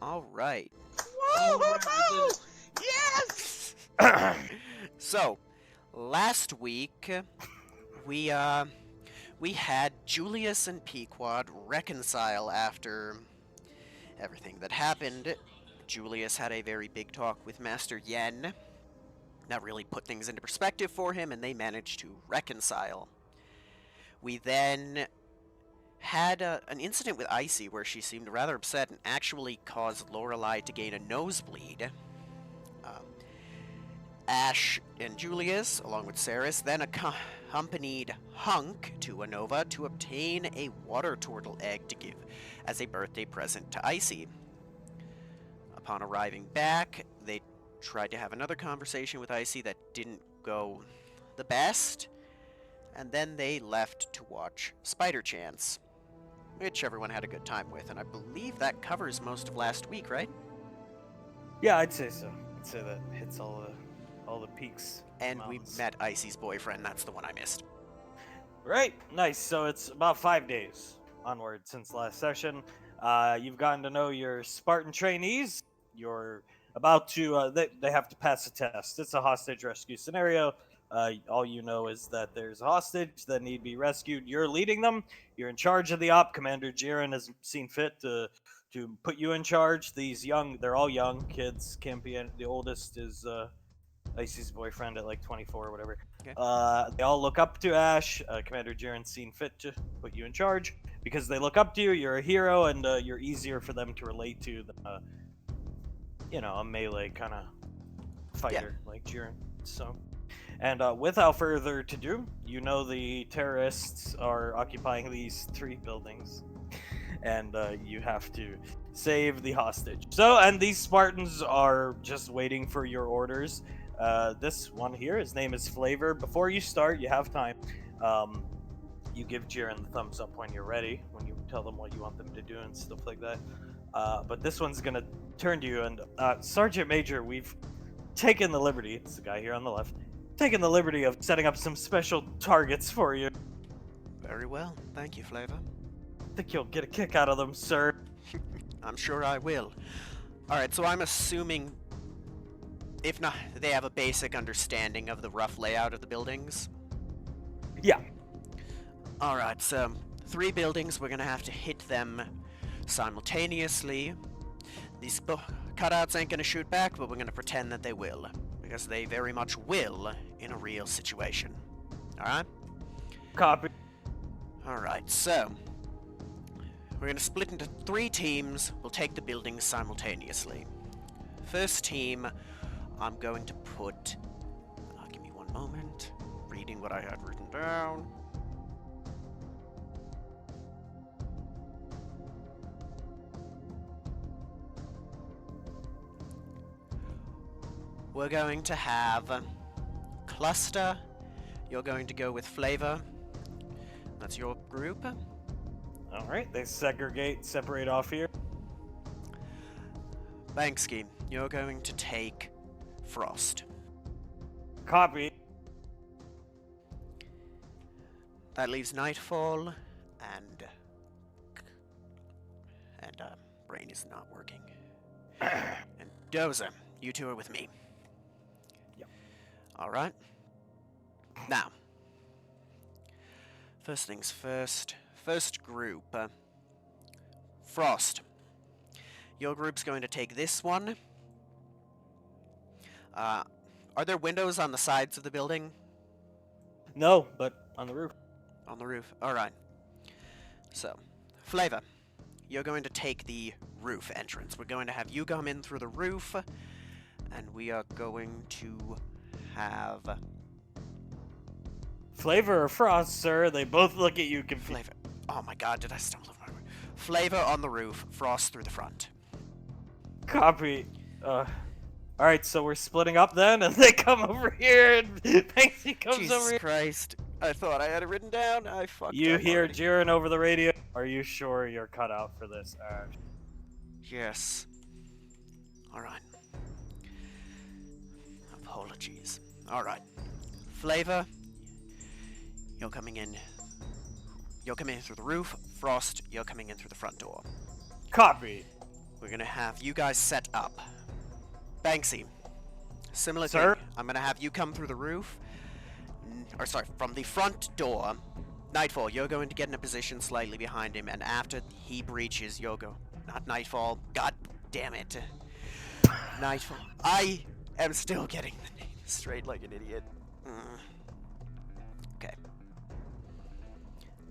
All right. Woo-hoo-hoo! Yes! So, last week we had Julius and Pequod reconcile after everything that happened. Julius had a very big talk with Master Yen. That really put things into perspective for him, and they managed to reconcile. We then had an incident with Icy where she seemed rather upset and actually caused Lorelei to gain a nosebleed. Um, Ash and Julius, along with Ceres, then accompanied Hunk to Anova to obtain a water turtle egg to give as a birthday present to Icy. Upon arriving back, they tried to have another conversation with Icy that didn't go the best, and then they left to watch Spider Chance, which everyone had a good time with, and I believe that covers most of last week, right? Yeah, I'd say so. I'd say that hits all the peaks. And mountains. we met Icy's boyfriend, that's the one I missed. Right, nice. So it's about 5 days onward since last session. You've gotten to know your Spartan trainees. You're about to. They have to pass a test. It's a hostage rescue scenario. All you know is that there's a hostage that need to be rescued. You're leading them. You're in charge of the op. Commander Jiren has seen fit to put you in charge. These they're all young kids. Can't be the oldest is Icy's boyfriend at like 24 or whatever. Okay. They all look up to Ash. Commander Jiren's seen fit to put you in charge because they look up to you. You're a hero, and you're easier for them to relate to than a melee kind of fighter like Jiren. So, and without further ado, you know the terrorists are occupying these 3 buildings, and you have to save the hostage. So, and these Spartans are just waiting for your orders. This one here, his name is Flavor. Before you start, you have time. You give Jiren the thumbs up when you're ready, when you tell them what you want them to do and stuff like that. But this one's gonna turn to you, and Sergeant Major, we've taken the liberty, it's the guy here on the left, taken the liberty of setting up some special targets for you. Very well, thank you, Flavor. I think you'll get a kick out of them, sir. I'm sure I will. Alright, so I'm assuming, if not, they have a basic understanding of the rough layout of the buildings? Yeah. Alright, so 3 buildings, we're gonna have to hit them simultaneously. These cutouts ain't gonna shoot back, but we're gonna pretend that they will, because they very much will in a real situation. Alright? Copy. Alright, so we're gonna split into 3 teams. We'll take the buildings simultaneously. First team, I'm going to put... give me one moment. Reading what I had written down. We're going to have Cluster. You're going to go with Flavor. That's your group. All right, they separate off here. Banksy, you're going to take Frost. Copy. That leaves Nightfall and brain is not working. And Dozer, you 2 are with me. Yep. All right. Now, first things first. First group. Frost. Your group's going to take this one. Are there windows on the sides of the building? No, but on the roof. On the roof. Alright. So, Flavor, you're going to take the roof entrance. We're going to have you come in through the roof, and we are going to have... Flavor or Frost, sir? They both look at you confused. Flavor. Oh my god, did I stumble over my word? Flavor on the roof, Frost through the front. Copy. Alright, so we're splitting up then, and they come over here, and Banksy comes Jesus over here. Christ. I thought I had it written down. I fucked You up hear already. Jiren over the radio. Are you sure you're cut out for this, Ash? Yes. Alright. Apologies. Alright. Flavor, you're coming in. You're coming in through the roof. Frost, you're coming in through the front door. Copy. we're gonna have you guys set up. Banksy, similar Sir? thing. I'm gonna have you come through the roof, or sorry, from the front door. Nightfall, you're going to get in a position slightly behind him, and after he breaches, you'll go. Not Nightfall. God damn it. Nightfall. I am still getting the name straight like an idiot. Okay.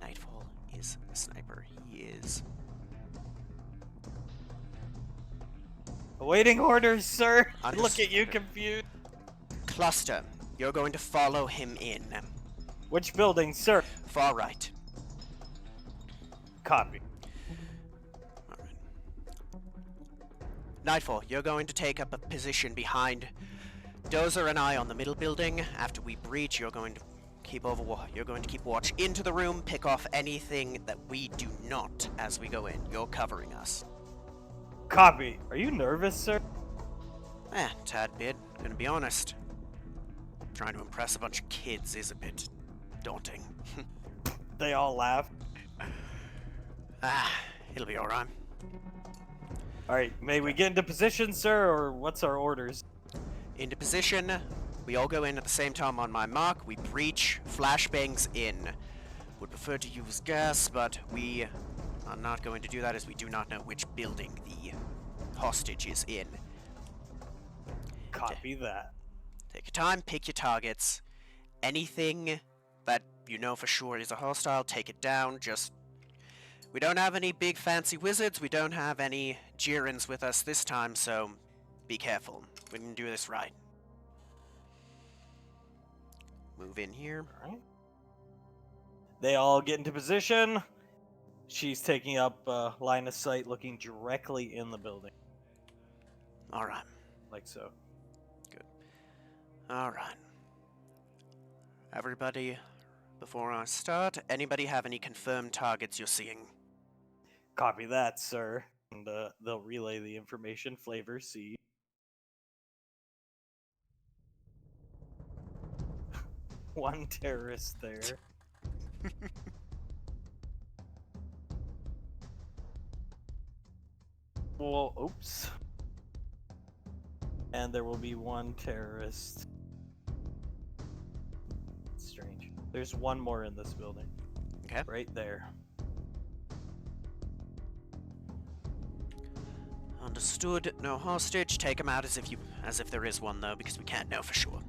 Nightfall is a sniper. He is. Awaiting orders, sir. Look Understood. at you confused. Cluster, you're going to follow him in. Which building, sir? Far right. Copy. Alright. Nightfall, you're going to take up a position behind Dozer and I on the middle building. After we breach, you're going to keep watch into the room, pick off anything that we do not as we go in. You're covering us. Copy. Are you nervous, sir? Tad bit. Gonna be honest. Trying to impress a bunch of kids is a bit daunting. They all laugh. It'll be alright. Alright, may we get into position, sir, or what's our orders? Into position. We all go in at the same time on my mark. We breach. Flashbangs in. Would prefer to use gas, but we are not going to do that as we do not know which building the hostage is in. Copy that. Take your time, pick your targets. Anything that you know for sure is a hostile, take it down. We don't have any big fancy wizards, we don't have any Jirans with us this time, so be careful. We can do this right. Move in here. Alright. They all get into position. She's taking up line of sight, looking directly in the building. Alright. Like so. Alright. Everybody, before I start, anybody have any confirmed targets you're seeing? Copy that, sir. And they'll relay the information. Flavor C. One terrorist there. Well, oops. And there will be one terrorist. Strange. There's one more in this building. Okay. Right there. Understood. No hostage. Take him out as if there is one though, because we can't know for sure.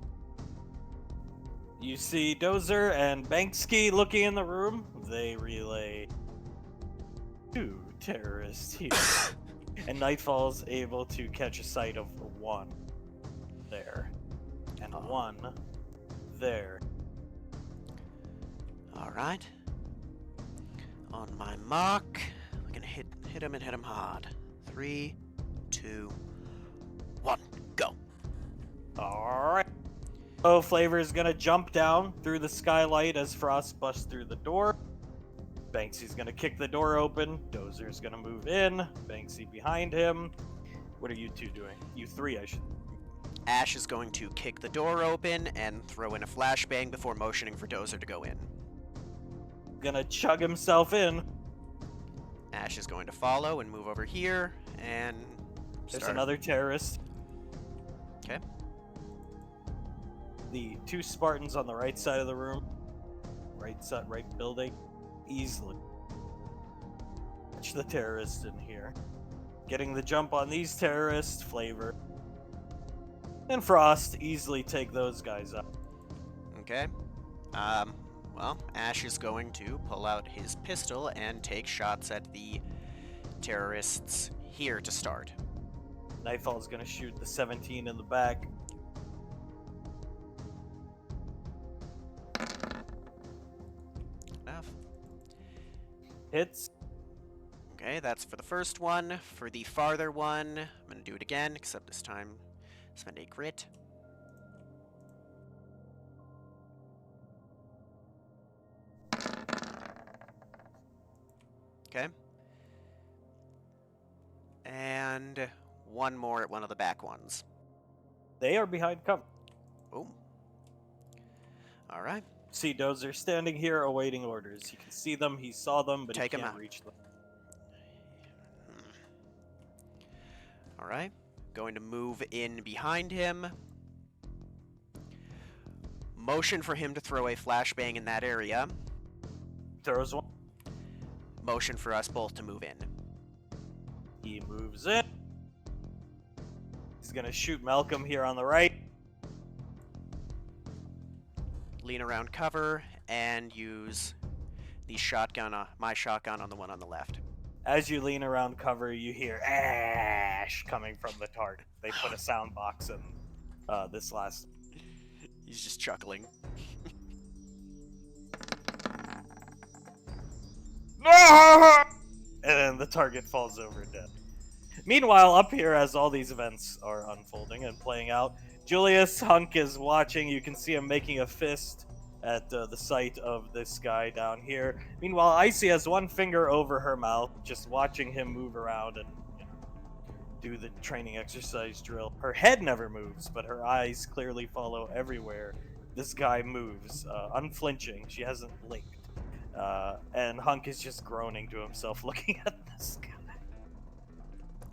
You see Dozer and Banksy looking in the room. They relay 2 terrorists here. And Nightfall's able to catch a sight of one there. And one there. Alright. On my mark, we're gonna hit him and hit him hard. 3, 2, 1, go. Alright. So Flavor's gonna jump down through the skylight as Frost busts through the door. Banksy's gonna kick the door open. Dozer's gonna move in. Banksy behind him. What are you two doing? You three, I should. Ash is going to kick the door open and throw in a flashbang before motioning for Dozer to go in. Gonna chug himself in. Ash is going to follow and move over here and There's start. another terrorist. Okay. The 2 Spartans on the right side of the room. Right side, right building. Easily. Catch the terrorist in here. Getting the jump on these terrorists. Flavor. And Frost easily take those guys up. Okay. Well, Ash is going to pull out his pistol and take shots at the terrorists here to start. Nightfall's gonna shoot the 17 in the back. Enough. Hits. Okay, that's for the first one. For the farther one, I'm gonna do it again, except this time spend a crit. Okay. And one more at one of the back ones. They are behind cover. Boom. Alright. See Dozer standing here awaiting orders. You can see them, he saw them, but Take he 'em can't out. reach them. Alright. Going to move in behind him. Motion for him to throw a flashbang in that area. Throws one. Motion for us both to move in. He moves in. He's gonna shoot Malcolm here on the right. Lean around cover and use the shotgun, my shotgun on the one on the left. As you lean around cover, you hear ash coming from the target. They put a sound box in this last. He's just chuckling. And then the target falls over dead. Meanwhile, up here, as all these events are unfolding and playing out, Julius Hunk is watching. You can see him making a fist at the sight of this guy down here. Meanwhile, Icy has one finger over her mouth, just watching him move around and do the training exercise drill. Her head never moves, but her eyes clearly follow everywhere this guy moves, unflinching. She hasn't blinked. And Hunk is just groaning to himself, looking at this guy.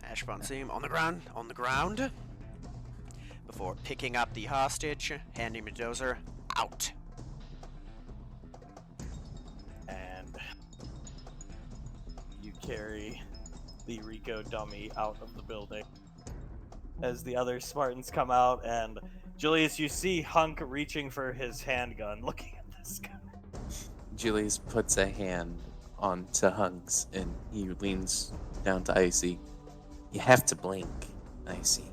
Ash Von Seam on the ground. Before picking up the hostage, handing Mendoza out. And you carry the Rico dummy out of the building. As the other Spartans come out, and Julius, you see Hunk reaching for his handgun, looking at this guy. Julius puts a hand onto Hunk's and he leans down to Icy. You have to blink, Icy.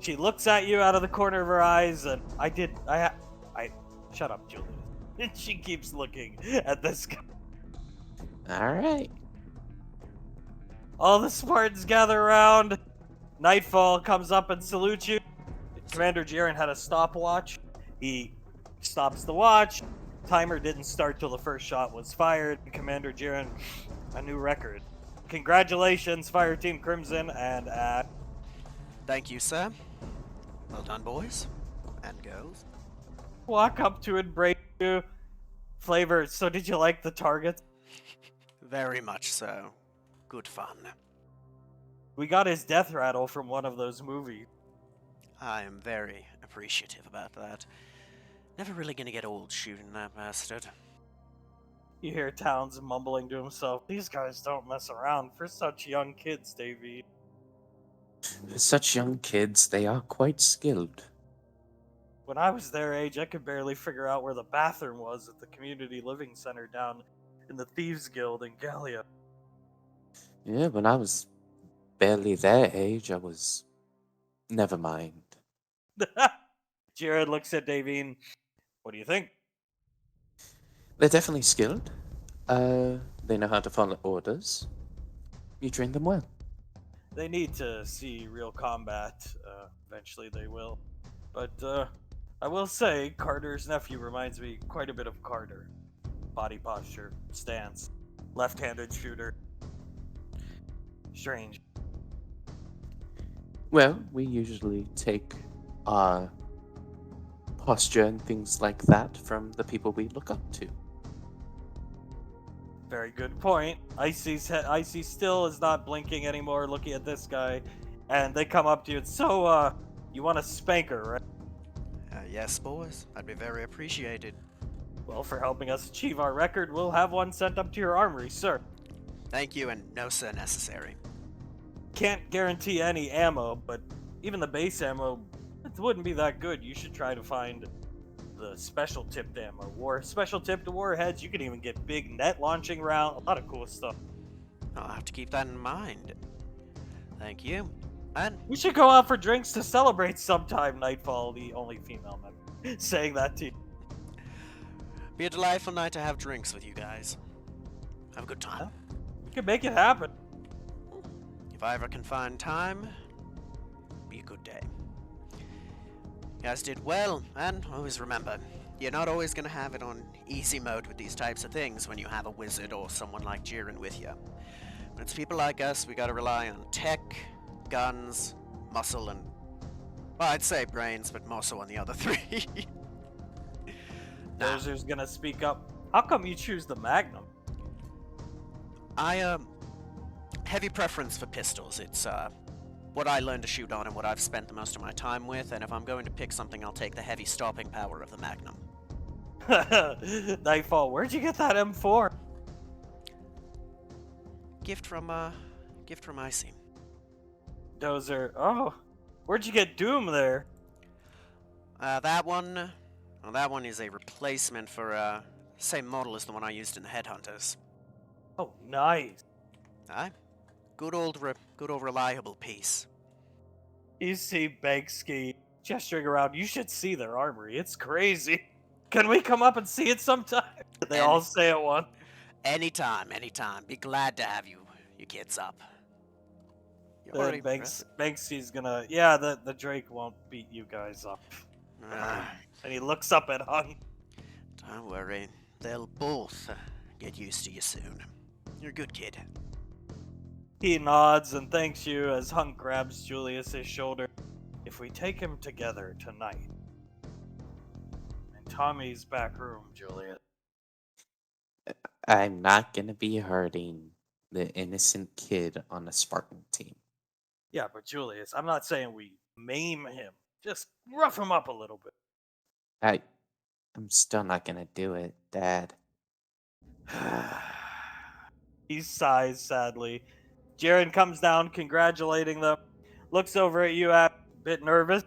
She looks at you out of the corner of her eyes, and shut up, Julius. And she keeps looking at this guy. Alright. All the Spartans gather around. Nightfall comes up and salutes you. Commander Jiren had a stopwatch. He stops the watch. Timer didn't start till the first shot was fired. Commander Jiren, a new record. Congratulations, Fire Team Crimson and Thank you, sir. Well done, boys and girls. walk up to embrace you. Flavor, so did you like the target? Very much so. Good fun. We got his death rattle from one of those movies. I am very appreciative about that. Never really gonna get old shooting that bastard. You hear Towns mumbling to himself, "These guys don't mess around for such young kids, Davey." For such young kids, they are quite skilled. When I was their age, I could barely figure out where the bathroom was at the community living center down in the Thieves Guild in Gallia. Yeah, when I was barely their age, I was... Never mind. Jared looks at Davine. What do you think? They're definitely skilled. They know how to follow orders. You train them well. They need to see real combat. Eventually they will. But I will say, Carter's nephew reminds me quite a bit of Carter. Body posture, stance, left-handed shooter. Strange. Well, we usually take our posture and things like that from the people we look up to. Very good point. Icy still is not blinking anymore, looking at this guy, and they come up to you and, so, you want to spank her, right? Yes, boys. I'd be very appreciated. Well, for helping us achieve our record, we'll have one sent up to your armory, sir. Thank you, and no sir necessary. Can't guarantee any ammo, but even the base ammo, it wouldn't be that good. You should try to find the special tipped ammo. Special tipped warheads, you can even get big net launching round, a lot of cool stuff. I'll have to keep that in mind. Thank you. And We should go out for drinks to celebrate sometime, Nightfall, the only female member, saying that to you. be a delightful night to have drinks with you guys. Have a good time. We can make it happen. If I ever can find time, be a good day. You guys did well, and always remember, you're not always going to have it on easy mode with these types of things when you have a wizard or someone like Jiren with you. When it's people like us, we gotta rely on tech, guns, muscle, and... well, I'd say brains, but more so on the other three. Nah. Dozer's gonna speak up. How come you choose the Magnum? I heavy preference for pistols. It's what I learned to shoot on and what I've spent the most of my time with, and if I'm going to pick something, I'll take the heavy stopping power of the Magnum. Nightfall, where'd you get that M4? Gift from Icy. Dozer, oh, where'd you get Doom there? That one, well, that one is a replacement for same model as the one I used in the Headhunters. Oh, nice. Aye, good old reliable piece. You see Banksy gesturing around. You should see their armory. It's crazy. Can we come up and see it sometime? They all say it once. Anytime. Be glad to have you kids up. You're already Banksy's gonna. Yeah, the Drake won't beat you guys up. And he looks up at Hung. Don't worry, they'll both get used to you soon. You're a good kid. He nods and thanks you as Hunk grabs Julius's shoulder. If we take him together tonight. In Tommy's back room, Julius. I'm not gonna be hurting the innocent kid on the Spartan team. Yeah, but Julius, I'm not saying we maim him. Just rough him up a little bit. I'm still not gonna do it, Dad. He sighs sadly. Jaren comes down, congratulating them. Looks over at you, a bit nervous.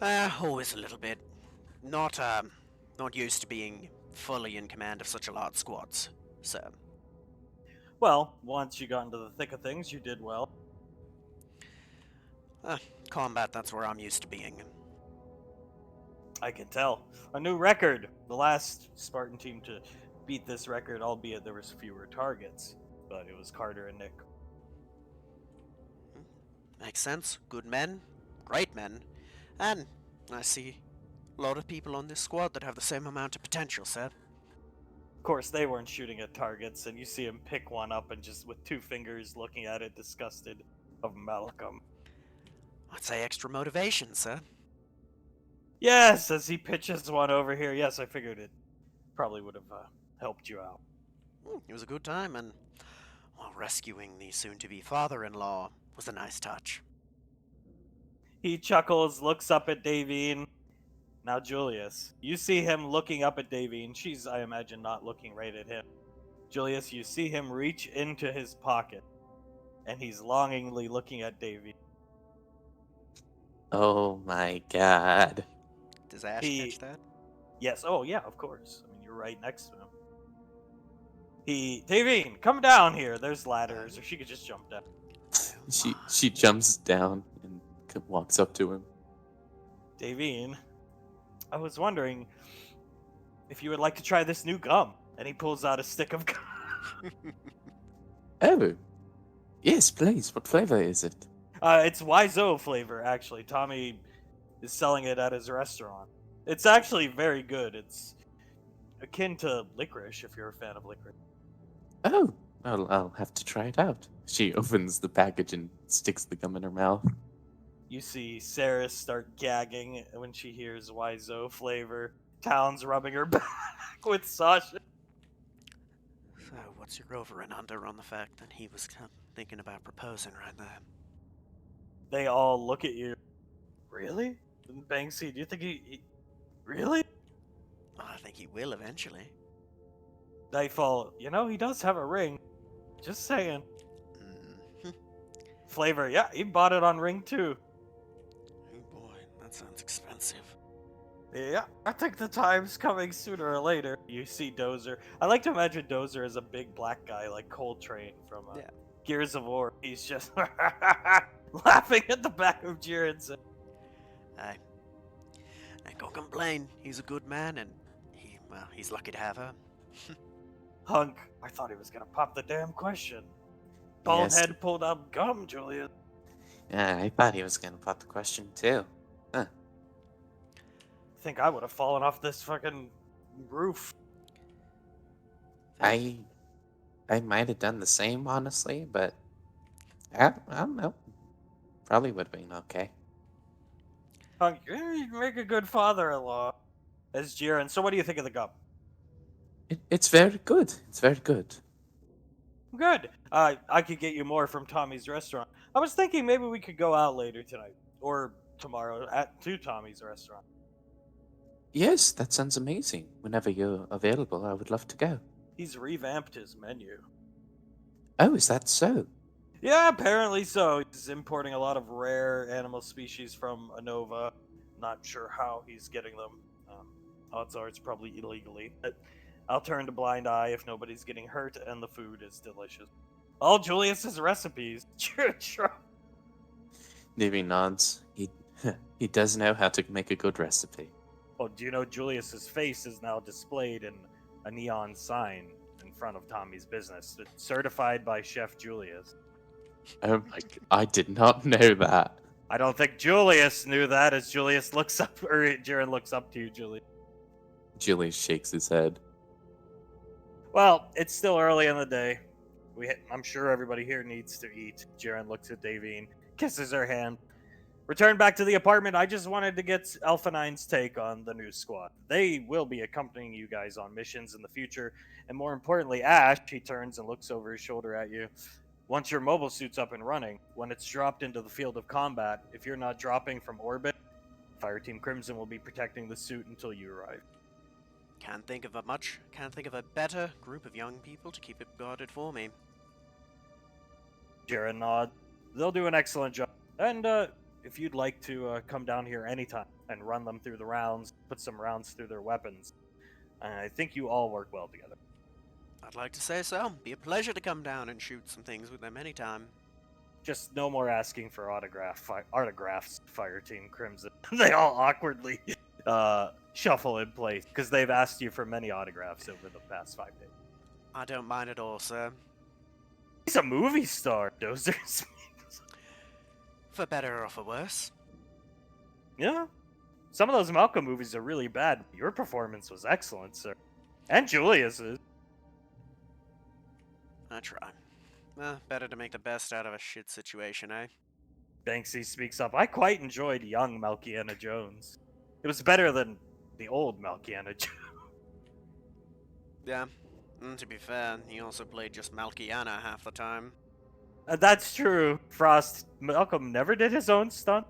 Always a little bit. Not used to being fully in command of such a large squads. So. Well, once you got into the thick of things, you did well. Combat, that's where I'm used to being. I can tell. A new record. The last Spartan team to beat this record, albeit there was fewer targets. But it was Carter and Nick. Makes sense. Good men. Great men. And I see a lot of people on this squad that have the same amount of potential, sir. Of course, they weren't shooting at targets, and you see him pick one up and just with two fingers looking at it, disgusted of Malcolm. I'd say extra motivation, sir. Yes, as he pitches one over here. Yes, I figured it probably would have helped you out. It was a good time, and while rescuing the soon-to-be father-in-law was a nice touch. He chuckles, looks up at Davine. Now, Julius, you see him looking up at Davine. She's, I imagine, not looking right at him. Julius, you see him reach into his pocket, and he's longingly looking at Davine. Oh my God. Does Ash catch that? Yes. Oh, yeah, of course. I mean, you're right next to him. Davine, come down here. There's ladders, or she could just jump down. She jumps down and walks up to him. Davine, I was wondering if you would like to try this new gum. And he pulls out a stick of gum. Oh, yes, please. What flavor is it? It's Wiseau flavor, actually. Tommy is selling it at his restaurant. It's actually very good. It's akin to licorice, if you're a fan of licorice. Oh, I'll have to try it out. She opens the package and sticks the gum in her mouth. You see Sarah start gagging when she hears Wiseau flavor. Town's rubbing her back with Sasha. So, what's your over and under on the fact that he was thinking about proposing right there? They all look at you. Really? Banksy, do you think he really? Oh, I think he will eventually. Nightfall, he does have a ring. Just saying. Mm-hmm. Flavor, yeah, he bought it on Ring 2. Oh boy, that sounds expensive. Yeah, I think the time's coming sooner or later. You see Dozer. I like to imagine Dozer as a big black guy like Coltrane from Gears of War. He's just laughing at the back of Jiren's. I can't complain. He's a good man, and he's lucky to have her. Hunk, I thought he was gonna pop the damn question. Bald head pulled out gum, Julius. Yeah, I thought he was gonna pop the question too. Huh. I think I would have fallen off this fucking roof. I might have done the same, honestly, but I don't know. Probably would have been okay. Hunk, you'd make a good father-in-law. As Jiren. So what do you think of the gum? It's very good. It's very good. Good. I could get you more from Tommy's restaurant. I was thinking maybe we could go out later tonight or tomorrow to Tommy's restaurant. Yes, that sounds amazing. Whenever you're available, I would love to go. He's revamped his menu. Oh, is that so? Yeah, apparently so. He's importing a lot of rare animal species from Anova. Not sure how he's getting them. Odds are it's probably illegally. But I'll turn a blind eye if nobody's getting hurt and the food is delicious. All Julius's recipes. Sure. Davy nods. He does know how to make a good recipe. Well, do you know Julius's face is now displayed in a neon sign in front of Tommy's business, certified by Chef Julius. Oh my! I did not know that. I don't think Julius knew that as Julius looks up, or Jiren looks up to you, Julius. Julius shakes his head. Well, it's still early in the day. I'm sure everybody here needs to eat. Jiren looks at Davine, kisses her hand. Return back to the apartment. I just wanted to get Alpha 9's take on the new squad. They will be accompanying you guys on missions in the future. And more importantly, Ash, he turns and looks over his shoulder at you. Once your mobile suit's up and running, when it's dropped into the field of combat, if you're not dropping from orbit, Fireteam Crimson will be protecting the suit until you arrive. Can't think of a better group of young people to keep it guarded for me. Jiren nods. They'll do an excellent job. And, if you'd like to come down here anytime and run them through the rounds, put some rounds through their weapons, I think you all work well together. I'd like to say so. Be a pleasure to come down and shoot some things with them anytime. Just no more asking for autographs, Fireteam Crimson. They all awkwardly shuffle in place because they've asked you for many autographs over the past 5 days. I don't mind at all, sir. He's a movie star, Dozers. For better or for worse. Yeah. Some of those Malcolm movies are really bad. Your performance was excellent, sir. And Julius's. I try. Better to make the best out of a shit situation, eh? Banksy speaks up. I quite enjoyed young Malkiana Jones. It was better than the old Malkiana Jones. Yeah. To be fair, he also played just Malkiana half the time. That's true. Malcolm never did his own stunt.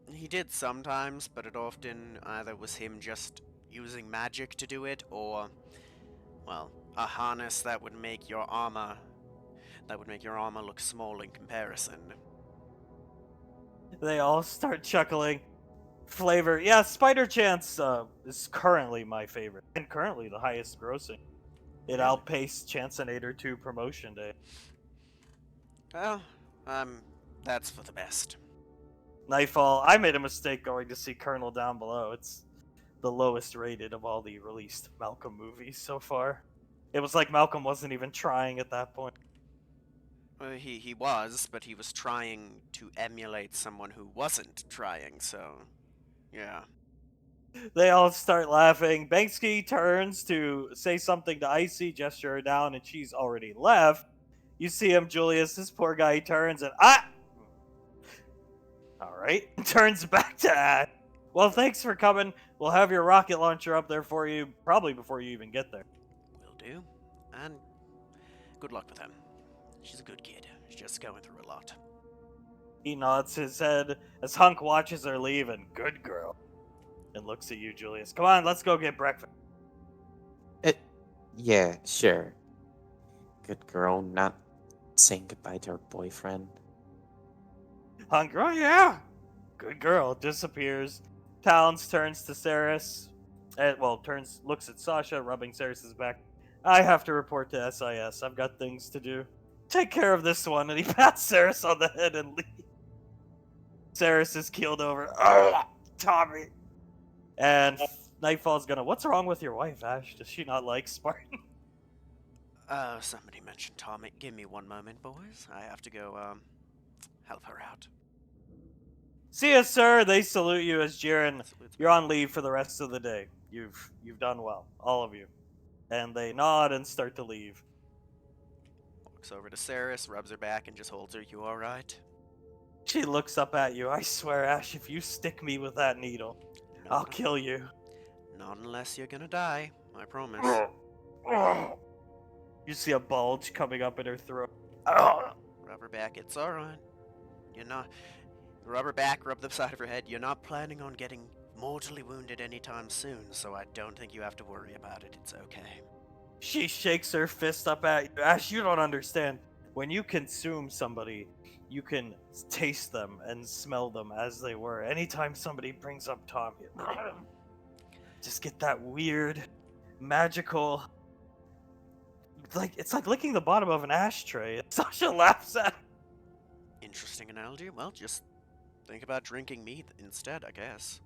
He did sometimes, but it often either was him just using magic to do it, or, well, a harness that would make your armor look small in comparison. They all start chuckling. Flavor, yeah, Spider Chance is currently my favorite, and currently the highest grossing. It outpaced Chancinator 2 promotion day. Well, that's for the best. Nightfall, I made a mistake going to see Colonel down below. It's the lowest rated of all the released Malcolm movies so far. It was like Malcolm wasn't even trying at that point. Well, he was, but he was trying to emulate someone who wasn't trying, so, yeah. They all start laughing. Banksy turns to say something to Icy, gesture her down, and she's already left. You see him, Julius, this poor guy, he turns and, Alright, turns back to Ash. Well, thanks for coming. We'll have your rocket launcher up there for you, probably before you even get there. Will do. And good luck with him. She's a good kid. She's just going through a lot. He nods his head as Hunk watches her leave and, good girl, and looks at you, Julius. Come on, let's go get breakfast. Yeah, sure. Good girl, not saying goodbye to her boyfriend. Hunk, oh yeah. Good girl, disappears. Towns turns to Saris. Looks at Sasha, rubbing Saris's back. I have to report to SIS. I've got things to do. Take care of this one, and he pats Saris on the head and leaves. Saris is keeled over. Ugh, Tommy. And Nightfall's gonna, what's wrong with your wife, Ash? Does she not like Spartan? Somebody mentioned Tommy. Give me one moment, boys. I have to go, help her out. See ya, sir. They salute you as Jiren. You're on leave for the rest of the day. You've done well, all of you. And they nod and start to leave. Walks over to Saris, rubs her back, and just holds her. You alright? She looks up at you. I swear, Ash, if you stick me with that needle, I'll kill you. Not unless you're gonna die. I promise. You see a bulge coming up in her throat. Oh, Rubberback, it's alright. You're not. Rubberback, rub the side of her head. You're not planning on getting mortally wounded anytime soon, so I don't think you have to worry about it. It's okay. she shakes her fist up at you. Ash, you don't understand. When you consume somebody, you can taste them and smell them as they were. Anytime somebody brings up Tom, you just get that weird, magical. It's like licking the bottom of an ashtray. Sasha laughs at. Interesting analogy. Well, just think about drinking meat instead, I guess.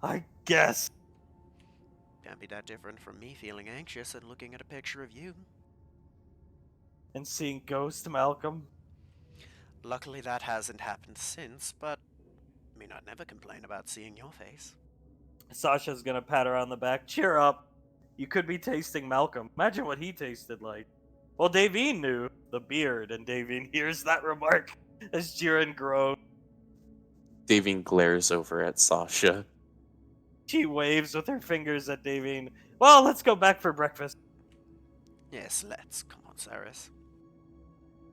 I guess. Can't be that different from me feeling anxious and looking at a picture of you. And seeing Ghost Malcolm. Luckily, that hasn't happened since, but I mean, I'd never complain about seeing your face. Sasha's gonna pat her on the back. Cheer up. You could be tasting Malcolm. Imagine what he tasted like. Well, Davine knew the beard, and Davine hears that remark as Jiren groans. Davine glares over at Sasha. She waves with her fingers at Davine. Well, let's go back for breakfast. Yes, let's. Come on, Cyrus.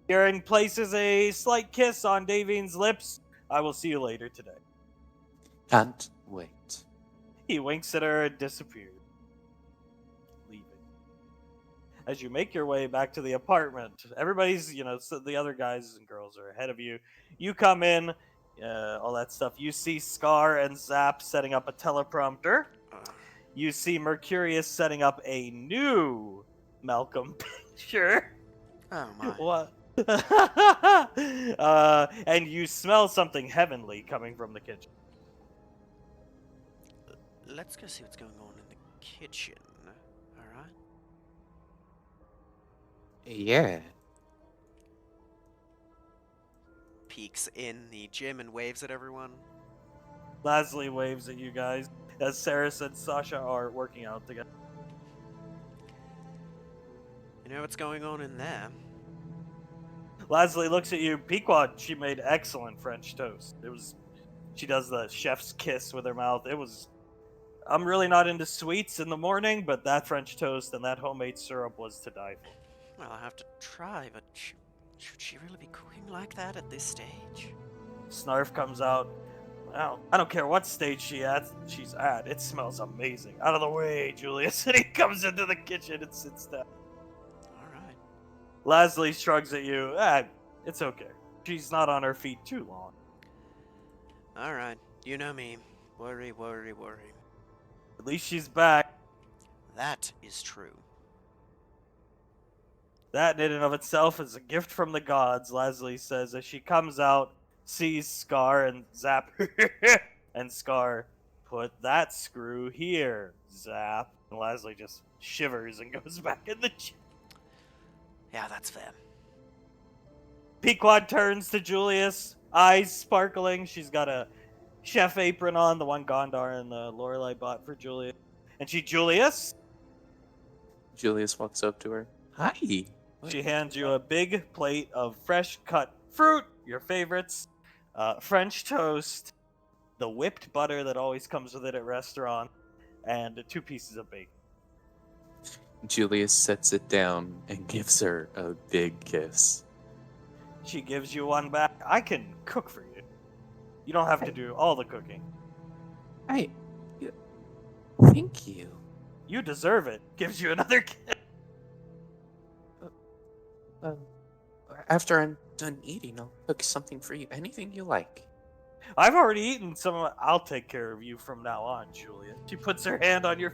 Jiren places a slight kiss on Davine's lips. I will see you later today. Can't wait. He winks at her and disappears, leaving. As you make your way back to the apartment, everybody's, so the other guys and girls are ahead of you. You come in, all that stuff. You see Scar and Zap setting up a teleprompter. You see Mercurius setting up a new Malcolm picture. Oh my. What? And you smell something heavenly coming from the kitchen. Let's go see what's going on in the kitchen. Alright? Yeah. Peeks in the gym and waves at everyone. Lasley waves at you guys as Saris and Sasha are working out together. You know what's going on in there? Lasley looks at you. Pequod, she made excellent French toast. She does the chef's kiss with her mouth. I'm really not into sweets in the morning, but that French toast and that homemade syrup was to die for. Well, I'll have to try, but should she really be cooking like that at this stage? Snarf comes out. Wow, I don't care what stage she's at. It smells amazing. Out of the way, Julius. And he comes into the kitchen and sits down. Alright. Lasley shrugs at you. It's okay. She's not on her feet too long. Alright. You know me. Worry, worry, worry. At least she's back. That is true. That in and of itself is a gift from the gods, Lasley says as she comes out, sees Scar and Zap. And Scar, put that screw here, Zap. And Lasley just shivers and goes back in the chair. Yeah, that's fair. Pequod turns to Julius, eyes sparkling. She's got a chef apron on, the one Gondar and Lorelei bought for Julius. And Julius? Julius walks up to her. Hi. She hands you a big plate of fresh cut fruit, your favorites, French toast, the whipped butter that always comes with it at restaurants, and 2 pieces of bacon. Julius sets it down and gives her a big kiss. She gives you one back. I can cook for you. You don't have to do all the cooking. Thank you. You deserve it. Gives you another kiss. After I'm done eating, I'll cook something for you. Anything you like. I've already eaten some of it. I'll take care of you from now on, Julia. She puts her hand on your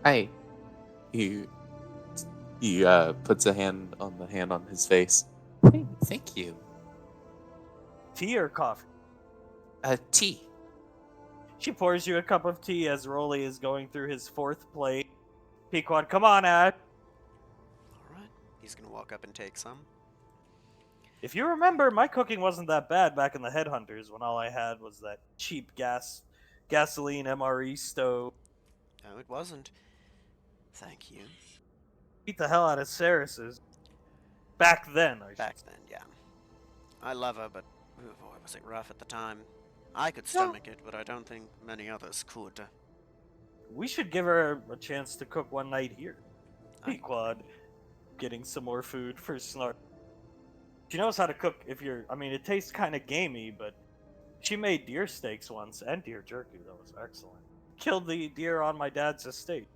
face. He puts a hand on his face. Thank you. Tea or coffee? Tea. She pours you a cup of tea as Rolly is going through his 4th plate. Pequod, come on, Ash. Alright. He's gonna walk up and take some. If you remember, my cooking wasn't that bad back in the Headhunters when all I had was that cheap gasoline MRE stove. No, it wasn't. Thank you. Beat the hell out of Saris's. Back then, Back then, yeah. I love her, but oh boy, was it rough at the time. I could stomach it, but I don't think many others could. We should give her a chance to cook one night here. Pequod getting some more food for Snarf. She knows how to cook. I mean, it tastes kind of gamey, but she made deer steaks once and deer jerky. That was excellent. Killed the deer on my dad's estate.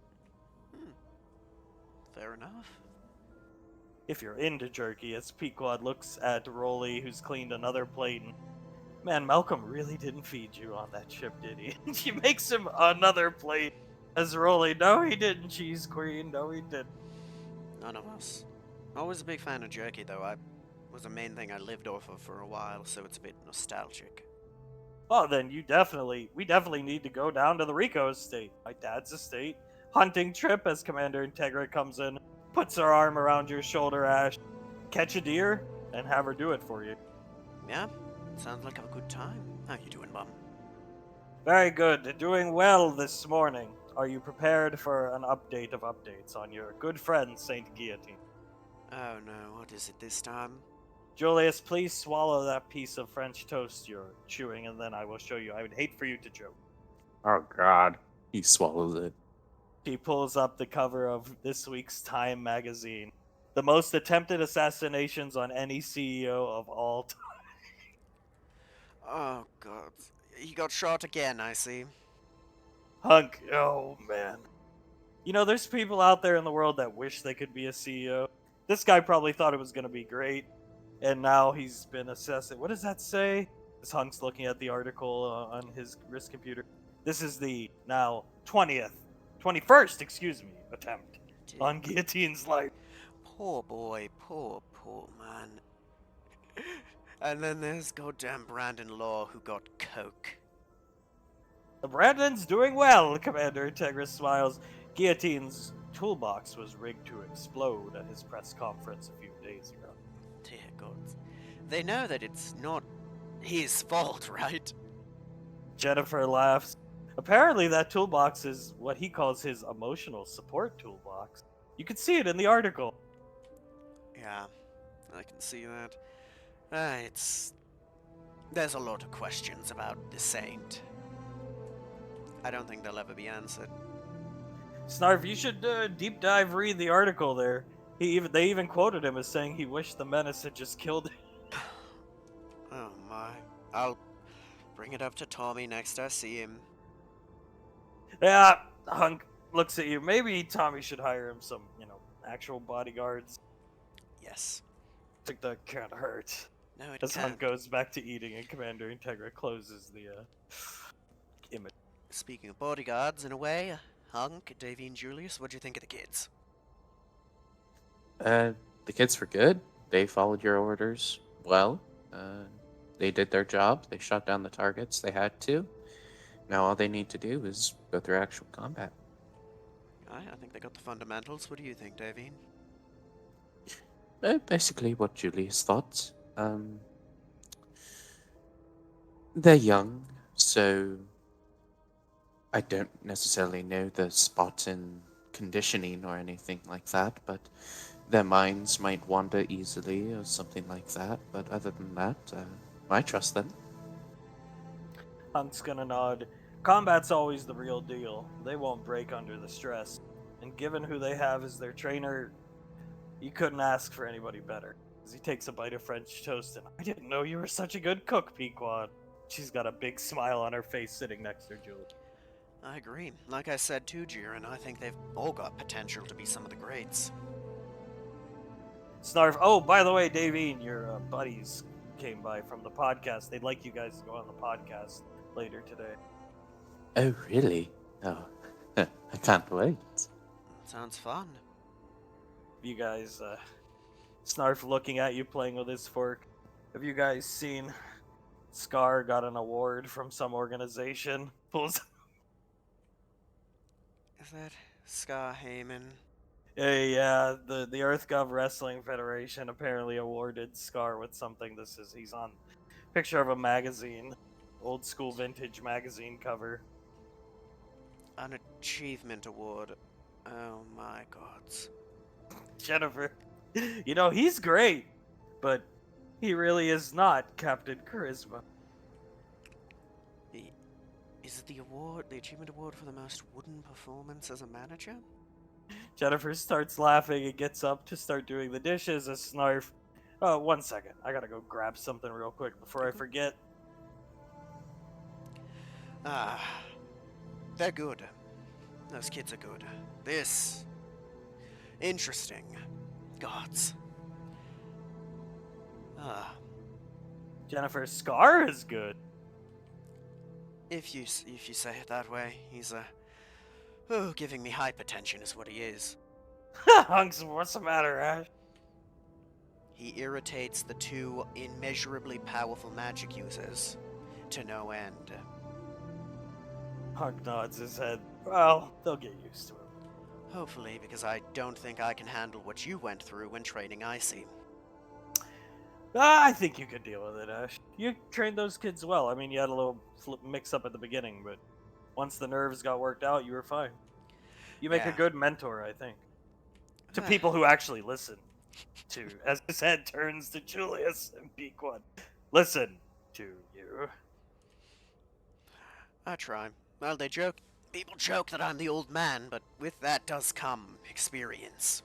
Hmm. Fair enough. If you're into jerky, as Pequod looks at Rolly, who's cleaned another plate. And, man, Malcolm really didn't feed you on that ship, did he? She makes him another plate. As Rolly, no, he didn't, Cheese Queen. No, he didn't. None of us. Always a big fan of jerky, though. I was the main thing I lived off of for a while, so it's a bit nostalgic. Oh, then we definitely need to go down to the Rico estate, my dad's estate. Hunting trip as Commander Integra comes in, puts her arm around your shoulder, Ash. Catch a deer and have her do it for you. Yeah, sounds like a good time. How you doing, Mum? Very good. Doing well this morning. Are you prepared for an update of updates on your good friend Saint Guillotine? Oh no, what is it this time? Julius, please swallow that piece of French toast you're chewing, and then I will show you. I would hate for you to choke. Oh God. He swallows it. She pulls up the cover of this week's Time magazine. The most attempted assassinations on any CEO of all time. Oh god. He got shot again, I see. Hunk, oh man. You know, there's people out there in the world that wish they could be a CEO. This guy probably thought it was going to be great, and now he's been assassinated. What does that say? This Hunk's looking at the article on his wrist computer. This is the now 21st, attempt on Guillotine's life. Poor boy, poor man. And then there's goddamn Brandon Law who got coke. Brandon's doing well, Commander Integra smiles. Guillotine's toolbox was rigged to explode at his press conference a few days ago. Dear God. They know that it's not his fault, right? Jennifer laughs. Apparently that toolbox is what he calls his emotional support toolbox. You can see it in the article. Yeah, I can see that. There's a lot of questions about the Saint. I don't think they'll ever be answered. Snarf, you should deep dive read the article there. They even quoted him as saying he wished the menace had just killed him. Oh my. I'll bring it up to Tommy next I see him. Yeah, Hunk looks at you. Maybe Tommy should hire him some, actual bodyguards. Yes. I think that can't hurt. No, it As can't. Hunk goes back to eating and Commander Integra closes the image. Speaking of bodyguards, in a way, Hunk, Davy, and Julius, what'd you think of the kids? The kids were good. They followed your orders well. They did their job. They shot down the targets they had to. Now all they need to do is go through actual combat. I think they got the fundamentals. What do you think, Davine? Basically what Julius thought. They're young, so I don't necessarily know the spot in conditioning or anything like that, but their minds might wander easily or something like that. But other than that, I trust them. Hunk's gonna nod. Combat's always the real deal. They won't break under the stress. And given who they have as their trainer, you couldn't ask for anybody better. As he takes a bite of French toast, and I didn't know you were such a good cook, Pequod. She's got a big smile on her face sitting next to Julie. I agree. Like I said to Jiren, I think they've all got potential to be some of the greats. Snarf. Oh, by the way, Davine, your buddies came by from the podcast. They'd like you guys to go on the podcast later today. Oh, really? Oh, I can't wait. Sounds fun. You guys, Snarf looking at you playing with his fork. Have you guys seen Scar got an award from some organization? Pulls. Is that Scar Heyman? Yeah, the EarthGov Wrestling Federation apparently awarded Scar with something. He's on picture of a magazine, old school vintage magazine cover. An achievement award. Oh my gods. Jennifer, he's great, but he really is not Captain Charisma. Is it the achievement award for the most wooden performance as a manager? Jennifer starts laughing and gets up to start doing the dishes as Snarf. Oh, 1 second. I gotta go grab something real quick before I forget. Ah, they're good. Those kids are good. This... interesting. Gods. Ah, Jennifer's Scar is good. if you say it that way, he's giving me hypertension is what he is. Hunks, what's the matter, Ash? He irritates the two immeasurably powerful magic users to no end. Hunk nods his head. Well, they'll get used to it. Hopefully, because I don't think I can handle what you went through when training Icy. I think you could deal with it, Ash. You trained those kids well. I mean, you had a little mix-up at the beginning, but once the nerves got worked out, you were fine. You make a Yeah. good mentor, I think. To people who actually listen to, as his head turns to Julius and Pequod. Listen to you. I try. Well, people joke that I'm the old man, but with that does come experience.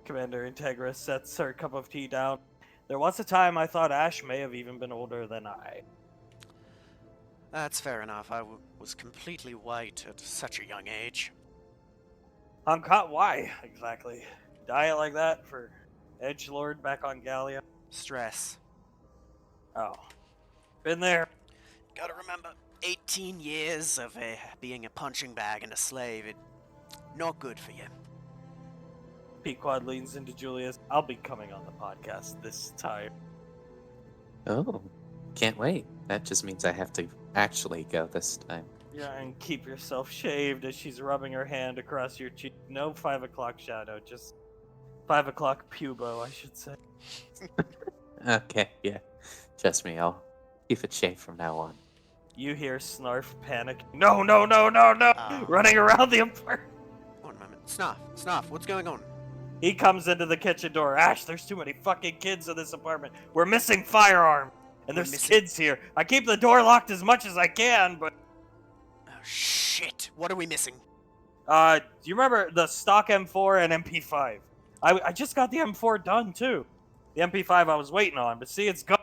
Commander Integra sets her cup of tea down. There was a time I thought Ash may have even been older than I. That's fair enough. I was completely white at such a young age. Why, exactly? Diet like that for Edgelord back on Gallia? Stress. Oh. Been there. Gotta remember, 18 years of being a punching bag and a slave, not good for you. Pequod leans into Julius. I'll be coming on the podcast this time. Oh, can't wait. That just means I have to actually go this time. Yeah, and keep yourself shaved as she's rubbing her hand across your cheek. No 5 o'clock shadow, just 5 o'clock pubo, I should say. Okay, yeah. Trust me, I'll keep it shaved from now on. You hear Snarf panic. No, no, no, no, no! Running around the apartment. One moment. Snuff, what's going on? He comes into the kitchen door. Ash, there's too many fucking kids in this apartment. We're missing firearms. And there's kids here. I keep the door locked as much as I can, but... Oh, shit. What are we missing? Do you remember the stock M4 and MP5? I just got the M4 done, too. The MP5 I was waiting on, but see, it's gone.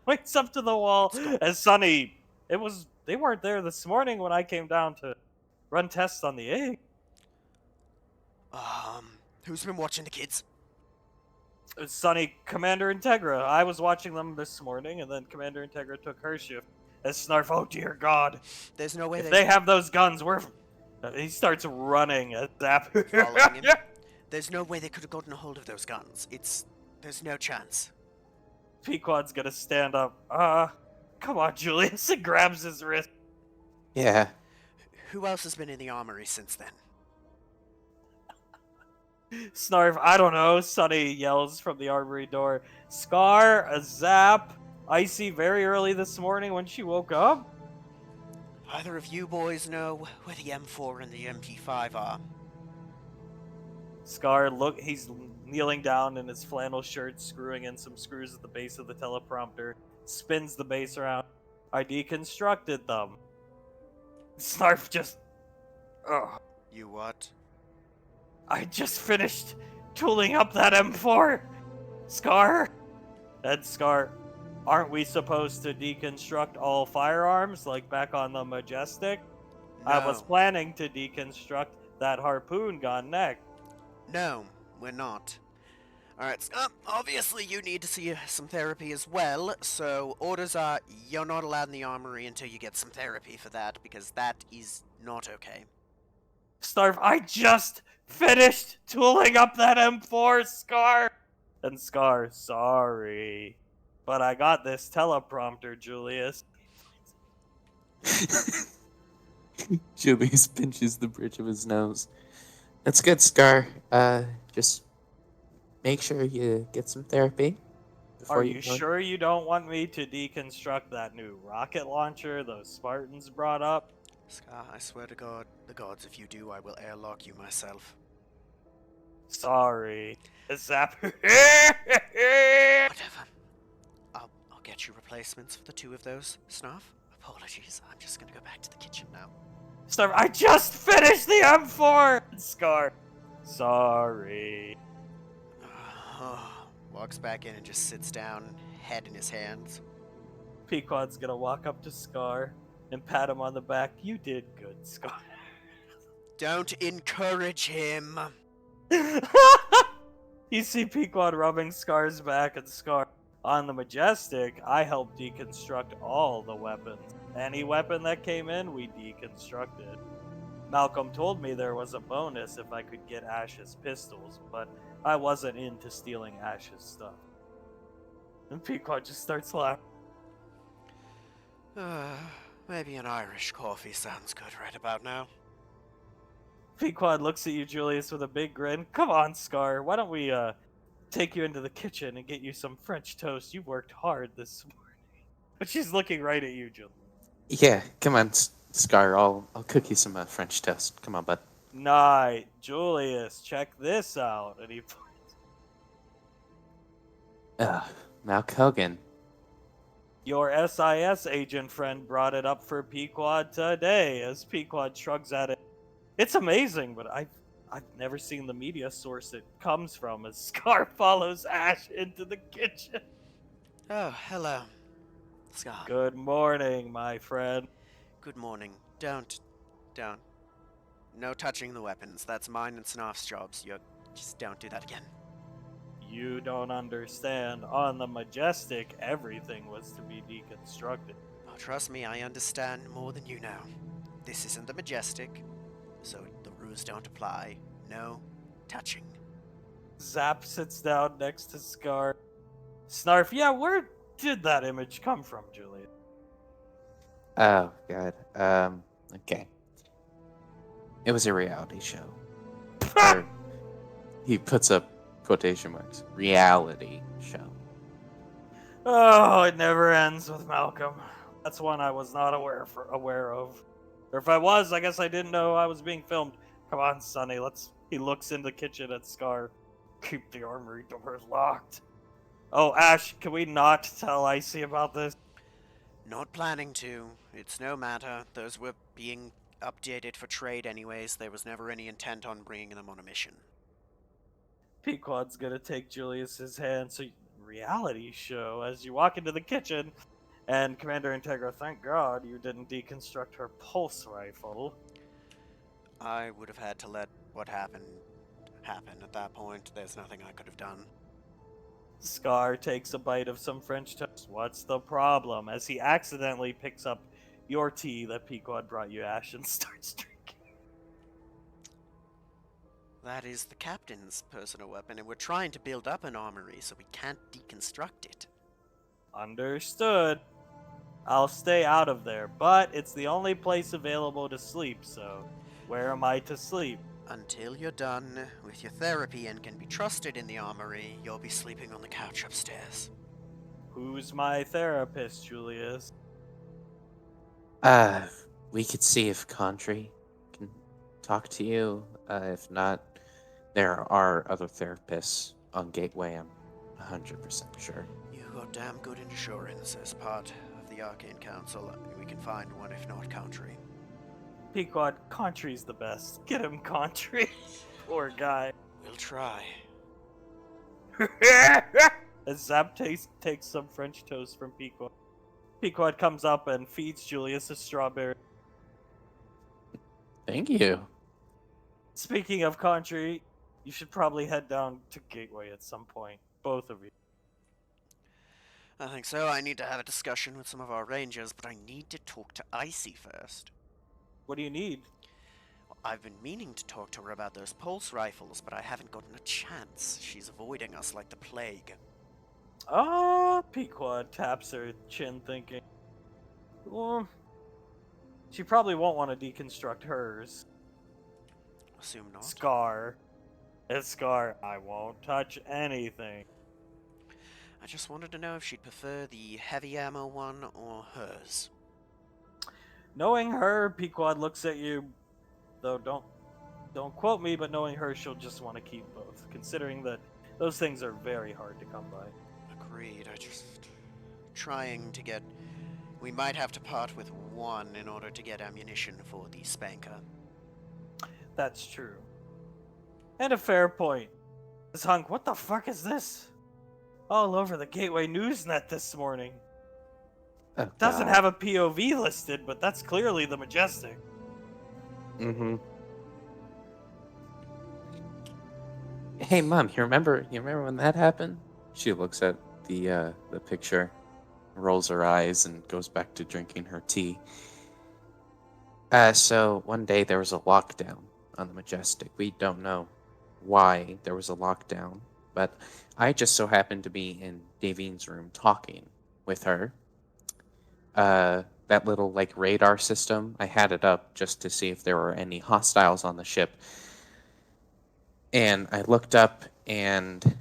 Waits up to the wall as Sonny... They weren't there this morning when I came down to run tests on the egg. Who's been watching the kids? Sonny, Commander Integra. I was watching them this morning, and then Commander Integra took her shift. As Snarf, oh dear God. There's no way if they have those guns, we're... He starts running at Zap. Following him. There's no way they could have gotten a hold of those guns. There's no chance. Pequod's gonna stand up. Come on, Julius, and grabs his wrist. Yeah. Who else has been in the armory since then? Snarf, I don't know. Sonny yells from the armory door. Scar, a Zap, Icy very early this morning when she woke up. Either of you boys know where the M4 and the MP5 are? Scar, look, he's kneeling down in his flannel shirt, screwing in some screws at the base of the teleprompter, spins the base around. I deconstructed them. Snarf just... Ugh. You what? I just finished tooling up that M4! Scar? And Scar, aren't we supposed to deconstruct all firearms, like back on the Majestic? No. I was planning to deconstruct that harpoon gun next. No, we're not. Alright, obviously you need to see some therapy as well, so orders are you're not allowed in the armory until you get some therapy for that, because that is not okay. Snarf, I just finished tooling up that M4, Scar! And Scar, sorry. But I got this teleprompter, Julius. Julius pinches the bridge of his nose. That's good, Scar. Just make sure you get some therapy. Are you sure you don't want me to deconstruct that new rocket launcher those Spartans brought up? Scar, I swear to God, the gods, if you do, I will airlock you myself. Sorry. Zap. Whatever. I'll get you replacements for the two of those. Snuff? Apologies, I'm just gonna go back to the kitchen now. Snarf, I just finished the M4! Scar, sorry. Walks back in and just sits down, head in his hands. Pequod's gonna walk up to Scar and pat him on the back. You did good, Scar. Don't encourage him. You see Pequod rubbing Scar's back, and Scar, on the Majestic, I helped deconstruct all the weapons. Any weapon that came in, we deconstructed. Malcolm told me there was a bonus if I could get Ash's pistols, but I wasn't into stealing Ash's stuff. And Pequod just starts laughing. Maybe an Irish coffee sounds good right about now. Pequod looks at you, Julius, with a big grin. Come on, Scar, why don't we take you into the kitchen and get you some French toast? You worked hard this morning. But she's looking right at you, Julius. Yeah, come on, Scar. I'll cook you some French toast. Come on, bud. Night, Julius, check this out. And he Malk Hogan. Your SIS agent friend brought it up for Pequod today, as Pequod shrugs at it. It's amazing, but I've never seen the media source it comes from, as Scar follows Ash into the kitchen. Oh, hello. Scar. Good morning, my friend. Good morning. Don't. No touching the weapons. That's mine and Snarf's jobs. Just don't do that again. You don't understand. On the Majestic, everything was to be deconstructed. Oh, trust me, I understand more than you know. This isn't the Majestic, so the rules don't apply. No touching. Zap sits down next to Scar. Snarf, yeah, where did that image come from, Juliet? Oh, God. Okay. It was a reality show. Or, he puts up quotation marks. Reality show. Oh, it never ends with Malcolm. That's one I was not aware of. Or if I was, I guess I didn't know I was being filmed. Come on, Sonny, He looks in the kitchen at Scar. Keep the armory doors locked. Oh, Ash, can we not tell Icy about this? Not planning to. It's no matter. Those were being updated for trade anyways. There was never any intent on bringing them on a mission. Pequod's gonna take Julius's hand. So, reality show as you walk into the kitchen. And Commander Integra, thank God you didn't deconstruct her pulse rifle. I would have had to let what happened happen at that point. There's nothing I could have done. Scar takes a bite of some French toast. What's the problem? As he accidentally picks up your tea that Pequod brought you, Ash, and starts drinking. That is the captain's personal weapon, and we're trying to build up an armory, so we can't deconstruct it. Understood. I'll stay out of there, but it's the only place available to sleep, so where am I to sleep? Until you're done with your therapy and can be trusted in the armory, you'll be sleeping on the couch upstairs. Who's my therapist, Julius? We could see if Contri can talk to you. If not, there are other therapists on Gateway, I'm 100% sure. You got damn good insurance as part of the Arcane Council. We can find one if not country. Pequod, Contry's the best. Get him, Contry. Poor guy. We'll try. As Zap takes some French toast from Pequod. Pequod comes up and feeds Julius a strawberry. Thank you. Speaking of Contry, you should probably head down to Gateway at some point. Both of you. I think so. I need to have a discussion with some of our rangers, but I need to talk to Icy first. What do you need? I've been meaning to talk to her about those pulse rifles, but I haven't gotten a chance. She's avoiding us like the plague. Pequod taps her chin thinking. Well, she probably won't want to deconstruct hers. Assume not. Scar. It's Scar. I won't touch anything. I just wanted to know if she'd prefer the heavy ammo one or hers. Knowing her, Pequod looks at you, though don't quote me, but knowing her, she'll just want to keep both, considering that those things are very hard to come by. Agreed. I just trying to get We might have to part with one in order to get ammunition for the spanker. That's true. And a fair point. This hunk, what the fuck is this? All over the Gateway Newsnet this morning. Oh, Doesn't God. have a POV listed, but that's clearly the Majestic. Mm-hmm. Hey, Mom, you remember when that happened? She looks at the picture, rolls her eyes, and goes back to drinking her tea. So one day there was a lockdown on the Majestic. We don't know why there was a lockdown, but I just so happened to be in Davine's room talking with her. That little like radar system, I had it up just to see if there were any hostiles on the ship. And I looked up, and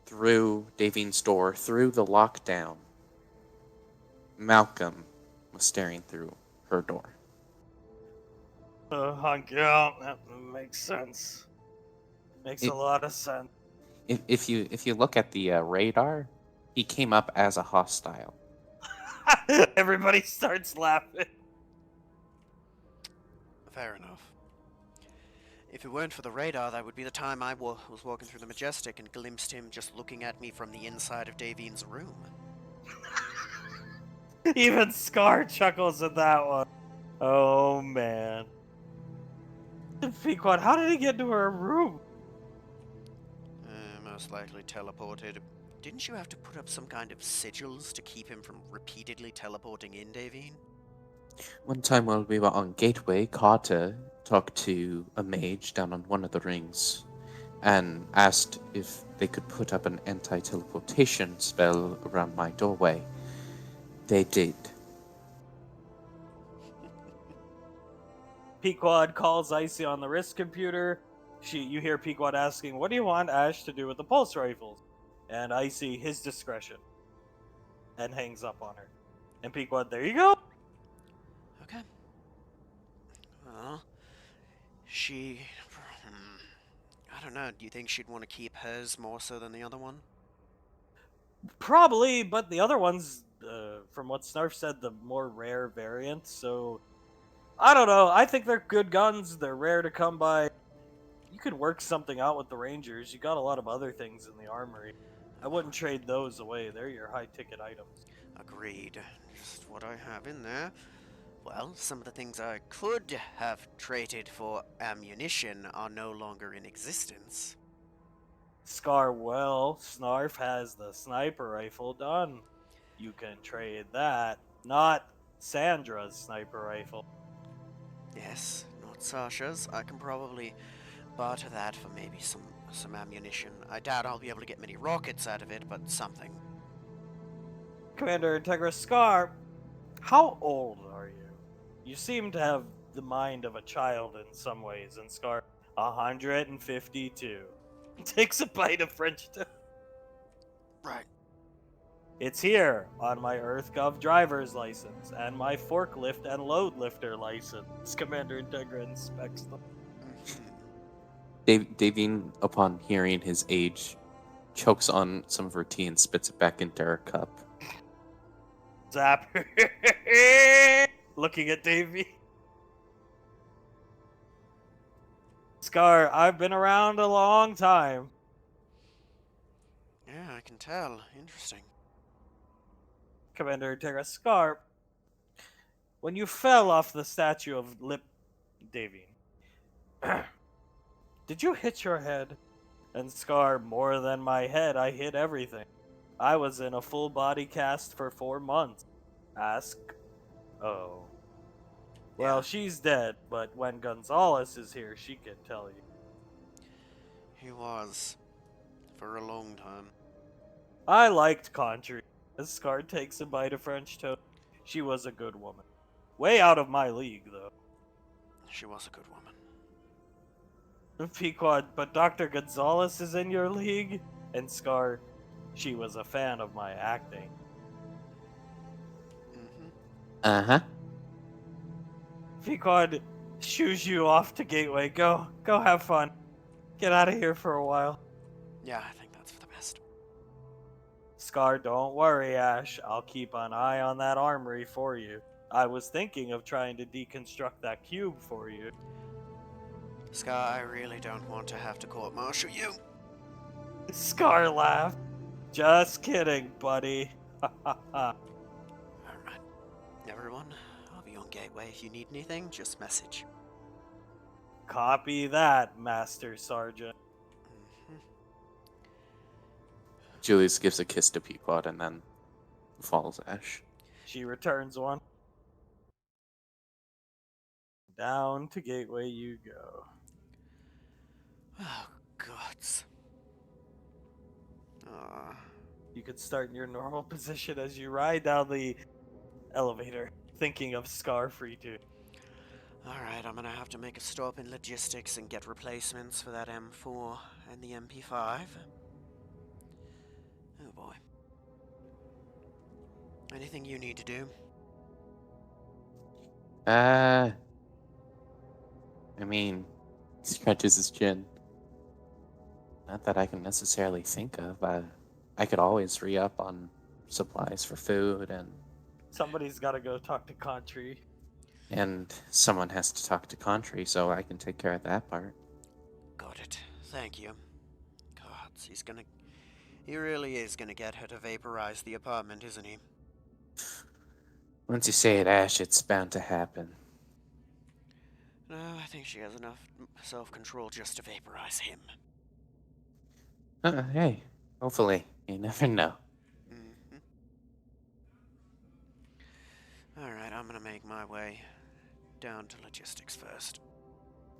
through Davine's door, through the lockdown, Malcolm was staring through her door. Hunk, yeah, that makes sense. Makes It, a lot of sense. if you look at the radar, he came up as a hostile. Everybody starts laughing. Fair enough. If it weren't for the radar, that would be the time I was walking through the Majestic and glimpsed him just looking at me from the inside of Davine's room. Even Scar chuckles at that one. Oh man. Pequod, how did he get into her room? Most likely teleported. Didn't you have to put up some kind of sigils to keep him from repeatedly teleporting in, Davine? One time while we were on Gateway, Carter talked to a mage down on one of the rings and asked if they could put up an anti-teleportation spell around my doorway. They did. Pequod calls Icy on the wrist computer. You hear Pequod asking, "What do you want Ash to do with the pulse rifles?" And Icy, his discretion, and hangs up on her. And Pequod, there you go. Okay. Well, she... I don't know, do you think she'd want to keep hers more so than the other one? Probably, but the other one's, from what Snarf said, the more rare variant. So I don't know. I think they're good guns. They're rare to come by. You could work something out with the Rangers. You got a lot of other things in the armory. I wouldn't trade those away. They're your high-ticket items. Agreed. Just what I have in there. Well, some of the things I could have traded for ammunition are no longer in existence. Scar, well, Snarf has the sniper rifle done. You can trade that. Not Sandra's sniper rifle. Yes, not Sasha's. I can probably barter that for maybe some ammunition. I doubt I'll be able to get many rockets out of it, but something. Commander Integra, Scar, how old are you? You seem to have the mind of a child in some ways, and Scar, 152. Takes a bite of French toast. Right. It's here on my EarthGov driver's license and my forklift and load lifter license. Commander Integra inspects them. Davine, upon hearing his age, chokes on some of her tea and spits it back into her cup. Zap. Looking at Davy. Scar, I've been around a long time. Yeah, I can tell. Interesting. Commander Integra, Scar, when you fell off the statue of Lip Davine, did you hit your head? And Scar, more than my head, I hit everything. I was in a full body cast for 4 months. Ask. Oh. Well, Yeah. she's dead, but when Gonzalez is here, she can tell you. He was. For a long time. I liked Contri. As Scar takes a bite of French toast, she was a good woman. Way out of my league, though. She was a good woman. Pequod, but Dr. Gonzalez is in your league? And Scar, she was a fan of my acting. Mm-hmm. Uh-huh. Pequod shoos you off to Gateway. Go have fun. Get out of here for a while. Yeah, I think that's for the best. Scar, don't worry, Ash. I'll keep an eye on that armory for you. I was thinking of trying to deconstruct that cube for you. Scar, I really don't want to have to court-martial you. Scar laughed. Just kidding, buddy. Ha ha ha. Alright. Everyone, I'll be on Gateway. If you need anything, just message. Copy that, Master Sergeant. Mhm. Julius gives a kiss to Pequod and then follows Ash. She returns one. Down to Gateway you go. Oh, gods. You could start in your normal position as you ride down the elevator, thinking of Scar Free too. Alright, I'm gonna have to make a stop in logistics and get replacements for that M4 and the MP5. Oh boy. Anything you need to do? I mean, he scratches his chin. Not that I can necessarily think of. I could always re-up on supplies for food, Somebody's got to go talk to Contri. and someone has to talk to Contri, so I can take care of that part. Got it. Thank you. Gods, he really is gonna get her to vaporize the apartment, isn't he? Once you say it, Ash, it's bound to happen. No, I think she has enough self-control just to vaporize him. Hey, hopefully. You never know. Mm-hmm. Alright, I'm gonna make my way down to logistics first.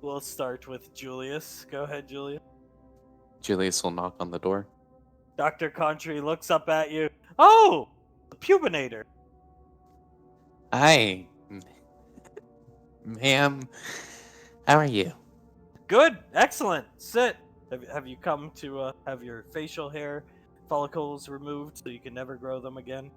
We'll start with Julius. Go ahead, Julius. Julius will knock on the door. Dr. Contri looks up at you. Oh! The Pubinator. Hi, ma'am. How are you? Good. Excellent. Sit. Have you come to have your facial hair follicles removed so you can never grow them again?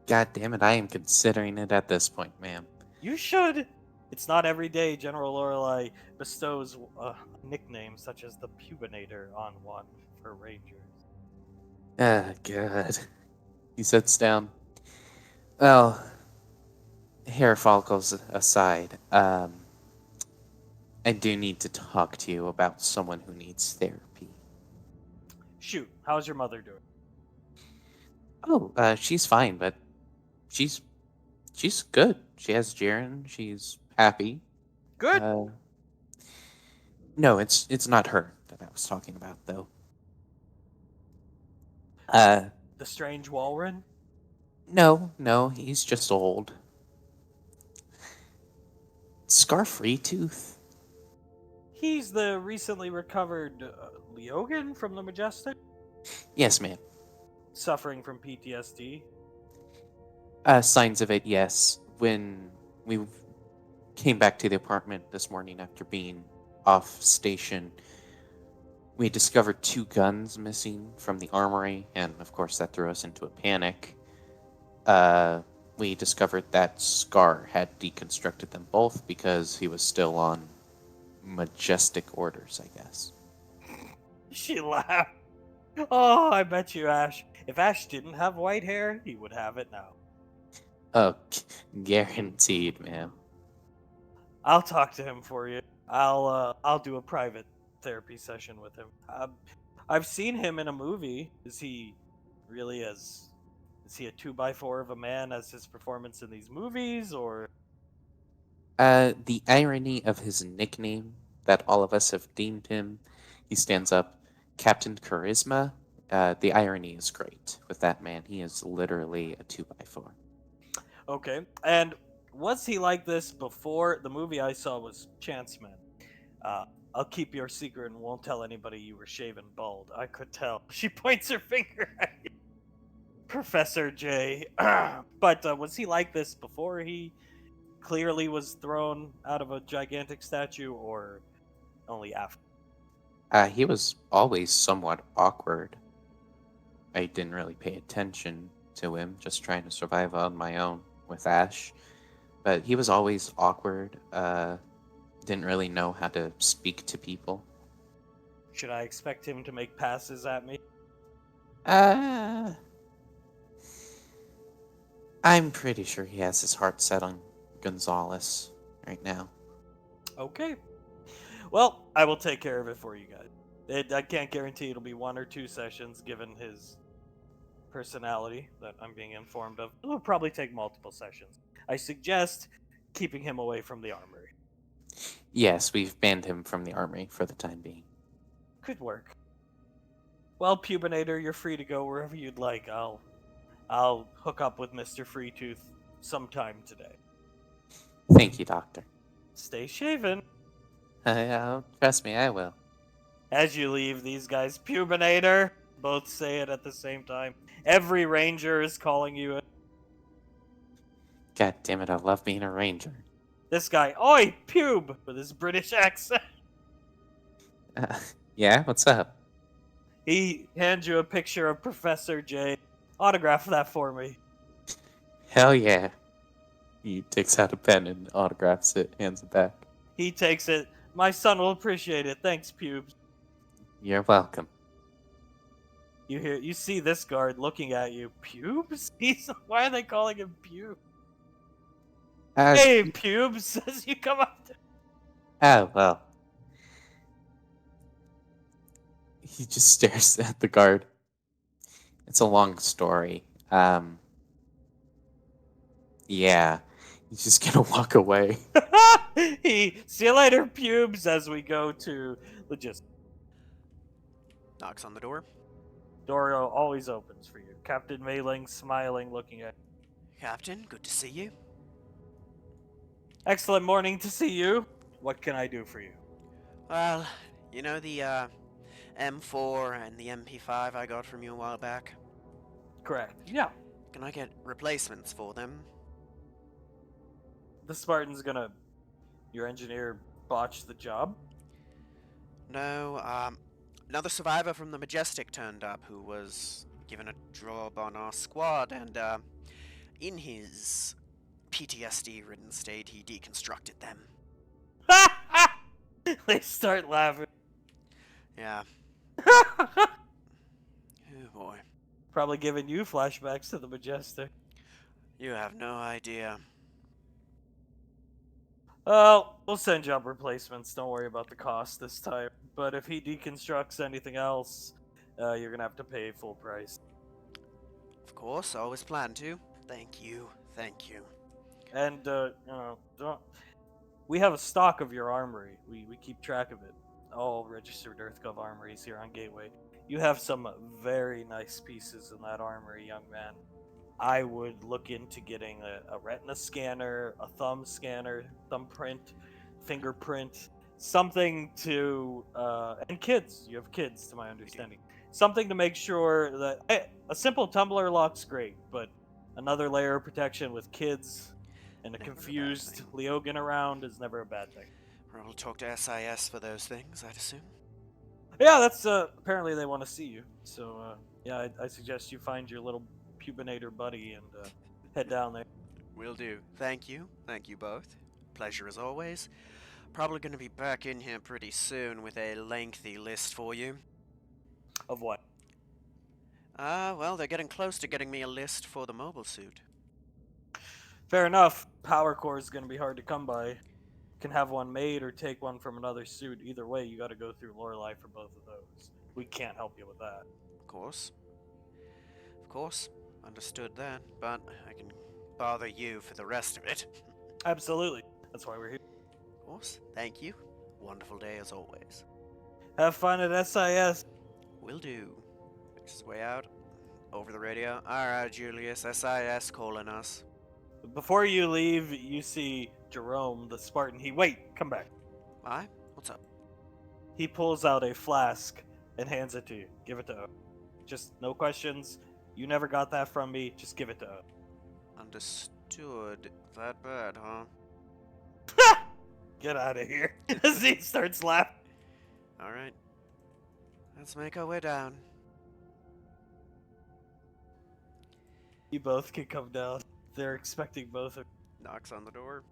God damn it, I am considering it at this point, ma'am. You should. It's not every day General Lorelei bestows a nickname such as the Pubinator on one for Rangers. God. He sits down. Well, hair follicles aside, I do need to talk to you about someone who needs therapy. Shoot, how's your mother doing? Oh, she's fine, but she's good. She has Jaren. She's happy. Good. No, it's not her that I was talking about, though. The strange Walren? No, he's just old. Scar Tooth. He's the recently recovered Leogan from the Majestic, Yes, ma'am. suffering from PTSD. Signs of it, yes. When we came back to the apartment this morning after being off station, we discovered 2 guns missing from the armory, and of course that threw us into a panic. We discovered that Scar had deconstructed them both because he was still on majestic orders, I guess. She laughed. Oh, I bet you, Ash. If Ash didn't have white hair, he would have it now. Oh, guaranteed, ma'am. I'll talk to him for you. I'll do a private therapy session with him. I've seen him in a movie. Is he a 2x4 of a man as his performance in these movies, or? The irony of his nickname that all of us have deemed him, he stands up, Captain Charisma. The irony is great with that man. He is literally a 2x4. Okay. And was he like this before? The movie I saw was Chanceman. I'll keep your secret and won't tell anybody you were shaven bald. I could tell. She points her finger at you. Professor J. But was he like this before he clearly was thrown out of a gigantic statue, or only after? He was always somewhat awkward. I didn't really pay attention to him, just trying to survive on my own with Ash. But he was always awkward. Didn't really know how to speak to people. Should I expect him to make passes at me? I'm pretty sure he has his heart set on Gonzalez right now. Okay. Well, I will take care of it for you guys. I can't guarantee it'll be 1 or 2 sessions, given his personality that I'm being informed of. It'll probably take multiple sessions. I suggest keeping him away from the armory. Yes, we've banned him from the armory for the time being. Could work. Well, Pubinator, you're free to go wherever you'd like. I'll hook up with Mr. Freetooth sometime today. Thank you, Doctor. Stay shaven. Trust me, I will. As you leave, these guys, Pubinator, both say it at the same time. Every ranger is calling you. God damn it, I love being a ranger. This guy, oi, Pube, with his British accent. Yeah, what's up? He hands you a picture of Professor J. Autograph that for me. Hell yeah. He takes out a pen and autographs it, hands it back. He takes it. My son will appreciate it. Thanks, Pubes. You're welcome. You see this guard looking at you. Pubes? Why are they calling him Pube? Hey, Pubes, as you come up to... Oh, well. He just stares at the guard. It's a long story. Yeah. He's just gonna walk away. See you later, Pubes, as we go to logistics. Knocks on the door. Door always opens for you. Captain Mayling smiling, looking at Captain, good to see you. Excellent morning to see you. What can I do for you? Well, you know the M4 and the MP5 I got from you a while back? Correct. Yeah. Can I get replacements for them? The Spartan's gonna... Your engineer botched the job? No, another survivor from the Majestic turned up who was given a job on our squad, and, in his PTSD-ridden state, he deconstructed them. They start laughing. Yeah. Oh boy. Probably giving you flashbacks to the Majestic. You have no idea. Well, we'll send job replacements. Don't worry about the cost this time. But if he deconstructs anything else, you're gonna have to pay full price. Of course, always plan to. Thank you. Thank you. And, we have a stock of your armory. We keep track of it. All registered EarthGov armories here on Gateway. You have some very nice pieces in that armory, young man. I would look into getting a retina scanner, a thumb scanner, thumbprint, fingerprint, something to, and kids. You have kids, to my understanding. Something to make sure that a simple tumbler lock's great, but another layer of protection with kids and a Never a bad confused thing. Leogan around is never a bad thing. We'll talk to SIS for those things, I'd assume. Yeah, that's apparently they want to see you. So yeah, I suggest you find your little pubinator buddy and head down there. Will do. Thank you. Thank you both. Pleasure as always. Probably going to be back in here pretty soon with a lengthy list for you. Of what? Well, they're getting close to getting me a list for the mobile suit. Fair enough. Power core is going to be hard to come by. You can have one made or take one from another suit. Either way, you got to go through Lorelei for both of those. We can't help you with that. Of course. Of course. Understood that, but I can bother you for the rest of it. Absolutely. That's why we're here. Of course. Thank you. Wonderful day as always. Have fun at SIS. Will do. Makes his way out. Over the radio. Alright, Julius. SIS calling us. Before you leave, you see Jerome, the Spartan. Wait, come back. Why? What's up? He pulls out a flask and hands it to you. Give it to O. Just no questions. You never got that from me. Just give it to O. Understood. That bad, huh? Get out of here. As he starts laughing. Alright. Let's make our way down. You both can come down. They're expecting both of you. Knocks on the door.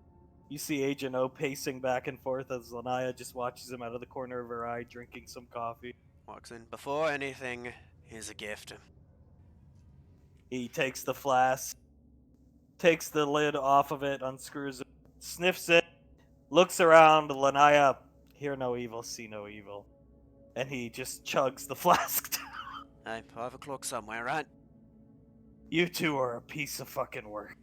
You see Agent O pacing back and forth as Lanaya just watches him out of the corner of her eye drinking some coffee. Walks in. Before anything, here's a gift. He takes the flask. takes the lid off of it, unscrews it, sniffs it, looks around. Lanaya, hear no evil, see no evil. And he just chugs the flask. Hey, 5 o'clock somewhere, right? You two are a piece of fucking work.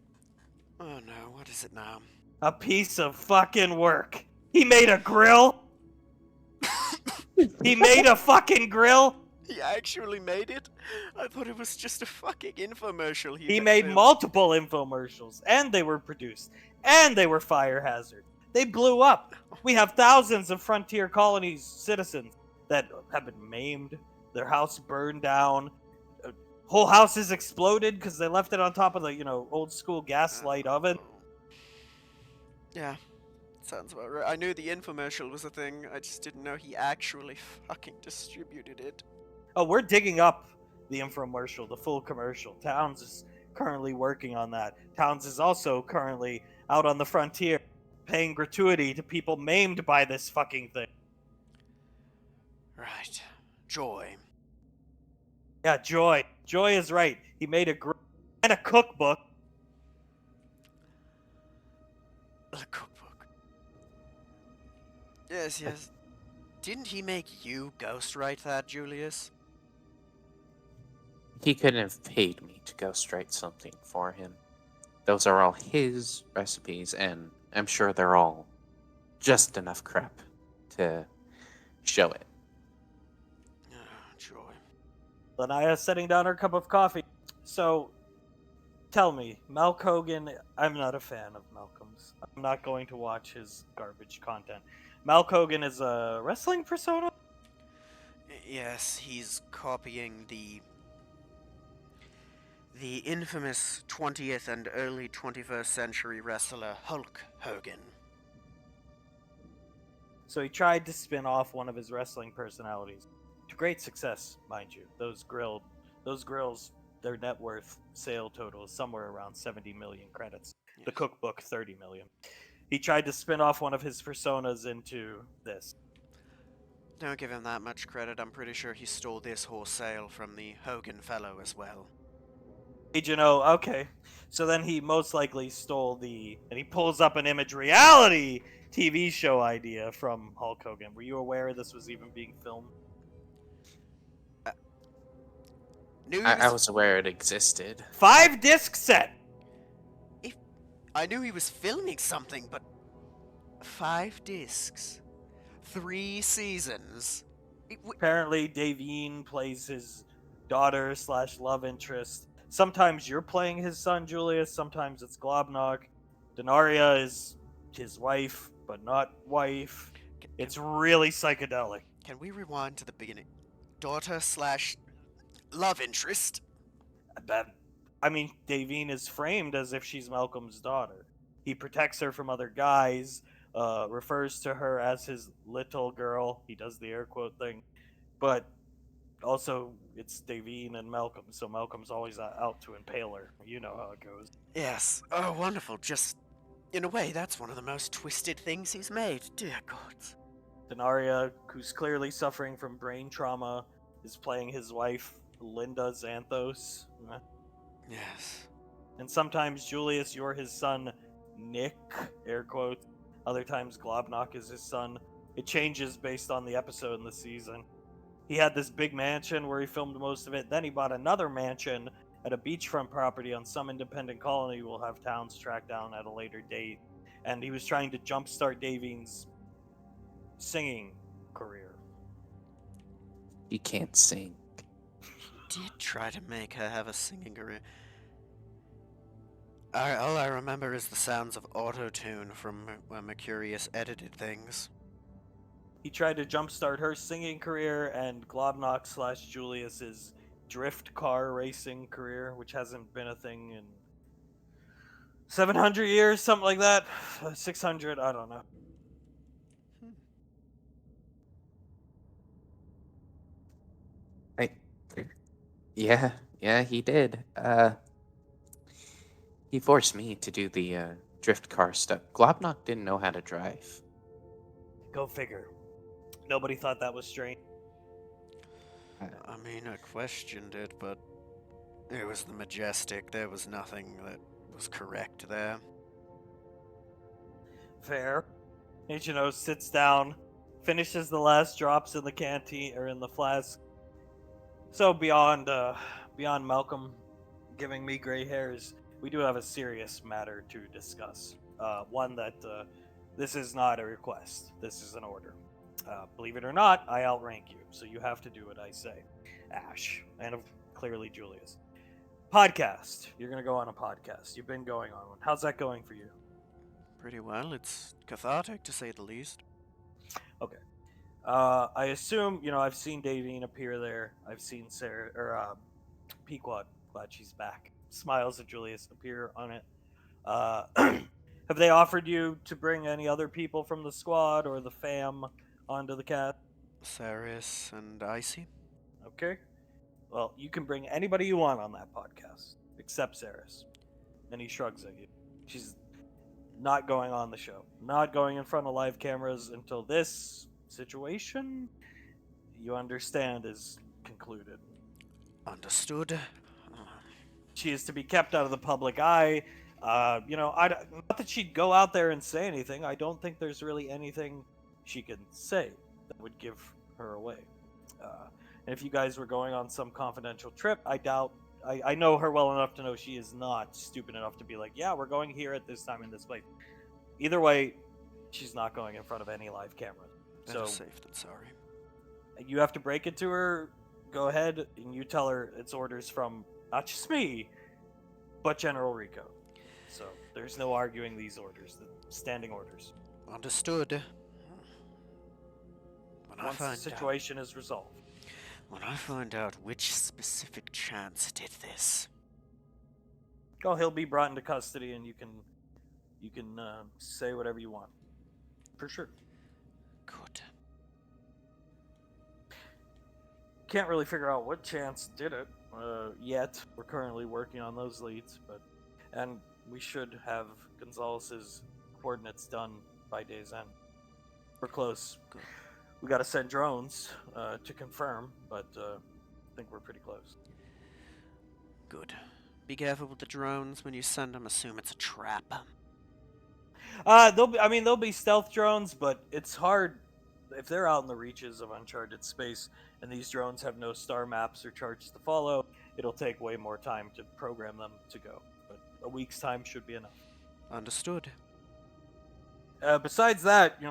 Oh no, what is it now? A piece of fucking work. He made a grill? He made a fucking grill? He actually made it? I thought it was just a fucking infomercial He made filmed. multiple infomercials, and they were produced, and they were fire hazard. They blew up. We have thousands of Frontier Colonies citizens that have been maimed, their house burned down, whole houses exploded because they left it on top of the, old school gaslight oven. Yeah, sounds about right. I knew the infomercial was a thing, I just didn't know he actually fucking distributed it. Oh, we're digging up the infomercial, the full commercial. Towns is currently working on that. Towns is also currently out on the frontier, paying gratuity to people maimed by this fucking thing. Right. Joy. Yeah, Joy. Joy is right. He made a and a cookbook. A cookbook. Yes. Didn't he make you ghostwrite that, Julius? He couldn't have paid me to ghostwrite something for him. Those are all his recipes, and I'm sure they're all just enough crap to show it. Oh, joy. Lanaya setting down her cup of coffee. So, tell me, Malk Hogan, I'm not a fan of Malcolm's. I'm not going to watch his garbage content. Malk Hogan is a wrestling persona? Yes, he's copying the infamous 20th and early 21st century wrestler Hulk Hogan. So he tried to spin off one of his wrestling personalities. To great success, mind you. Those grills, their net worth sale total is somewhere around 70 million credits. Yes. The cookbook, 30 million. He tried to spin off one of his personas into this. Don't give him that much credit. I'm pretty sure he stole this wholesale from the Hogan fellow as well. Okay. So then he most likely stole and he pulls up an Image reality TV show idea from Hulk Hogan. Were you aware this was even being filmed? I was aware it existed. 5-disc set! I knew he was filming something, but 5 discs, 3 seasons. Apparently, Davine plays his daughter / love interest. Sometimes you're playing his son, Julius. Sometimes it's Globnog. Denaria is his wife, but not wife. It's really psychedelic. Can we rewind to the beginning? Daughter / love interest? Davine is framed as if she's Malcolm's daughter. He protects her from other guys, refers to her as his little girl. He does the air quote thing. But also, it's Davine and Malcolm, so Malcolm's always out to impale her. You know how it goes. Yes. Oh, wonderful. Just, in a way, that's one of the most twisted things he's made. Dear gods. Denaria, who's clearly suffering from brain trauma, is playing his wife, Linda Xanthos. Yes. And sometimes, Julius, you're his son, Nick, air quotes. Other times, Globnock is his son. It changes based on the episode and the season. He had this big mansion where he filmed most of it. Then he bought another mansion at a beachfront property on some independent colony we'll have Towns track down at a later date. And he was trying to jumpstart Davine's singing career. He can't sing. He did try to make her have a singing career. All I remember is the sounds of auto-tune from when Mercurius edited things. He tried to jumpstart her singing career and Globnock / Julius's drift car racing career, which hasn't been a thing in 700 years, something like that. 600, I don't know. Yeah, he did. He forced me to do the drift car stuff. Globnock didn't know how to drive. Go figure. Nobody thought that was strange. I mean, I questioned it, but it was the Majestic. There was nothing that was correct there. Fair. Ichino sits down, finishes the last drops in the canteen or in the flask. So beyond Malcolm giving me gray hairs, we do have a serious matter to discuss. One that this is not a request. This is an order. Believe it or not, I outrank you, so you have to do what I say. Ash, and clearly Julius. Podcast. You're gonna go on a podcast. You've been going on one. How's that going for you? Pretty well. It's cathartic, to say the least. Okay. I assume I've seen Davine appear there. I've seen Sarah or Pequod. Glad she's back. Smiles at Julius appear on it. Have they offered you to bring any other people from the squad or the fam onto the cast? Saris and Icy? Okay. Well, you can bring anybody you want on that podcast, except Saris. And he shrugs at you. She's not going on the show. Not going in front of live cameras until this situation, you understand, is concluded. Understood. She is to be kept out of the public eye. Not that she'd go out there and say anything. I don't think there's really anything she can say that would give her away. And if you guys were going on some confidential trip, I doubt. I know her well enough to know she is not stupid enough to be like, yeah, we're going here at this time in this place. Either way, she's not going in front of any live camera. Better So safe than sorry. you have to break it to her. Go ahead and you tell her it's orders from not just me, but General Rico. So there's no arguing these orders, the standing orders. Understood. Once the situation is resolved. When I find out which specific chance did this. Oh, he'll be brought into custody, and you can say whatever you want. For sure. Good. Can't really figure out what chance did it yet. We're currently working on those leads, and we should have Gonzalez's coordinates done by day's end. We're close. Good. We got to send drones to confirm, but I think we're pretty close. Good. Be careful with the drones when you send them. Assume it's a trap. They'll be stealth drones, but it's hard if they're out in the reaches of uncharted space and these drones have no star maps or charts to follow. It'll take way more time to program them to go, but a week's time should be enough. Understood. Besides that,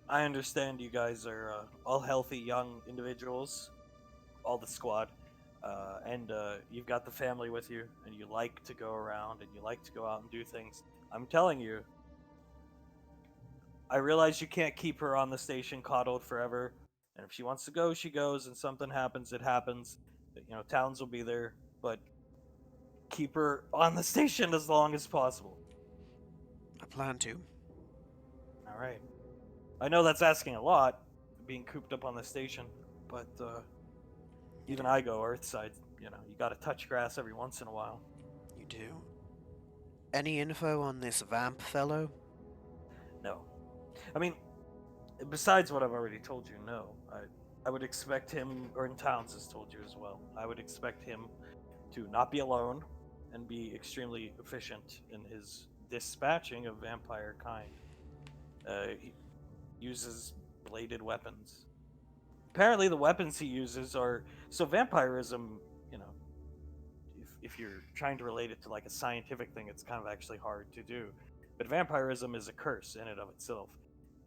I understand you guys are all healthy young individuals, all the squad, and you've got the family with you, and you like to go around and you like to go out and do things. I'm telling you, I realize you can't keep her on the station coddled forever, and if she wants to go, she goes, and something happens, it happens. Towns will be there, but keep her on the station as long as possible. I plan to. All right. I know that's asking a lot, being cooped up on the station, but even I go Earthside. You gotta touch grass every once in a while. You do? Any info on this vamp fellow? No. I mean, besides what I've already told you, no. I would expect him, or in Towns has told you as well, I would expect him to not be alone and be extremely efficient in his dispatching of vampire kind. He uses bladed weapons. Apparently the weapons he uses are... So vampirism, if you're trying to relate it to like a scientific thing, it's kind of actually hard to do. But vampirism is a curse in and of itself.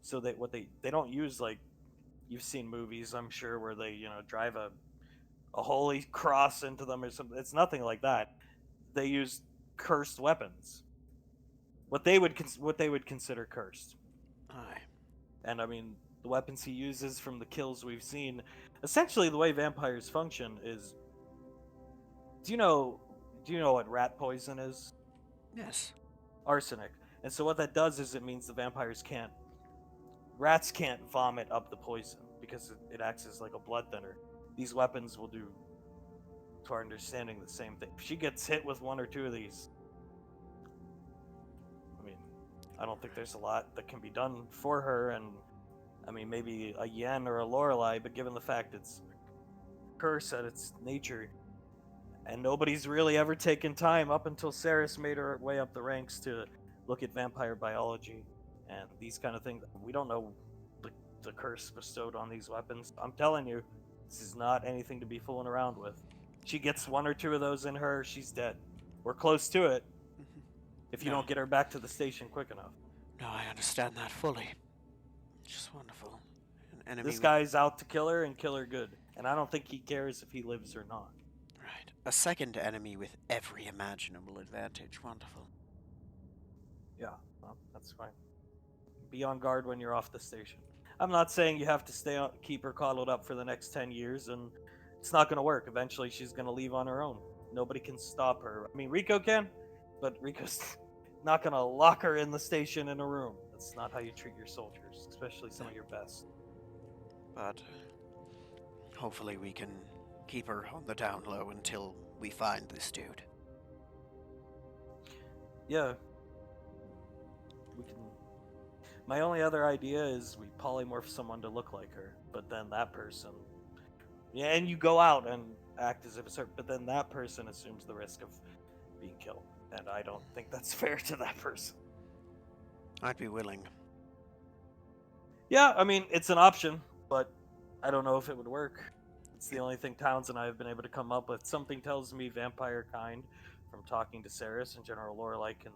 So they don't use, like, you've seen movies, I'm sure, where they, drive a holy cross into them or something. It's nothing like that. They use cursed weapons. What they would consider cursed. Aye. And I mean, the weapons he uses from the kills we've seen, essentially the way vampires function is... Do you know what rat poison is? Yes. Arsenic. And so what that does is it means the rats can't vomit up the poison because it acts as like a blood thinner. These weapons will do, to our understanding, the same thing. If she gets hit with one or two of these, I mean, I don't think there's a lot that can be done for her, and I mean, maybe a Yen or a Lorelei, but given the fact it's a curse at its nature, And nobody's really ever taken time up until Ceres made her way up the ranks to look at vampire biology and these kind of things. We don't know the curse bestowed on these weapons. I'm telling you, this is not anything to be fooling around with. She gets one or two of those in her, she's dead. We're close to it if you No. don't get her back to the station quick enough. No, I understand that fully. Just wonderful. An enemy This with- guy's out to kill her and kill her good. And I don't think he cares if he lives or not. Right. A second enemy with every imaginable advantage. Wonderful. Yeah, well, that's fine. Be on guard when you're off the station. I'm not saying you have to keep her coddled up for the next 10 years, and it's not going to work. Eventually, she's going to leave on her own. Nobody can stop her. I mean, Rico can, but Rico's not going to lock her in the station in a room. That's not how you treat your soldiers, especially some of your best. But hopefully we can keep her on the down low until we find this dude. Yeah. We can. My only other idea is we polymorph someone to look like her, but then that person. Yeah, and you go out and act as if it's her, but then that person assumes the risk of being killed, and I don't think that's fair to that person. I'd be willing. Yeah, I mean, it's an option, but I don't know if it would work. It's the only thing Towns and I have been able to come up with. Something tells me vampire kind, from talking to Ceres and General Lorelei, can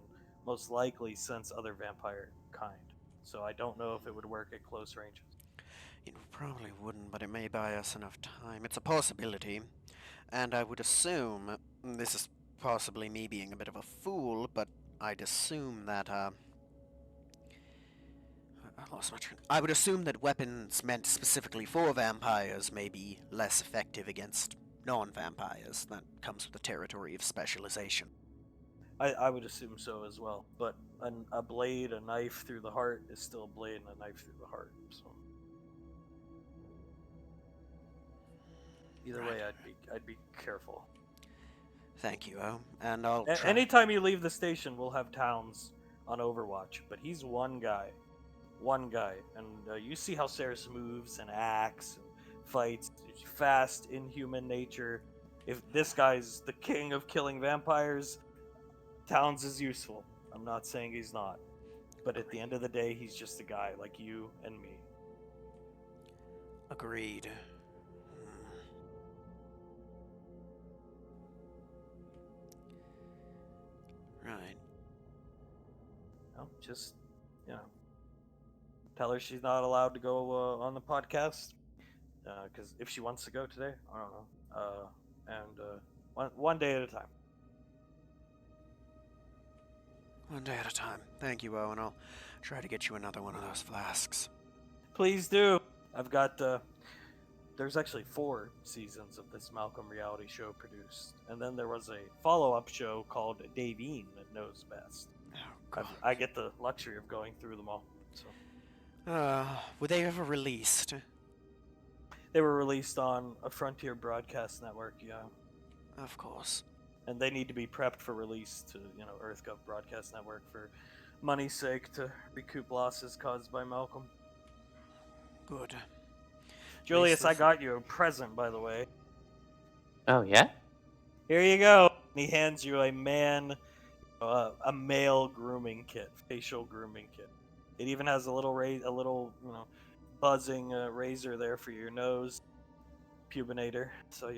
most likely sense other vampire kind. So I don't know if it would work at close ranges. It probably wouldn't, but it may buy us enough time. It's a possibility. And I would assume, this is possibly me being a bit of a fool, but I'd assume that, I lost my train. I would assume that weapons meant specifically for vampires may be less effective against non-vampires. That comes with the territory of specialization. I would assume so as well. But a blade, a knife through the heart is still a blade and a knife through the heart. So either way, I'd be careful. Thank you, and I'll try. Anytime you leave the station, we'll have Towns on Overwatch, but he's one guy, and you see how Ceres moves and acts and fights. Fast, inhuman nature. If this guy's the king of killing vampires, Towns is useful. I'm not saying he's not, but at the end of the day, he's just a guy like you and me. Agreed. Right. No, just tell her she's not allowed to go on the podcast because if she wants to go today, I don't know. And one day at a time. One day at a time. Thank you, Owen. I'll try to get you another one of those flasks. Please do. I've got. There's actually 4 seasons of this Malcolm reality show produced, and then there was a follow-up show called Davine that knows best. Oh, God. I get the luxury of going through them all. So Were they ever released? they were released on a Frontier broadcast network, yeah, Of course. and they need to be prepped for release to EarthGov broadcast network for money's sake to recoup losses caused by Malcolm. Good. Julius, I this- got you a present, by the way. Oh, yeah? Here you go. And he hands you a male grooming kit, facial grooming kit. It even has a little buzzing razor there for your nose, pubinator. So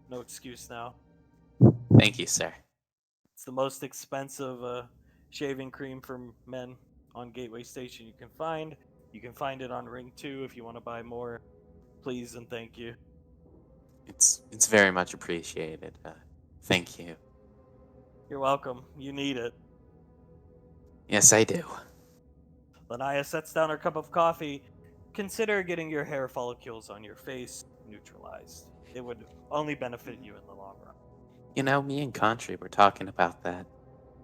no excuse now. Thank you, sir. It's the most expensive shaving cream for men on Gateway Station you can find. You can find it on Ring 2 if you want to buy more. Please and thank you. It's very much appreciated. Thank you. You're welcome. You need it. Yes, I do. Lanaya sets down her cup of coffee. Consider getting your hair follicles on your face neutralized. It would only benefit you in the long run. You know, me and Contri were talking about that.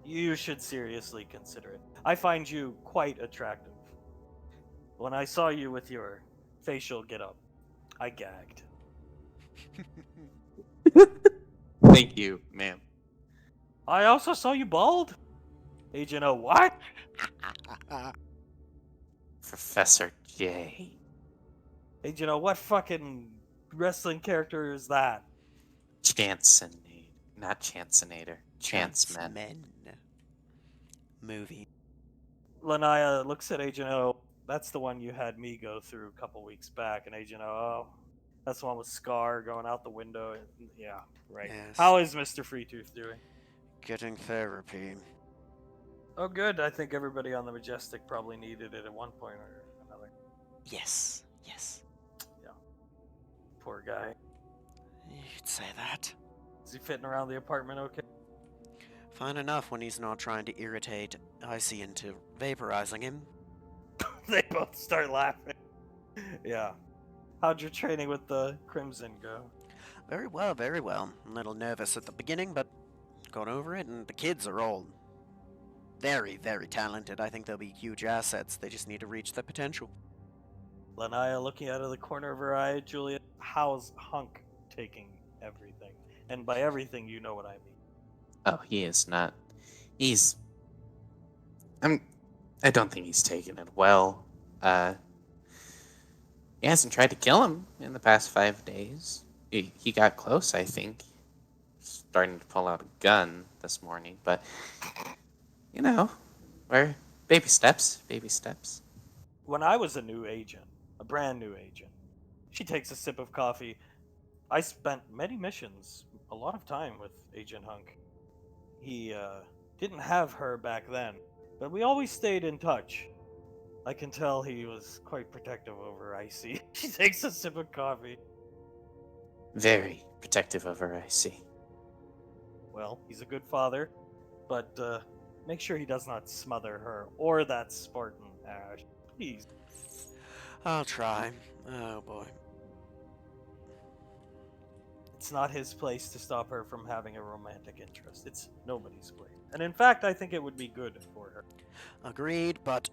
You should seriously consider it. I find you quite attractive. When I saw you with your facial getup, I gagged. Thank you, ma'am. I also saw you bald. Agent O, what? Professor J. Agent O, what fucking wrestling character is that? Transcendence. Not Chancinator. Chancemen. Men. Movie. Lanaya looks at Agent O. That's the one you had me go through a couple weeks back, and Agent O, oh, that's the one with Scar going out the window. Yeah, right. Yes. How is Mr. Freetooth doing? Getting therapy. Oh, good. I think everybody on the Majestic probably needed it at one point or another. Yes. Yes. Poor guy. You'd say that. Is he fitting around the apartment okay? Fine enough when he's not trying to irritate Icy into vaporizing him. They both start laughing. Yeah. How'd your training with the Crimson go? Very well, very well. A little nervous at the beginning, but got over it, and the kids are all very, very talented. I think they'll be huge assets. They just need to reach their potential. Lanaya looking out of the corner of her eye. Julia, how's Hunk taking everything? And by everything, you know what I mean. Oh, he is not. He's. I don't think he's taken it well. He hasn't tried to kill him in the past 5 days. He got close, I think. Starting to pull out a gun this morning, but we're baby steps, baby steps. When I was a new agent, a brand new agent, she takes a sip of coffee. I spent many missions, a lot of time with Agent Hunk. He didn't have her back then, but we always stayed in touch. I can tell he was quite protective over Icy. She takes a sip of coffee. Very protective of her, I see. Well, he's a good father, but make sure he does not smother her or that Spartan, Ash. Please. I'll try. Oh boy. It's not his place to stop her from having a romantic interest. It's nobody's place. And in fact, I think it would be good for her. Agreed, but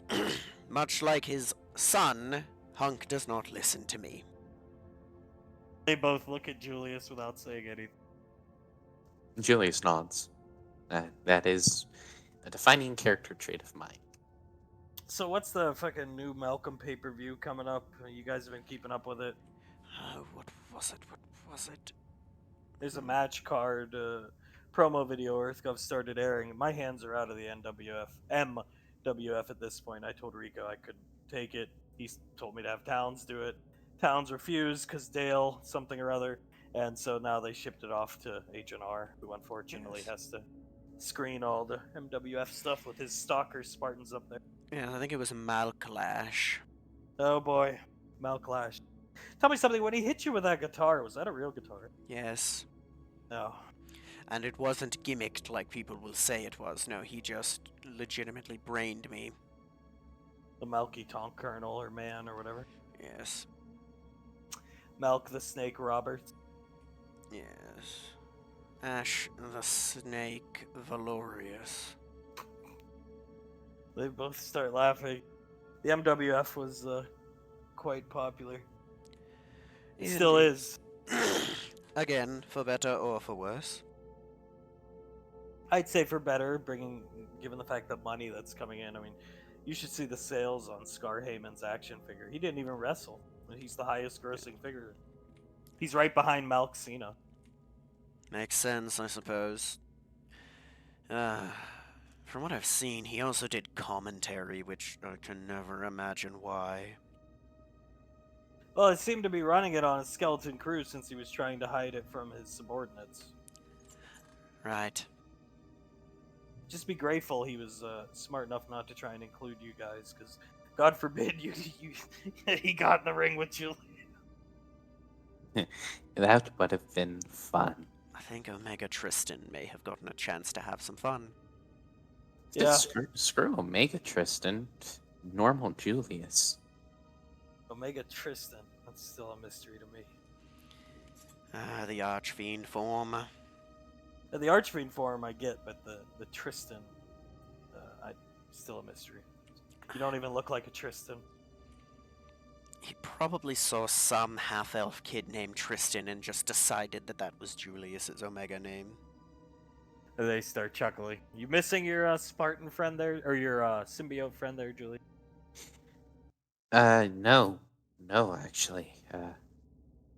much like his son, Hunk does not listen to me. They both look at Julius without saying anything. Julius nods. That is a defining character trait of mine. So what's the fucking new Malcolm pay-per-view coming up? You guys have been keeping up with it. What was it? What was it? There's a match card promo video EarthGov started airing. My hands are out of the MWF at this point. I told Rico I couldn't take it. He told me to have Towns do it. Towns refused because Dale something or other, and so now they shipped it off to Agent R, who unfortunately has to screen all the MWF stuff with his stalker Spartans up there. Yeah, I think it was Malclash. Oh boy, Malclash. Tell me something, when he hit you with that guitar, was that a real guitar? Yes. No. And it wasn't gimmicked like people will say it was. No, he just legitimately brained me. The Malky Tonk Colonel or man or whatever. Yes. Malk the Snake Roberts. Yes. Ash the Snake Valorious. They both start laughing. The MWF was quite popular. It still is. Again, for better or for worse. I'd say for better, given the fact that money that's coming in. I mean, you should see the sales on Scar Heyman's action figure. He didn't even wrestle. He's the highest grossing figure. He's right behind Malk Cena. Makes sense, I suppose. From what I've seen, he also did commentary, which I can never imagine why. Well, it seemed to be running it on a skeleton crew since he was trying to hide it from his subordinates. Right. Just be grateful he was smart enough not to try and include you guys, because God forbid he got in the ring with Julie. That would have been fun. I think Omega Tristan may have gotten a chance to have some fun. Yeah. Screw Omega Tristan. Normal Julius. Omega Tristan. That's still a mystery to me. The Archfiend form. The Archfiend form I get, but the Tristan, still a mystery. You don't even look like a Tristan. He probably saw some half-elf kid named Tristan and just decided that was Julius's Omega name. They start chuckling. You missing your Spartan friend there, or your symbiote friend there, Julie? No, actually.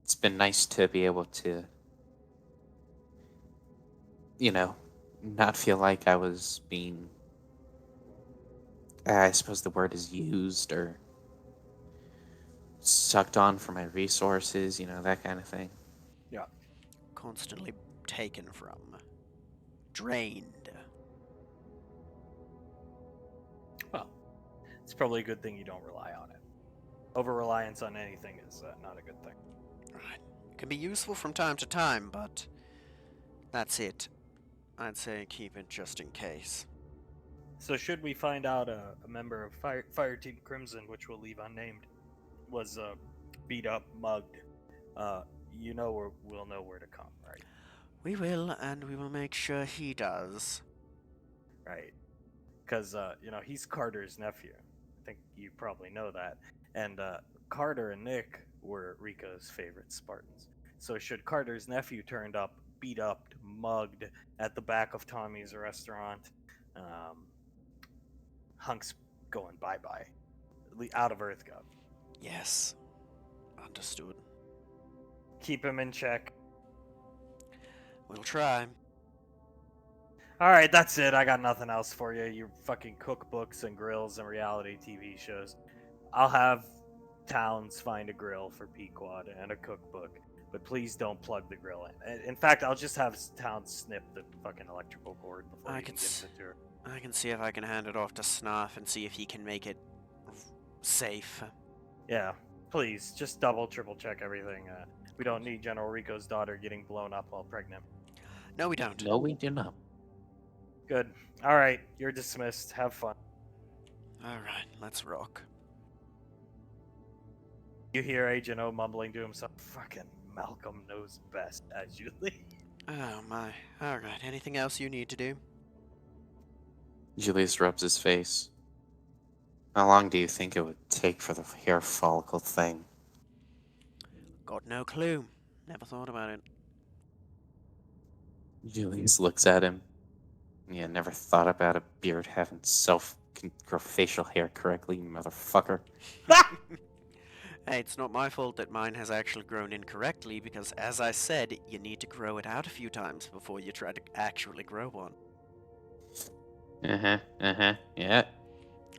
It's been nice to be able to not feel like I was being, I suppose the word is used, or sucked on for my resources, that kind of thing. Yeah. Constantly taken from. Drained. Well, it's probably a good thing you don't rely on it. Over reliance on anything is not a good thing. Right. It can be useful from time to time, but that's it. I'd say keep it just in case. So, should we find out a member of Fire Team Crimson, which we'll leave unnamed, was beat up, mugged, we'll know where to come, right? We will, and we will make sure he does. Right. Because he's Carter's nephew. I think you probably know that. And Carter and Nick were Rico's favorite Spartans. So should Carter's nephew turned up, beat up, mugged at the back of Tommy's restaurant, um, Hunk's going bye bye, out of EarthGov. Yes. Understood. Keep him in check. We'll try. All right, that's it. I got nothing else for you. Your fucking cookbooks and grills and reality TV shows. I'll have Towns find a grill for Pequod and a cookbook, but please don't plug the grill in. In fact, I'll just have Towns snip the fucking electrical cord before I he could gives it to her. I can see if I can hand it off to Snarf and see if he can make it safe. Yeah, please, just double, triple check everything. We don't need General Rico's daughter getting blown up while pregnant. No, we don't. No, we do not. Good. All right, you're dismissed. Have fun. Alright, let's rock. You hear Agent O mumbling to himself, fucking Malcolm knows best, as you leave. Oh my. Alright, anything else you need to do? Julius rubs his face. How long do you think it would take for the hair follicle thing? Got no clue. Never thought about it. Julius looks at him. Yeah, never thought about a beard having grow facial hair correctly, motherfucker. Hey, it's not my fault that mine has actually grown incorrectly because, as I said, you need to grow it out a few times before you try to actually grow one. Yeah.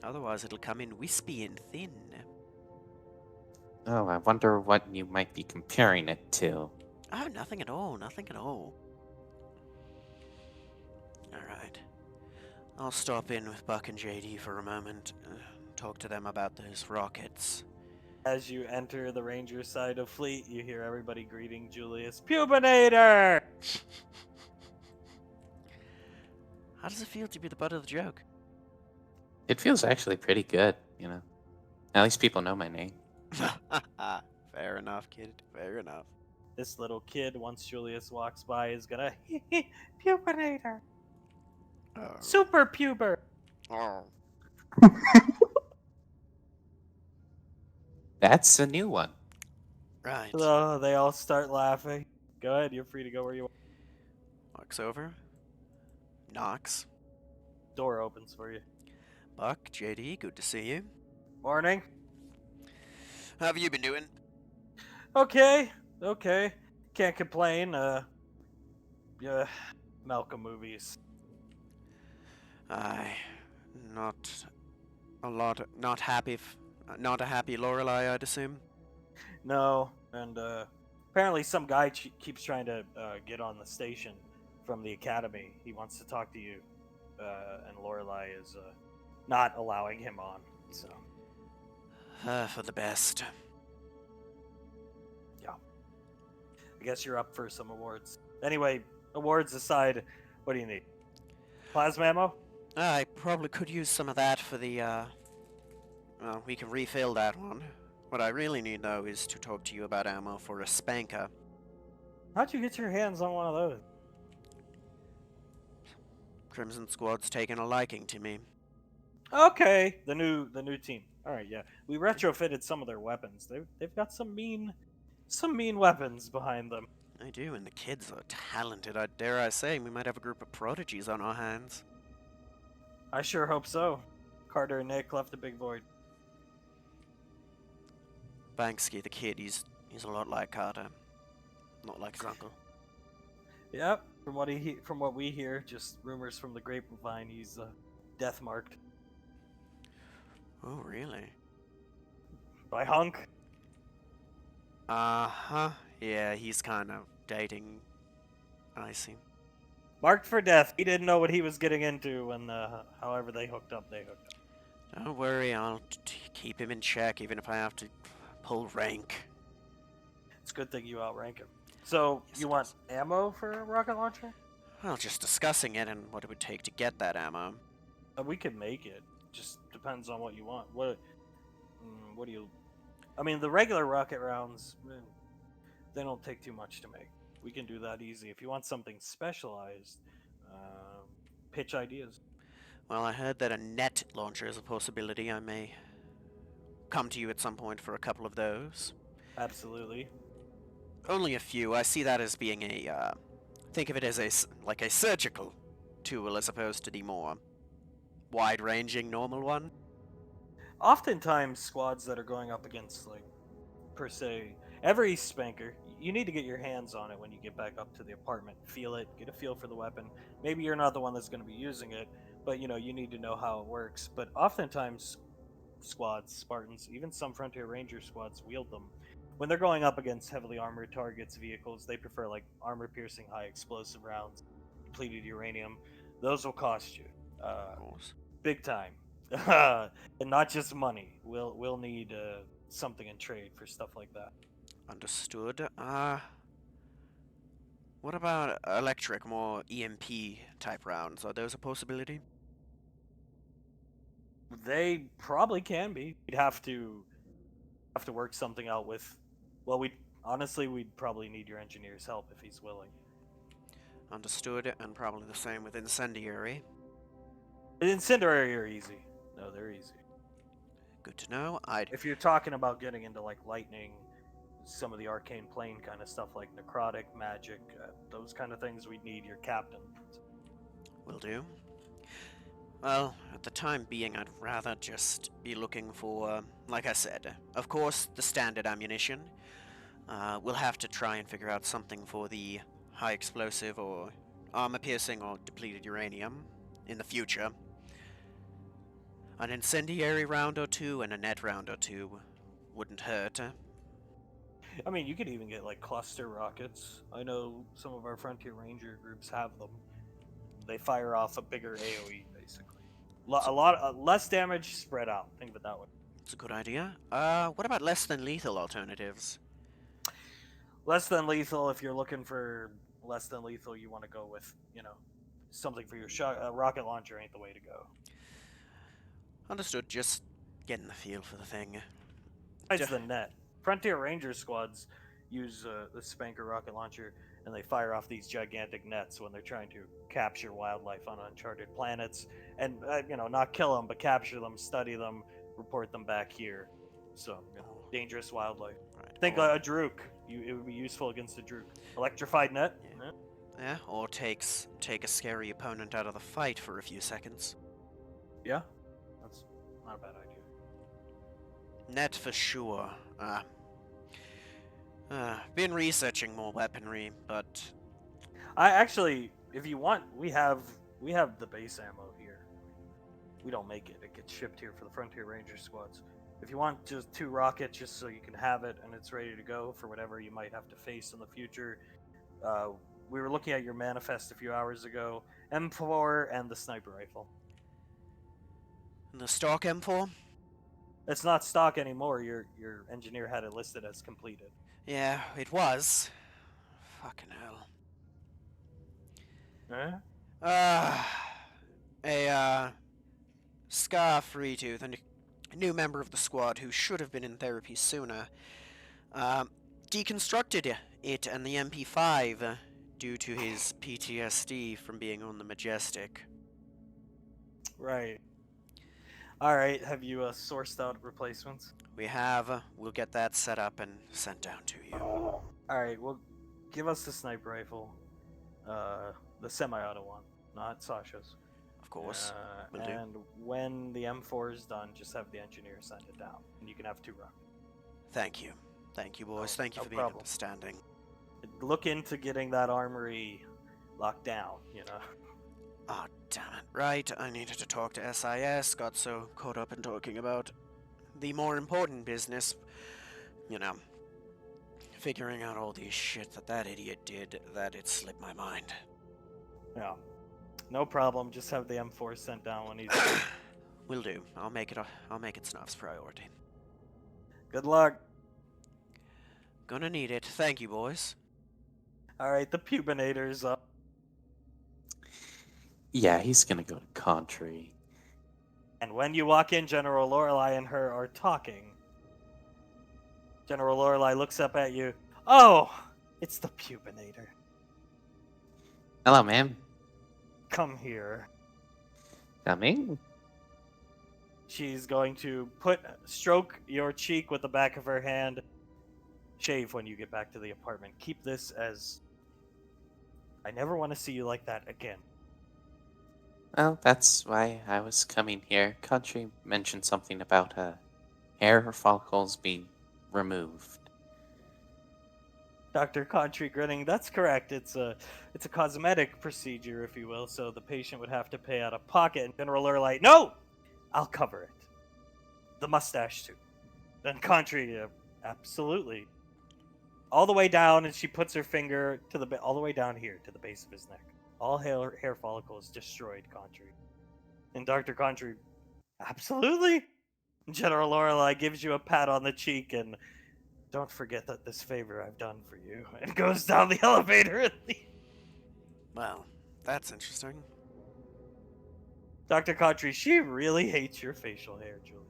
Otherwise, it'll come in wispy and thin. Oh, I wonder what you might be comparing it to. Oh, nothing at all, nothing at all. Alright. I'll stop in with Buck and JD for a moment, talk to them about those rockets. As you enter the Ranger side of Fleet, you hear everybody greeting Julius, Pubinator! How does it feel to be the butt of the joke? It feels actually pretty good, At least people know my name. Fair enough, kid. Fair enough. This little kid, once Julius walks by, is gonna, Pubinator! Oh. Super puber! Oh. That's a new one. Right. Oh, they all start laughing. Go ahead, you're free to go where you want. Walks over. Knocks. Door opens for you. Buck, JD, good to see you. Morning. How have you been doing? Okay. Can't complain. Malcolm movies. Aye. Not a happy Lorelei, I'd assume. No, and apparently some guy keeps trying to get on the station from the academy. He wants to talk to you, and Lorelei is not allowing him on. So For the best. yeah, I guess you're up for some awards. Anyway, awards aside, what do you need? Plasma ammo? I probably could use some of that for the, well, we can refill that one. What I really need, though, is to talk to you about ammo for a spanker. How'd you get your hands on one of those? Crimson Squad's taken a liking to me. Okay, the new team. All right, yeah, we retrofitted some of their weapons. They've got some mean weapons behind them. I do, and the kids are talented. Dare I say, we might have a group of prodigies on our hands. I sure hope so. Carter and Nick left a big void. Banksy, the kid, he's a lot like Carter. Not like his uncle. Yep, From what we hear, just rumors from the grapevine, he's death marked Oh, really? by Hunk. Uh-huh. Yeah, he's kind of dating. I see. Marked for death. He didn't know what he was getting into when, however they hooked up. Don't worry, I'll keep him in check, even if I have to pull rank. It's a good thing you outrank him. So, Yes, you it want is. ammo for a rocket launcher? Well, just discussing it and what it would take to get that ammo. We could make it. Just depends on what you want. What do you... I mean, the regular rocket rounds, they don't take too much to make. We can do that easy. If you want something specialized, pitch ideas. Well, I heard that a net launcher is a possibility. I may come to you at some point for a couple of those. Absolutely. Only a few. I see that as being a, think of it as like a surgical tool as opposed to the more wide-ranging normal one. Oftentimes, squads that are going up against, like, per se, every spanker, you need to get your hands on it when you get back up to the apartment. Feel it, get a feel for the weapon. Maybe you're not the one that's going to be using it, but you need to know how it works. But oftentimes, squads, Spartans, even some Frontier Ranger squads wield them. When they're going up against heavily armored targets, vehicles, they prefer like armor-piercing, high explosive rounds, depleted uranium. Those will cost you, Of course. big time, and not just money. We'll need something in trade for stuff like that. Understood. What about electric, more EMP type rounds? Are those a possibility? They probably can be. We'd have to work something out with. Well, we'd probably need your engineer's help if he's willing. Understood, and probably the same with incendiary. Incendiary are easy. No, they're easy. Good to know. I'd If you're talking about getting into like lightning, some of the arcane plane kind of stuff like necrotic magic, those kind of things, we'd need your captain. will do. Well, at the time being, I'd rather just be looking for, like I said, of course, the standard ammunition. We'll have to try and figure out something for the high explosive or armor piercing or depleted uranium in the future. An incendiary round or two and a net round or two wouldn't hurt. I mean, you could even get like cluster rockets. I know some of our Frontier Ranger groups have them. They fire off a bigger AOE, basically. A lot less damage spread out. Think of it that way. It's a good idea. What about less than lethal alternatives? Less than lethal. If you're looking for less than lethal, you want to go with something for your rocket launcher. Ain't the way to go. Understood, just getting the feel for the thing. Besides the net, Frontier Ranger squads use the Spanker rocket launcher, and they fire off these gigantic nets when they're trying to capture wildlife on uncharted planets, and not kill them, but capture them, study them, report them back here. So dangerous wildlife. Right. Think a Drook. It would be useful against a Drook. Electrified net. Yeah. Yeah, or take a scary opponent out of the fight for a few seconds. Yeah, that's not a bad idea. Net for sure. Been researching more weaponry, but I actually, if you want, we have the base ammo here. We don't make it; it gets shipped here for the Frontier Ranger squads. If you want just 2 rockets, just so you can have it and it's ready to go for whatever you might have to face in the future. We were looking at your manifest a few hours ago. M4 and the sniper rifle. the stock M4? It's not stock anymore. Your engineer had it listed as completed. Yeah, it was. Fucking hell. Eh? A Scar Freetooth, a new member of the squad who should have been in therapy sooner, deconstructed it and the MP5 due to his PTSD from being on the Majestic. Right. All right. Have you sourced out replacements? We have. We'll get that set up and sent down to you. All right. Well, give us the sniper rifle, the semi-auto one, not Sasha's. Of course. Will do. And when the M4 is done, just have the engineer send it down, and you can have 2 rockets. Thank you. Thank you, boys. No- Thank you no for being problem. understanding. Look into getting that armory locked down, you know. Oh, damn it. Right, I needed to talk to SIS, got so caught up in talking about the more important business, you know, figuring out all the shit that idiot did, that it slipped my mind. Yeah. No problem. Just have the M4 sent down when he's. Will do. I'll make it Snuff's priority. Good luck. Gonna need it. Thank you, boys. All right, the pubinator's up. Yeah, he's gonna go to country. And when you walk in, General Lorelei and her are talking. General Lorelei looks up at you. Oh, it's the pubinator. Hello, ma'am. Come here. Coming? She's going to stroke your cheek with the back of her hand. Shave when you get back to the apartment. Keep this as. I never want to see you like that again. Well, that's why I was coming here. Country mentioned something about hair follicles being removed. Dr. Contry grinning. That's correct. It's a cosmetic procedure, if you will. So the patient would have to pay out of pocket. And General Lorelei, no, I'll cover it. The mustache too. Then Contry, absolutely. All the way down, and she puts her finger to all the way down here to the base of his neck. All hair follicles destroyed, Contry. And Dr. Contry, absolutely. General Lorelei gives you a pat on the cheek and don't forget that this favor I've done for you, and goes down the elevator. Well, that's interesting. Dr. Contry, she really hates your facial hair, Julius.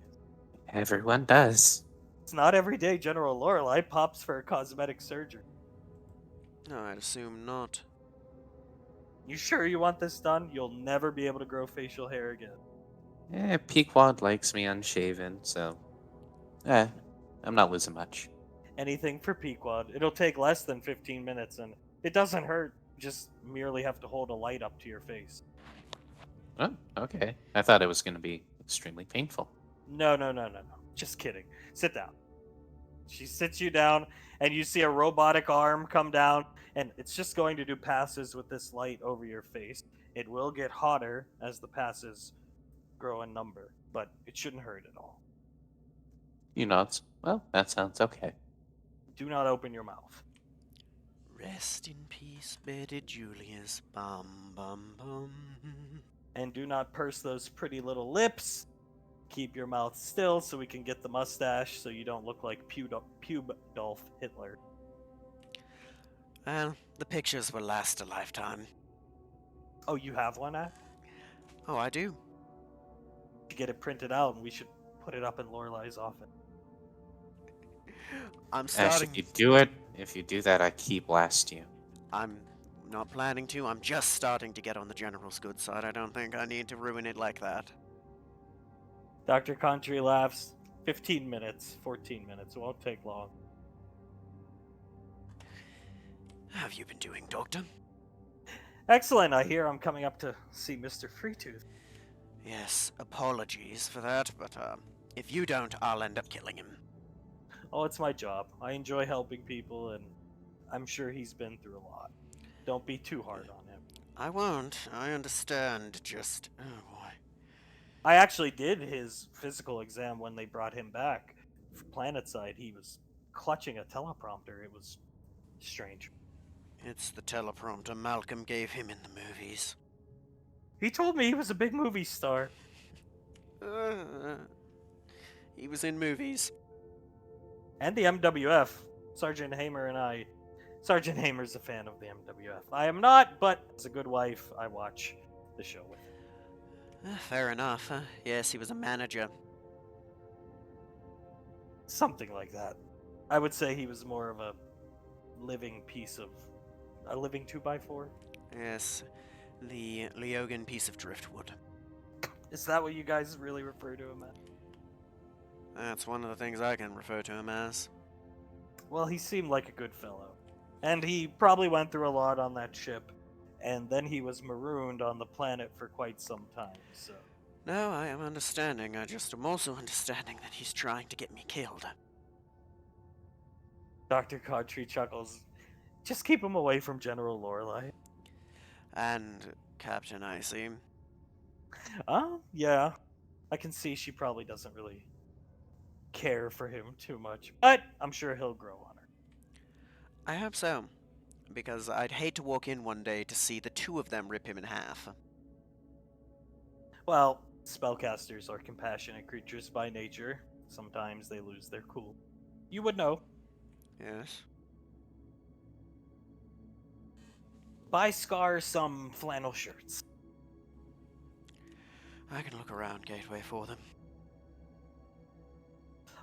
Everyone does. It's not every day General Lorelei pops for cosmetic surgery. No, I'd assume not. You sure you want this done? You'll never be able to grow facial hair again. Pequod likes me unshaven, so I'm not losing much. Anything for Pequod. It'll take less than 15 minutes, and it doesn't hurt. Just merely have to hold a light up to your face. Oh, okay. I thought it was going to be extremely painful. No. Just kidding. Sit down. She sits you down, and you see a robotic arm come down, and it's just going to do passes with this light over your face. It will get hotter as the passes grow in number, but it shouldn't hurt at all. You nods. Well, that sounds okay. Do not open your mouth. Rest in peace, Betty Julius. Bum bum bum. And do not purse those pretty little lips. Keep your mouth still so we can get the mustache so you don't look like Pube Dolph Hitler. Well, the pictures will last a lifetime. Oh, you have one, Oh, I do. To get it printed out, and we should put it up in Lorelei's office. I'm Ash, starting. if you do that, I key blast you. I'm not planning to. I'm just starting to get on the General's good side. I don't think I need to ruin it like that. Dr. Contry laughs. 15 minutes, 14 minutes. It won't take long. How have you been doing, Doctor? Excellent. I hear I'm coming up to see Mr. Freetooth. Yes, apologies for that, but if you don't, I'll end up killing him. Oh, it's my job. I enjoy helping people, and I'm sure he's been through a lot. Don't be too hard on him. I won't. I understand. Just... oh, boy. I actually did his physical exam when they brought him back. For Planetside, he was clutching a teleprompter. It was strange. It's the teleprompter Malcolm gave him in the movies. He told me he was a big movie star. He was in movies. And the MWF. Sergeant Hamer's a fan of the MWF. I am not, but as a good wife, I watch the show with him. Fair enough. Yes, he was a manager. Something like that. I would say he was more of a living 2x4. Yes, the Leogan piece of driftwood. Is that what you guys really refer to him as? That's one of the things I can refer to him as. Well, he seemed like a good fellow. And he probably went through a lot on that ship. And then he was marooned on the planet for quite some time, so... No, I am understanding. I just am also understanding that he's trying to get me killed. Dr. Codtree chuckles. Just keep him away from General Lorelei. And Captain Icy. Yeah. I can see she probably doesn't really care for him too much, but I'm sure he'll grow on her. I hope so, because I'd hate to walk in one day to see the two of them rip him in half. Well, spellcasters are compassionate creatures by nature. Sometimes they lose their cool. You would know. Yes. Buy Scar some flannel shirts. I can look around Gateway for them.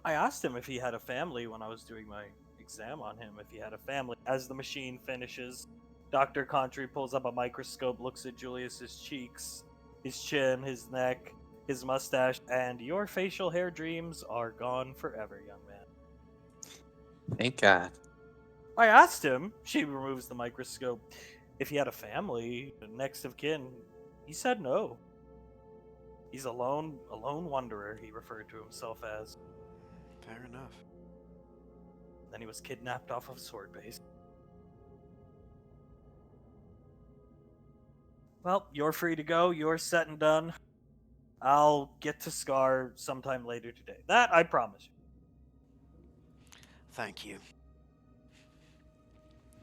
I asked him if he had a family when I was doing my exam on him, if he had a family. As the machine finishes, Dr. Contry pulls up a microscope, looks at Julius's cheeks, his chin, his neck, his mustache, and your facial hair dreams are gone forever, young man. Thank God. I asked him, she removes the microscope, if he had a family, next of kin. He said no. He's a lone wanderer, he referred to himself as. Fair enough. Then he was kidnapped off of Sword Base. Well, you're free to go. You're set and done. I'll get to Scar sometime later today. That I promise you. Thank you. Have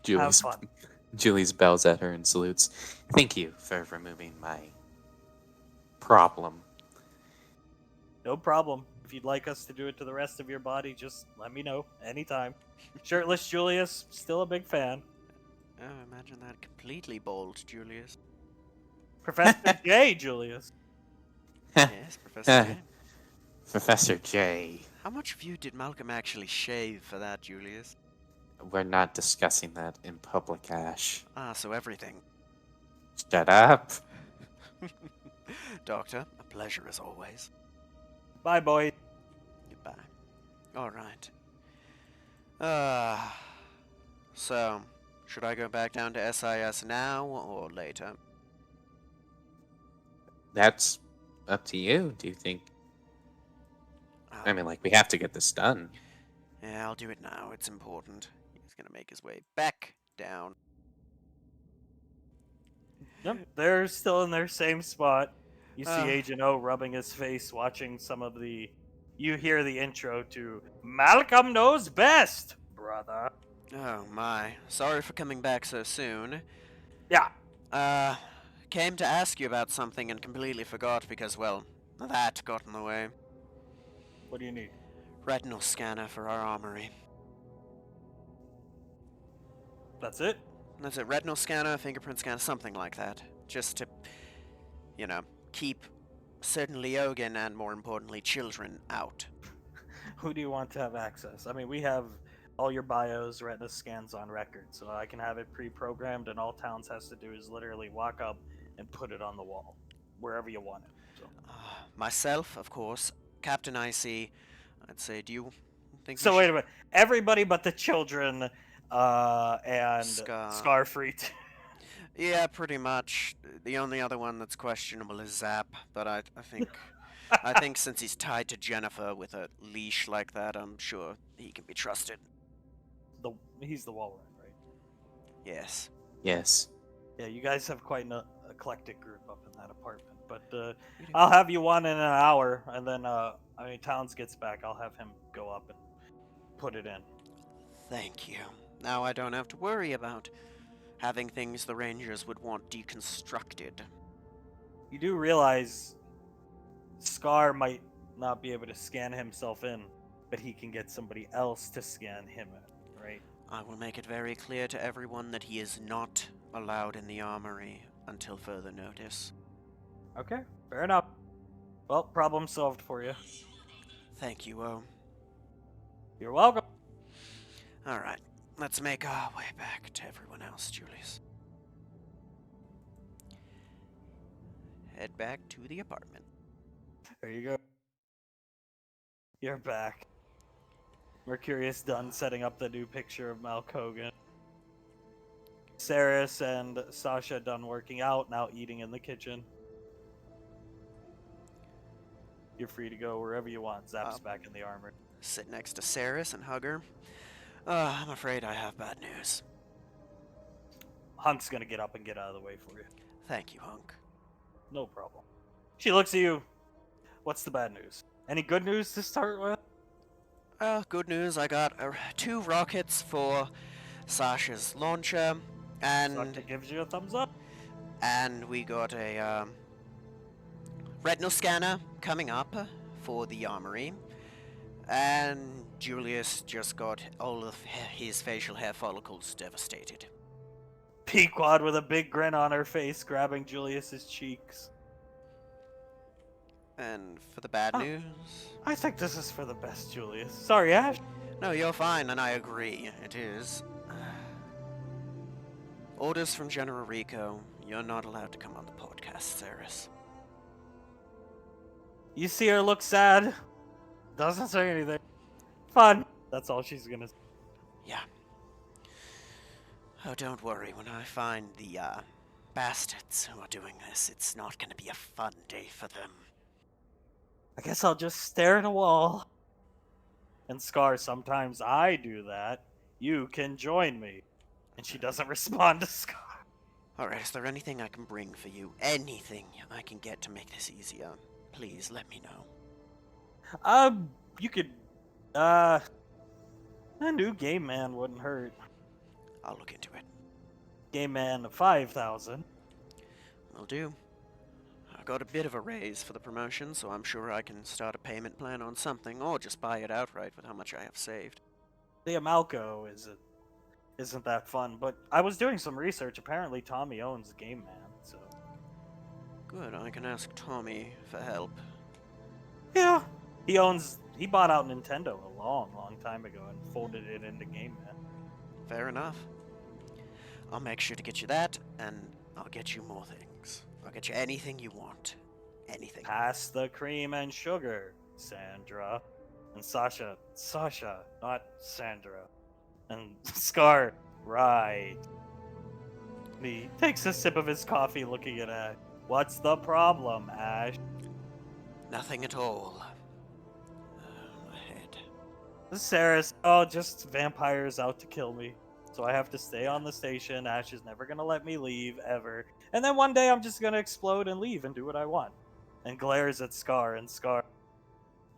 Julie's, fun. Julie's bows at her and salutes. Thank you for removing my problem. No problem. If you'd like us to do it to the rest of your body, just let me know anytime. Shirtless Julius, still a big fan. Oh, imagine that completely bald, Julius. Professor J, Julius. Yes, Professor J. Professor J. How much of you did Malcolm actually shave for that, Julius? We're not discussing that in public, Ash. Ah, so everything. Shut up. Doctor, a pleasure as always. Bye, boy. Goodbye. Alright. So, should I go back down to SIS now or later? That's up to you. Do you think? I mean, like, we have to get this done. Yeah, I'll do it now. It's important. He's gonna make his way back down. Yep, they're still in their same spot. You see Ah. Agent O rubbing his face, watching some of the. You hear the intro to Malcolm Knows Best, brother. Oh my. Sorry for coming back so soon. Yeah, Came to ask you about something and completely forgot because, well, that got in the way. what do you need? Retinal scanner for our armory. That's it? That's it. Retinal scanner, fingerprint scanner, something like that. Just to, keep certain Leogan and, more importantly, children out. Who do you want to have access? I mean, we have all your bios, retina scans on record, so I can have it pre-programmed, and all Towns has to do is literally walk up and put it on the wall, wherever you want it. So, Myself, of course, Captain Icy. I'd say, do you think? so wait a minute. Everybody but the children, and Scarfreet. Yeah, pretty much. The only other one that's questionable is Zap, but I think I think since he's tied to Jennifer with a leash like that, I'm sure he can be trusted. He's the wall rat, right? Yes. Yes. Yeah, you guys have quite an eclectic group up in that apartment. But We do. I'll have you one in an hour, and then Towns gets back, I'll have him go up and put it in. Thank you. Now I don't have to worry about having things the Rangers would want deconstructed. You do realize Scar might not be able to scan himself in, but he can get somebody else to scan him in, right? I will make it very clear to everyone that he is not allowed in the armory until further notice. Okay, fair enough. Well, problem solved for you. Thank you, O. You're welcome. Alright, let's make our way back to everyone else, Julius. Head back to the apartment. There you go. You're back. Mercurius done setting up the new picture of Malkogan. Saris and Sasha done working out, now eating in the kitchen. You're free to go wherever you want. Zap's back in the armor. Sit next to Saris and hug her. I'm afraid I have bad news. Hunk's gonna get up and get out of the way for you. Thank you, Hunk. No problem. She looks at you. What's the bad news? Any good news to start with? Good news, I got 2 rockets for Sasha's launcher, and Sasha gives you a thumbs up. we got a retinal scanner coming up for the armory, and Julius just got all of his facial hair follicles devastated. Pequod with a big grin on her face, grabbing Julius's cheeks. And for the bad Oh. news? I think this is for the best, Julius. Sorry, Ash. No, you're fine, and I agree. It is. Orders from General Rico. You're not allowed to come on the podcast, Ceres. You see her look sad. Doesn't say anything. Fun. That's all she's gonna say. Yeah. Oh, don't worry. When I find the, bastards who are doing this, it's not gonna be a fun day for them. I guess I'll just stare at a wall. And Scar, sometimes I do that. You can join me. And she doesn't respond to Scar. Alright, is there anything I can bring for you? Anything I can get to make this easier? Please let me know. You could, a new Game Man wouldn't hurt. I'll look into it. Game Man 5,000. Will do. I got a bit of a raise for the promotion, so I'm sure I can start a payment plan on something, or just buy it outright with how much I have saved. The Amalco isn't that fun, but I was doing some research. Apparently Tommy owns Game Man, so... Good, I can ask Tommy for help. Yeah. He bought out Nintendo a long time ago and folded it into Game Man. Fair enough. I'll make sure to get you that, and I'll get you more things. I'll get you anything you want. Anything. Pass the cream and sugar, Sandra. And Sasha, not Sandra. And Scar, right. He takes a sip of his coffee looking at Ash. What's the problem, Ash? Nothing at all. My head. Ceres, just vampires out to kill me. So I have to stay on the station. Ash is never gonna let me leave, ever. And then one day I'm just gonna explode and leave and do what I want. And glares at Scar, and Scar,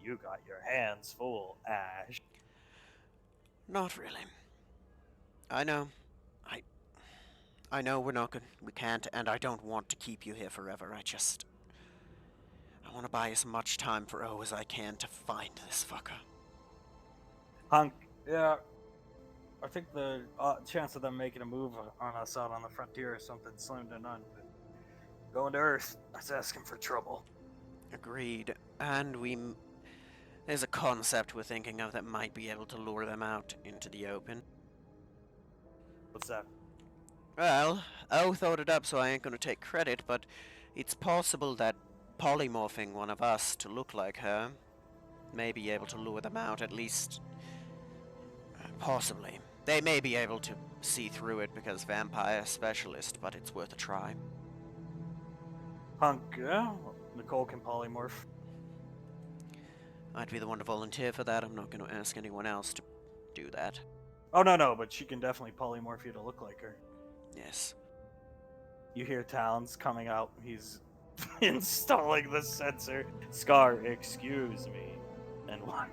you got your hands full, Ash. Not really. I know. I know we're not good. We can't, and I don't want to keep you here forever. I want to buy as much time for O as I can to find this fucker. Hunk, yeah. I think the chance of them making a move on us out on the frontier is something slim to none. But going to Earth, that's asking for trouble. Agreed. And there's a concept we're thinking of that might be able to lure them out into the open. What's that? Well, O thought it up, so I ain't gonna take credit, but it's possible that polymorphing one of us to look like her may be able to lure them out, at least... possibly. They may be able to see through it because vampire specialist, but it's worth a try. Hunk, yeah? Nicole can polymorph. I'd be the one to volunteer for that. I'm not gonna ask anyone else to do that. Oh, no, but she can definitely polymorph you to look like her. Yes. You hear Towns coming out. He's installing the sensor. Scar, excuse me. And what?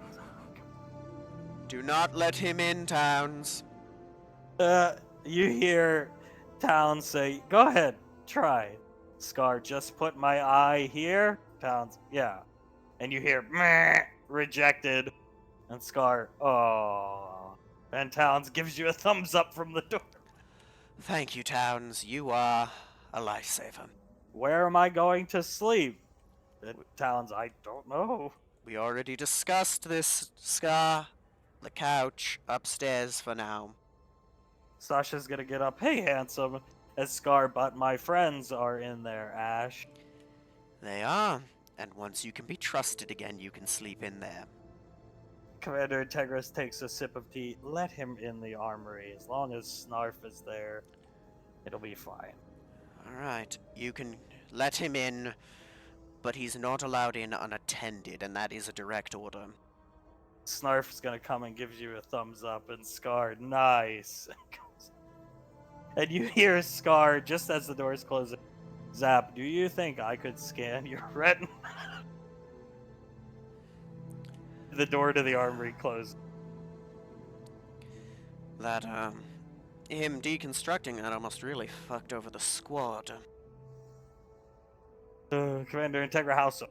Do not let him in, Towns. You hear Towns say, go ahead, try. Scar, just put my eye here. Towns, yeah. And you hear, meh, rejected. And Scar, oh. And Towns gives you a thumbs up from the door. Thank you, Towns. You are a lifesaver. Where am I going to sleep? Towns, I don't know. We already discussed this, Scar. The couch upstairs for now. Sasha's gonna get up. Hey, handsome. As Scar, but my friends are in there, Ash. They are. And once you can be trusted again, you can sleep in there. Commander Integris takes a sip of tea. Let him in the armory. As long as Snarf is there, it'll be fine. Alright, you can let him in, but he's not allowed in unattended, and that is a direct order. Snarf's gonna come and gives you a thumbs up, and Scar, nice. And you hear Scar just as the doors close. Zap, do you think I could scan your retina? The door to the armory closed. That, him deconstructing that almost really fucked over the squad. Commander Integra House.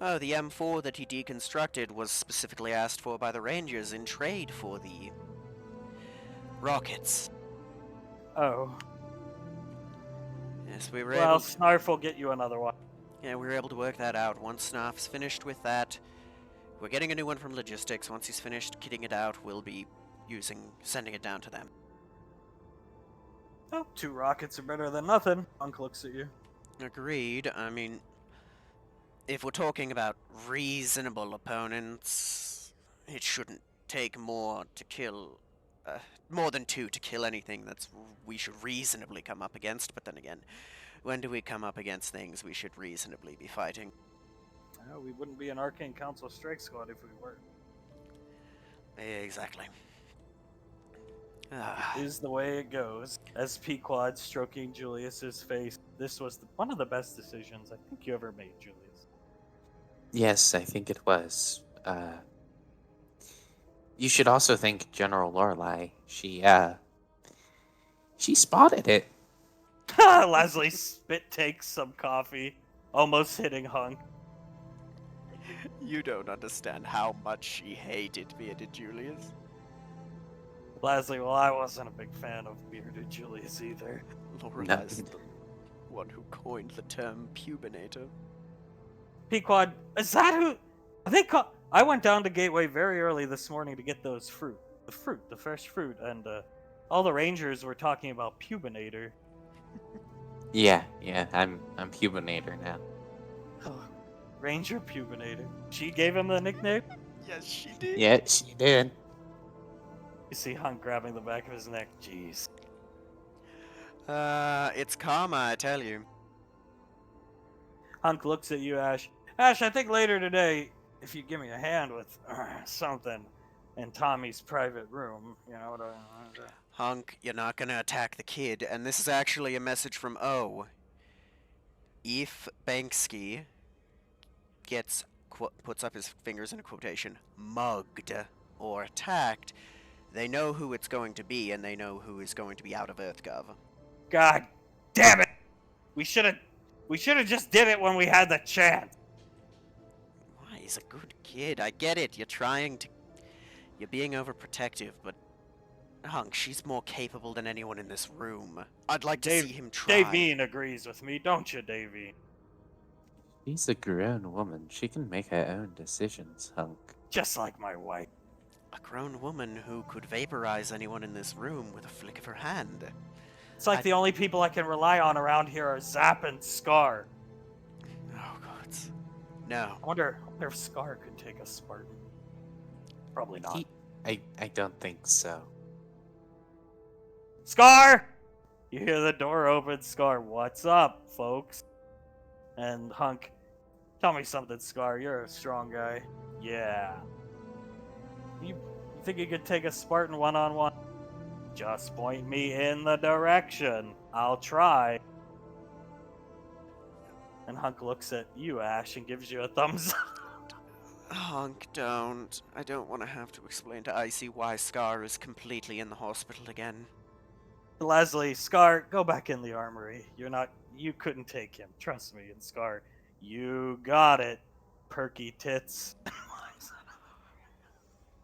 Oh, the M4 that he deconstructed was specifically asked for by the Rangers in trade for the rockets. Oh. Yes, we were Well, able to... Snarf will get you another one. Yeah, we were able to work that out. Once Snarf's finished with that, we're getting a new one from logistics. Once he's finished kitting it out, we'll be sending it down to them. Oh, 2 rockets are better than nothing. Hunk looks at you. Agreed. I mean, if we're talking about reasonable opponents, it shouldn't take more than 2 to kill anything we should reasonably come up against. But then again, when do we come up against things we should reasonably be fighting? We wouldn't be an Arcane Council strike squad if we weren't. Exactly. It is the way it goes. As Pequod stroking Julius's face, this was one of the best decisions I think you ever made, Julius. Yes, I think it was. You should also thank General Lorelei. She spotted it. Leslie spit takes some coffee, almost hitting Hunk. You don't understand how much she hated Bearded Julius. Leslie, well, I wasn't a big fan of Bearded Julius either. Lorelei's the one who coined the term pubinator. Pequod, is that who? I went down to Gateway very early this morning to get those fruit. The fresh fruit, and all the Rangers were talking about pubinator. Yeah, I'm Pubinator now. Ranger Pubinator. She gave him the nickname? Yes, she did. Yeah, she did. You see Hunk grabbing the back of his neck. Jeez. It's karma, I tell you. Hunk looks at you, Ash. Ash, I think later today, if you give me a hand with something in Tommy's private room, you know what I mean? Hunk, you're not gonna attack the kid, and this is actually a message from O. If Banksy puts up his fingers in a quotation, mugged or attacked, they know who it's going to be, and they know who is going to be out of EarthGov. God damn it! We should have just did it when we had the chance. Why, he's a good kid. I get it. You're being overprotective, but Hunk, she's more capable than anyone in this room. I'd like to see him try. Davine agrees with me, don't you, Davine? She's a grown woman. She can make her own decisions, Hunk. Just like my wife. A grown woman who could vaporize anyone in this room with a flick of her hand. It's like the only people I can rely on around here are Zap and Scar. Oh, God. No. I wonder if Scar could take a Spartan. Probably not. I don't think so. Scar! You hear the door open, Scar. What's up, folks? And Hunk, tell me something, Scar. You're a strong guy. Yeah. You think you could take a Spartan one-on-one? Just point me in the direction. I'll try. And Hunk looks at you, Ash, and gives you a thumbs up. Hunk, don't. I don't want to have to explain to Icy why Scar is completely in the hospital again. Leslie, Scar, go back in the armory. You couldn't take him. Trust me. And Scar, you got it. Perky tits.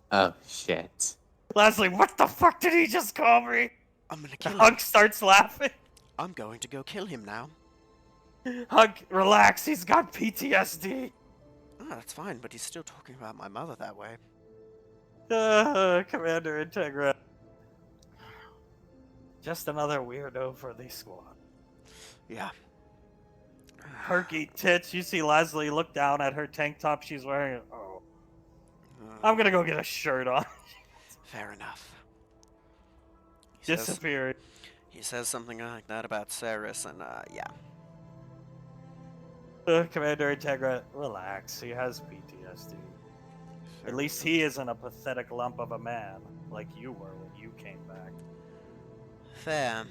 Oh, shit. Leslie, what the fuck did he just call me? I'm gonna kill him. Hunk starts laughing. I'm going to go kill him now. Hunk, relax. He's got PTSD. Oh, that's fine, but he's still talking about my mother that way. Commander Integra. Just another weirdo for the squad. Yeah. Perky tits. You see Leslie look down at her tank top she's wearing. Oh. I'm gonna go get a shirt on. Fair enough. Disappeared. He says something like that about Ceres, and yeah. Commander Integra, relax. He has PTSD. At least he isn't a pathetic lump of a man like you were when you came back. Fair.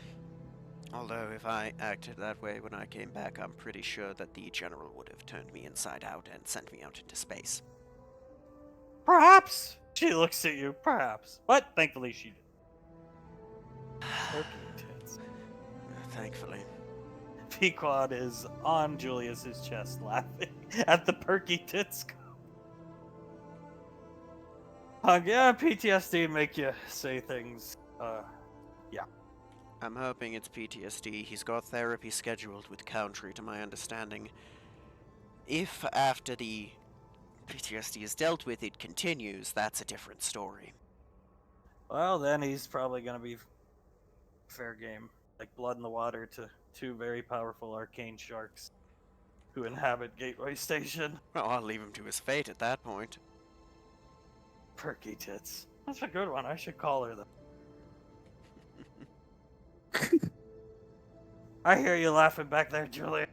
Although, if I acted that way when I came back, I'm pretty sure that the General would have turned me inside out and sent me out into space. Perhaps. She looks at you, perhaps. But thankfully she did. Perky tits. Thankfully. Pequod is on Julius's chest laughing at the perky tits. Yeah, PTSD make you say things. I'm hoping it's PTSD. He's got therapy scheduled with Country, to my understanding. If after the PTSD is dealt with, it continues, that's a different story. Well, then he's probably gonna be fair game, like blood in the water to two very powerful arcane sharks who inhabit Gateway Station. Well, I'll leave him to his fate at that point. Perky tits. That's a good one. I should call her that. I hear you laughing back there, Julia.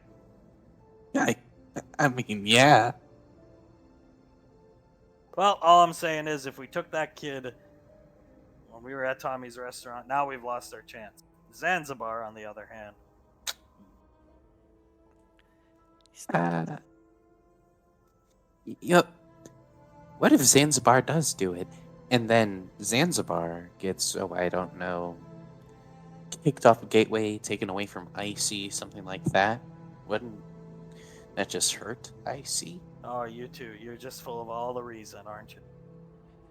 I mean, yeah. Well, all I'm saying is if we took that kid when we were at Tommy's restaurant, now we've lost our chance. Zanzibar, on the other hand. Uh, Yup. What if Zanzibar does do it, and then Zanzibar gets, oh, I don't know, kicked off a gateway, taken away from Icy, something like that? Wouldn't that just hurt Icy? Oh, you too. You're just full of all the reason, aren't you?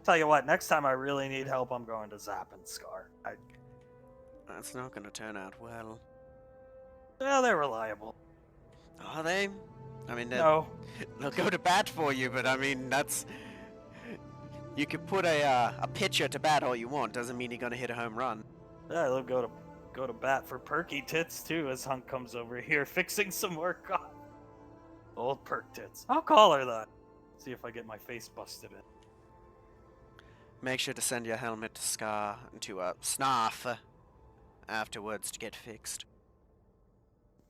Tell you what, next time I really need help, I'm going to Zap and Scar. That's not gonna turn out well. Yeah, they're reliable. Are they? I mean, No. they'll go to bat for you, but I mean, that's... You could put a pitcher to bat all you want, doesn't mean you're gonna hit a home run. Yeah, they'll go to bat for Perky Tits too as Hunk comes over here fixing some work on old Perk Tits. I'll call her that. See if I get my face busted in. Make sure to send your helmet to Snarf afterwards to get fixed.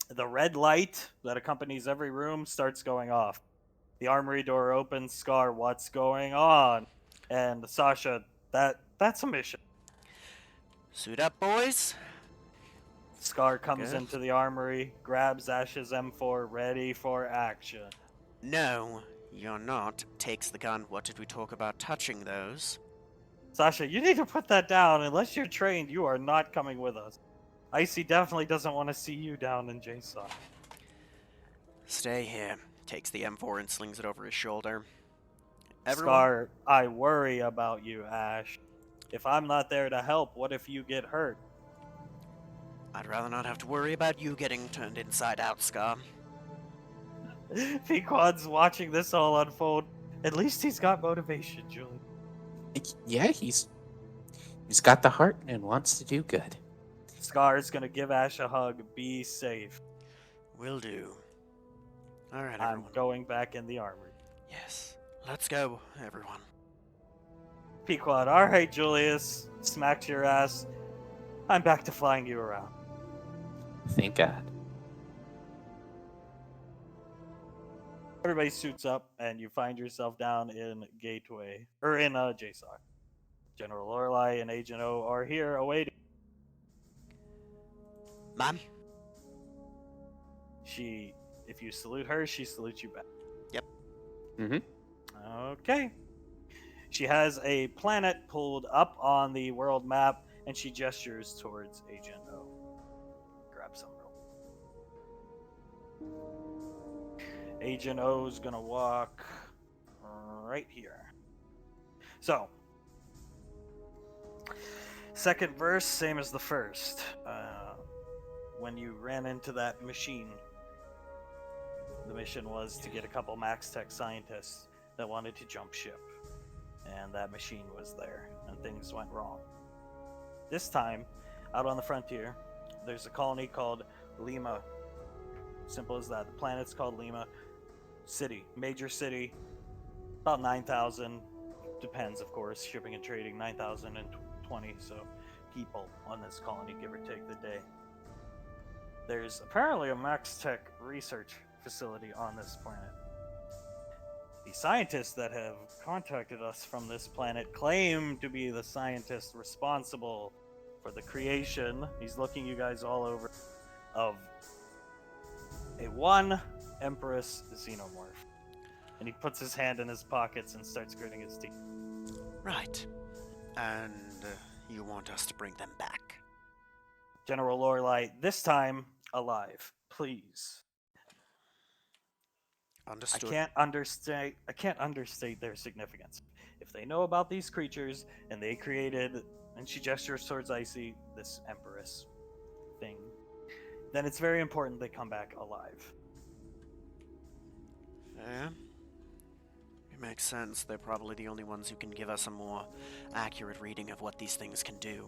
The red light that accompanies every room starts going off. The armory door opens. Scar, what's going on? And Sasha, that's a mission. Suit up, boys. Scar comes Good. into the armory, grabs Ash's M4, ready for action. No, you're not. Takes the gun. What did we talk about touching those? Sasha, you need to put that down. Unless you're trained, you are not coming with us. Icy definitely doesn't want to see you down in JSON. Stay here. Takes the M4 and slings it over his shoulder. Everyone? Scar, I worry about you, Ash. If I'm not there to help, what if you get hurt? I'd rather not have to worry about you getting turned inside out, Scar. Pequod's watching this all unfold. At least he's got motivation, Julie. Yeah, he's got the heart and wants to do good. Scar's gonna give Ash a hug. Be safe. Will do. Alright, I'm everyone. going back in the armory. Yes. Let's go, everyone. Pequod, alright, Julius. Smacked your ass. I'm back to flying you around. Thank God. Everybody suits up, and you find yourself down in Gateway, or in JSOC. General Lorelei and Agent O are here awaiting. Ma'am? If you salute her, she salutes you back. Yep. Mm-hmm. Okay. She has a planet pulled up on the world map, and she gestures towards Agent O. Grab some rope. Agent O's gonna walk right here. So, second verse, same as the first. When you ran into that machine, the mission was to get a couple Max Tech scientists that wanted to jump ship. And that machine was there, and things went wrong. This time, out on the frontier, there's a colony called Lima. Simple as that. The planet's called Lima. City, major city, about 9,000. Depends, of course, shipping and trading, 9,020 so people on this colony, give or take the day. There's apparently a Max Tech research facility on this planet. The scientists that have contacted us from this planet claim to be the scientists responsible for the creation, he's looking you guys all over, of a one Empress Xenomorph. And he puts his hand in his pockets and starts gritting his teeth. Right. And you want us to bring them back? General Lorelei, this time alive, please. Understood. I can't understate their significance. If they know about these creatures and they created, and she gestures towards Icy, this Empress thing, then it's very important they come back alive. Yeah. It makes sense. They're probably the only ones who can give us a more accurate reading of what these things can do.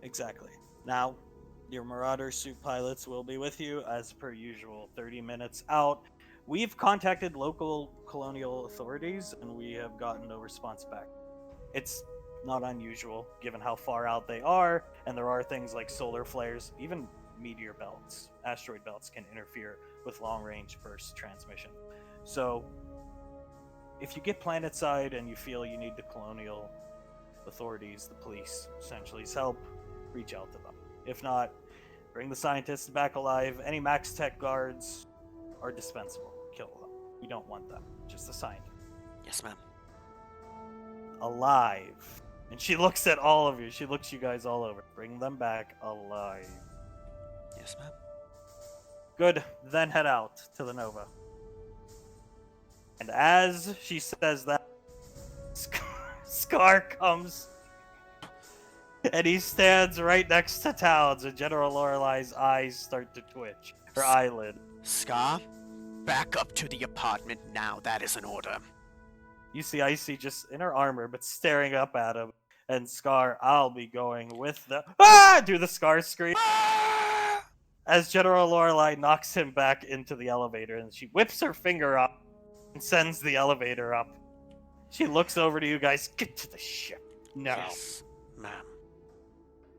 Exactly. Now, your Marauder suit pilots will be with you as per usual. 30 minutes out. We've contacted local colonial authorities and we have gotten no response back. It's not unusual given how far out they are, and there are things like solar flares, even meteor belts, asteroid belts can interfere with long range burst transmission. So, if you get planetside and you feel you need the colonial authorities, the police, essentially's help, reach out to them. If not, bring the scientists back alive. Any Max Tech guards are dispensable. Kill them. We don't want them. Just the scientists. Yes, ma'am. Alive. And she looks at all of you. She looks you guys all over. Bring them back alive. Yes, ma'am. Good. Then head out to the Nova. And as she says that, Scar comes. And he stands right next to Towns, and General Lorelei's eyes start to twitch. Her eyelid. Scar, back up to the apartment now. That is an order. You see Icy just in her armor, but staring up at him. And Scar, I'll be going with the... Ah! Do the Scar scream. As General Lorelei knocks him back into the elevator, and she whips her finger up and sends the elevator up. She looks over to you guys. Get to the ship. No. Yes, ma'am.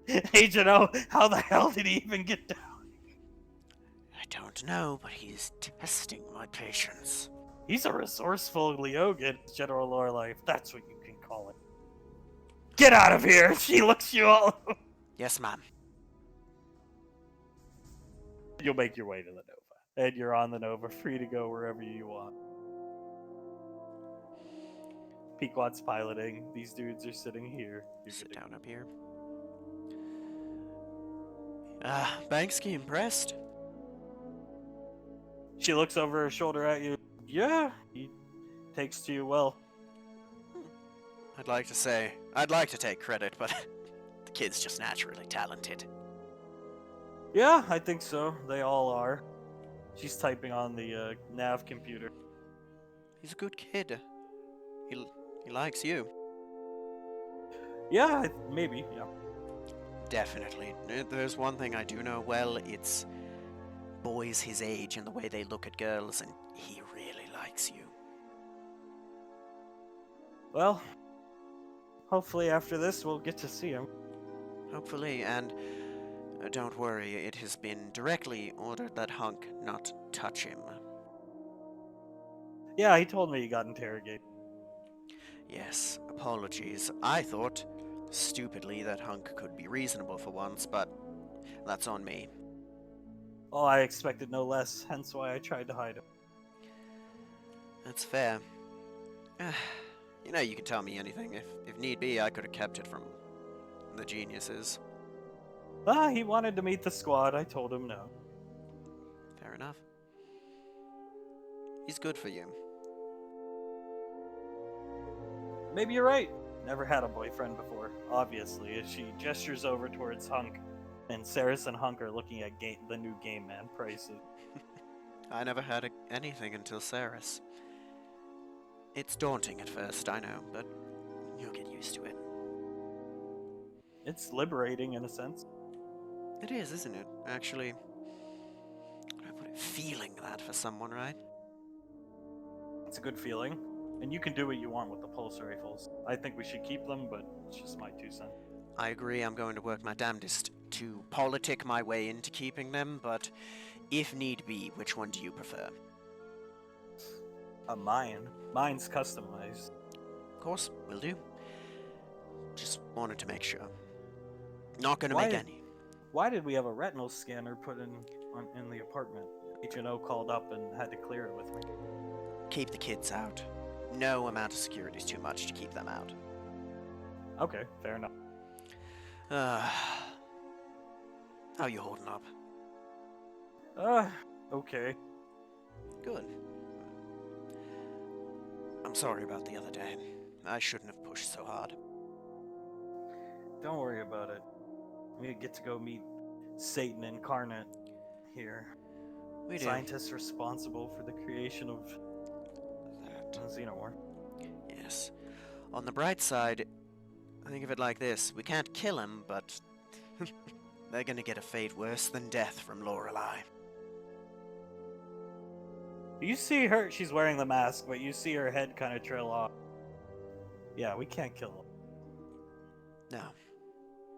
Hey, Jano, how the hell did he even get down? I don't know, but he's testing my patience. He's a resourceful Leogan, General Lorelei, if that's what you can call it. Get out of here! She looks you all. Yes, ma'am. You'll make your way to the Nova. And you're on the Nova, free to go wherever you want. Pequod's piloting. These dudes are sitting here. You're Sit getting- down up here. Banksy impressed? She looks over her shoulder at you. Yeah, he takes to you well. I'd like to take credit, but the kid's just naturally talented. Yeah, I think so. They all are. She's typing on the nav computer. He's a good kid. He likes you. Yeah, maybe, yeah. Definitely. There's one thing I do know well, it's boys his age and the way they look at girls, and he really likes you. Well, hopefully after this we'll get to see him. Hopefully, and don't worry, it has been directly ordered that Hunk not touch him. Yeah, he told me he got interrogated. Yes, apologies. I thought, stupidly, that Hunk could be reasonable for once, but that's on me. Oh, I expected no less, hence why I tried to hide him. That's fair. You know, you can tell me anything. If need be, I could have kept it from the geniuses. Ah, he wanted to meet the squad, I told him no. Fair enough. He's good for you. Maybe you're right. Never had a boyfriend before, obviously, as she gestures over towards Hunk, and Saris and Hunk are looking at the new Game Man prices. I never had anything until Saris. It's daunting at first, I know, but you'll get used to it. It's liberating in a sense. It is, isn't it? Actually, how do I put it? Feeling that for someone, right? It's a good feeling. And you can do what you want with the pulse rifles. I think we should keep them, but it's just my 2 cents. I agree, I'm going to work my damnedest to politic my way into keeping them, but if need be, which one do you prefer? Mine. Mine's customized. Of course, will do. Just wanted to make sure. Not gonna Why make did- any. Why did we have a retinal scanner put in the apartment? Agent O called up and had to clear it with me. Keep the kids out. No amount of security is too much to keep them out. Okay, fair enough. Uh, how you holding up? Okay. Good. I'm sorry about the other day. I shouldn't have pushed so hard. Don't worry about it. We get to go meet Satan incarnate here. We do. Scientists responsible for the creation of That. Xenomorph. Yes. On the bright side, think of it like this. We can't kill him, but they're gonna get a fate worse than death from Lorelei. You see her, she's wearing the mask, but you see her head kind of trail off. Yeah, we can't kill him. No.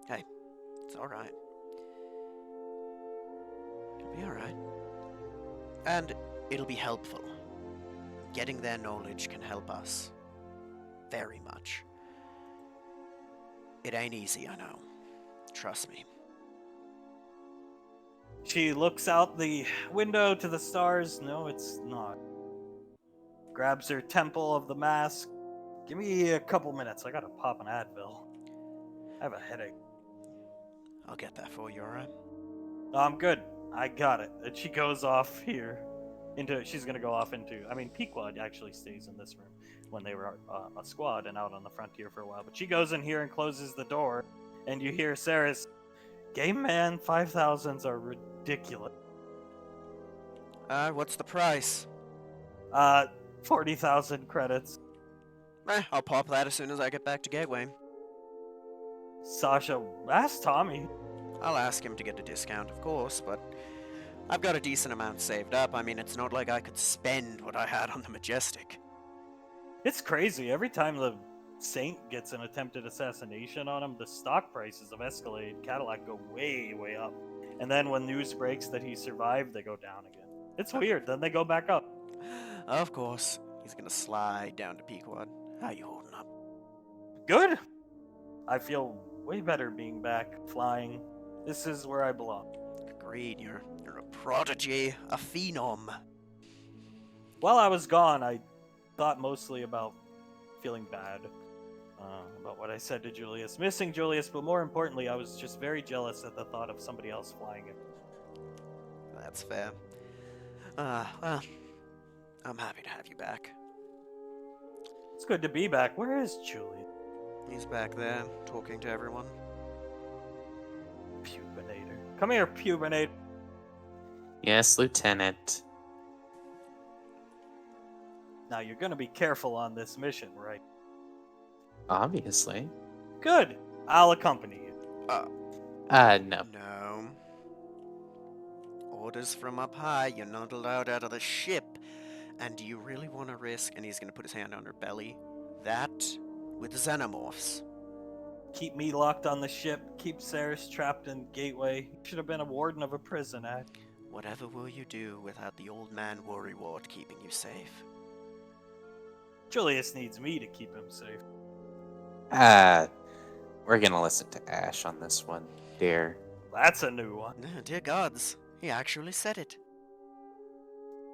Hey, it's alright. It'll be alright. And it'll be helpful. Getting their knowledge can help us. Very much. It ain't easy, I know. Trust me. She looks out the window to the stars. No, it's not. Grabs her temple of the mask. Give me a couple minutes. I gotta pop an Advil. I have a headache. I'll get that for you, alright? No, I'm good. I got it. And she goes off here. She's gonna go off into. I mean, Pequod actually stays in this room when they were a squad and out on the frontier for a while. But she goes in here and closes the door, and you hear Sarah's, "Game Man 5000s are ridiculous." What's the price? 40,000 credits. I'll pop that as soon as I get back to Gateway. Sasha, ask Tommy. I'll ask him to get a discount, of course, but I've got a decent amount saved up. I mean, it's not like I could spend what I had on the Majestic. It's crazy. Every time the Saint gets an attempted assassination on him, the stock prices of Escalade Cadillac go way, way up. And then when news breaks that he survived, they go down again. It's weird. Then they go back up. Of course. He's gonna slide down to Pequod. How you holding up? Good. I feel way better being back flying. This is where I belong. Agreed, you're a prodigy, a phenom. While I was gone, I thought mostly about feeling bad about what I said to Julius, missing Julius, but more importantly, I was just very jealous at the thought of somebody else flying it. That's fair. Well, I'm happy to have you back. It's good to be back. Where is Julius? He's back there, talking to everyone. Pubinator. Come here, Pubinator. Yes, Lieutenant. Now, you're gonna be careful on this mission, right? Obviously. Good. I'll accompany you. No. No. Orders from up high, you're not allowed out of the ship. And do you really want to risk, and he's going to put his hand on her belly, that with xenomorphs? Keep me locked on the ship. Keep Ceres trapped in Gateway. You should have been a warden of a prison, eh? Whatever will you do without the old man Worrywart keeping you safe? Julius needs me to keep him safe. We're gonna listen to Ash on this one, dear. That's a new one. Dear gods, he actually said it.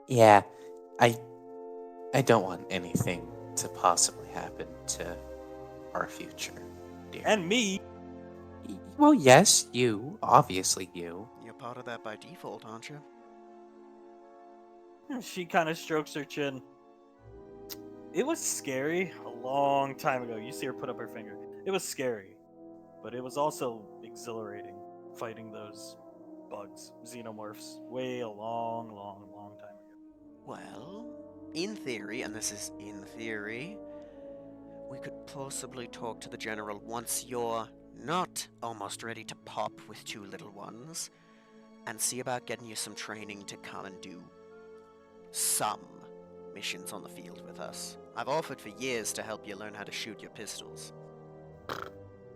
Yeah, I don't want anything to possibly happen to our future, dear. And me. Well, yes, you. Obviously, you. You're part of that by default, aren't you? She kind of strokes her chin. It was scary a long time ago. You see her put up her finger. It was scary, but it was also exhilarating fighting those bugs, xenomorphs, way a long, long, long time ago. Well, in theory, and this is in theory, we could possibly talk to the General once you're not almost ready to pop with two little ones, and see about getting you some training to come and do some missions on the field with us. I've offered for years to help you learn how to shoot your pistols.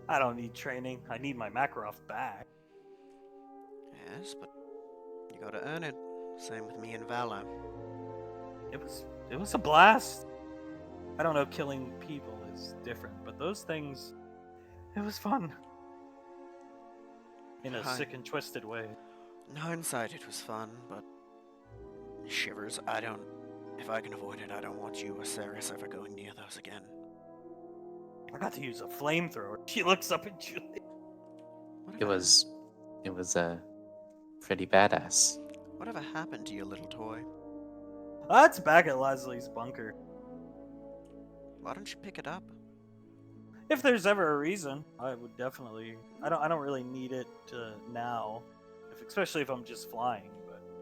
I don't need training. I need my Makarov back. Yes, but you gotta earn it. Same with me and Valor. It was a blast. I don't know, killing people is different, but those things, it was fun. in a Hi. sick and twisted way. In hindsight, it was fun, but shivers, if I can avoid it, I don't want you or Ceres ever going near those again. I got to use a flamethrower. She looks up at Julie. It was pretty badass. Whatever happened to your little toy? That's back at Leslie's bunker. Why don't you pick it up? If there's ever a reason, I would definitely. I don't really need it now, especially if I'm just flying.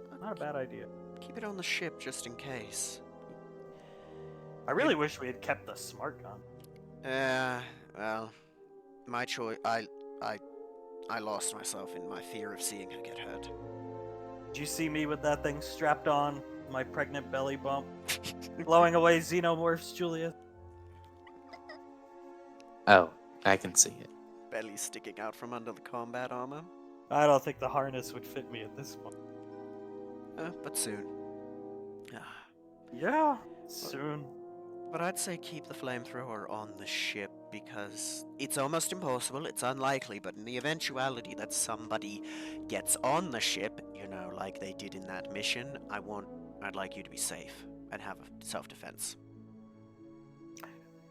But not a bad idea. Keep it on the ship just in case. I really wish we had kept the smart gun. Well, my choice. I lost myself in my fear of seeing her get hurt. Did you see me with that thing strapped on my pregnant belly bump, blowing away xenomorphs, Julia? Oh, I can see it. Belly sticking out from under the combat armor. I don't think the harness would fit me at this point. But soon. Ah. Yeah, soon. But I'd say keep the flamethrower on the ship because it's almost impossible, it's unlikely, but in the eventuality that somebody gets on the ship, you know, like they did in that mission, I'd like you to be safe and have a self-defense.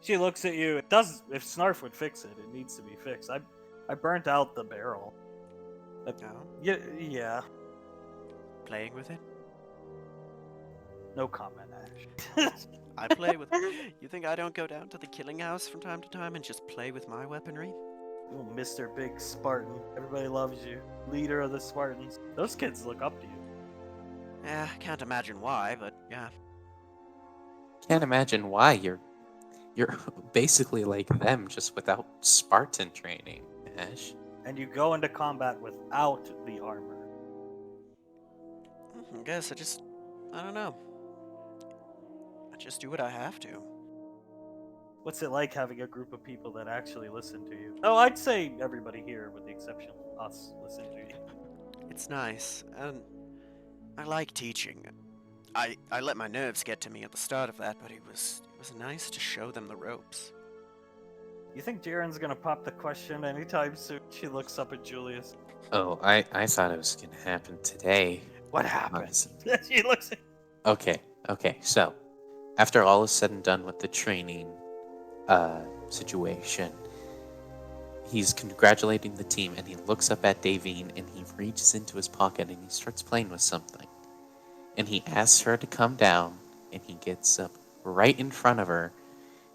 She looks at you. It does. If Snarf would fix it, it needs to be fixed. I burnt out the barrel. No? Yeah. Playing with it? No comment, Ash. I play with... You think I don't go down to the killing house from time to time and just play with my weaponry? Ooh, Mr. Big Spartan. Everybody loves you. Leader of the Spartans. Those kids look up to you. Yeah, can't imagine why, but yeah. Can't imagine why you're basically like them, just without Spartan training, Ash. And you go into combat without the armor. I guess I don't know. I just do what I have to. What's it like having a group of people that actually listen to you? Oh, I'd say everybody here, with the exception of us, listen to you. It's nice, and I like teaching. I let my nerves get to me at the start of that, but it was nice to show them the ropes. You think Jiren's gonna pop the question anytime soon? She looks up at Julius. Oh, I thought it was gonna happen today. What happened? Honestly. She looks at... Okay, so after all is said and done with the training situation, he's congratulating the team and he looks up at Davine and he reaches into his pocket and he starts playing with something. And he asks her to come down and he gets up right in front of her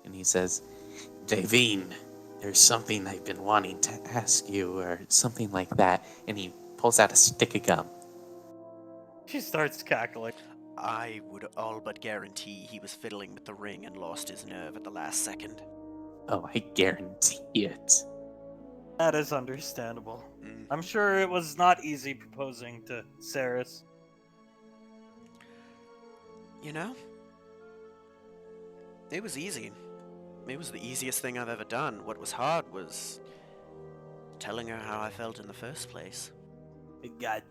and he says, Davine, there's something I've been wanting to ask you, or something like that. And he pulls out a stick of gum. She starts cackling. I would all but guarantee he was fiddling with the ring and lost his nerve at the last second. Oh, I guarantee it. That is understandable. Mm. I'm sure it was not easy proposing to Ceres. You know? It was easy. It was the easiest thing I've ever done. What was hard was telling her how I felt in the first place. God,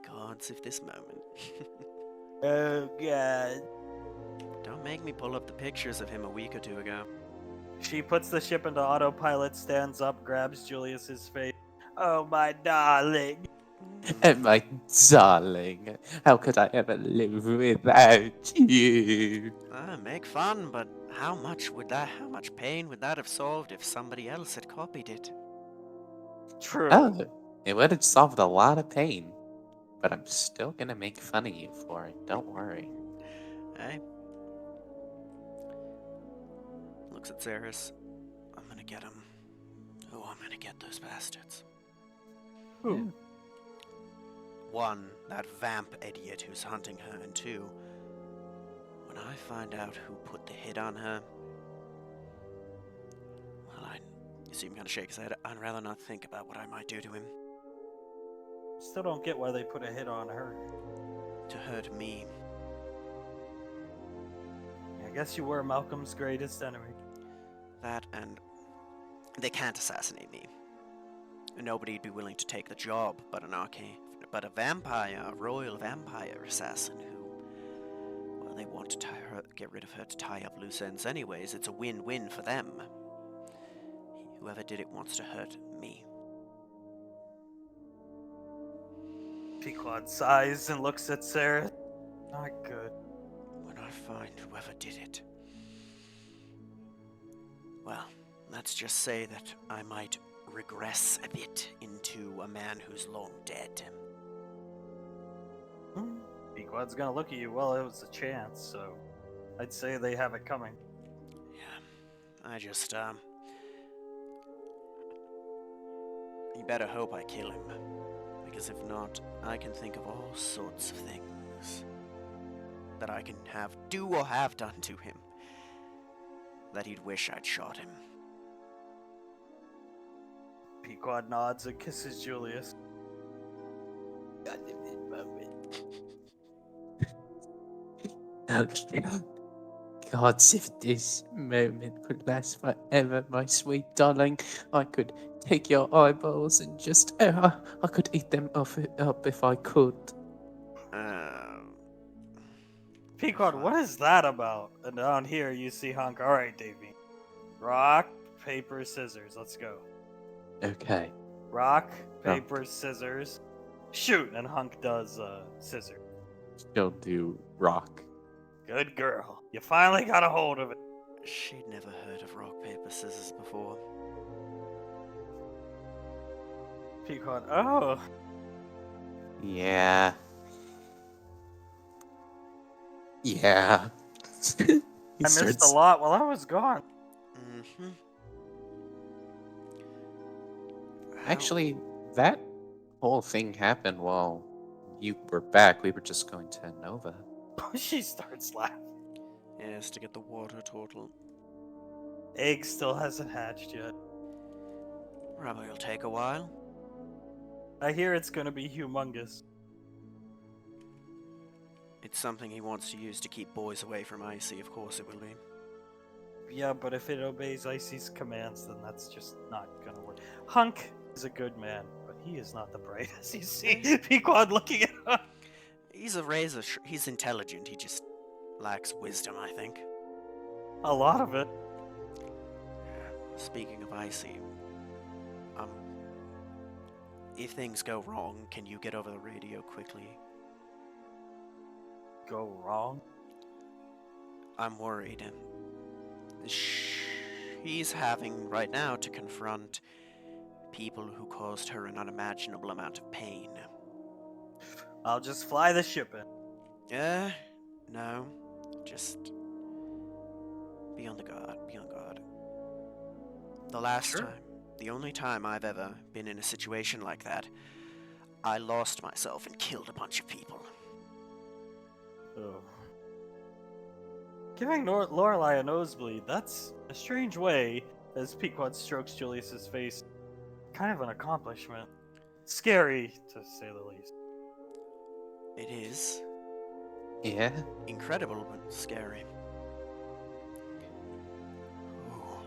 Gods, if this moment. oh God. Don't make me pull up the pictures of him a week or two ago. She puts the ship into autopilot, stands up, grabs Julius's face. Oh, my darling. And my darling, how could I ever live without you? Make fun, but how much pain would that have solved if somebody else had copied it? True. Oh, it would have solved a lot of pain. But I'm still gonna make fun of you for it, don't worry. Hey? Looks at Ceres. I'm gonna get him. Oh, I'm gonna get those bastards. Who? One, that vamp idiot who's hunting her, and two, when I find out who put the hit on her, well, you see him kind of shake his head. I'd rather not think about what I might do to him. Still don't get why they put a hit on her. To hurt me. I guess you were Malcolm's greatest enemy. That, and they can't assassinate me. Nobody'd be willing to take the job but a vampire, a royal vampire assassin who, well, they want to get rid of her to tie up loose ends anyways. It's a win-win for them. Whoever did it wants to hurt me. Pequod sighs and looks at Sarah. Not good. When I find whoever did it. Well, let's just say that I might regress a bit into a man who's long dead. Pequod's gonna look at you. Well, it was a chance, so I'd say they have it coming. Yeah, I just, you better hope I kill him. Because if not, I can think of all sorts of things that I can do or have done to him that he'd wish I'd shot him. Pequod nods and kisses Julius. Gods, if this moment could last forever, my sweet darling, I could take your eyeballs and just, I could eat them up if I could. Pequod, what is that about? And down here you see Hunk. Alright, Davey. Rock, paper, scissors. Let's go. Okay. Rock, paper, scissors. Shoot! And Hunk does, scissors. She'll do rock. Good girl. You finally got a hold of it. She'd never heard of rock, paper, scissors before. Pequod, oh. Yeah. Yeah. I missed a lot while I was gone. Mm-hmm. Actually, that whole thing happened while you were back. We were just going to Nova. She starts laughing. Yes, to get the water turtle. Egg still hasn't hatched yet. Probably will take a while. I hear it's gonna be humongous. It's something he wants to use to keep boys away from Icy, of course it will be. Yeah, but if it obeys Icy's commands, then that's just not gonna work. Hunk is a good man, but he is not the brightest. You see Pequod looking at him. He's he's intelligent, he just lacks wisdom, I think. A lot of it. Speaking of Icy, if things go wrong, can you get over the radio quickly? Go wrong? I'm worried. She's having right now to confront people who caused her an unimaginable amount of pain. I'll just fly the ship in. No. Just be on the guard. Be on guard. The last Sure. time, the only time I've ever been in a situation like that, I lost myself and killed a bunch of people. Oh. Giving Lorelei a nosebleed, that's a strange way, as Pequod strokes Julius's face. Kind of an accomplishment. Scary, to say the least. It is Yeah? incredible but scary. Ooh.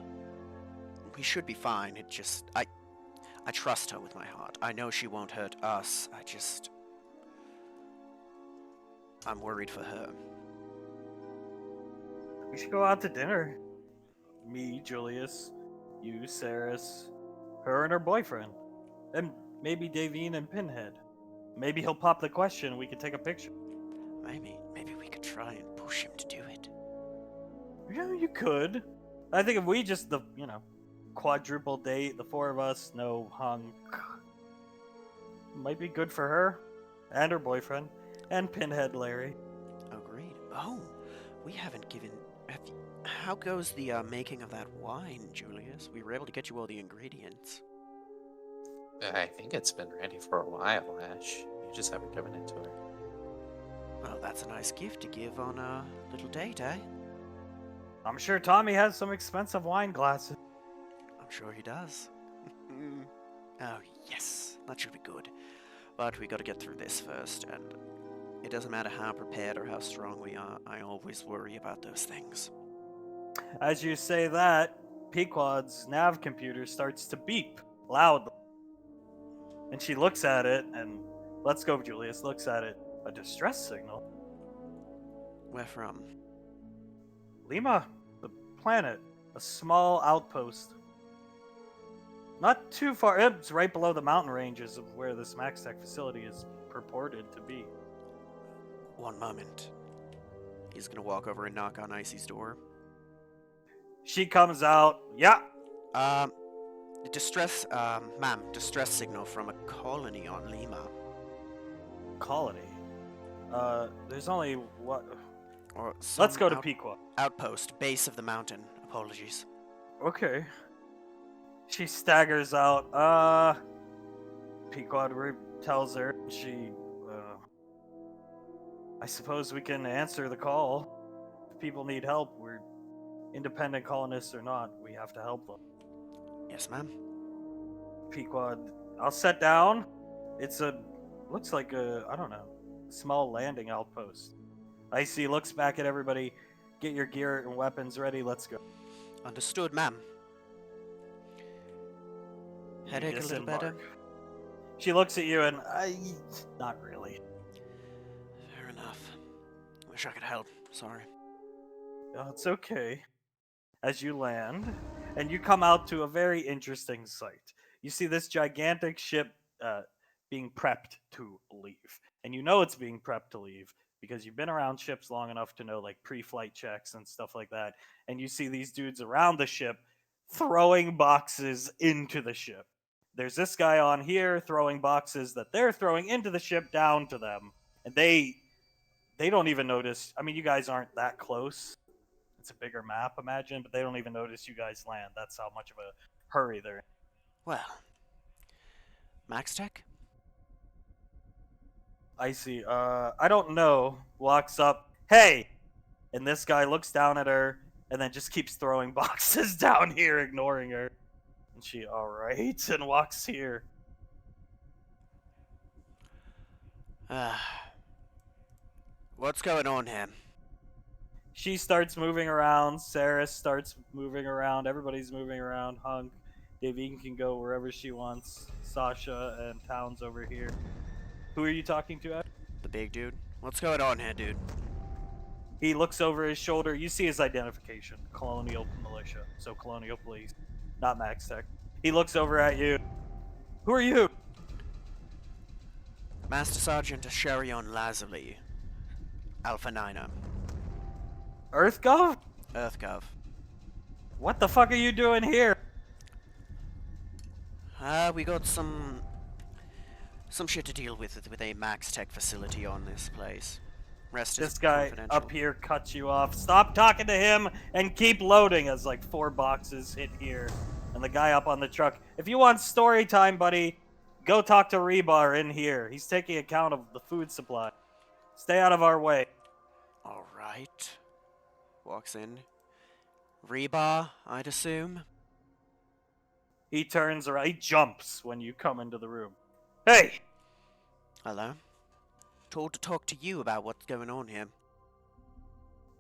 We should be fine. It just I trust her with my heart. I know she won't hurt us. I'm worried for her. We should go out to dinner. Me, Julius, you, Saris, her and her boyfriend. And maybe Davine and Pinhead. Maybe he'll pop the question and we can take a picture. Maybe we could try and push him to do it. Yeah, you could. I think if we just, quadruple date, the four of us, no Hunk, might be good for her. And her boyfriend. And Pinhead Larry. Agreed. Oh, we haven't given... How goes the making of that wine, Julius? We were able to get you all the ingredients. I think it's been ready for a while, Ash. You just haven't given it to her. Well, that's a nice gift to give on a little date, eh? I'm sure Tommy has some expensive wine glasses. I'm sure he does. Oh, yes. That should be good. But we gotta get through this first, and it doesn't matter how prepared or how strong we are, I always worry about those things. As you say that, Pequod's nav computer starts to beep loudly. And she looks at it, and let's go, Julius looks at it. A distress signal? Where from? Lima, the planet. A small outpost. Not too far, it's right below the mountain ranges of where this MaxTech facility is purported to be. One moment. He's gonna walk over and knock on Icy's door. She comes out. Yeah. Distress, ma'am, distress signal from a colony on Lima. Colony. There's only what? Or Let's go to some Pequot. outpost, base of the mountain. Apologies. Okay. She staggers out. Pequod tells her she. I suppose we can answer the call. If people need help, we're independent colonists or not. We have to help them. Yes, ma'am. Pequod, I'll set down. Looks like I don't know, small landing outpost. Icy looks back at everybody. Get your gear and weapons ready. Let's go. Understood, ma'am. Headache a little better? Disembark. She looks at you and not really. Fair enough. Wish I could help. Sorry. Oh, it's okay. As you land, and you come out to a very interesting sight. You see this gigantic ship being prepped to leave. And you know it's being prepped to leave because you've been around ships long enough to know like pre-flight checks and stuff like that. And you see these dudes around the ship throwing boxes into the ship. There's this guy on here throwing boxes that they're throwing into the ship down to them. And they don't even notice. I mean, you guys aren't that close. It's a bigger map, imagine, but they don't even notice you guys land. That's how much of a hurry they're in. Well, Max Tech? Icy, I don't know, walks up, hey! And this guy looks down at her and then just keeps throwing boxes down here, ignoring her. And she, alright, and walks here. What's going on here? She starts moving around, Saris starts moving around, everybody's moving around, Hunk. Davine can go wherever she wants. Sasha and Towns over here. Who are you talking to, Ed? The big dude? What's going on here, dude? He looks over his shoulder. You see his identification. Colonial Militia. So Colonial Police. Not Max Tech. He looks over at you. Who are you? Master Sergeant Sherion Lazuli. Alpha Niner. EarthGov? EarthGov. What the fuck are you doing here? We got some shit to deal with a Max Tech facility on this place. Rest This is guy confidential. up here cuts you off. Stop talking to him and keep loading as like 4 boxes hit here. And the guy up on the truck. If you want story time, buddy, go talk to Rebar in here. He's taking account of the food supply. Stay out of our way. Alright. Walks in. Rebar, I'd assume. He turns around. He jumps when you come into the room. Hey! Hello? Told to talk to you about what's going on here.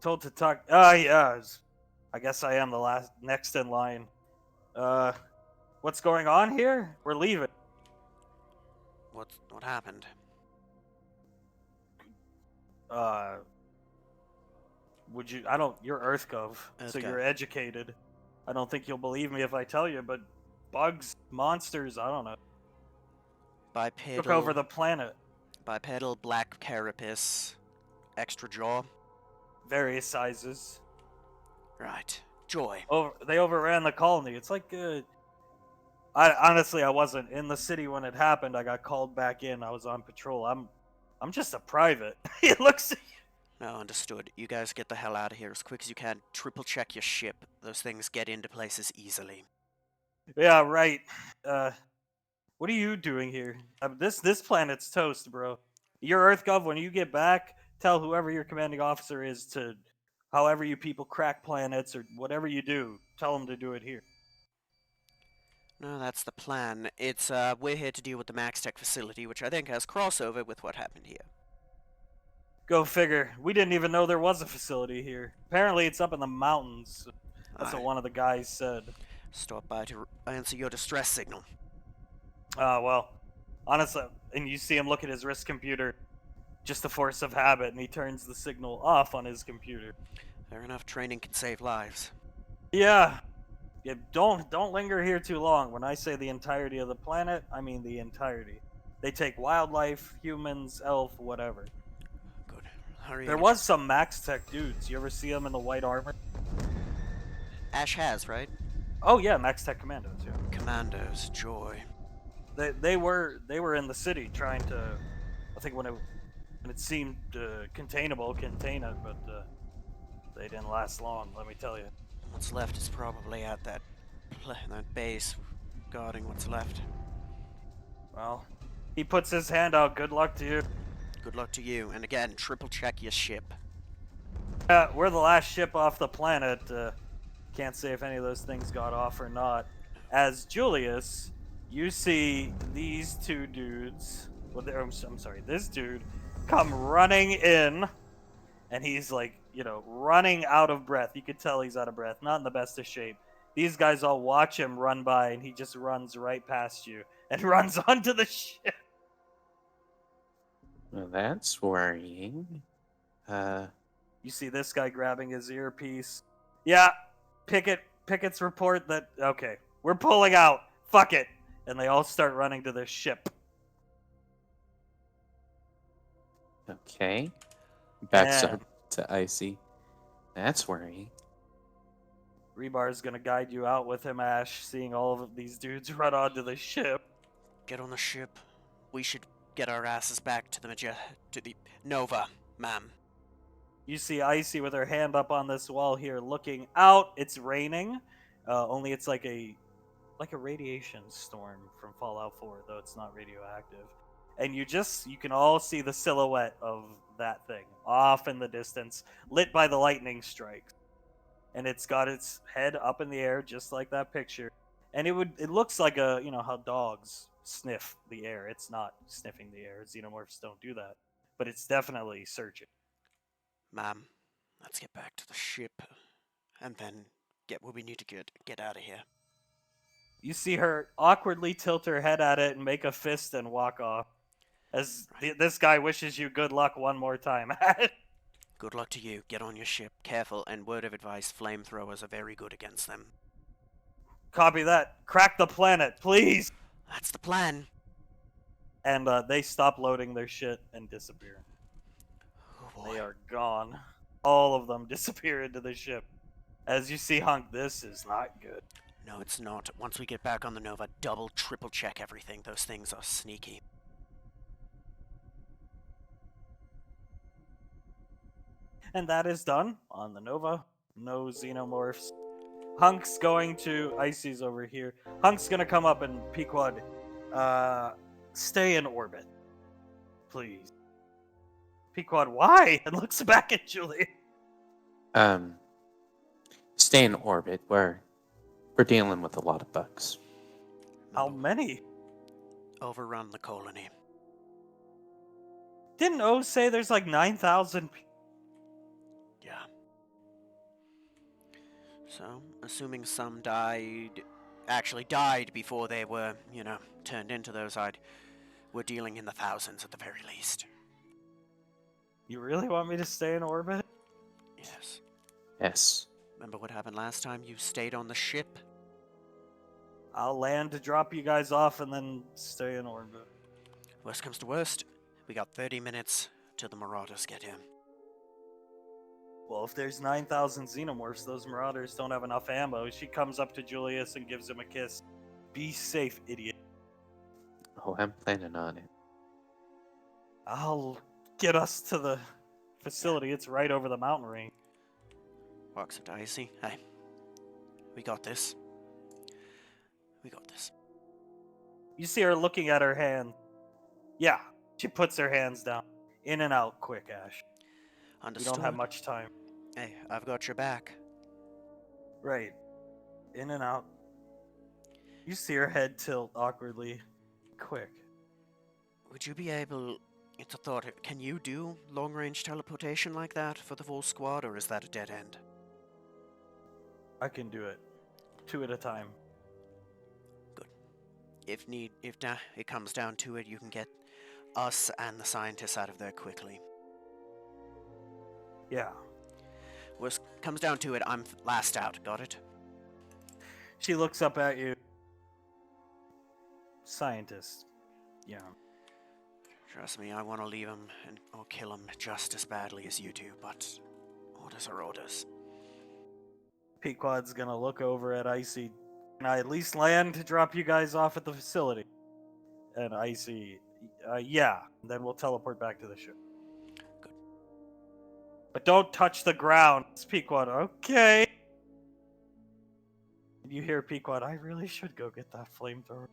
Told to talk. Yeah. I guess I am the next in line. What's going on here? We're leaving. What happened? Would you? You're EarthGov, so EarthGov. you're educated. I don't think you'll believe me if I tell you, but bugs, monsters, I don't know, Bipedal. took over the planet. Bipedal, black carapace, extra jaw. Various sizes. Right. Joy. They overran the colony. It's like, I wasn't in the city when it happened. I got called back in. I was on patrol. I'm just a private. It looks. No, understood. You guys get the hell out of here as quick as you can. Triple check your ship. Those things get into places easily. Yeah, right. What are you doing here? This planet's toast, bro. You're EarthGov. When you get back, tell whoever your commanding officer is to, however you people crack planets or whatever you do, tell them to do it here. No, that's the plan. It's, we're here to deal with the Max Tech facility, which I think has crossover with what happened here. Go figure. We didn't even know there was a facility here. Apparently it's up in the mountains. That's what one of the guys said. Stop by to answer your distress signal. Well, honestly, and you see him look at his wrist computer, just a force of habit, and he turns the signal off on his computer. Fair enough, training can save lives. Yeah. Don't linger here too long. When I say the entirety of the planet, I mean the entirety. They take wildlife, humans, elf, whatever. Good. Hurry. There was some Max Tech dudes. You ever see them in the white armor? Ash has, right? Oh yeah, Max Tech Commandos. Yeah. Commandos, joy. They were in the city trying to. I think when it seemed containable, contain it, but they didn't last long. Let me tell you. What's left is probably at that base, guarding what's left. Well, he puts his hand out. Good luck to you. Good luck to you, and again, triple check your ship. We're the last ship off the planet. Can't say if any of those things got off or not. As Julius, you see these two dudes. Well, I'm sorry, this dude come running in, and he's like, running out of breath. You could tell he's out of breath, not in the best of shape. These guys all watch him run by, and he just runs right past you and runs onto the ship. Well, that's worrying. You see this guy grabbing his earpiece. Yeah, Pickett's report that, okay, we're pulling out. Fuck it. And they all start running to the ship. Okay. Backs Yeah. up to Icy. That's worrying. Rebar's gonna guide you out with him, Ash, seeing all of these dudes run onto the ship. Get on the ship. We should get our asses back to the Nova, ma'am. You see Icy with her hand up on this wall here, looking out. It's raining. Only it's like a radiation storm from Fallout 4, though it's not radioactive. And you can all see the silhouette of that thing off in the distance, lit by the lightning strikes. And it's got its head up in the air, just like that picture. And it looks like how dogs sniff the air. It's not sniffing the air. Xenomorphs don't do that. But it's definitely searching. Ma'am, let's get back to the ship, and then get where we need to get out of here. You see her awkwardly tilt her head at it and make a fist and walk off. As this guy wishes you good luck one more time. Good luck to you. Get on your ship. Careful, and word of advice, flamethrowers are very good against them. Copy that. Crack the planet, please! That's the plan. And they stop loading their shit and disappear. Oh boy. They are gone. All of them disappear into the ship. As you see, Hunk, this is not good. No, it's not. Once we get back on the Nova, double, triple check everything. Those things are sneaky. And that is done on the Nova. No xenomorphs. Hunk's going to... Icy's over here. Hunk's gonna come up and Pequod, stay in orbit. Please. Pequod, why? And looks back at Julie. Stay in orbit. We're dealing with a lot of bugs. How many? Overrun the colony. Didn't O say there's like 9,000 people? Yeah. So, assuming some actually died before they were, turned into those, we're dealing in the thousands at the very least. You really want me to stay in orbit? Yes. Yes. Remember what happened last time you stayed on the ship? I'll land to drop you guys off and then stay in orbit. Worst comes to worst, we got 30 minutes till the Marauders get here. Well, if there's 9,000 xenomorphs, those Marauders don't have enough ammo. She comes up to Julius and gives him a kiss. Be safe, idiot. Oh, I'm planning on it. I'll get us to the facility. It's right over the mountain range. Walks up to Icy. Hey, we got this. We got this. You see her looking at her hand. Yeah, she puts her hands down. In and out quick, Ash. Understood. We don't have much time. Hey, I've got your back. Right. In and out. You see her head tilt awkwardly. Quick. Would you be able... It's a thought. Can you do long-range teleportation like that for the full squad, or is that a dead end? I can do it. 2 at a time. Good. If it comes down to it, you can get us and the scientists out of there quickly. Yeah. Worst comes down to it, I'm last out. Got it? She looks up at you. Scientist. Yeah. Trust me, I want to leave him or kill him just as badly as you do, but orders are orders. Pequod's gonna look over at Icy. Can I at least land to drop you guys off at the facility? And Icy, yeah. Then we'll teleport back to the ship. Good. But don't touch the ground. It's Pequod. Okay. You hear Pequod, I really should go get that flamethrower.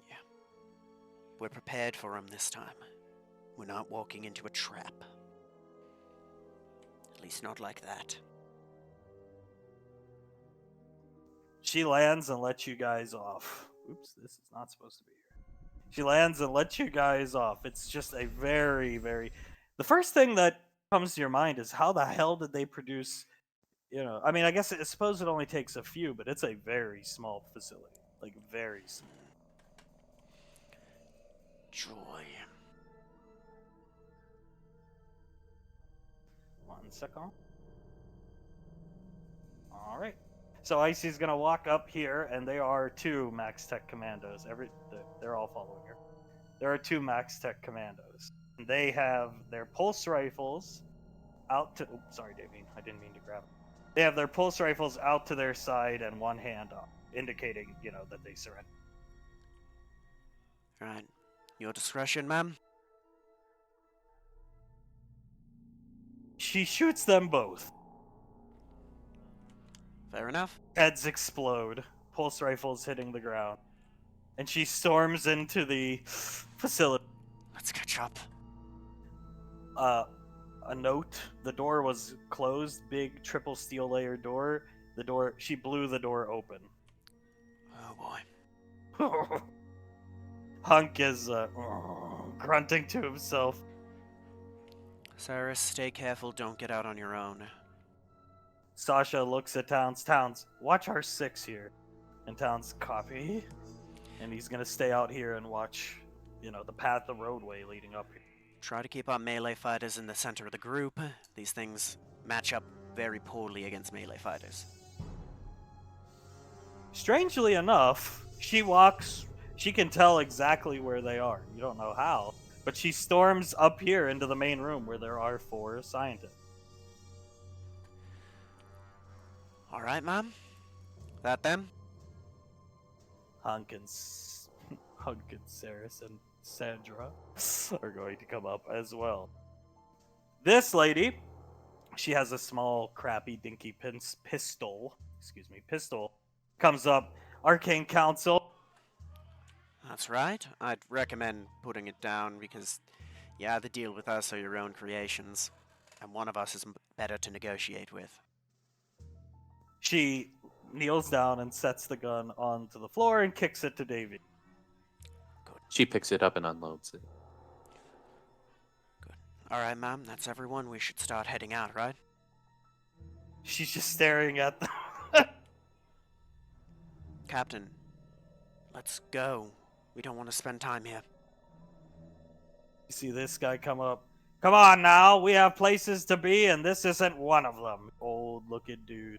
Yeah. We're prepared for him this time. We're not walking into a trap. At least not like that. She lands and lets you guys off. Oops, this is not supposed to be here. She lands and lets you guys off. It's just a very, very... The first thing that comes to your mind is how the hell did they produce... I mean, I guess I suppose it only takes a few, but it's a very small facility. Like, very small. Joy. 1 second. Alright. So Icy's gonna walk up here, and there are 2 Max Tech Commandos. They're all following her. There are 2 Max Tech Commandos. They have their pulse rifles out to... Oh, sorry, Damien. I didn't mean to grab them. They have their pulse rifles out to their side and one hand up, indicating, that they surrender. Right. Your discretion, ma'am? She shoots them both. Fair enough. Heads explode. Pulse rifles hitting the ground. And she storms into the facility. Let's catch up. A note. The door was closed. Big triple steel layer door. She blew the door open. Oh boy. Hunk is grunting to himself. Cyrus, stay careful. Don't get out on your own. Sasha looks at Towns. Towns, watch our 6 here. And Towns, copy. And he's gonna stay out here and watch, the path, the roadway leading up here. Try to keep our melee fighters in the center of the group. These things match up very poorly against melee fighters. Strangely enough, she can tell exactly where they are. You don't know how, but she storms up here into the main room where there are 4 scientists. Alright, ma'am? That them? Hunk and Saris and Sandra are going to come up as well. This lady, she has a small, crappy, dinky pistol, comes up. Arcane Council. That's right. I'd recommend putting it down because you either deal with us or your own creations, and one of us is better to negotiate with. She kneels down and sets the gun onto the floor and kicks it to Davy. She picks it up and unloads it. Good. Alright, ma'am, that's everyone. We should start heading out, right? She's just staring at them. Captain, let's go. We don't want to spend time here. You see this guy come up. Come on now, we have places to be, and this isn't one of them. Old looking dude.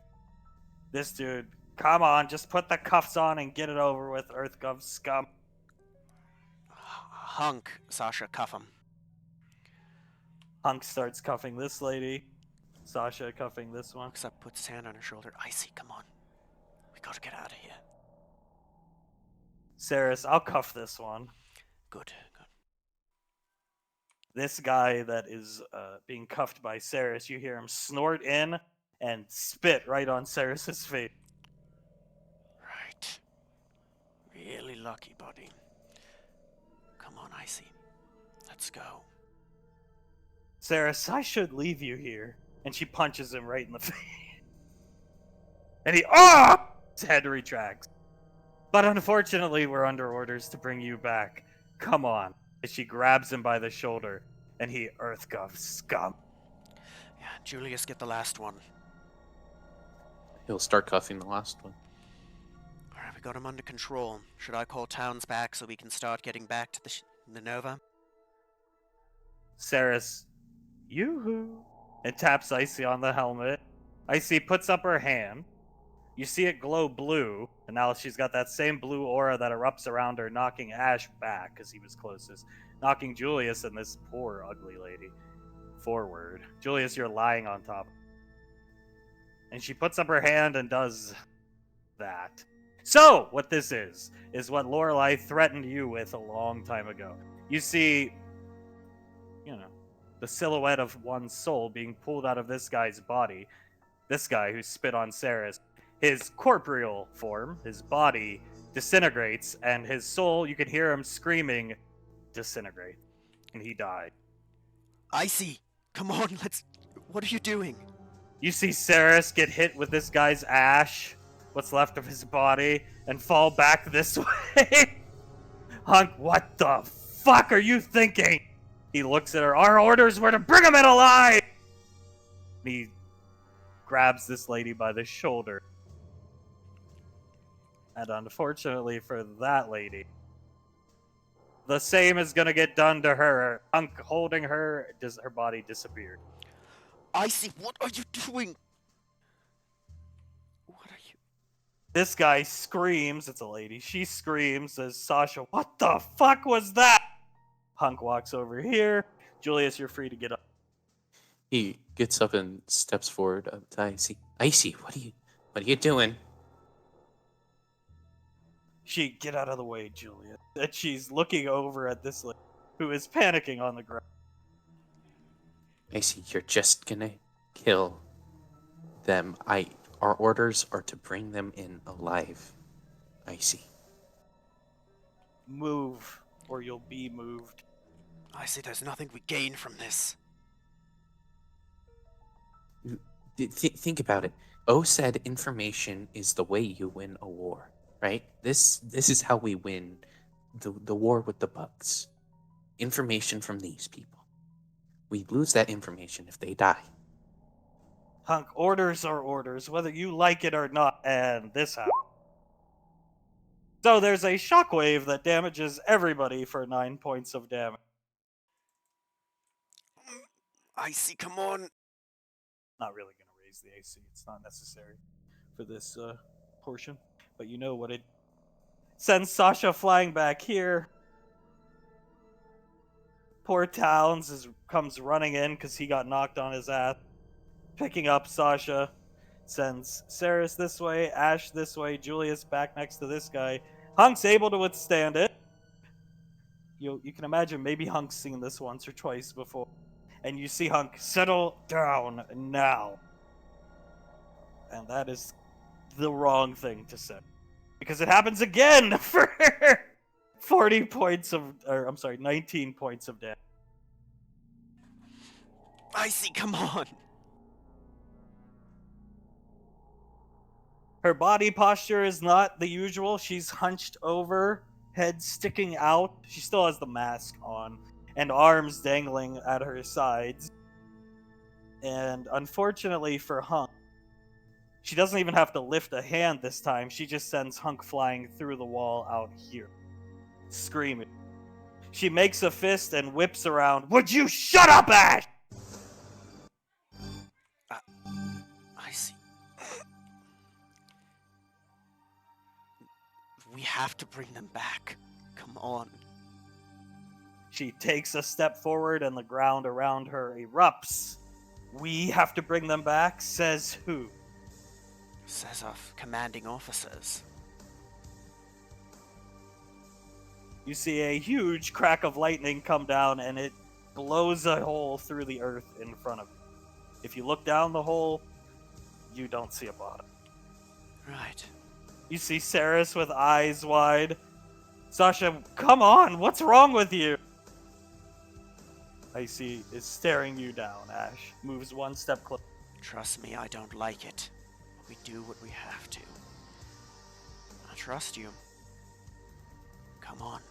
This dude, come on, just put the cuffs on and get it over with, EarthGov scum. Hunk, Sasha, cuff him. Hunk starts cuffing this lady. Sasha cuffing this one. Looks up, puts his hand on her shoulder. Icy, come on. We gotta get out of here. Saris, I'll cuff this one. Good. This guy that is being cuffed by Saris, you hear him snort in and spit right on Saris's face. Right. Really lucky, buddy. Come on, Icy. Let's go. Saris, I should leave you here. And she punches him right in the face. And his head retracts. But unfortunately, we're under orders to bring you back. Come on. And she grabs him by the shoulder, and he EarthGov scum. Yeah, Julius, get the last one. He'll start cuffing the last one. Alright, we got him under control. Should I call Towns back so we can start getting back to the Nova? Saris, yoo-hoo, and taps Icy on the helmet. Icy puts up her hand, You see it glow blue, and now she's got that same blue aura that erupts around her, knocking Ash back because he was closest, knocking Julius and this poor ugly lady forward. Julius, you're lying on top. And she puts up her hand and does that. So, what this is what Lorelei threatened you with a long time ago. You see, the silhouette of one's soul being pulled out of this guy's body. This guy who spit on Saris. His corporeal form, his body, disintegrates, and his soul, you can hear him screaming, disintegrate. And he died. Icy, come on, let's... What are you doing? You see Saris get hit with this guy's ash, what's left of his body, and fall back this way. Hunk, what the fuck are you thinking? He looks at her. Our orders were to bring him in alive! And he grabs this lady by the shoulder. And unfortunately for that lady, the same is gonna get done to her. Hunk holding her, her body disappeared. Icy, what are you doing? What are you... This guy screams, it's a lady, she screams, says, Sasha, what the fuck was that? Hunk walks over here. Julius, you're free to get up. He gets up and steps forward up to Icy. Icy, what are you doing? She, get out of the way, Julius. And she's looking over at this lady, who is panicking on the ground. Icy, you're just gonna kill them. Our orders are to bring them in alive. Icy. Move, or you'll be moved. Icy, there's nothing we gain from this. Think about it. O said information is the way you win a war, right? This is how we win the war with the bugs. Information from these people. We lose that information if they die. Hunk, orders are orders, whether you like it or not, and this happens. So there's a shockwave that damages everybody for 9 points of damage. Icy, come on. Not really going to raise the AC. It's not necessary for this portion. But you know what it sends Sasha flying back here. Poor Towns comes running in because he got knocked on his ass. Picking up Sasha. Sends Saris this way, Ash this way, Julius back next to this guy. Hunk's able to withstand it. You can imagine maybe Hunk's seen this once or twice before. And you see Hunk, settle down now. And that is the wrong thing to say. Because it happens again for 19 points of damage. Icy, come on. Her body posture is not the usual. She's hunched over, head sticking out. She still has the mask on, and arms dangling at her sides. And unfortunately for Hunk, she doesn't even have to lift a hand this time. She just sends Hunk flying through the wall out here, screaming. She makes a fist and whips around. Would you shut up, Ash? Icy. We have to bring them back. Come on. She takes a step forward and the ground around her erupts. We have to bring them back, says who? Says our commanding officers. You see a huge crack of lightning come down and it blows a hole through the earth in front of you. If you look down the hole, you don't see a bottom. Right. You see Saris with eyes wide. Sasha, come on, what's wrong with you? Icy is staring you down. Ash moves one step closer. Trust me, I don't like it. We do what we have to. I trust you. Come on,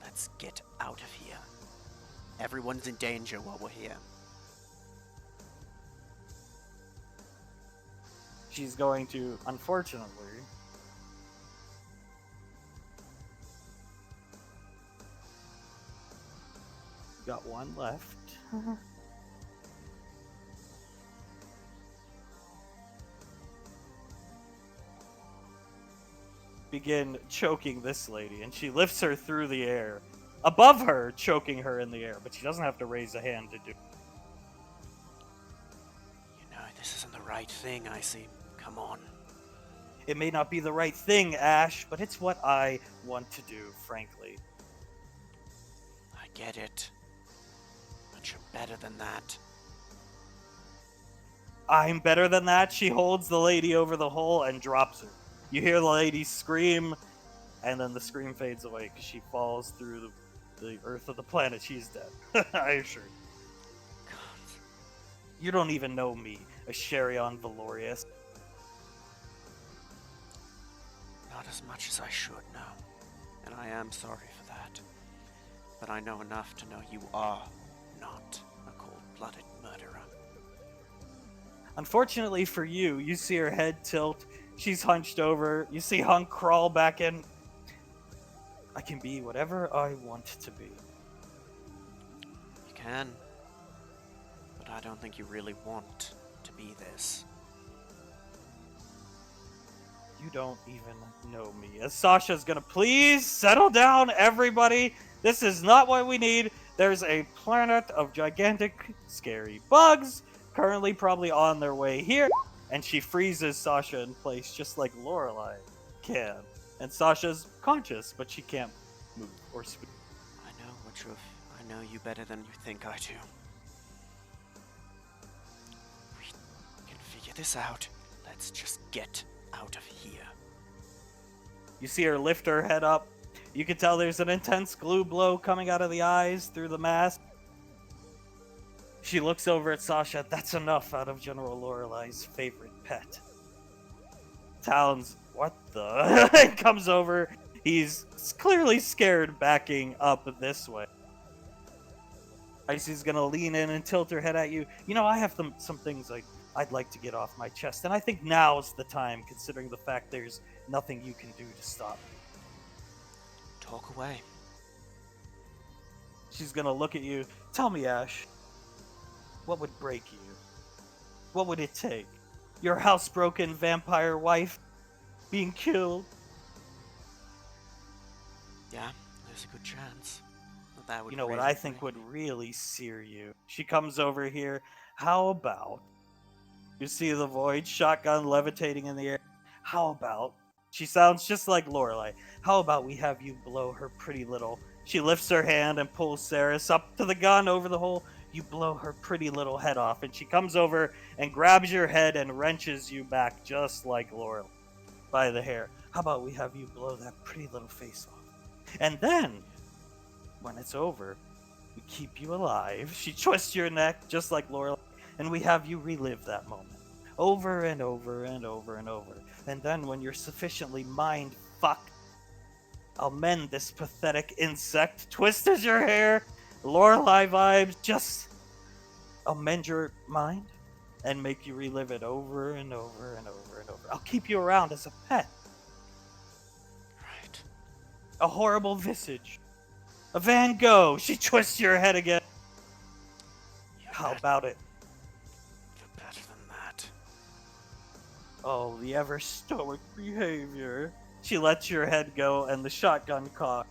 let's get out of here. Everyone's in danger while we're here. She's going to, unfortunately, got one left. begin choking this lady, and she lifts her through the air. Above her, choking her in the air, but she doesn't have to raise a hand to do it. You know, this isn't the right thing, I see. Come on. It may not be the right thing, Ash, but it's what I want to do, frankly. I get it. But you're better than that. I'm better than that. She holds the lady over the hole and drops her. You hear the lady scream, and then the scream fades away because she falls through the earth of the planet. She's dead. I assure you. God. You don't even know me, a Sherion Valorius. Not as much as I should know. And I am sorry for that. But I know enough to know you are not a cold-blooded murderer. Unfortunately for you, you see her head tilt. She's hunched over. You see Hunk crawl back in. I can be whatever I want to be. You can. But I don't think you really want to be this. You don't even know me. As Sasha's gonna please settle down, everybody. This is not what we need. There's a planet of gigantic, scary bugs currently probably on their way here. And she freezes Sasha in place just like Lorelei can. And Sasha's conscious, but she can't move or speak. I know, Woodruff. I know you better than you think I do. We can figure this out. Let's just get out of here. You see her lift her head up. You can tell there's an intense glue glow coming out of the eyes through the mask. She looks over at Sasha. That's enough out of General Lorelei's favorite pet. Talon's, what the? Comes over. He's clearly scared, backing up this way. Icy's gonna lean in and tilt her head at you. You know, I have some things I'd like to get off my chest, and I think now's the time, considering the fact there's nothing you can do to stop me. Talk away. She's gonna look at you. Tell me, Ash, what would break you? What would it take? Your housebroken vampire wife being killed? Yeah, there's a good chance. But that would You know what really I think break would really sear you? She comes over here. How about you see the void shotgun levitating in the air? How about she sounds just like Lorelei. How about we have you blow her pretty little? She lifts her hand and pulls Saris up to the gun over the hole. You blow her pretty little head off, and she comes over and grabs your head and wrenches you back just like Lorelei by the hair. How about we have you blow that pretty little face off? And then, when it's over, we keep you alive. She twists your neck just like Lorelei, and we have you relive that moment over and over and over and over. And then when you're sufficiently mind-fucked, I'll mend this pathetic insect, twist as your hair, Lorelei vibes, just I'll mend your mind and make you relive it over and over and over and over. I'll keep you around as a pet. Right. A horrible visage. A Van Gogh. She twists your head again. You're How bet- about it? You're better than that. Oh, the ever stoic behavior. She lets your head go and the shotgun cock.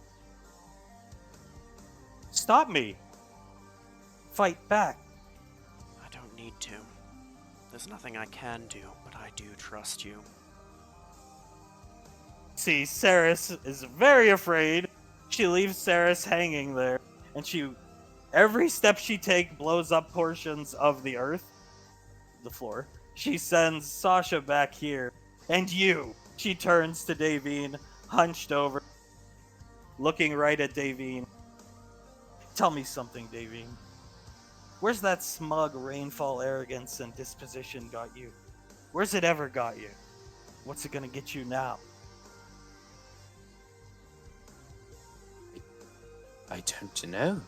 Stop me. Fight back. I don't need to. There's nothing I can do, but I do trust you. See, Saris is very afraid. She leaves Saris hanging there, and every step she takes blows up portions of the earth, the floor. She sends Sasha back here, and you. She turns to Davine, hunched over, looking right at Davine. Tell me something, Davine. Where's that smug rainfall arrogance and disposition got you? Where's it ever got you? What's it gonna get you now? I don't know.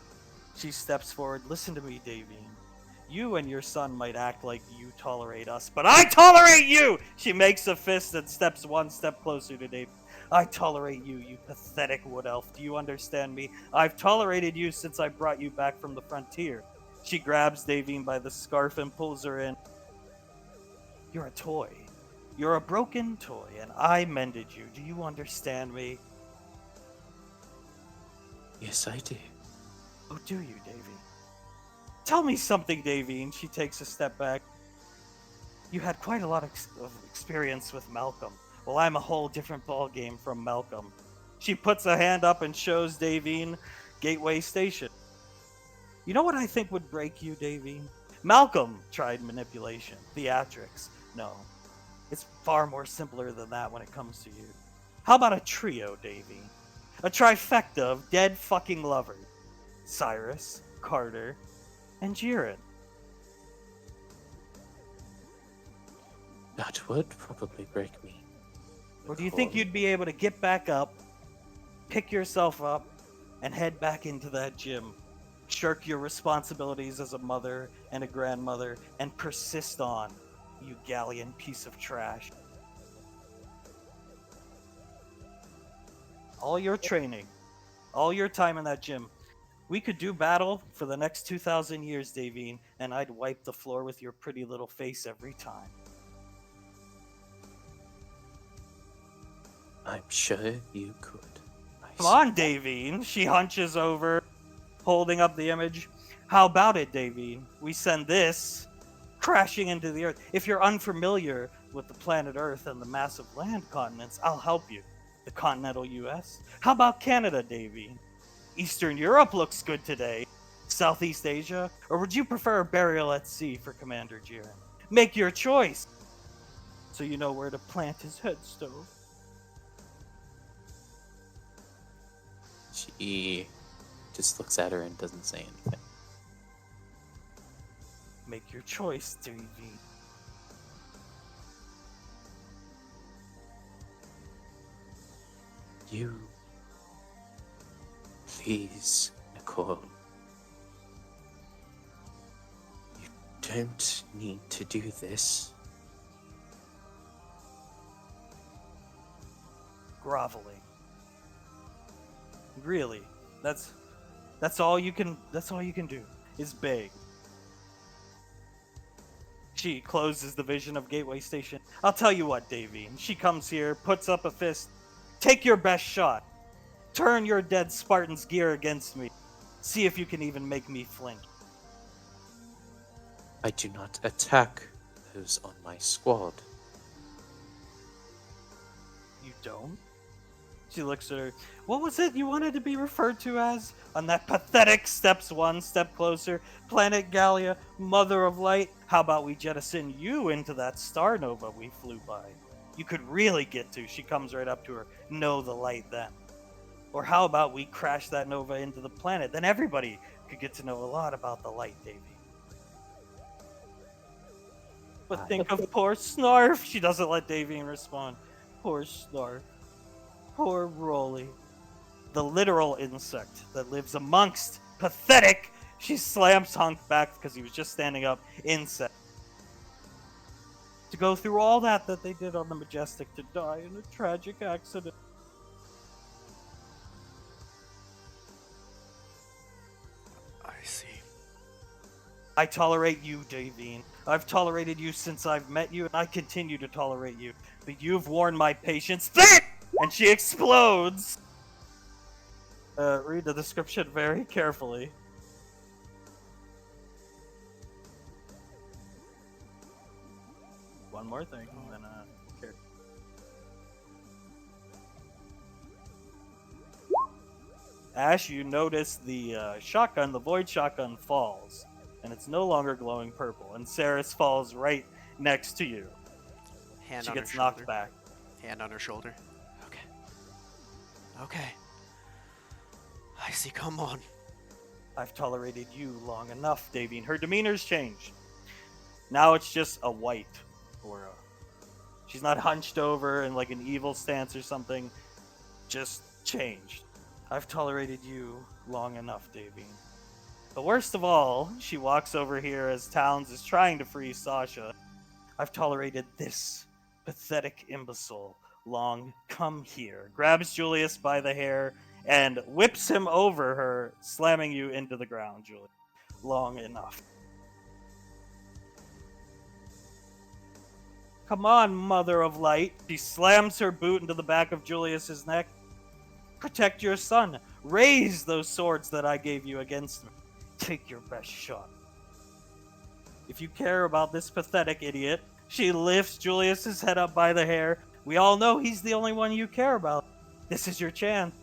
She steps forward. Listen to me, Davine. You and your son might act like you tolerate us, but I tolerate you! She makes a fist and steps one step closer to Davine. I tolerate you, you pathetic wood elf. Do you understand me? I've tolerated you since I brought you back from the frontier. She grabs Davine by the scarf and pulls her in. You're a toy. You're a broken toy, and I mended you. Do you understand me? Yes, I do. Oh, do you, Davy? Tell me something, Davy. And she takes a step back. You had quite a lot of experience with Malcolm. Well, I'm a whole different ballgame from Malcolm. She puts a hand up and shows Davine Gateway Station. You know what I think would break you, Davine? Malcolm tried manipulation, theatrics. No, it's far more simpler than that when it comes to you. How about a trio, Davine? A trifecta of dead fucking lovers. Cyrus, Carter, and Jiren. That would probably break me. Or do you think Nicole. you'd be able to get back up, pick yourself up, and head back into that gym? Shirk your responsibilities as a mother and a grandmother and persist on, you galleon piece of trash. All your training, all your time in that gym. We could do battle for the next 2,000 years, Davine, and I'd wipe the floor with your pretty little face every time. I'm sure you could. Come on, Davine. She hunches over, holding up the image. How about it, Davine? We send this crashing into the Earth. If you're unfamiliar with the planet Earth and the massive land continents, I'll help you. The continental US? How about Canada, Davine? Eastern Europe looks good today. Southeast Asia? Or would you prefer a burial at sea for Commander Jiren? Make your choice so you know where to plant his headstone. She just looks at her and doesn't say anything. Make your choice, Davine. You. Please, Nicole. You don't need to do this. Groveling. Really, that's all you can do is beg. She closes the vision of Gateway Station. I'll tell you what, Davine. She comes here, puts up a fist. Take your best shot. Turn your dead Spartan's gear against me. See if you can even make me flinch. I do not attack those on my squad. You don't? She looks at her. What was it you wanted to be referred to as? On that pathetic steps one step closer, Planet Gallia, Mother of Light. How about we jettison you into that star nova we flew by? You could really get to. She comes right up to her. Know the light then. Or how about we crash that nova into the planet? Then everybody could get to know a lot about the light, Davy. But think of poor Snarf. She doesn't let Davy respond. Poor Snarf. Poor Rolly. The literal insect that lives amongst pathetic. She slams Hunk back because he was just standing up. Insect. To go through all that they did on the Majestic to die in a tragic accident. I see. I tolerate you, Davine. I've tolerated you since I've met you, and I continue to tolerate you. But you've worn my patience thin! And she explodes! Read the description very carefully. One more thing, and then, here. Ash, you notice the shotgun, the void shotgun, falls, and it's no longer glowing purple. And Saris falls right next to you. Hand She on gets her knocked shoulder. back. Hand on her shoulder. Okay. Okay. I see. Come on. I've tolerated you long enough, Davine. Her demeanor's changed. Now it's just a white aura. She's not hunched over in like an evil stance or something. Just changed. I've tolerated you long enough, Davine. But worst of all, she walks over here as Towns is trying to free Sasha. I've tolerated this pathetic imbecile long. Come here. Grabs Julius by the hair and whips him over her, slamming you into the ground, Julius. Long enough. Come on, Mother of Light. She slams her boot into the back of Julius's neck. Protect your son. Raise those swords that I gave you against me. Take your best shot. If you care about this pathetic idiot, she lifts Julius's head up by the hair. We all know he's the only one you care about. This is your chance.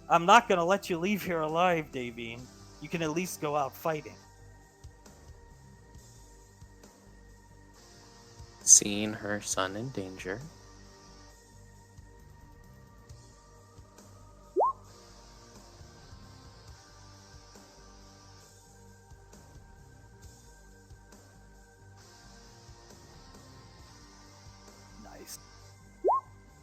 I'm not gonna let you leave here alive, Davine. You can at least go out fighting. Seeing her son in danger, Nice.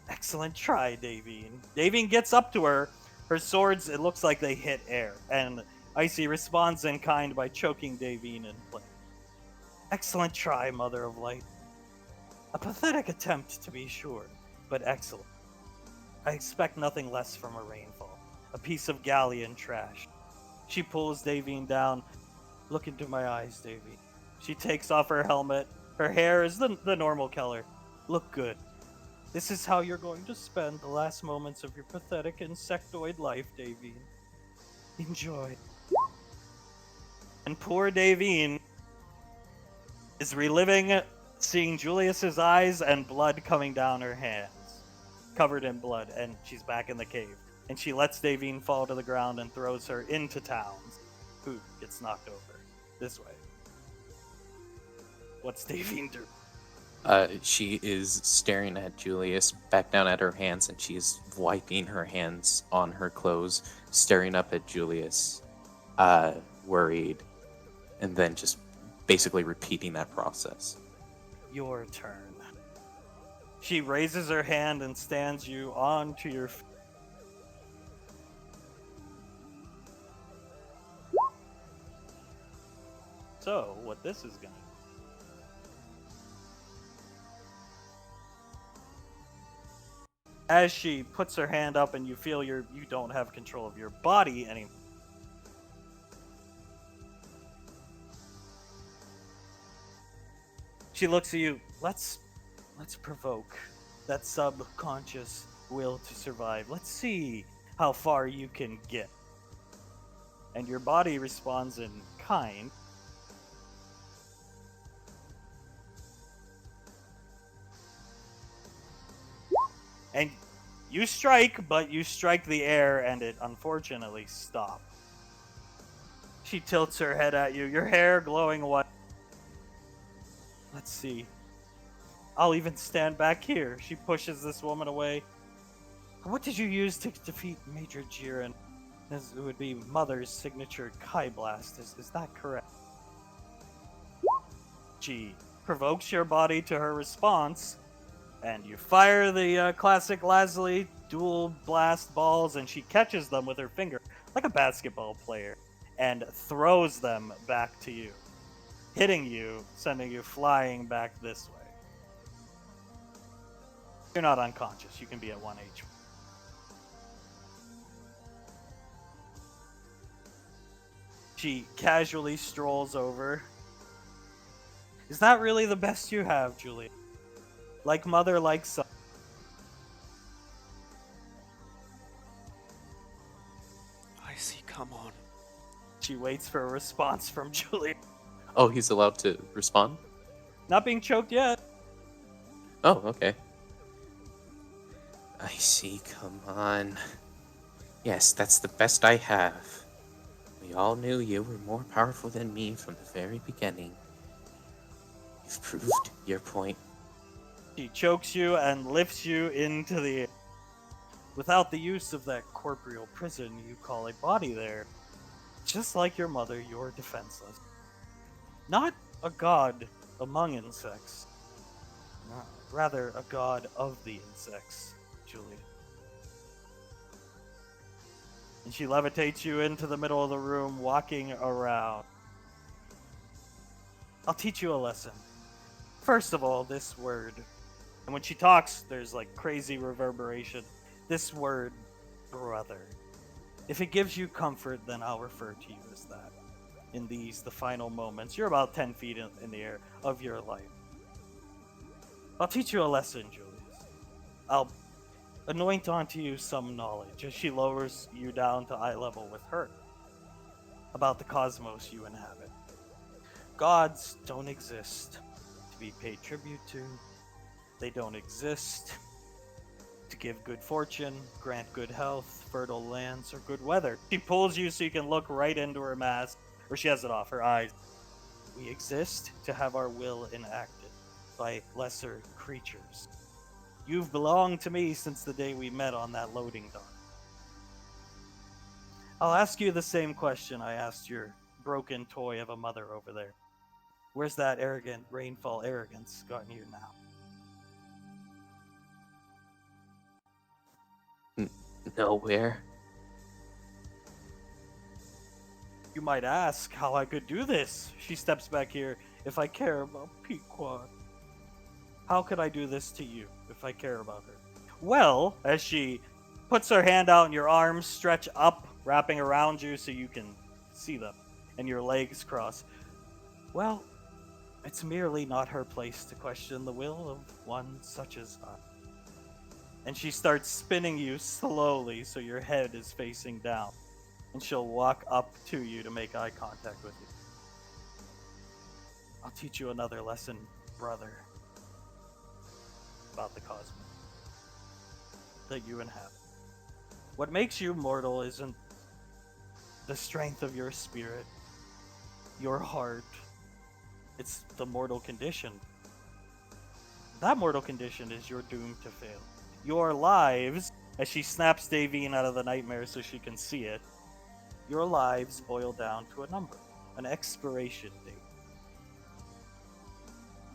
Excellent try, Davine. Davine gets up to her. Her swords, it looks like they hit air, and Icy responds in kind by choking Davine in place. Excellent try, Mother of Light. A pathetic attempt, to be sure, but excellent. I expect nothing less from a rainfall. A piece of galleon trash. She pulls Davine down. Look into my eyes, Davine. She takes off her helmet. Her hair is the normal color. Look good. This is how you're going to spend the last moments of your pathetic insectoid life, Davine. Enjoy. And poor Davine is reliving seeing Julius's eyes and blood coming down her hands, covered in blood, and she's back in the cave. And she lets Davine fall to the ground and throws her into Towns, who gets knocked over. This way. What's Davine do? she is staring at Julius, back down at her hands, and she is wiping her hands on her clothes, staring up at Julius, worried, and then just basically repeating that process. Your turn. She raises her hand and stands you onto your feet. So, what this is gonna as she puts her hand up and you feel you don't have control of your body anymore. She looks at you. Let's provoke that subconscious will to survive. Let's see how far you can get. And your body responds in kind. And you strike, but you strike the air and it unfortunately stops. She tilts her head at you, your hair glowing white. Let's see. I'll even stand back here. She pushes this woman away. What did you use to defeat Major Jiren? This would be Mother's signature Kai Blast. Is that correct? She provokes your body to her response, and you fire the classic Lasley dual blast balls, and she catches them with her finger, like a basketball player, and throws them back to you, hitting you, sending you flying back this way. You're not unconscious. You can be at 1 HP. She casually strolls over. Is that really the best you have, Julia? Like mother, like son. I see, come on. She waits for a response from Julia. Oh, he's allowed to respond? Not being choked yet. Oh, okay. I see, come on. Yes, that's the best I have. We all knew you were more powerful than me from the very beginning. You've proved your point. She chokes you and lifts you into the air. Without the use of that corporeal prison you call a body there, just like your mother, you're defenseless. Not a god among insects. No, rather a god of the insects, Julia. And she levitates you into the middle of the room, walking around. I'll teach you a lesson. First of all, this word. And when she talks, there's like crazy reverberation. This word, brother. If it gives you comfort, then I'll refer to you as that. In these, the final moments, you're about 10 feet in the air of your life. I'll teach you a lesson, Julius. I'll anoint onto you some knowledge as she lowers you down to eye level with her about the cosmos you inhabit. Gods don't exist to be paid tribute to. They don't exist to give good fortune, grant good health, fertile lands, or good weather. She pulls you so you can look right into her mask, or she has it off her eyes. We exist to have our will enacted by lesser creatures. You've belonged to me since the day we met on that loading dock. I'll ask you the same question I asked your broken toy of a mother over there. Where's that arrogant rainfall arrogance gotten you now? Nowhere. You might ask how I could do this. She steps back here. If I care about Pequod, how could I do this to you if I care about her? Well, as she puts her hand out and your arms stretch up, wrapping around you so you can see them, and your legs cross. Well, it's merely not her place to question the will of one such as I. And she starts spinning you slowly so your head is facing down. And she'll walk up to you to make eye contact with you. I'll teach you another lesson, brother, about the cosmos that you inhabit. What makes you mortal isn't the strength of your spirit, your heart. It's the mortal condition. That mortal condition is you're doomed to fail. Your lives, as she snaps Davine out of the nightmare so she can see it, your lives boil down to a number, an expiration date.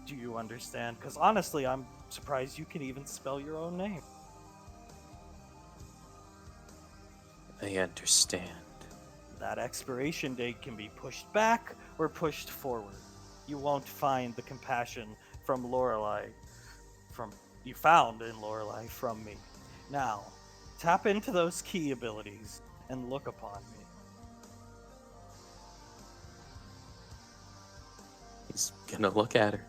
Do you understand? Because honestly, I'm surprised you can even spell your own name. I understand. That expiration date can be pushed back or pushed forward. You won't find the compassion from Lorelei, you found in Lorelei from me. Now, tap into those key abilities and look upon me. He's gonna look at her.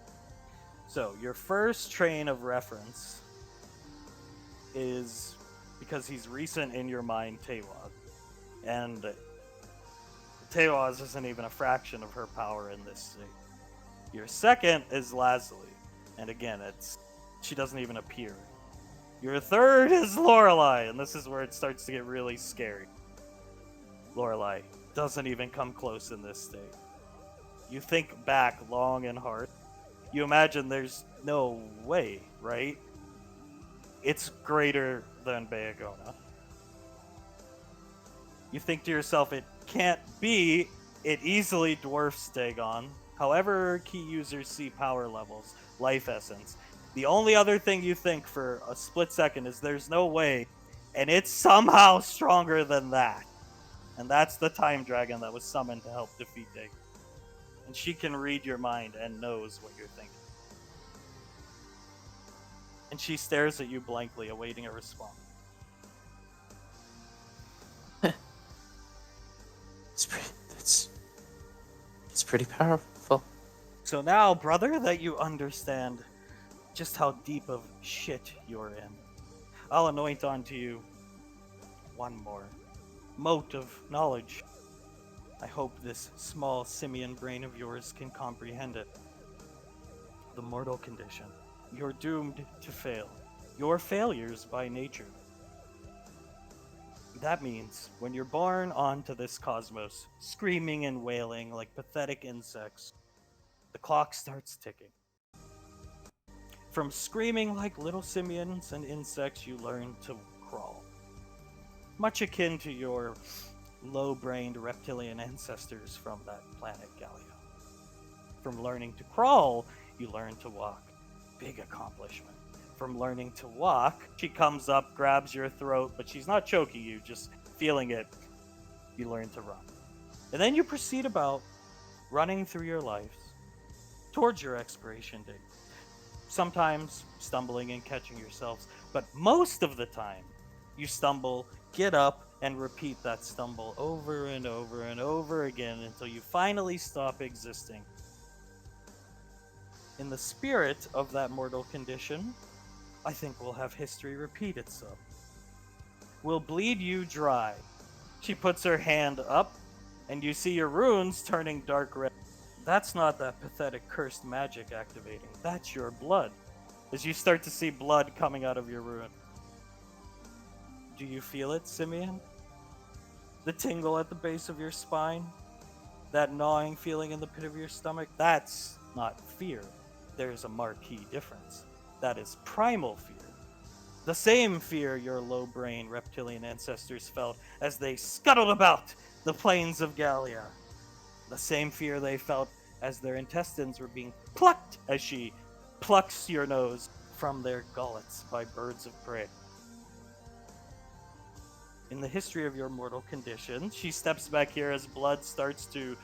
So, your first train of reference is because he's recent in your mind, Tewaz. And Tewaz isn't even a fraction of her power in this state. Your second is Lazuli. And again, she doesn't even appear. Your third is Lorelei, and this is where it starts to get really scary. Lorelei doesn't even come close in this state. You think back long and hard. You imagine there's no way, right? It's greater than Bayagona. You think to yourself, it can't be. It easily dwarfs Dagon. However, key users see power levels, life essence. The only other thing you think for a split second is there's no way, and it's somehow stronger than that. And that's the time dragon that was summoned to help defeat Dagon. And she can read your mind and knows what you're thinking. And she stares at you blankly, awaiting a response. It's pretty powerful. So now, brother, that you understand just how deep of shit you're in, I'll anoint onto you one more mote of knowledge. I hope this small simian brain of yours can comprehend it. The mortal condition. You're doomed to fail. Your failures by nature. That means when you're born onto this cosmos, screaming and wailing like pathetic insects, the clock starts ticking. From screaming like little simians and insects, you learn to crawl. Much akin to your low-brained reptilian ancestors from that planet Gallia. From learning to crawl, you learn to walk. Big accomplishment. From learning to walk, she comes up, grabs your throat, but she's not choking you, just feeling it. You learn to run. And then you proceed about running through your lives towards your expiration date. Sometimes stumbling and catching yourselves, but most of the time, you stumble, get up, and repeat that stumble over and over and over again until you finally stop existing. In the spirit of that mortal condition, I think we'll have history repeat itself. We'll bleed you dry. She puts her hand up, and you see your runes turning dark red. That's not that pathetic cursed magic activating. That's your blood. As you start to see blood coming out of your rune. Do you feel it, Simeon? The tingle at the base of your spine? That gnawing feeling in the pit of your stomach? That's not fear. There's a marquee difference. That is primal fear. The same fear your low brain reptilian ancestors felt as they scuttled about the plains of Gallia. The same fear they felt as their intestines were being plucked as she plucks your nose from their gullets by birds of prey. In the history of your mortal condition, she steps back here as blood starts to.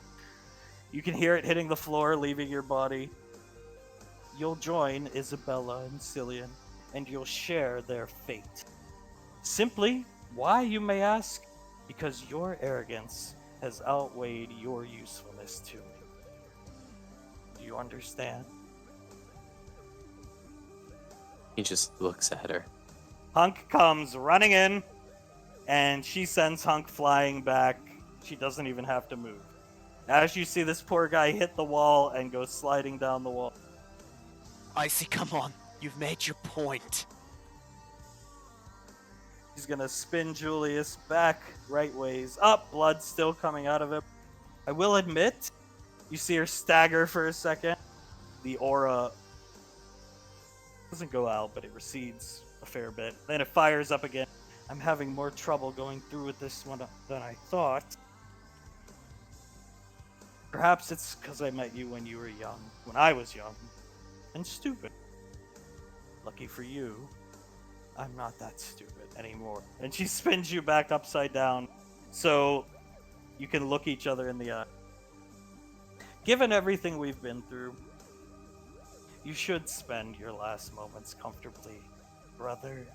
You can hear it hitting the floor, leaving your body. You'll join Isabella and Cillian, and you'll share their fate. Simply, why, you may ask? Because your arrogance has outweighed your usefulness to me. Do you understand? He just looks at her. Hunk comes running in, and she sends Hunk flying back. She doesn't even have to move. As you see this poor guy hit the wall and go sliding down the wall. Icy, come on. You've made your point. He's gonna spin Julius back right ways up, blood still coming out of him. I will admit, you see her stagger for a second. The aura doesn't go out, but it recedes a fair bit. Then it fires up again. I'm having more trouble going through with this one than I thought. Perhaps it's because I met you when you were young, when I was young, and stupid. Lucky for you, I'm not that stupid anymore. And she spins you back upside down so you can look each other in the eye. Given everything we've been through, you should spend your last moments comfortably, brother.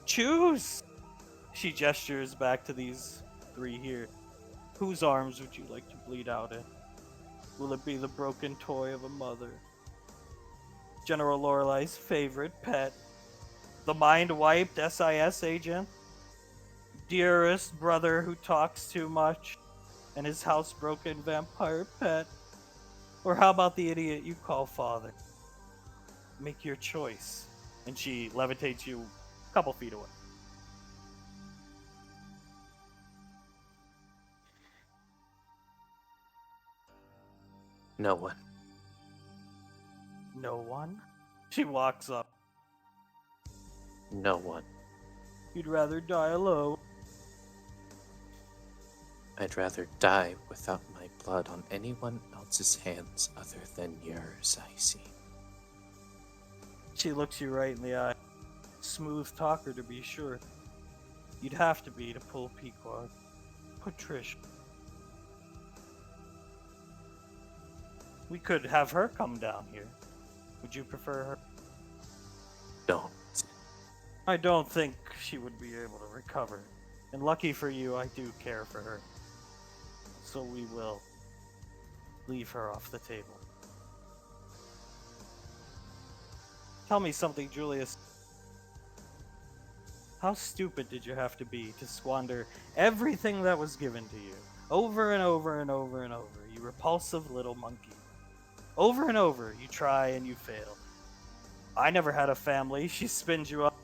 Choose! She gestures back to these three here. Whose arms would you like to bleed out in? Will it be the broken toy of a mother? General Lorelai's favorite pet? The mind-wiped SIS agent? Dearest brother who talks too much? And his housebroken vampire pet? Or how about the idiot you call father? Make your choice. And she levitates you a couple feet away. No one. No one? She walks up. No one. You'd rather die alone? I'd rather die without my blood on anyone else's hands other than yours, Icy. She looks you right in the eye. Smooth talker, to be sure. You'd have to be to pull Pequod. Patricia. We could have her come down here. Would you prefer her? Don't. I don't think she would be able to recover. And lucky for you, I do care for her. So we will leave her off the table. Tell me something, Julius. How stupid did you have to be to squander everything that was given to you? Over and over and over and over, you repulsive little monkey. Over and over, you try and you fail. I never had a family. She spins you up.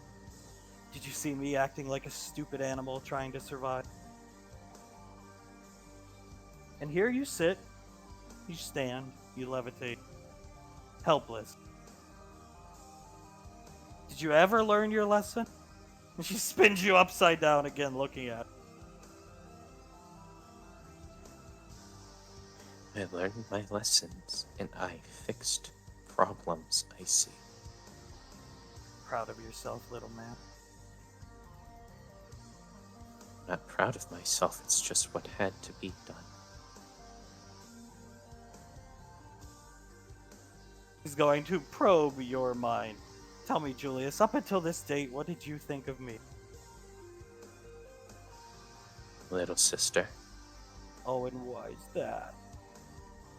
Did you see me acting like a stupid animal trying to survive? And here you sit, you stand, you levitate, helpless. Did you ever learn your lesson? And she spins you upside down again, looking at it. I learned my lessons, and I fixed problems, Icy. Proud of yourself, little man. Not proud of myself, it's just what had to be done. He's going to probe your mind. Tell me, Julius, up until this date, what did you think of me? Little sister. Oh, and why is that?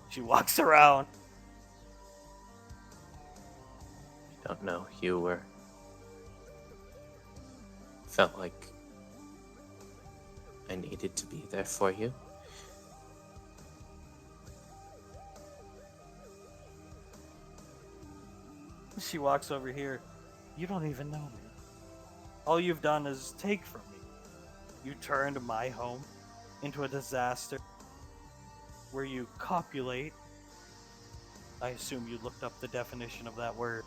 She walks around. don't know. You were. Felt like I needed to be there for you. She walks over here. You don't even know me. All you've done is take from me. You turned my home into a disaster where you copulate. I assume you looked up the definition of that word.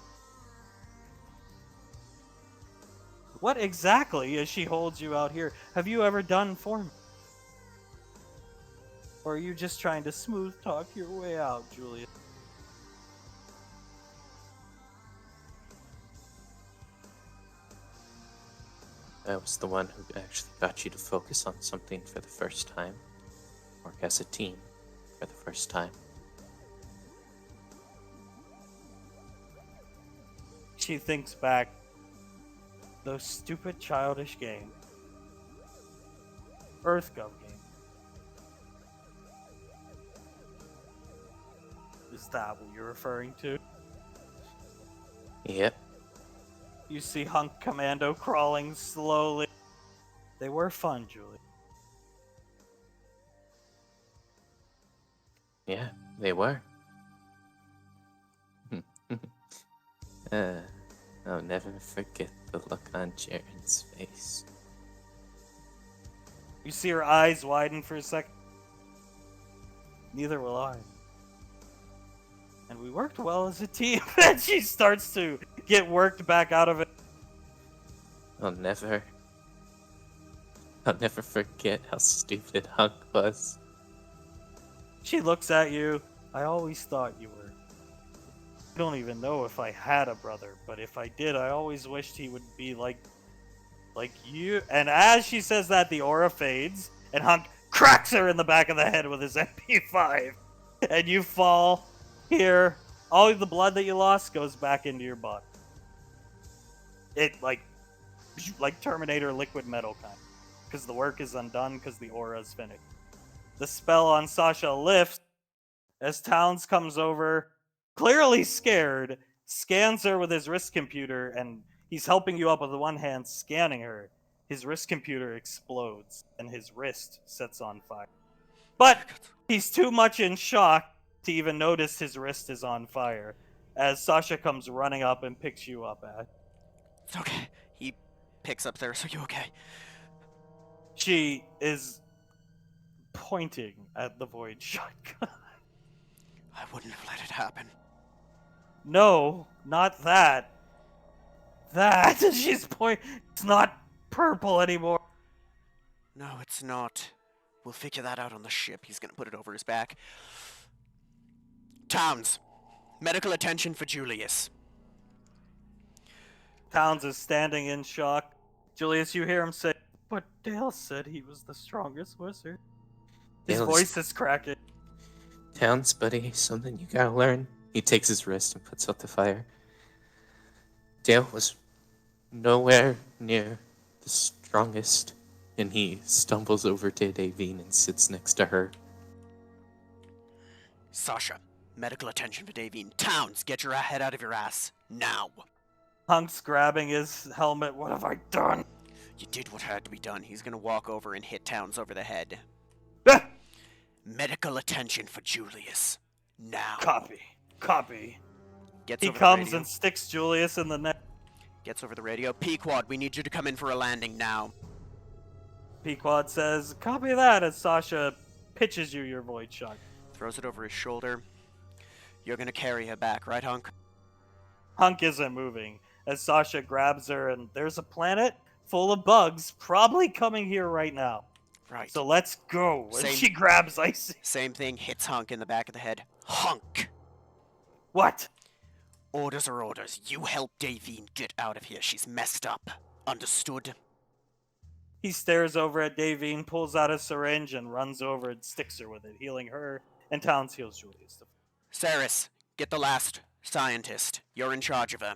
What exactly, as she holds you out here, have you ever done for me? Or are you just trying to smooth talk your way out, Julia? I was the one who actually got you to focus on something for the first time. Work as a team for the first time. She thinks back. Those stupid childish games. EarthGov game. Is that what you're referring to? Yep. You see Hunk Commando crawling slowly. They were fun, Julie. Yeah, they were. I'll never forget the look on Jaren's face. You see her eyes widen for a second. Neither will I. And we worked well as a team. And she starts to get worked back out of it. I'll never forget how stupid Hunk was. She looks at you. I always thought you were. I don't even know if I had a brother, but if I did, I always wished he would be like you. And as she says that, the aura fades, and Hunk cracks her in the back of the head with his MP5. And you fall here. All the blood that you lost goes back into your body. It like Terminator liquid metal kind. Because the work is undone because the aura is finished. The spell on Sasha lifts as Towns comes over, clearly scared, scans her with his wrist computer, and he's helping you up with one hand, scanning her. His wrist computer explodes, and his wrist sets on fire. But he's too much in shock to even notice his wrist is on fire, as Sasha comes running up and picks you up, Ash. It's okay. He picks up Theris. Are you okay? She is pointing at the void shotgun. I wouldn't have let it happen. No, not that. That. She's pointing. It's not purple anymore. No, it's not. We'll figure that out on the ship. He's gonna put it over his back. Towns, medical attention for Julius. Towns is standing in shock. Julius, you hear him say, "But Dale said he was the strongest wizard." His Dale's- voice is cracking. Towns, buddy, something you gotta learn. He takes his wrist and puts out the fire. Dale was nowhere near the strongest, and he stumbles over to Davine and sits next to her. Sasha, medical attention for Davine. Towns, get your head out of your ass. Now. Hunk's grabbing his helmet. What have I done? You did what had to be done. He's gonna walk over and hit Towns over the head. Ah! Medical attention for Julius. Now. Copy. Gets He over comes the radio. and sticks Julius in the neck. Gets over the radio. Pequod, we need you to come in for a landing now. Pequod says, "Copy that," as Sasha pitches you your void shot. Throws it over his shoulder. You're gonna carry her back, right, Hunk? Hunk isn't moving as Sasha grabs her, and there's a planet full of bugs probably coming here right now. Right. So let's go. And Same- she grabs Icy. Same thing, hits Hunk in the back of the head. Hunk! What? Orders are orders. You help Davine get out of here. She's messed up. Understood? He stares over at Davine, pulls out a syringe, and runs over and sticks her with it, healing her, and Towns heals Julius. Saris, get the last scientist. You're in charge of her.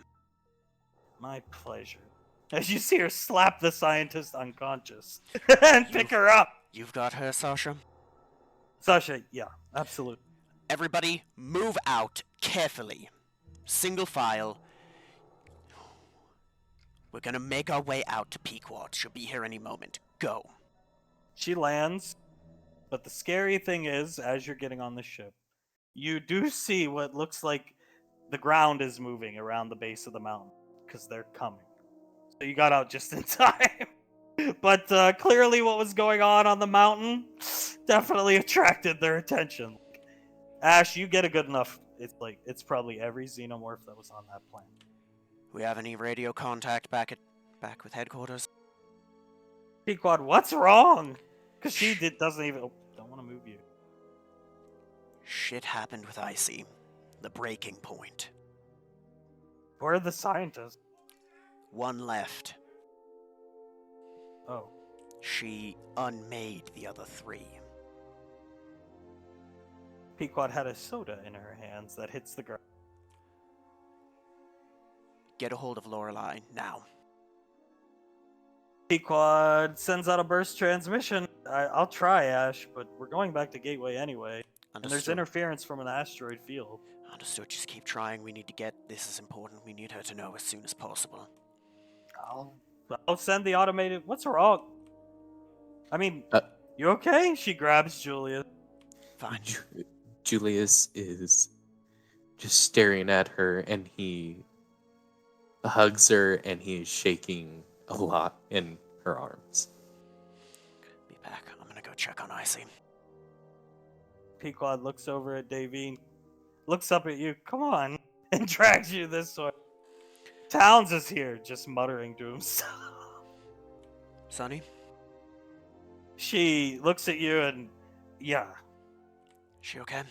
My pleasure. As you see her slap the scientist unconscious and pick her up. You've got her, Sasha? Sasha, yeah, absolutely. Everybody, move out carefully. Single file. We're gonna make our way out to Pequod. She'll be here any moment. Go. She lands, but the scary thing is, as you're getting on the ship, you do see what looks like the ground is moving around the base of the mountain, because they're coming. So you got out just in time. But clearly what was going on the mountain definitely attracted their attention. Ash, you get a good enough. It's probably every xenomorph that was on that planet. We have any radio contact back with headquarters? Pequod, what's wrong? Because she doesn't even. Oh, don't want to move you. Shit happened with Icy. The breaking point. Where are the scientists? One left. Oh. She unmade the other 3. Pequod had a soda in her hands that hits the ground. Get a hold of Lorelei now. Pequod sends out a burst transmission. I'll try, Ash, but we're going back to Gateway anyway. And there's Understood. interference from an asteroid field. Understood. Just keep trying. We need to get. This is important. We need her to know as soon as possible. I'll send the automated. What's wrong? I mean, Uh, you okay? She grabs Julia. Fine. Julius is just staring at her, and he hugs her, and he is shaking a lot in her arms. Be back. I'm gonna go check on Icy. Pequod looks over at Davine, looks up at you. Come on, and drags you this way. Towns is here, just muttering to himself. Sonny? She looks at you and, yeah, She okay?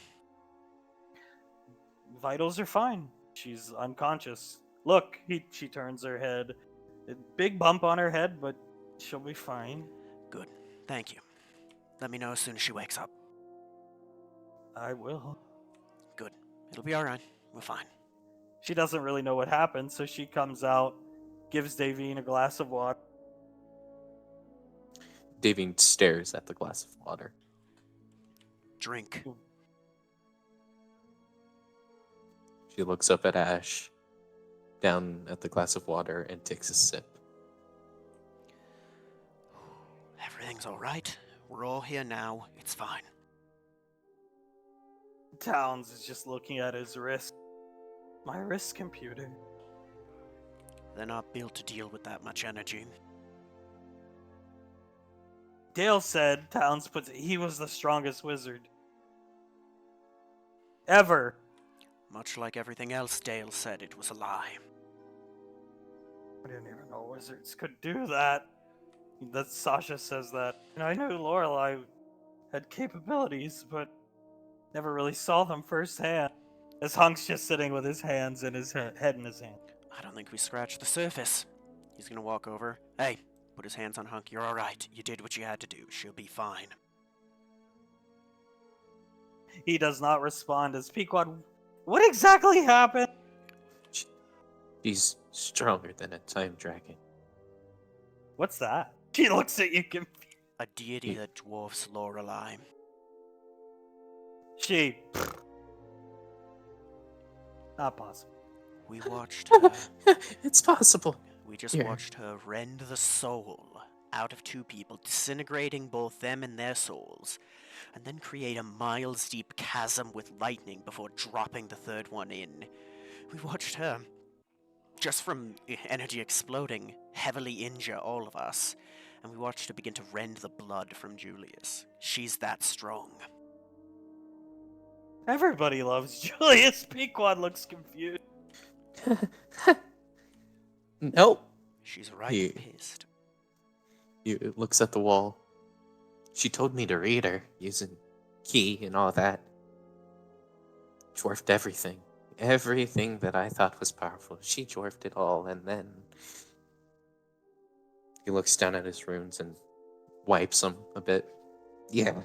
vitals are fine. She's unconscious. Look, she turns her head. A big bump on her head, but she'll be fine. Good. Thank you. Let me know as soon as she wakes up. I will. Good. It'll be alright. We're fine. She doesn't really know what happened, so she comes out, gives Davine a glass of water. Davine stares at the glass of water. Drink. She looks up at Ash, down at the glass of water, and takes a sip. Everything's alright. We're all here now. It's fine. Towns is just looking at his wrist. My wrist computer. They're not built to deal with that much energy. Dale said Towns puts he was the strongest wizard ever. Much like everything else Dale said, it was a lie. I didn't even know wizards could do that. That Sasha says that. And I knew Lorelei had capabilities, but never really saw them firsthand. As Hunk's just sitting with his hands and his head in his hand. I don't think we scratched the surface. He's gonna walk over. Hey, put his hands on Hunk. You're alright. You did what you had to do. She'll be fine. He does not respond as Pequod. What exactly happened? She's stronger than a time dragon. What's that? She looks at you confused. A deity that dwarfs Lorelei. She. Not possible. We watched her. It's possible. We just Here. watched her rend the soul out of 2 people, disintegrating both them and their souls, and then create a miles-deep chasm with lightning before dropping the 3rd one in. We watched her, just from energy exploding, heavily injure all of us, and we watched her begin to rend the blood from Julius. She's that strong. Everybody loves Julius. Pequod looks confused. Nope. She's right He- pissed. He looks at the wall. She told me to read her, using key and all that. Dwarfed everything. Everything that I thought was powerful. She dwarfed it all, and then... He looks down at his runes and wipes them a bit. Yeah.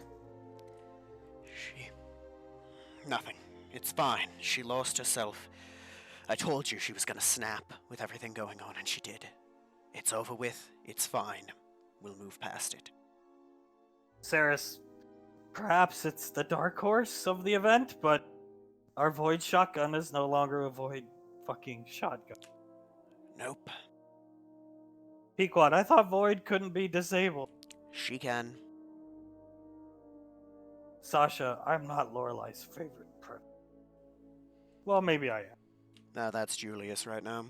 Nothing. It's fine. She lost herself. I told you she was gonna snap with everything going on, and she did. It's over with. It's fine. We'll move past it. Saris, perhaps it's the dark horse of the event, but our void shotgun is no longer a void fucking shotgun. Nope. Pequod, I thought Void couldn't be disabled. She can. Sasha, I'm not Lorelai's favorite predator. Well, maybe I am. That's Julius right now.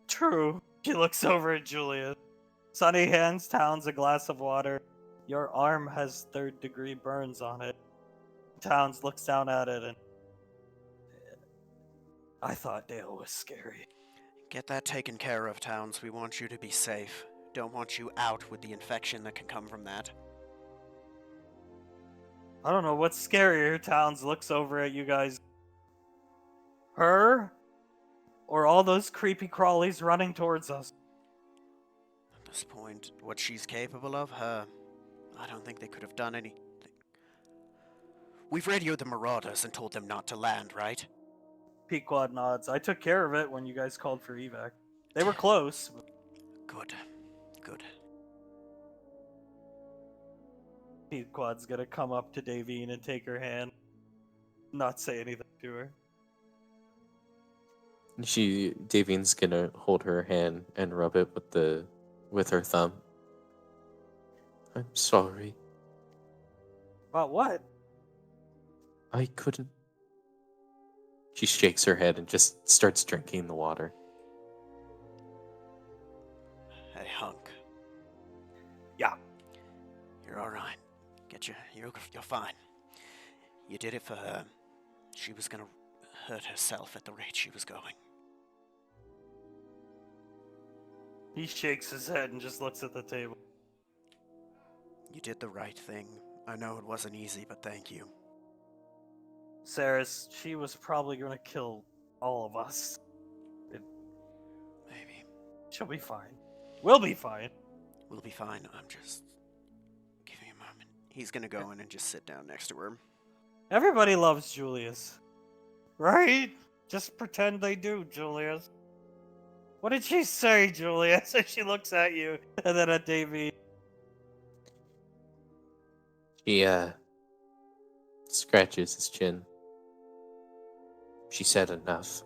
True. She looks over at Julius. Sunny hands Towns a glass of water. Your arm has third-degree burns on it. Towns looks down at it and... I thought Dale was scary. Get that taken care of, Towns. We want you to be safe. Don't want you out with the infection that can come from that. I don't know what's scarier. Towns looks over at you guys. Her? Or all those creepy crawlies running towards us? At this point, what she's capable of, her, I don't think they could have done anything. We've radioed the Marauders and told them not to land, right? Pequod nods. I took care of it when you guys called for evac. They were close. Good. Good. Pequod's gonna come up to Davine and take her hand. Not say anything to her. Davine's gonna hold her hand and rub it with her thumb. I'm sorry. About what? I couldn't. She shakes her head and just starts drinking the water. Hey, Hunk. Yeah. You're alright. You're fine. You did it for her. She was gonna hurt herself at the rate she was going. He shakes his head and just looks at the table. You did the right thing. I know it wasn't easy, but thank you. Saris, she was probably gonna kill all of us. Maybe. She'll be fine. We'll be fine. We'll be fine. I'm just... Give me a moment. He's gonna go in and just sit down next to her. Everybody loves Julius. Right? Just pretend they do, Julius. What did she say, Julius? And she looks at you, and then at Davy. He scratches his chin. She said enough.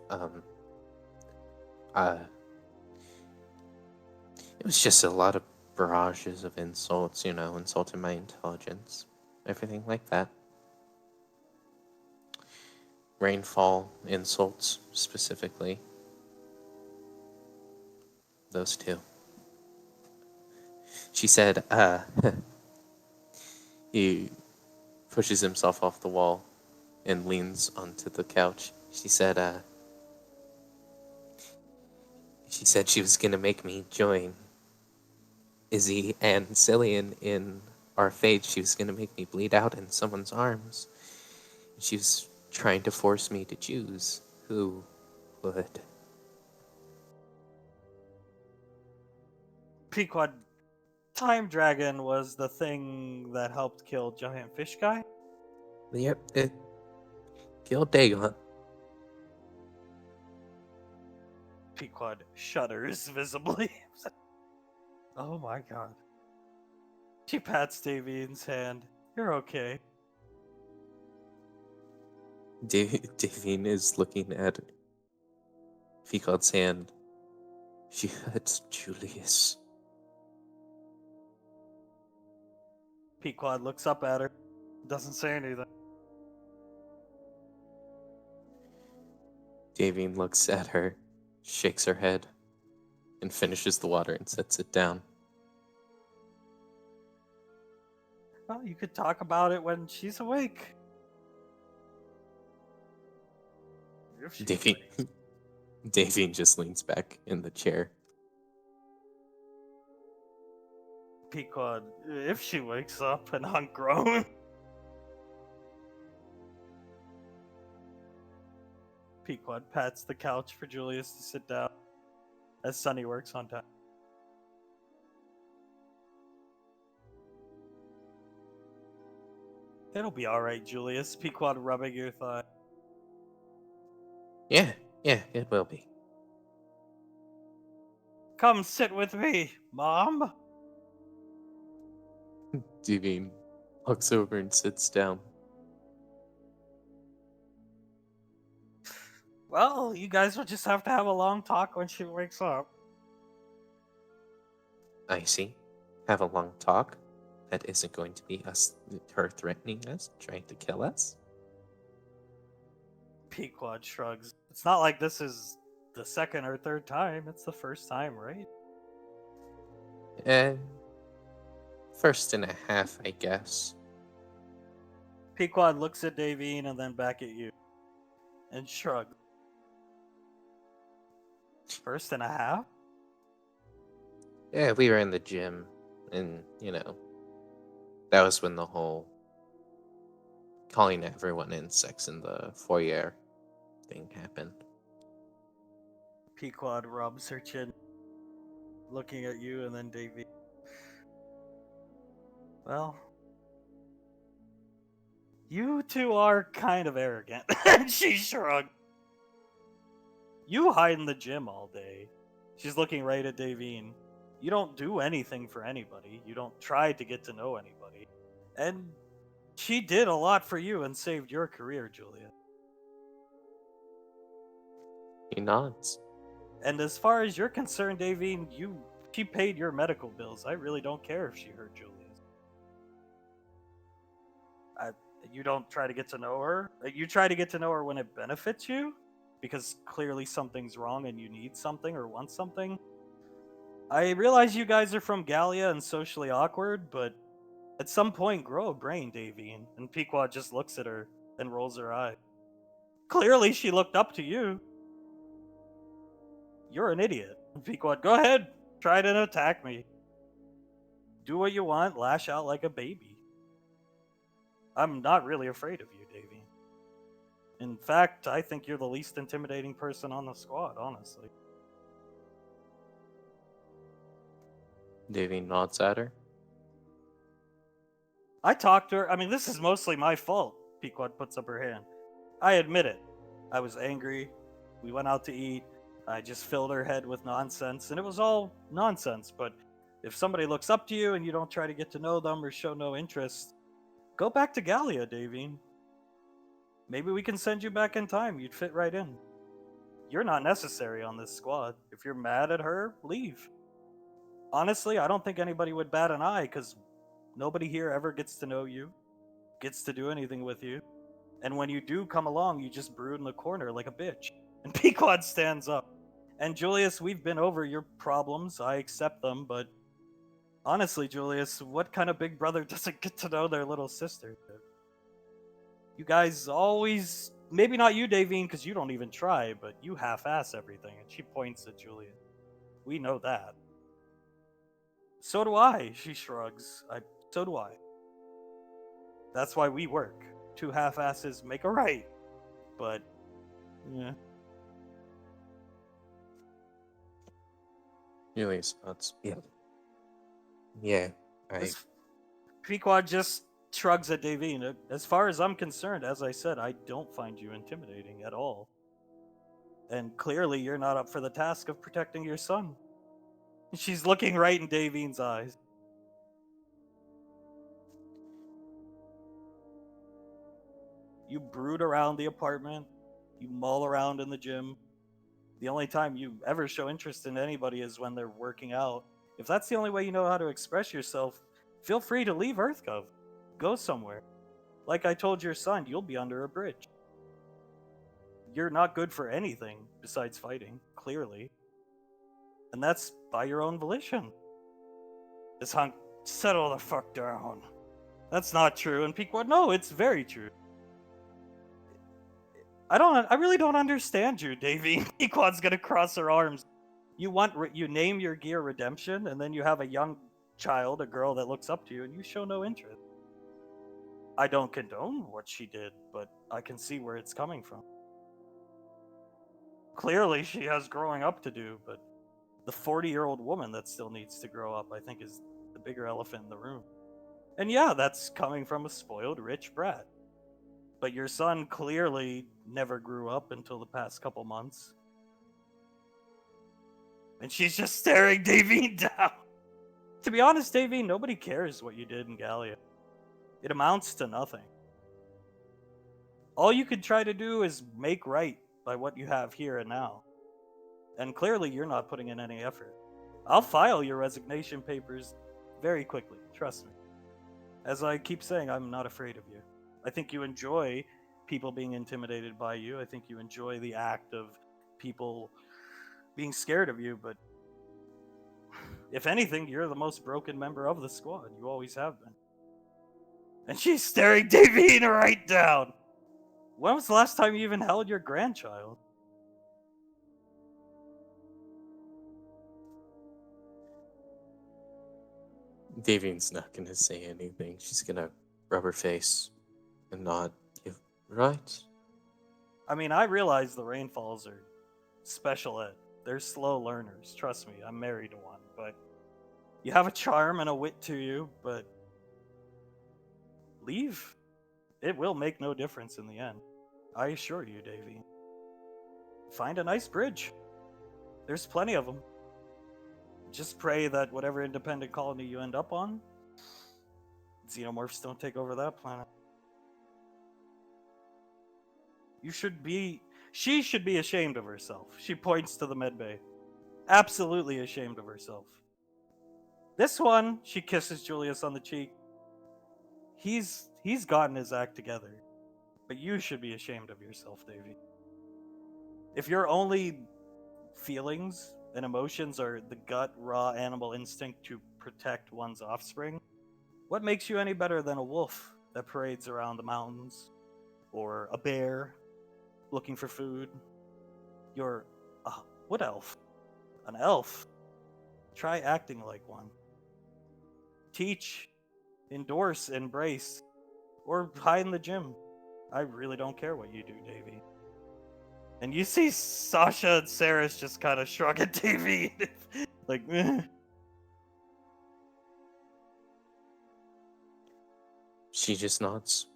It was just a lot of barrages of insults, insulting my intelligence, everything like that. Rainfall insults, specifically. Those two. She said, he pushes himself off the wall and leans onto the couch. She said she was gonna make me join Izzy and Cillian in our fate. She was gonna make me bleed out in someone's arms. She was trying to force me to choose who would. Pequod, Time Dragon was the thing that helped kill Giant Fish Guy? Yep, it killed Dagon. Pequod shudders visibly. Oh my god. She pats Davine's hand. You're okay. Davine is looking at Ficod's hand. She hurts Julius. Pequod looks up at her. Doesn't say anything. Davine looks at her, shakes her head, and finishes the water and sets it down. Well, you could talk about it when she's awake. If she's Davine, awake. Davine just leans back in the chair. Pequod, if she wakes up and ungrown. Pequod pats the couch for Julius to sit down as Sunny works on time. It'll be alright, Julius. Pequod rubbing your thigh. Yeah, it will be. Come sit with me, Mom. Davine walks over and sits down. Well, you guys will just have to have a long talk when she wakes up. I see. Have a long talk. That isn't going to be her threatening us, trying to kill us. Pequod shrugs. It's not like this is the second or third time. It's the first time, right? Eh, first and a half, I guess. Pequod looks at Davine and then back at you and shrugs. First and a half? Yeah, we were in the gym, and, that was when the whole calling everyone insects in the foyer thing happened. Pequod rubs her chin, looking at you and then Davine. Well, you two are kind of arrogant. And she shrugged. You hide in the gym all day. She's looking right at Davine. You don't do anything for anybody. You don't try to get to know anybody. And she did a lot for you and saved your career, Julia. He nods. And as far as you're concerned, Davine, she paid your medical bills. I really don't care if she hurt Julia's. You don't try to get to know her. You try to get to know her when it benefits you, because clearly something's wrong and you need something or want something. I realize you guys are from Gallia and socially awkward, but at some point, grow a brain, Davine. And Pequod just looks at her and rolls her eye. Clearly, she looked up to you. You're an idiot. Pequod, go ahead. Try to attack me. Do what you want. Lash out like a baby. I'm not really afraid of you, Davine. In fact, I think you're the least intimidating person on the squad, honestly. Davy nods at her. I talked to her. I mean, this is mostly my fault. Pequod puts up her hand. I admit it. I was angry. We went out to eat. I just filled her head with nonsense, and it was all nonsense. But if somebody looks up to you and you don't try to get to know them or show no interest, go back to Gallia, Davine. Maybe we can send you back in time. You'd fit right in. You're not necessary on this squad. If you're mad at her, leave. Honestly, I don't think anybody would bat an eye, because nobody here ever gets to know you, gets to do anything with you. And when you do come along, you just brood in the corner like a bitch. And Pequod stands up. And Julius, we've been over your problems. I accept them, but honestly, Julius, what kind of big brother doesn't get to know their little sister? You guys always, maybe not you, Davine, because you don't even try, but you half-ass everything. And she points at Julius. We know that. So do I, she shrugs. So do I. That's why we work. Two half-asses make a right. But, yeah. Julius nods. Yeah. Yeah, Pequod just shrugs at Davine. As far as I'm concerned, as I said, I don't find you intimidating at all. And clearly you're not up for the task of protecting your son. She's looking right in Davine's eyes. You brood around the apartment. You mull around in the gym. The only time you ever show interest in anybody is when they're working out. If that's the only way you know how to express yourself, feel free to leave EarthCove. Go somewhere. Like I told your son, you'll be under a bridge. You're not good for anything besides fighting, clearly. And that's by your own volition. This hunk, settle the fuck down. That's not true. And Pequod, no, it's very true. I really don't understand you, Davy. Pequod's gonna cross her arms. You name your gear Redemption, and then you have a young child, a girl that looks up to you, and you show no interest. I don't condone what she did, but I can see where it's coming from. Clearly, she has growing up to do, but the 40-year-old woman that still needs to grow up, I think, is the bigger elephant in the room. And yeah, that's coming from a spoiled, rich brat. But your son clearly never grew up until the past couple months. And she's just staring Davine down. To be honest, Davine, nobody cares what you did in Gallia. It amounts to nothing. All you could try to do is make right by what you have here and now. And clearly you're not putting in any effort. I'll file your resignation papers very quickly, trust me. As I keep saying, I'm not afraid of you. I think you enjoy people being intimidated by you. I think you enjoy the act of people being scared of you, but if anything, you're the most broken member of the squad. You always have been. And she's staring Davina right down. When was the last time you even held your grandchild? Davian's not gonna say anything. She's gonna rub her face and nod. You're right. I mean, I realize the Rainfalls are special ed. They're slow learners. Trust me, I'm married to one. But you have a charm and a wit to you, but leave. It will make no difference in the end. I assure you, Davy. Find a nice bridge. There's plenty of them. Just pray that whatever independent colony you end up on, xenomorphs don't take over that planet. She should be ashamed of herself. She points to the medbay. Absolutely ashamed of herself. This one, she kisses Julius on the cheek. He's gotten his act together. But you should be ashamed of yourself, Davy. If your only feelings and emotions are the gut, raw animal instinct to protect one's offspring, what makes you any better than a wolf that parades around the mountains? Or a bear looking for food? You're a wood elf. An elf. Try acting like one. Teach, endorse, embrace, or hide in the gym. I really don't care what you do, Davy. And you see Sasha and Saris just kind of shrug at Davy. Like, eh. She just nods.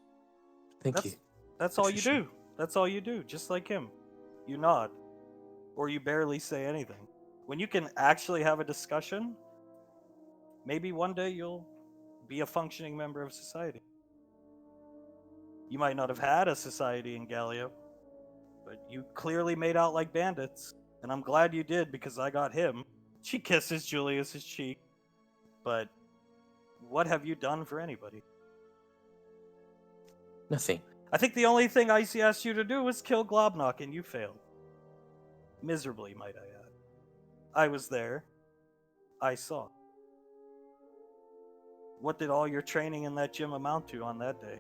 Thank you. That's all you Patricia. do. That's all you do, just like him. You nod. Or you barely say anything. When you can actually have a discussion, maybe one day you'll be a functioning member of society. You might not have had a society in Gallia, but you clearly made out like bandits. And I'm glad you did because I got him. She kisses Julius's cheek. But what have you done for anybody? Nothing. I think the only thing Icy asked you to do was kill Globnock, and you failed. Miserably, might I add. I was there. I saw. What did all your training in that gym amount to on that day?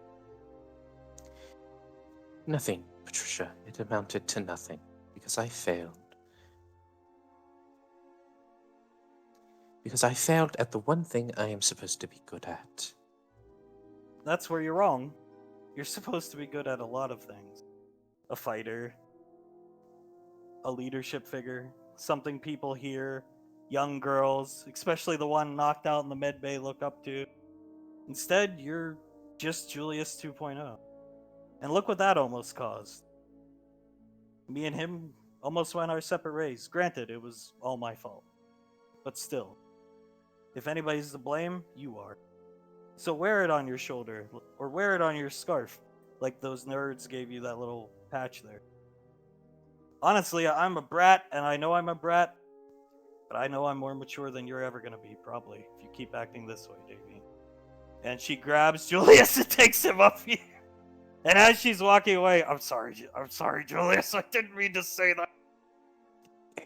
Nothing, Patricia. It amounted to nothing. Because I failed. Because I failed at the one thing I am supposed to be good at. That's where you're wrong. You're supposed to be good at a lot of things. A fighter, a leadership figure, something people hear, young girls, especially the one knocked out in the med bay, look up to. Instead, you're just Julius 2.0. And look what that almost caused. Me and him almost went our separate ways. Granted, it was all my fault. But still, if anybody's to blame, you are. So wear it on your shoulder, or wear it on your scarf, like those nerds gave you that little patch there. Honestly, I'm a brat, and I know I'm a brat, but I know I'm more mature than you're ever gonna be, probably, if you keep acting this way, Davey. And she grabs Julius and takes him up here. And as she's walking away, I'm sorry, Julius, I didn't mean to say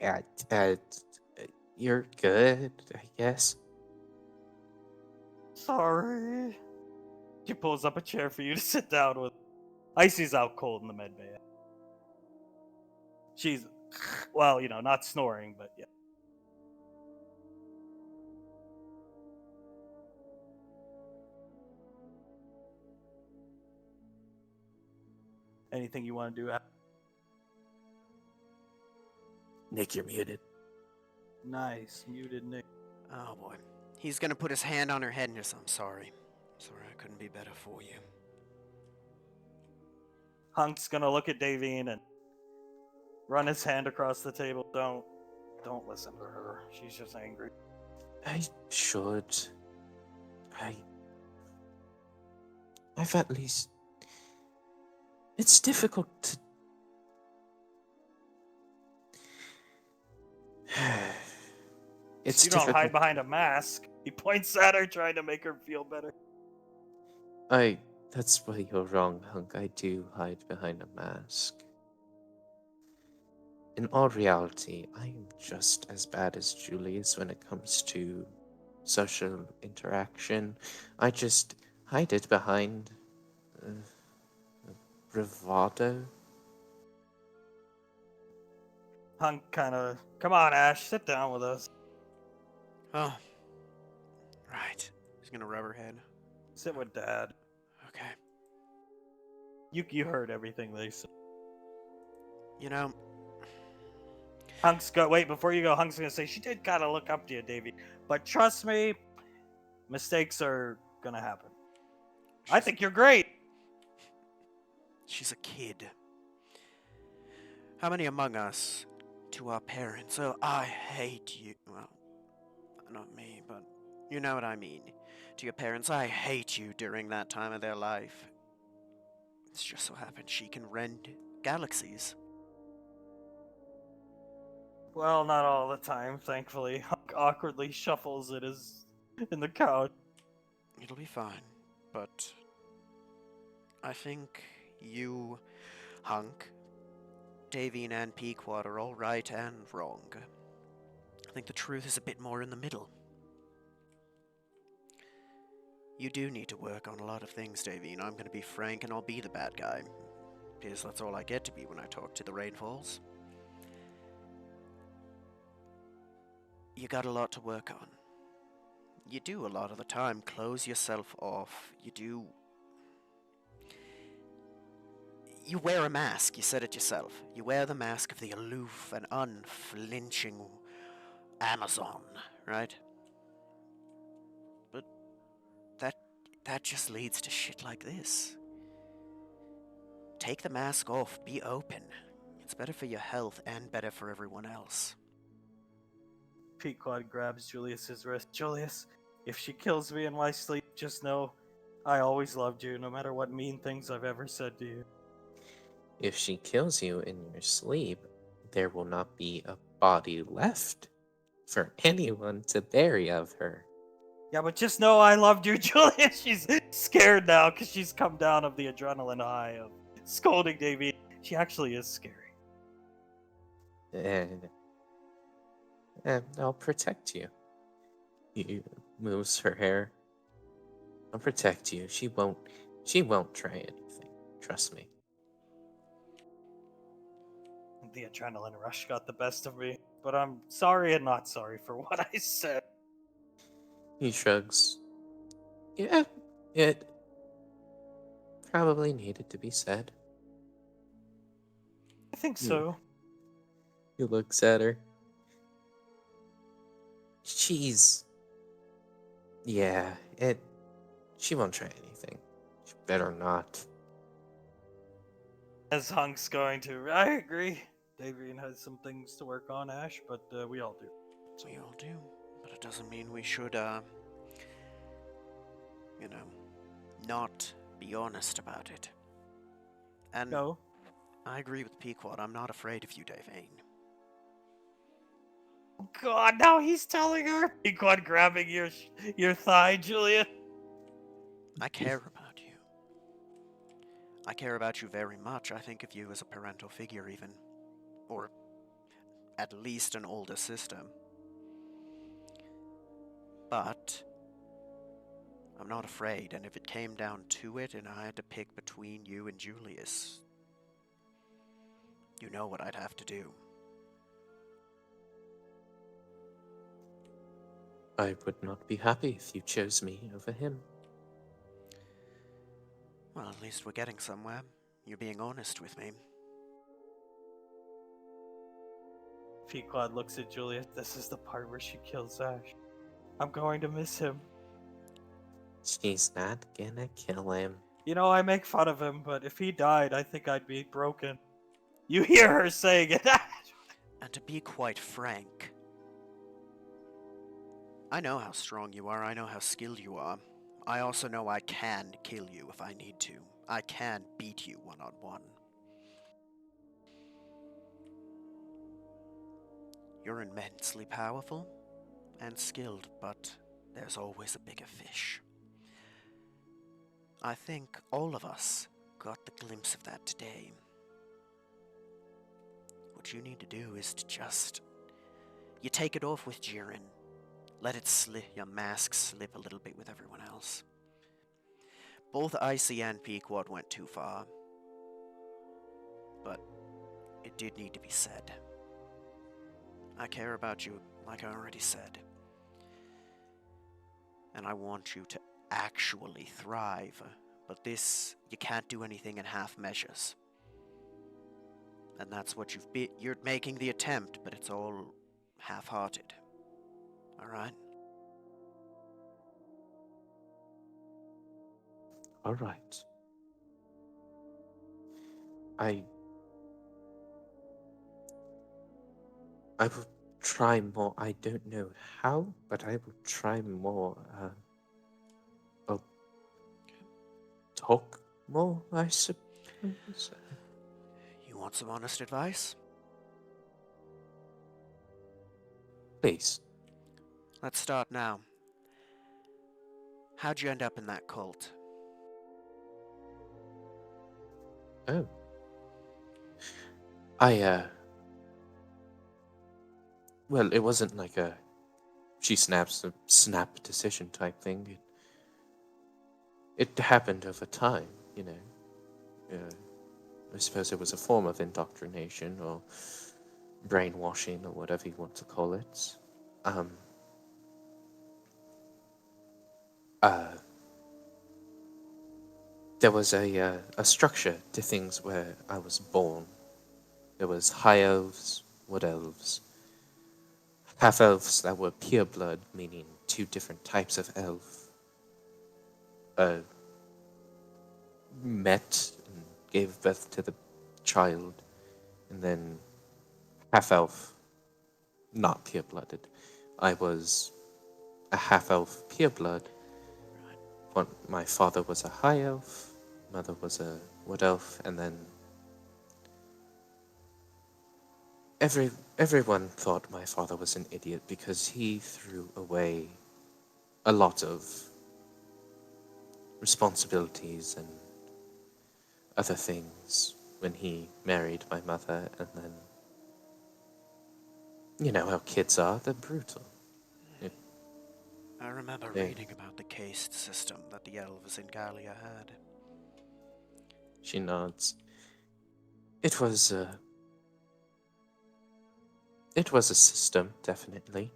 that. You're good, I guess. Sorry. She pulls up a chair for you to sit down with. Icy's out cold in the med bay. She's, well, not snoring, but yeah. Anything you want to do? Nick, you're muted. Nice, muted Nick. Oh boy. He's gonna put his hand on her head and just, I'm sorry. Sorry, I couldn't be better for you. Hunk's gonna look at Davine and run his hand across the table. Don't listen to her. She's just angry. I should. I've at least... It's difficult to... It's You don't hide difficult. behind a mask. He points at her, trying to make her feel better. That's why you're wrong, Hunk. I do hide behind a mask. In all reality, I am just as bad as Julius when it comes to social interaction. I just hide it behind uh, bravado. Hunk kind of, come on, Ash, sit down with us. Oh, right. He's gonna rub her head. Sit with Dad. Okay. You heard everything they said. You know, Wait, before you go, Hunk's gonna say, she did kind of look up to you, Davey. But trust me, mistakes are gonna happen. I she's- think you're great. she's a kid. How many among us, to our parents, oh, I hate you. Well, not me, but you know what I mean. To your parents, I hate you during that time of their life. It's just so happens she can rend galaxies. Well, not all the time, thankfully. Hunk awkwardly shuffles in the couch. It'll be fine, but I think you, Hunk, Davine, and Pequod are all right and wrong. I think the truth is a bit more in the middle. You do need to work on a lot of things, Davine. I'm going to be frank and I'll be the bad guy. Because that's all I get to be when I talk to the Rainfalls. You got a lot to work on. You do a lot of the time close yourself off. You wear a mask, you said it yourself. You wear the mask of the aloof and unflinching Amazon, right? But that just leads to shit like this. Take the mask off, be open. It's better for your health and better for everyone else. Pequod grabs Julius's wrist. Julius, if she kills me in my sleep, just know I always loved you, no matter what mean things I've ever said to you. If she kills you in your sleep, there will not be a body left for anyone to bury of her. Yeah, but just know I loved you, Julius. She's scared now because she's come down of the adrenaline high of scolding Davy. She actually is scary. And I'll protect you. He moves her hair. I'll protect you. She won't try anything. Trust me. The adrenaline rush got the best of me, but I'm sorry and not sorry for what I said. He shrugs. Yeah, it probably needed to be said. I think Hmm. so. He looks at her. Yeah, she won't try anything. She better not. As Hunk's going to, I agree. Davian has some things to work on, Ash, but we all do. We all do, but it doesn't mean we should, not be honest about it. And No. I agree with Pequod. I'm not afraid of you, Davane. God, now he's telling her. Pequod grabbing your thigh, Julia. I care about you. I care about you very much. I think of you as a parental figure, even. Or at least an older sister. But I'm not afraid, and if it came down to it and I had to pick between you and Julius, you know what I'd have to do. I would not be happy if you chose me over him. Well, at least we're getting somewhere. You're being honest with me. Pequod looks at Julia. This is the part where she kills Ash. I'm going to miss him. She's not gonna kill him. You know, I make fun of him, but if he died, I think I'd be broken. You hear her saying it. And to be quite frank, I know how strong you are, I know how skilled you are. I also know I can kill you if I need to. I can beat you one-on-one. You're immensely powerful, and skilled, but there's always a bigger fish. I think all of us got the glimpse of that today. What you need to do is to just... You take it off with Jiren. Let it slip, your mask slip a little bit with everyone else. Both Icy and Pequod went too far. But it did need to be said. I care about you, like I already said. And I want you to actually thrive. But this, you can't do anything in half measures. And that's what you're making the attempt, but it's all half-hearted. Alright? All right. I will try more. I don't know how, but I will try more. I'll talk more, I suppose. You want some honest advice? Please. Let's start now. How'd you end up in that cult? Oh. I, well, it wasn't like a she snaps a snap decision type thing. It happened over time, you know. I suppose it was a form of indoctrination or brainwashing or whatever you want to call it. Um, there was a structure to things where I was born. There was high elves, wood elves, half elves that were pure blood, meaning two different types of elf, met and gave birth to the child, and then half elf, not pure blooded. I was a half elf pure blood. My father was a high elf, mother was a wood elf, and then everyone thought my father was an idiot because he threw away a lot of responsibilities and other things when he married my mother, and then you know how kids are, they're brutal. I remember Yeah. reading about the caste system that the elves in Gallia had. She nods. It was a system, definitely.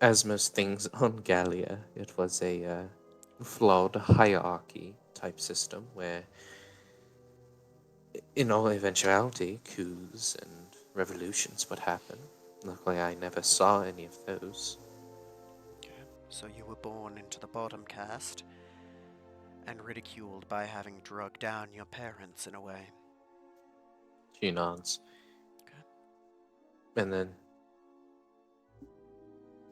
As most things on Gallia, it was a flawed hierarchy type system where, in all eventuality, coups and revolutions would happen. Luckily, I never saw any of those. Okay. So you were born into the bottom caste and ridiculed by having drugged down your parents in a way. She nods. Okay. And then,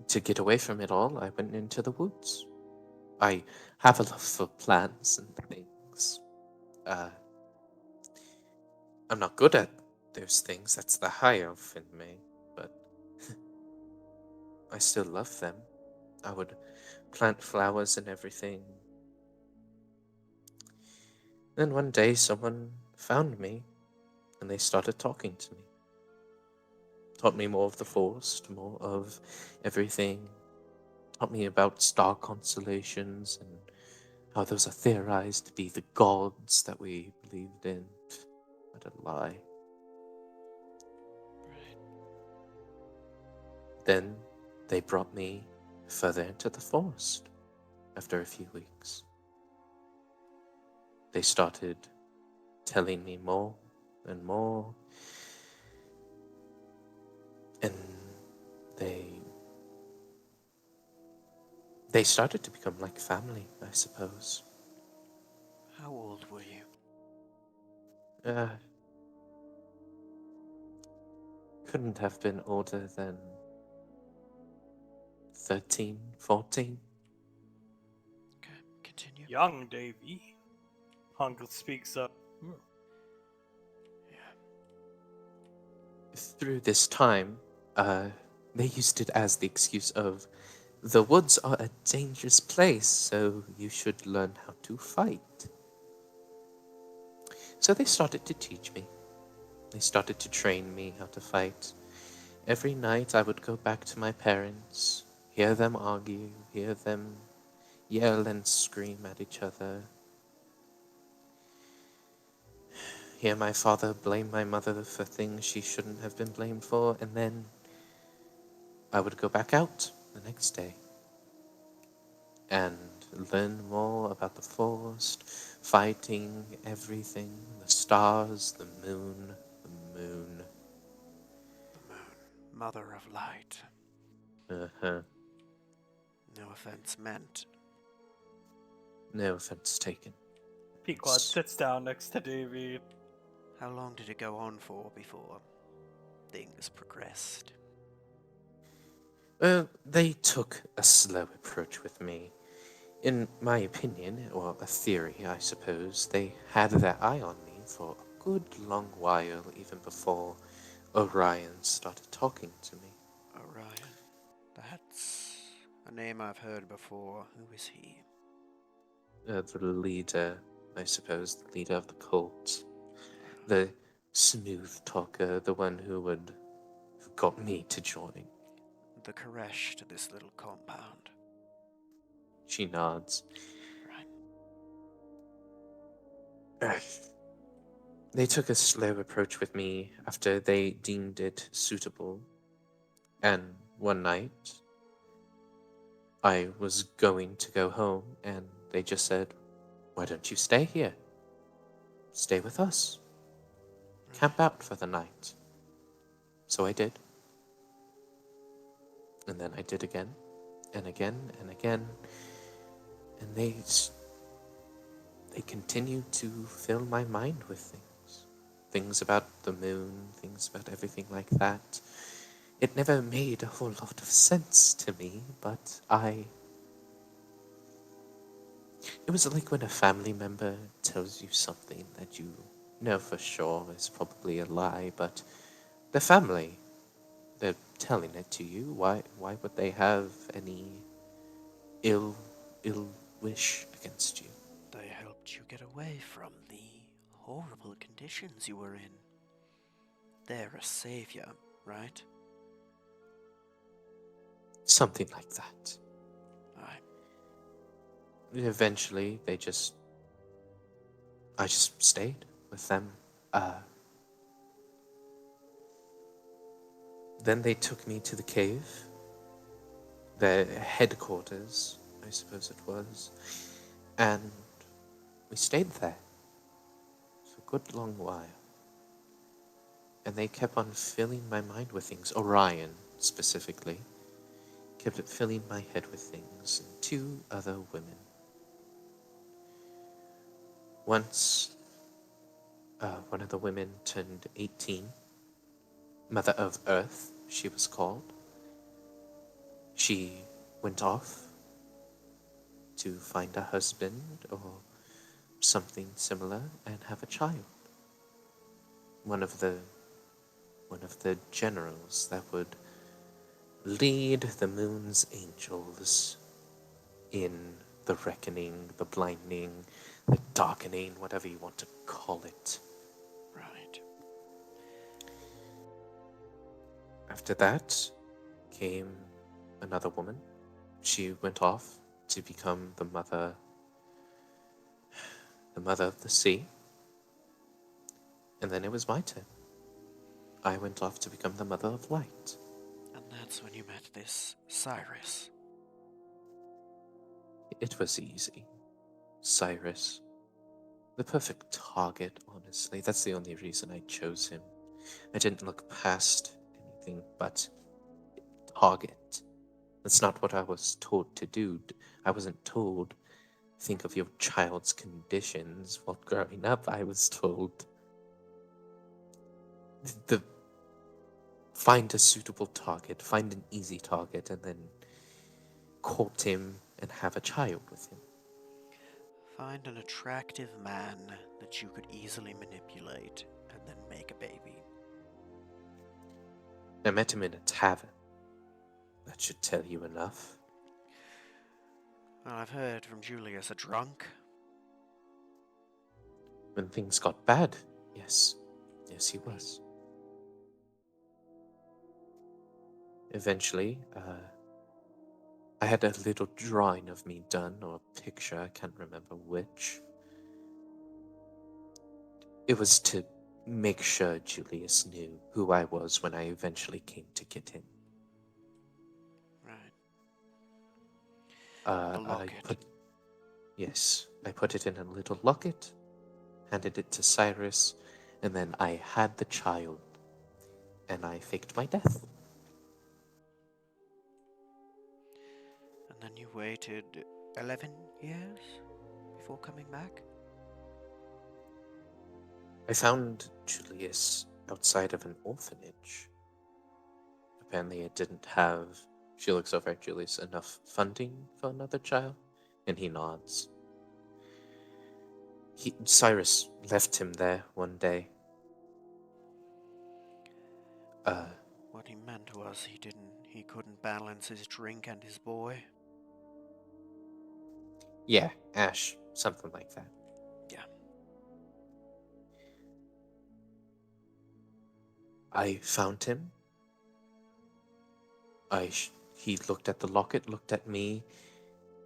to get away from it all, I went into the woods. I have a love for plants and things. I'm not good at those things, that's the high elf in me, but I still love them. I would plant flowers and everything. Then one day someone found me and they started talking to me. Taught me more of the forest, more of everything. Taught me about star constellations and how those are theorized to be the gods that we believed in. What a lie. Right. Then they brought me further into the forest after a few weeks. They started telling me more and more, and they started to become like family, I suppose. How old were you? Uh, couldn't have been older than 13, 14. Okay, continue. Young Davy. Hunk speaks up. Yeah. Through this time, They used it as the excuse of, the woods are a dangerous place, so you should learn how to fight. So they started to teach me. They started to train me how to fight. Every night I would go back to my parents, hear them argue, hear them yell and scream at each other, hear my father blame my mother for things she shouldn't have been blamed for, and then I would go back out the next day and learn more about the forest, fighting everything, the stars, the moon, the moon. The moon, mother of light. Uh-huh. No offense meant. No offense taken. Pequod sits down next to Davy. How long did it go on for before things progressed? Well, they took a slow approach with me. In my opinion, or a theory, I suppose, they had their eye on me for a good long while, even before Orion started talking to me. Orion. That's a name I've heard before. Who is he? The leader, I suppose, the leader of the cult. The smooth talker, the one who got me to join. The Koresh to this little compound. She nods. Right. They took a slow approach with me after they deemed it suitable. And one night, I was going to go home, and they just said, "Why don't you stay here? Stay with us. Camp out for the night." So I did. And then I did again, and again, and again. And they continued to fill my mind with things. Things about the moon, things about everything like that. It never made a whole lot of sense to me, but it was like when a family member tells you something that you know for sure is probably a lie, but the family, they're telling it to you. Why would they have any ill wish against you? They helped you get away from the horrible conditions you were in. They're a savior, right? Something like that. Aye. Eventually, I just stayed with them. Then they took me to the cave, their headquarters, I suppose it was, and we stayed there for a good long while. And they kept on filling my mind with things. Orion, specifically, kept filling my head with things, and two other women. Once, one of the women turned 18, Mother of Earth, she was called. She went off to find a husband or something similar and have a child. One of the generals that would lead the moon's angels in the reckoning, the blinding, the darkening, whatever you want to call it. Right. After that came another woman. She went off to become the mother of the sea. And then it was my turn. I went off to become the mother of light. And that's when you met this Cyrus. It was easy. Cyrus. The perfect target, honestly. That's the only reason I chose him. I didn't look past anything but target. That's not what I was told to do. I wasn't told, think of your child's conditions. While growing up, I was told, find a suitable target, find an easy target, and then court him and have a child with him. Find an attractive man that you could easily manipulate and then make a baby. I met him in a tavern. That should tell you enough. Well, I've heard from Julius a drunk. When things got bad, yes. Yes, he was. Eventually, I had a little drawing of me done, or a picture, I can't remember which. It was to make sure Julius knew who I was when I eventually came to get him. Right. Uh, The I locket. put, yes, I put it in a little locket, handed it to Cyrus, and then I had the child, and I faked my death. And then you waited 11 years before coming back? I found Julius outside of an orphanage. Apparently, it didn't have, she looks over at Julius, enough funding for another child, and he nods. Cyrus left him there one day. What he meant was he couldn't balance his drink and his boy. Yeah, Ash, something like that. Yeah. I found him. He looked at the locket, looked at me,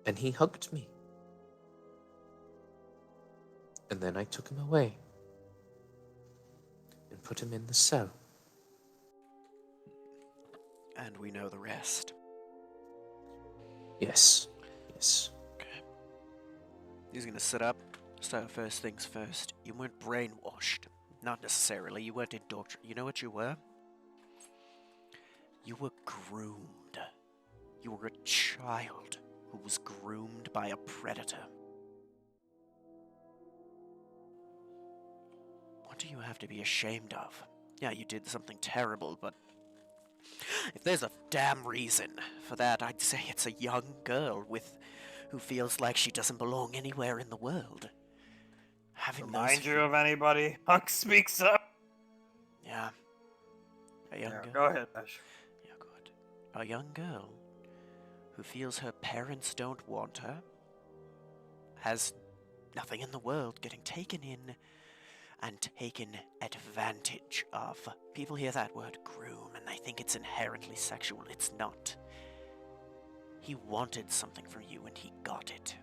and he hugged me. And then I took him away and put him in the cell. And we know the rest. Yes, yes. Okay. He's gonna sit up. Start first things first. You weren't brainwashed. Not necessarily. You weren't indoctrinated. You know what you were? You were groomed. You were a child who was groomed by a predator. What do you have to be ashamed of? Yeah, you did something terrible, but if there's a damn reason for that, I'd say it's a young girl who feels like she doesn't belong anywhere in the world. Having Remind those you of anybody? Hunk speaks up. Yeah. A young Yeah, girl. go ahead, Ash. Yeah, good. A young girl who feels her parents don't want her, has nothing in the world getting taken in and taken advantage of. People hear that word groom and they think it's inherently sexual. It's not. He wanted something from you and he got it.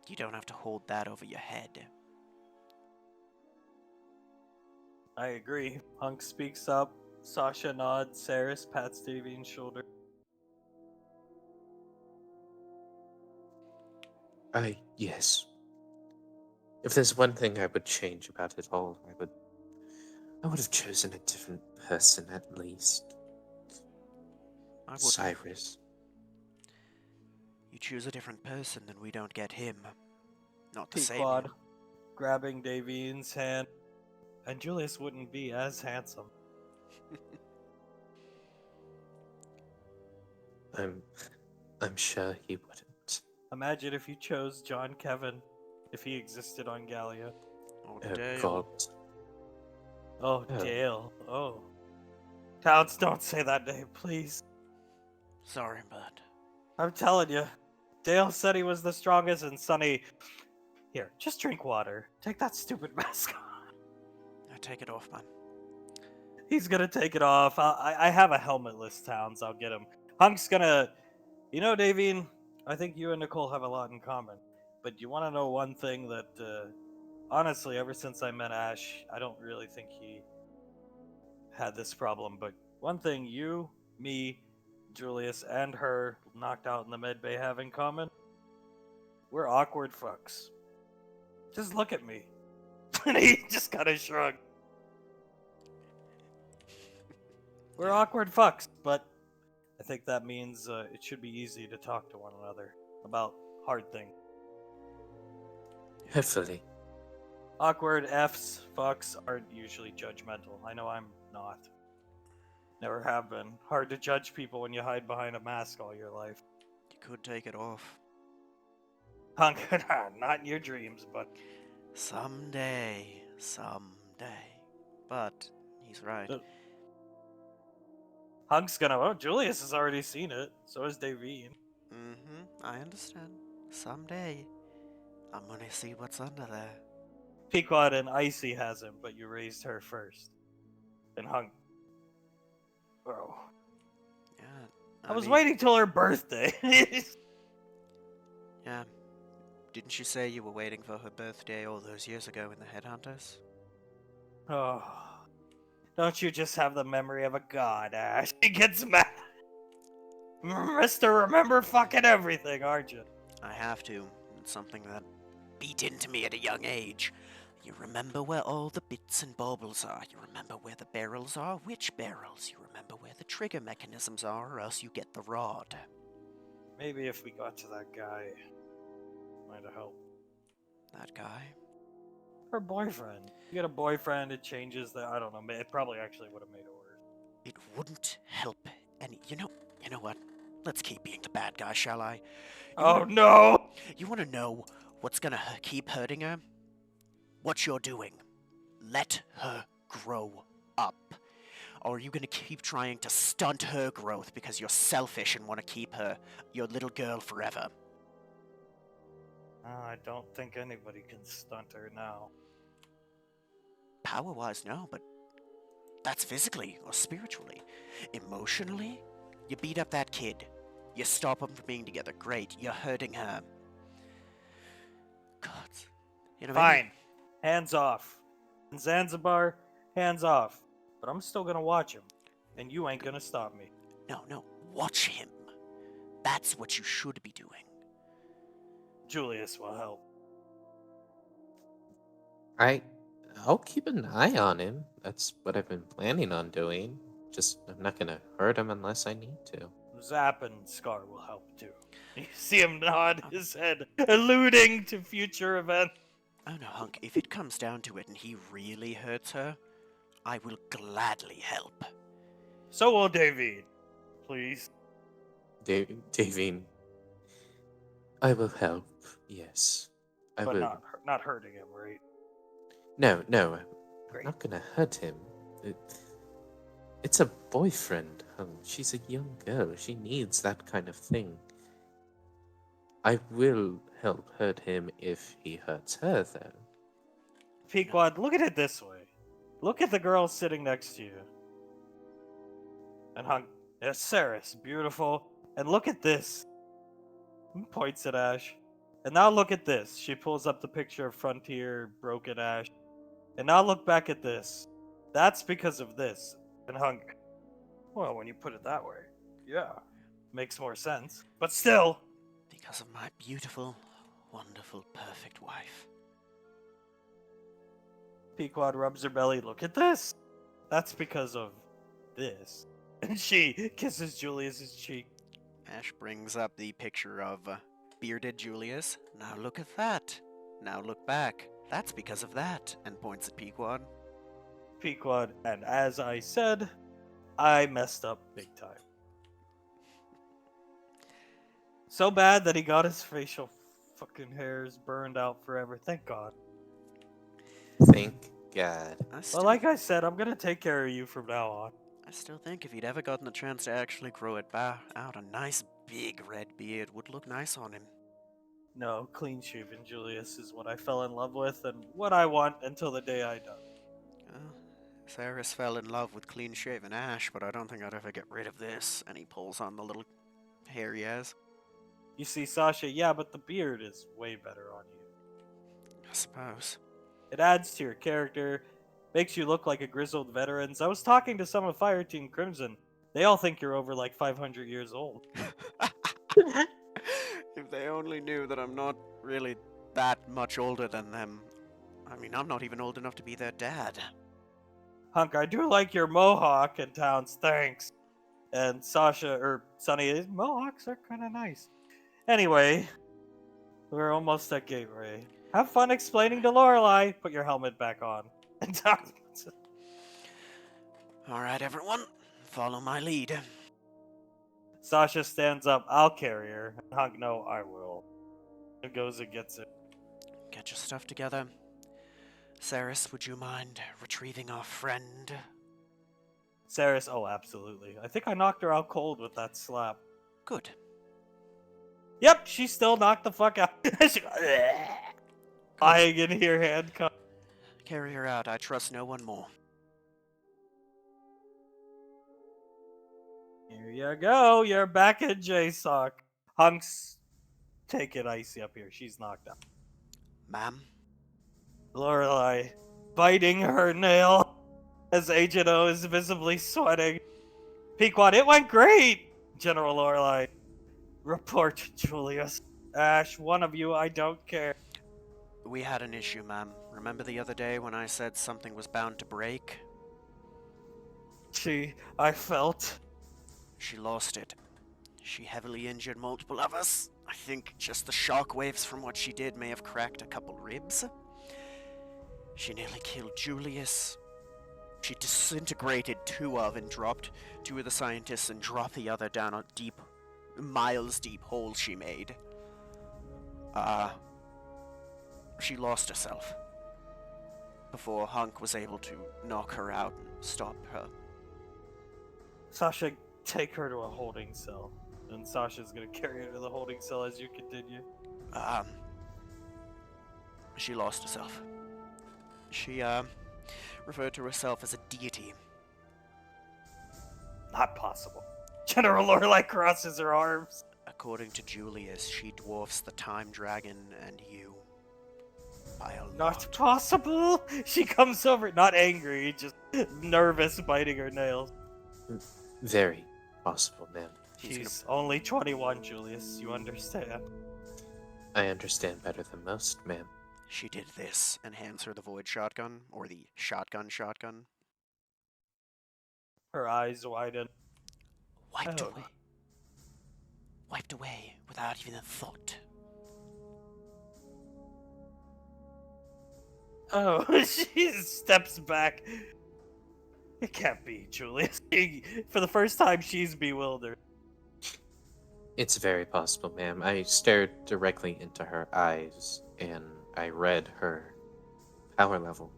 You don't have to hold that over your head. I agree. Hunk speaks up. Sasha nods. Saris pats Davian's shoulder. Yes. If there's one thing I would change about it all, I would have chosen a different person at least. I wouldn't. Cyrus. You choose a different person and we don't get him. Not the same. Pequod grabbing Davian's hand. And Julius wouldn't be as handsome. I'm sure he wouldn't. Imagine if you chose John Kevin, if he existed on Gallia. Oh, Oh Dale. God. Oh, Oh. Dale. Oh. Towns, don't say that name, please. Sorry, bud. I'm telling you. Dale said he was the strongest, and Sonny... Here, just drink water. Take that stupid mask off. I take it off, man. He's gonna take it off. I have a helmetless Towns. I'll get him. Hunk's gonna... You know, Davian, I think you and Nicole have a lot in common. But you want to know one thing that, honestly, ever since I met Ash, I don't really think he had this problem. But one thing you, me, Julius, and her knocked out in the med bay have in common, we're awkward fucks. Just look at me. And he just kind of shrugged. We're awkward fucks, but I think that means it should be easy to talk to one another about hard things. Hopefully. Awkward F's, fucks aren't usually judgmental. I know I'm not. Never have been. Hard to judge people when you hide behind a mask all your life. You could take it off. Hunk, not in your dreams, but Someday. But, he's right. Hunk's gonna. Oh, Julius has already seen it. So has Davine. I understand. Someday, I'm gonna see what's under there. Pequod and Icy has him, but you raised her first. And Hunk. Bro. Yeah, I was mean, waiting till her birthday. Yeah. Didn't you say you were waiting for her birthday all those years ago in the Headhunters? Oh. Don't you just have the memory of a god, Ash? He gets mad. Mr. Remember fucking everything, aren't you? I have to. It's something that beat into me at a young age. You remember where all the bits and baubles are. You remember where the barrels are. Which barrels? You remember where the trigger mechanisms are, or else you get the rod. Maybe if we got to that guy, might have helped. That guy? Her boyfriend. You get a boyfriend, it changes the. I don't know. It probably actually would have made it worse. It wouldn't help any. You know what? Let's keep being the bad guy, shall I? No! You want to know what's gonna keep hurting her? What you're doing. Let her grow up. Or are you gonna keep trying to stunt her growth because you're selfish and want to keep her, your little girl, forever? I don't think anybody can stunt her now. Power-wise, no, but that's physically or spiritually. Emotionally, you beat up that kid. You stop them from being together. Great, you're hurting her. God. You know, Fine. Hands off. In Zanzibar, hands off. But I'm still gonna watch him. And you ain't gonna stop me. No, watch him. That's what you should be doing. Julius will help. I'll keep an eye on him. That's what I've been planning on doing. Just, I'm not gonna hurt him unless I need to. Zap and Scar will help too. You see him nod his head, alluding to future events. Oh no, Hunk, if it comes down to it and he really hurts her, I will gladly help. So will David. Please. Davine, I will help. Yes, I But will. not hurting him, right? No, I'm Great. not gonna hurt him. It's a boyfriend. She's a young girl. She needs that kind of thing. I will help hurt him if he hurts her, though. Pequod, look at it this way. Look at the girl sitting next to you. And Hunk, yes, Saris, beautiful. And look at this. Points at Ash. And now look at this. She pulls up the picture of Frontier, Broken Ash. And now look back at this. That's because of this. And Hunk, well, when you put it that way, yeah, makes more sense. But still, Because of my beautiful, wonderful, perfect wife. Pequod rubs her belly. Look at this. That's because of this. And she kisses Julius's cheek. Ash brings up the picture of bearded Julius. Now look at that. Now look back. That's because of that. And points at Pequod. Pequod, and as I said, I messed up big time. So bad that he got his facial fucking hairs burned out forever. Thank God. Thank God. Well, like I said, I'm gonna take care of you from now on. I still think if he'd ever gotten the chance to actually grow it out, a nice big red beard would look nice on him. No, clean shaven Julius is what I fell in love with and what I want until the day I die. Well, Saris fell in love with clean-shaven Ash, but I don't think I'd ever get rid of this. And he pulls on the little hair he has. You see, Sasha, yeah, but the beard is way better on you. I suppose. It adds to your character, makes you look like a grizzled veteran. I was talking to some of Fireteam Crimson. They all think you're over like 500 years old. If they only knew that I'm not really that much older than them. I mean, I'm not even old enough to be their dad. Hunk, I do like your mohawk and Towns, thanks. And Sasha, or Sunny, mohawks are kind of nice. Anyway, we're almost at Gateway. Have fun explaining to Lorelei. Put your helmet back on. And talk. Alright, everyone. Follow my lead. Sasha stands up. I'll carry her. Hunk, no, I will. It goes and gets it. Get your stuff together. Saris, would you mind retrieving our friend? Saris, oh, absolutely. I think I knocked her out cold with that slap. Good. Yep, she still knocked the fuck out. She, lying in here handcuffed. Carry her out. I trust no one more. Here you go. You're back in JSOC. Hunks, take it icy up here. She's knocked out. Ma'am? Lorelei, biting her nail as Agent O is visibly sweating. Pequod, it went great! General Lorelei. Report, Julius. Ash, one of you, I don't care. We had an issue, ma'am. Remember the other day when I said something was bound to break? I felt. She lost it. She heavily injured multiple of us. I think just the shockwaves from what she did may have cracked a couple ribs. She nearly killed Julius. She disintegrated and dropped two of the scientists and dropped the other down a miles deep hole she made. She lost herself before Hunk was able to knock her out and stop her. Sasha, take her to a holding cell. And Sasha's gonna carry her to the holding cell as you continue. She lost herself. She, referred to herself as a deity. Not possible. General Lorelei crosses her arms. According to Julius, she dwarfs the Time Dragon and you. By a lot. Not possible. She comes over, not angry, just nervous, biting her nails. Very possible, ma'am. She's only 21, Julius. You understand? I understand better than most, ma'am. She did this and hands her the void shotgun, or the shotgun. Her eyes widen. Wiped Oh. away. Wiped away without even a thought. Oh, she steps back. It can't be, Julius. For the first time, she's bewildered. It's very possible, ma'am. I stared directly into her eyes, and I read her power level.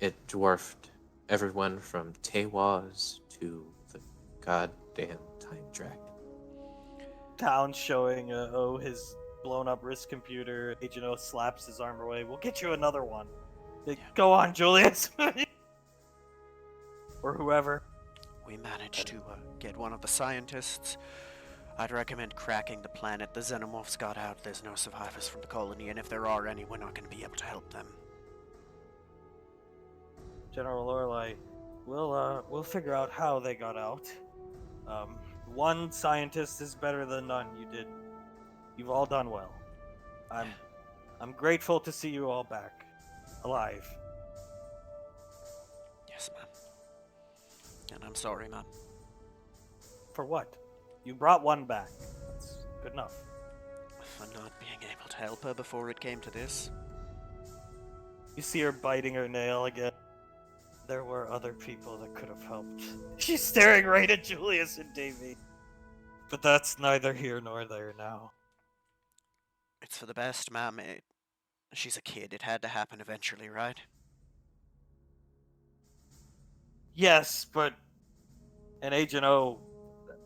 It dwarfed everyone from Tewaz to the goddamn Time Dragon. Town showing his blown up wrist computer. Agent O slaps his arm away. We'll get you another one. Go on, Julius. Or whoever. We managed to get one of the scientists. I'd recommend cracking the planet. The xenomorphs got out. There's no survivors from the colony, and if there are any, we're not going to be able to help them. General Lorelei, we'll figure out how they got out. One scientist is better than none. You've all done well. I'm grateful to see you all back, alive. Yes, ma'am. And I'm sorry, ma'am. For what? You brought one back. That's good enough. For not being able to help her before it came to this. You see her biting her nail again. There were other people that could have helped. She's staring right at Julius and Davy. But that's neither here nor there now. It's for the best, ma'am. She's a kid. It had to happen eventually, right? Yes, but... And Agent O...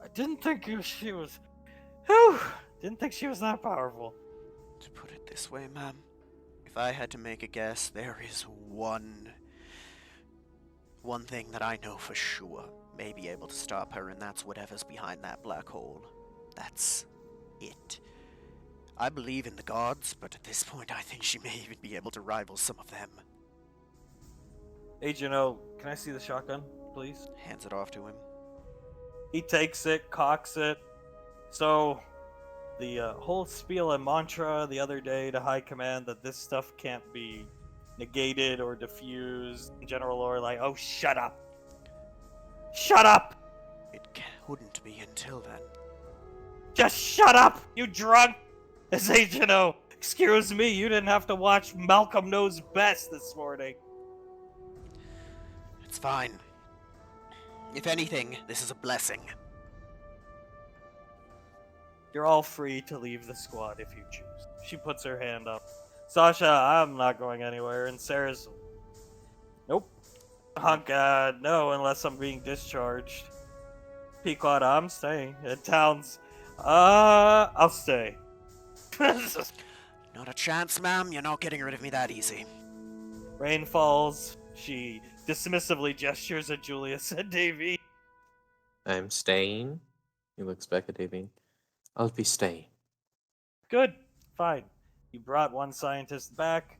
I didn't think she was... Whew! Didn't think she was that powerful. To put it this way, ma'am, if I had to make a guess, there is one thing that I know for sure may be able to stop her, and that's whatever's behind that black hole. That's it. I believe in the gods, but at this point I think she may even be able to rival some of them. Agent O, can I see the shotgun, please? Hands it off to him. He takes it, cocks it. So, the whole spiel and mantra the other day to High Command that this stuff can't be negated or diffused. General Lorelei, oh, shut up! Shut up! It couldn't be until then. Just shut up, you drunk! As Agent O, excuse me, you didn't have to watch Malcolm Knows Best this morning. It's fine. If anything, this is a blessing. You're all free to leave the squad if you choose. She puts her hand up. Sasha, I'm not going anywhere, and Sarah's... Nope. Oh god, no, unless I'm being discharged. Pequod, I'm staying. And Towns, I'll stay. Not a chance, ma'am. You're not getting rid of me that easy. Rain falls. She dismissively gestures at Julius and Davy. I'm staying. He looks back at Davy. I'll be staying. Good. Fine. You brought one scientist back.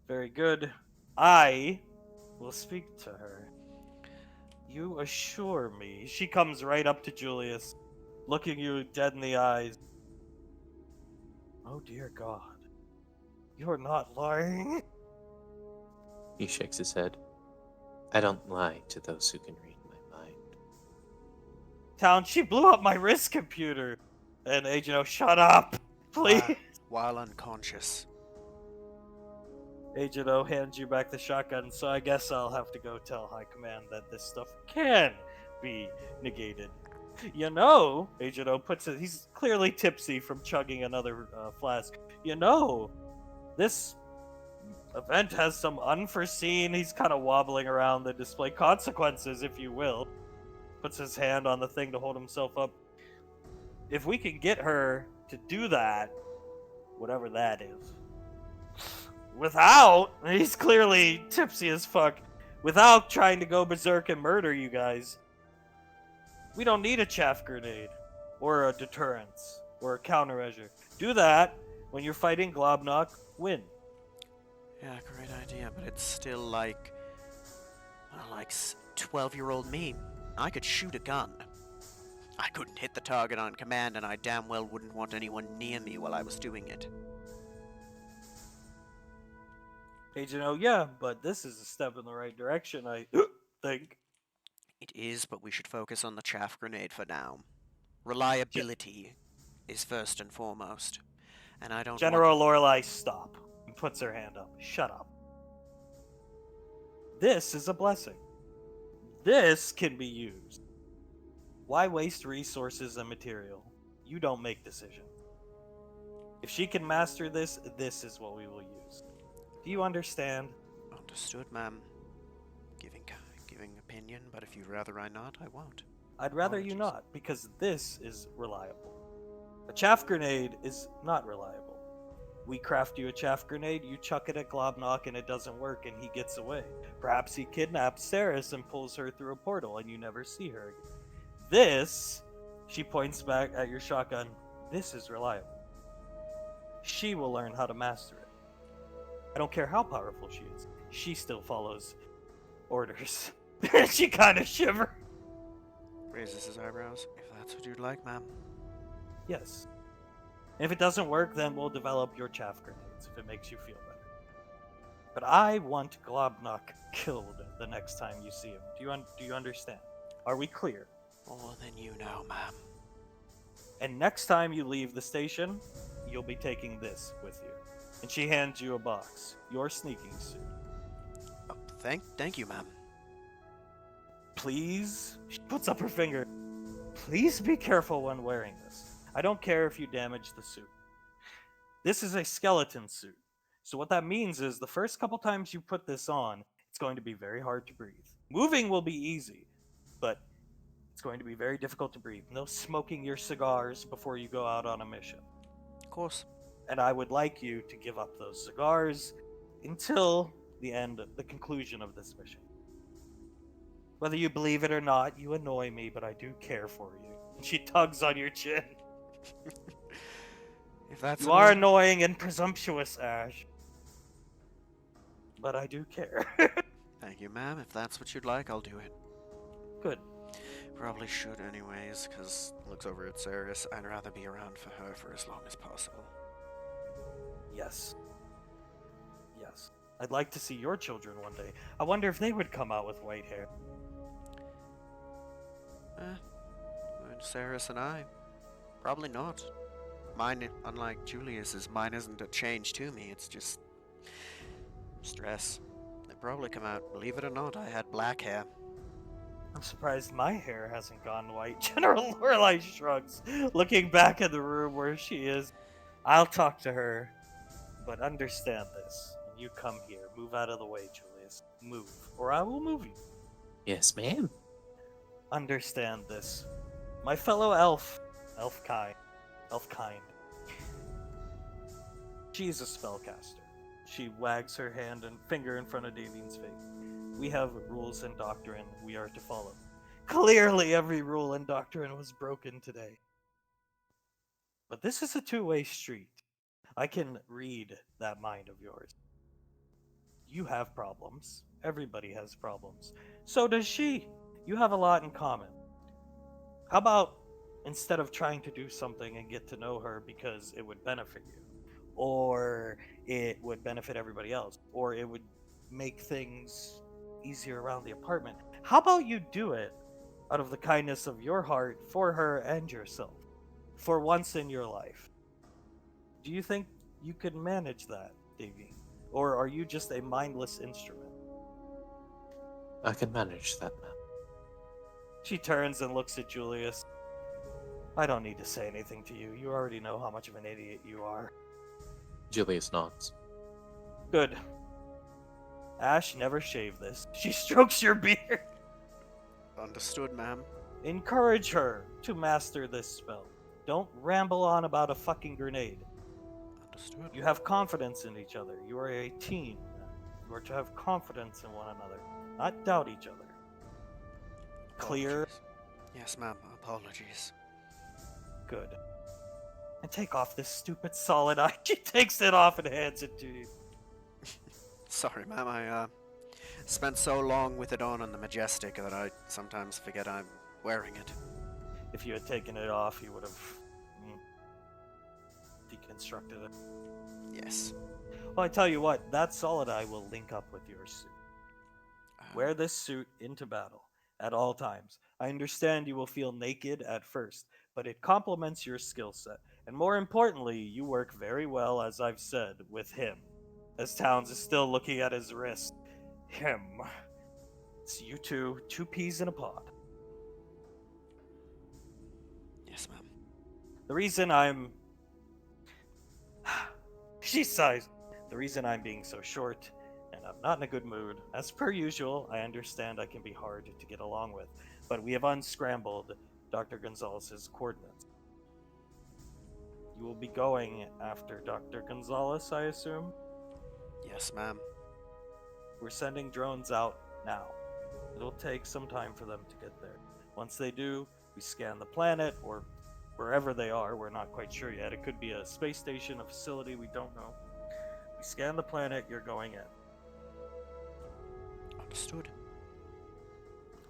Very good. I will speak to her. You assure me. She comes right up to Julius, looking you dead in the eyes. Oh dear God. You're not lying. He shakes his head. I don't lie to those who can read my mind. Town, she blew up my wrist computer. And Agent O, shut up, please. While unconscious. Agent O hands you back the shotgun, so I guess I'll have to go tell High Command that this stuff can be negated. You know, Agent O puts it, he's clearly tipsy from chugging another flask. You know, this event has some unforeseen, he's kind of wobbling around the display, consequences, if you will. Puts his hand on the thing to hold himself up. If we can get her to do that, whatever that is, without, he's clearly tipsy as fuck, without trying to go berserk and murder you guys, we don't need a chaff grenade, or a deterrence, or a countermeasure. Do that when you're fighting Globnock, win. Yeah, great idea, but it's still like 12-year-old me. I could shoot a gun. I couldn't hit the target on command, and I damn well wouldn't want anyone near me while I was doing it. Agent O, yeah, but this is a step in the right direction, I think. It is, but we should focus on the chaff grenade for now. Reliability is first and foremost. And I don't General Lorelei, stop. And puts her hand up. Shut up. This is a blessing. This can be used. Why waste resources and material? You don't make decisions. If she can master this, this is what we will use. Do you understand? Understood, ma'am. Giving opinion, but if you'd rather I not, I won't. I'd rather you Apologies. not, because this is reliable. A chaff grenade is not reliable. We craft you a chaff grenade, you chuck it at Globnock and it doesn't work and he gets away. Perhaps he kidnaps Ceres and pulls her through a portal and you never see her again. This, she points back at your shotgun, this is reliable. She will learn how to master it. I don't care how powerful she is. She still follows orders. She kind of shiver. Raises his eyebrows. If that's what you'd like, ma'am. Yes. If it doesn't work, then we'll develop your chaff grenades if it makes you feel better. But I want Globnock killed the next time you see him. Do you understand? Are we clear? More than you know, ma'am. And next time you leave the station, you'll be taking this with you. And she hands you a box. Your sneaking suit. Oh, thank you, ma'am. Please, she puts up her finger. Please be careful when wearing this. I don't care if you damage the suit. This is a skeleton suit. So what that means is the first couple times you put this on, it's going to be very hard to breathe. Moving will be easy, but it's going to be very difficult to breathe. No smoking your cigars before you go out on a mission. Of course. And I would like you to give up those cigars until the conclusion of this mission. Whether you believe it or not, you annoy me, but I do care for you. And she tugs on your chin. If that's You are annoying and presumptuous, Ash. But I do care. Thank you, ma'am. If that's what you'd like, I'll do it. Good. Probably should anyways, because looks over at Ceres. I'd rather be around for her for as long as possible. Yes. Yes. I'd like to see your children one day. I wonder if they would come out with white hair. Ceres and I. Probably not. Mine, unlike Julius's, mine isn't a change to me, it's just stress. They'd probably come out, believe it or not, I had black hair. I'm surprised my hair hasn't gone white. General Lorelei shrugs, looking back at the room where she is. I'll talk to her, but understand this. When you come here, move out of the way, Julius. Julius. Move, or I will move you. Yes, ma'am. Understand this. My fellow elfkind. She's a spellcaster. She wags her hand and finger in front of Davine's face. We have rules and doctrine we are to follow. Clearly, every rule and doctrine was broken today. But this is a two-way street. I can read that mind of yours. You have problems. Everybody has problems. So does she. You have a lot in common. How about instead of trying to do something and get to know her because it would benefit you, or it would benefit everybody else, or it would make things easier around the apartment, how about you do it out of the kindness of your heart for her and yourself, for once in your life? Do you think you could manage that, Davy? Or are you just a mindless instrument? I can manage that, ma'am. She turns and looks at Julius. I don't need to say anything to you. You already know how much of an idiot you are. Julius nods. Good. Ash, never shave this. She strokes your beard. Understood, ma'am. Encourage her to master this spell. Don't ramble on about a fucking grenade. Understood. You have confidence in each other. You are a team. You are to have confidence in one another, not doubt each other. Clear? Apologies. Yes, ma'am. Apologies. Good. And take off this stupid solid eye. She takes it off and hands it to you. Sorry, ma'am. I spent so long with it on the Majestic that I sometimes forget I'm wearing it. If you had taken it off, you would have deconstructed it. Yes. Well, I tell you what, that solid eye will link up with your suit. Uh, Wear this suit into battle at all times. I understand you will feel naked at first, but it complements your skill set. And more importantly, you work very well, as I've said, with him. As Towns is still looking at his wrist. Him. It's you two peas in a pod. Yes, ma'am. The reason I'm... She sighs. The reason I'm being so short, and I'm not in a good mood, as per usual, I understand I can be hard to get along with, but we have unscrambled Dr. Gonzalez's coordinates. You will be going after Dr. Gonzalez, I assume? Yes, ma'am. We're sending drones out now. It'll take some time for them to get there. Once they do, we scan the planet, or wherever they are, we're not quite sure yet. It could be a space station, a facility, we don't know. We scan the planet, you're going in. Understood.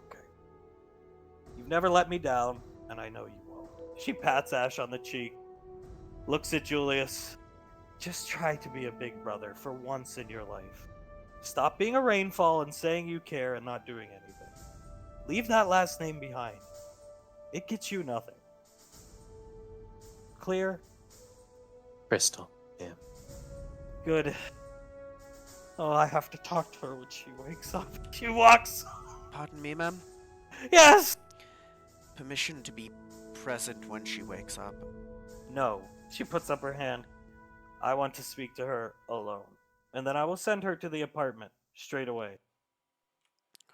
Okay. You've never let me down, and I know you won't. She pats Ash on the cheek, looks at Julius. Just try to be a big brother for once in your life. Stop being a rainfall and saying you care and not doing anything. Leave that last name behind. It gets you nothing. Clear? Crystal. Yeah. Good. Oh, I have to talk to her when she wakes up. She walks. Pardon me, ma'am? Yes! Permission to be present when she wakes up. No. She puts up her hand. I want to speak to her alone. And then I will send her to the apartment straight away.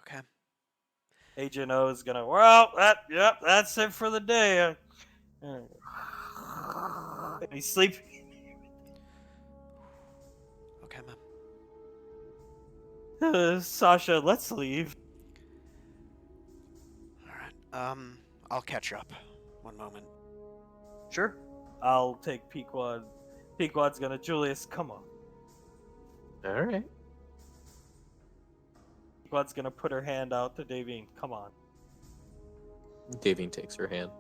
Okay. Agent O is gonna, well, that's it for the day. He's sleeping. Okay, ma'am. Sasha, let's leave. Alright. I'll catch up. One moment. Sure. I'll take Pequod. Pequod's gonna, Julius, come on. Alright. Pequod's gonna put her hand out to Davine. Come on. Davine takes her hand.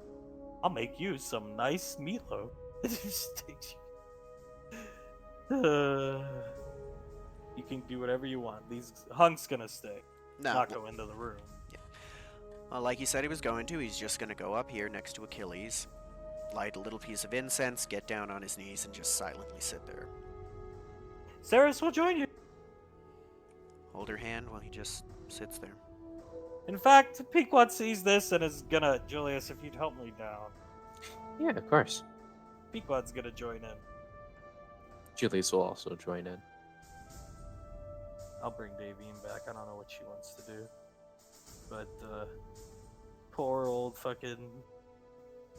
I'll make you some nice meatloaf. It just takes you. You can do whatever you want. Hunk's gonna stay. No. Not go into the room. Like he said he was going to, he's just gonna go up here next to Achilles, light a little piece of incense, get down on his knees, and just silently sit there. Ceres will join you. Hold her hand while he just sits there. In fact, Pequod sees this and is gonna, Julius, if you'd help me down. Yeah, of course. Pequod's gonna join in. Julius will also join in. I'll bring Davine back. I don't know what she wants to do. But, poor old fucking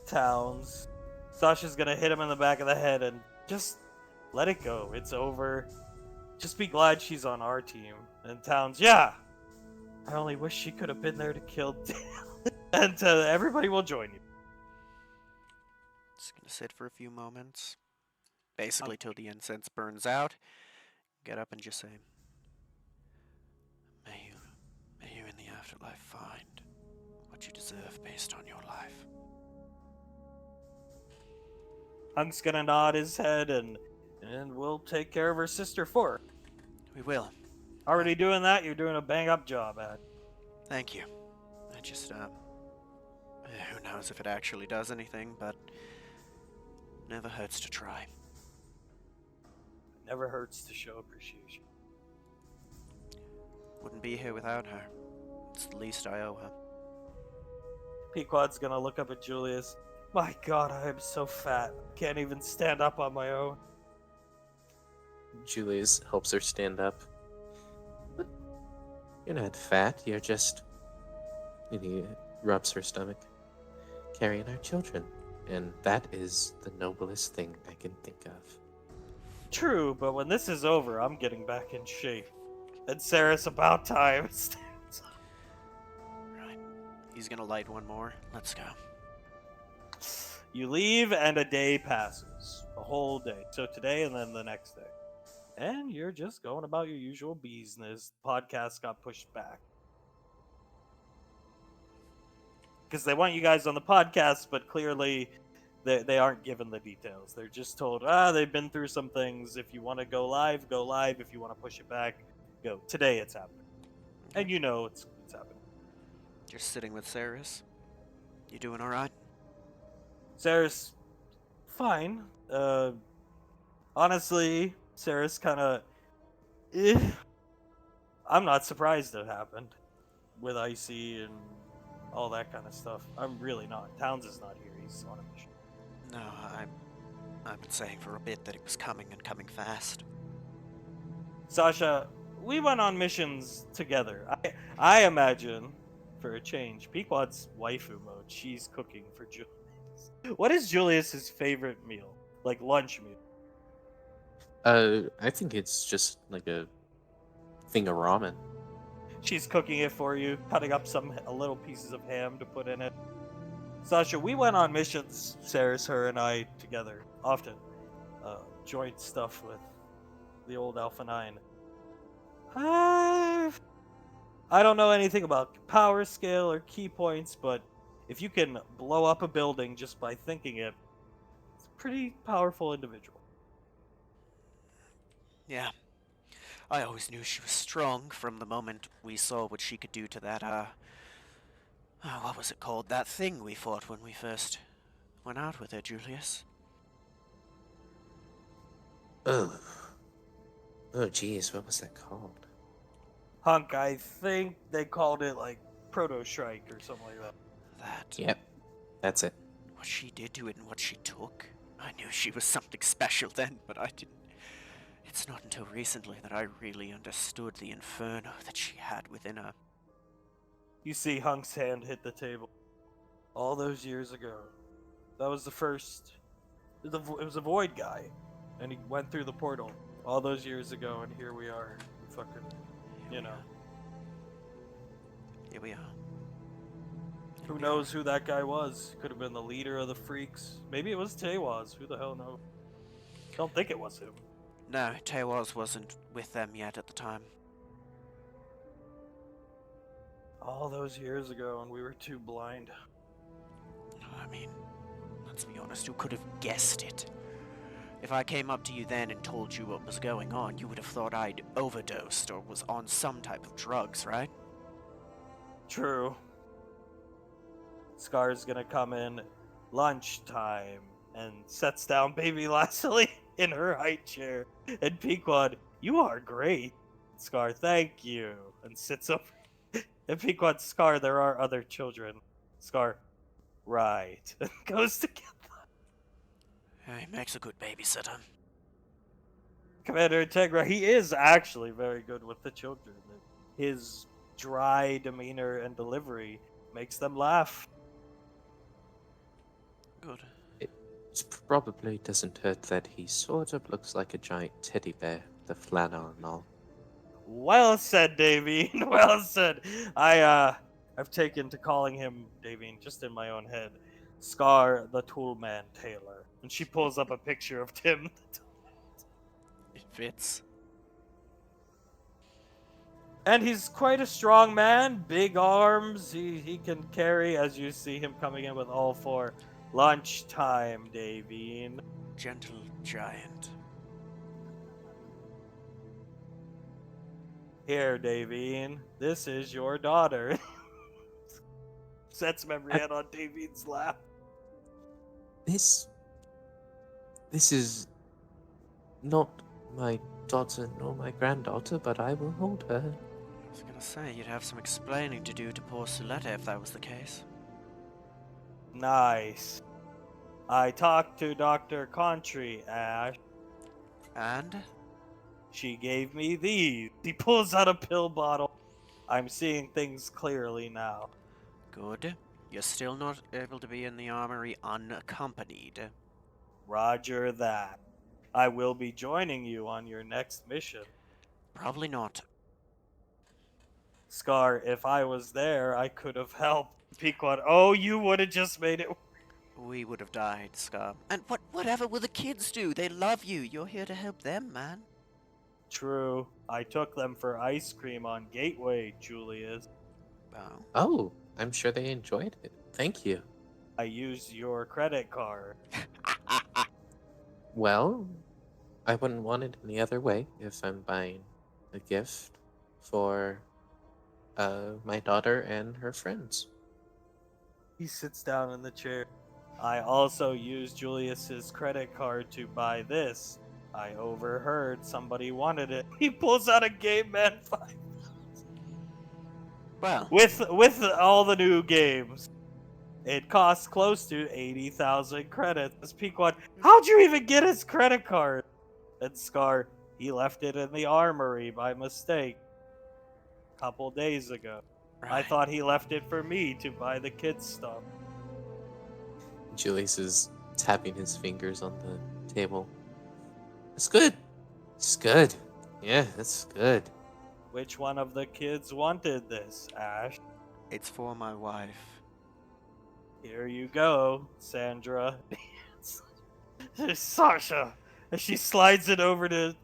Towns. Sasha's gonna hit him in the back of the head and just let it go. It's over. Just be glad she's on our team. And Towns, yeah! I only wish she could have been there to kill Dale. And everybody will join you. Just gonna sit for a few moments. Basically till the incense burns out. Get up and just say, may you in the afterlife find what you deserve based on your life. Hunk's gonna nod his head and we'll take care of her sister for her. We will. Already doing that, you're doing a bang up job at. Thank you. I just, who knows if it actually does anything, but never hurts to try. Never hurts to show appreciation. Wouldn't be here without her. It's the least I owe her. Pequod's gonna look up at Julius. My god, I am so fat. Can't even stand up on my own. Julius helps her stand up. But you're not fat, you're just... And he rubs her stomach. Carrying our children. And that is the noblest thing I can think of. True, but when this is over, I'm getting back in shape. And Sarah's about time. Right. He's gonna light one more. Let's go. You leave, and a day passes. A whole day. So today and then the next day. And you're just going about your usual business. Podcast got pushed back. Because they want you guys on the podcast, but clearly they aren't given the details. They're just told, they've been through some things. If you want to go live, go live. If you want to push it back, go. Today it's happening. And you know it's happening. Just sitting with Saris. You doing alright? Sarah's fine. Honestly, Sarah's kind of... I'm not surprised it happened. With Icy and all that kind of stuff. I'm really not. Towns is not here. He's on a mission. No, I've been saying for a bit that it was coming and coming fast. Sasha, we went on missions together. I imagine, for a change, Pequod's waifu mode. She's cooking for Julius. What is Julius's favorite meal? Like lunch meal? I think it's just like a thing of ramen. She's cooking it for you, cutting up a little pieces of ham to put in it. Sasha, we went on missions, Saris, her, and I together, often. Joint stuff with the old Alpha 9. I don't know anything about power scale or key points, but if you can blow up a building just by thinking it, it's a pretty powerful individual. Yeah. I always knew she was strong from the moment we saw what she could do to that, what was it called? That thing we fought when we first went out with her, Julius. Oh. Oh, geez, what was that called? Hunk, I think they called it like Proto Strike or something like that. That. Yep, that's it. What she did to it and what she took. I knew she was something special then, but I didn't. It's not until recently that I really understood the inferno that she had within her. You see Hunk's hand hit the table. All those years ago. That was the first... It was a Void guy. And he went through the portal. All those years ago, and here we are. Fucking, you know. Here we are. Who knows who that guy was? Could have been the leader of the freaks. Maybe it was Tewaz. Who the hell knows? Don't think it was him. No, Tewaz wasn't with them yet at the time. All those years ago, and we were too blind. I mean, let's be honest, who could have guessed it? If I came up to you then and told you what was going on, you would have thought I'd overdosed or was on some type of drugs, right? True. Scar's gonna come in lunchtime and sets down baby Lassie in her high chair. And Pequod, you are great. Scar, thank you. And sits up. And Pequod, Scar, there are other children. Scar, right. And goes to get them. He makes a good babysitter. Commander Integra, he is actually very good with the children. His dry demeanor and delivery makes them laugh. Good. It probably doesn't hurt that he sort of looks like a giant teddy bear, the flannel and all. Well said, Davine. Well said. I've taken to calling him Davine just in my own head. Scar the Toolman Taylor. And she pulls up a picture of Tim. It fits. And he's quite a strong man, big arms. He can carry, as you see him coming in with all four. Lunchtime, Davine. Gentle giant. Here, Davine. This is your daughter. Sets Memriette on Davine's lap. This is not my daughter nor my granddaughter, but I will hold her. I was gonna say, you'd have some explaining to do to poor Suletta if that was the case. Nice. I talked to Dr. Contry, Ash. And? She gave me these. He pulls out a pill bottle. I'm seeing things clearly now. Good. You're still not able to be in the armory unaccompanied. Roger that. I will be joining you on your next mission. Probably not. Scar, if I was there, I could have helped. Pequod, oh, you would have just made it. We would have died, Scar. And whatever will the kids do? They love you. You're here to help them, man. True. I took them for ice cream on Gateway, Julius. Oh. Oh, I'm sure they enjoyed it. Thank you. I used your credit card. Well, I wouldn't want it any other way if I'm buying a gift for my daughter and her friends. He sits down in the chair. I also used Julius's credit card to buy this. I overheard somebody wanted it. He pulls out a Game Man 5 Well, with all the new games. It costs close to 80,000 credits. This Pequod, how'd you even get his credit card? And Scar, he left it in the armory by mistake. A couple days ago. I right. thought he left it for me to buy the kids' stuff. Julius is tapping his fingers on the table. It's good. It's good. Yeah, it's good. Which one of the kids wanted this, Ash? It's for my wife. Here you go, Sandra. Sasha. As she slides it over to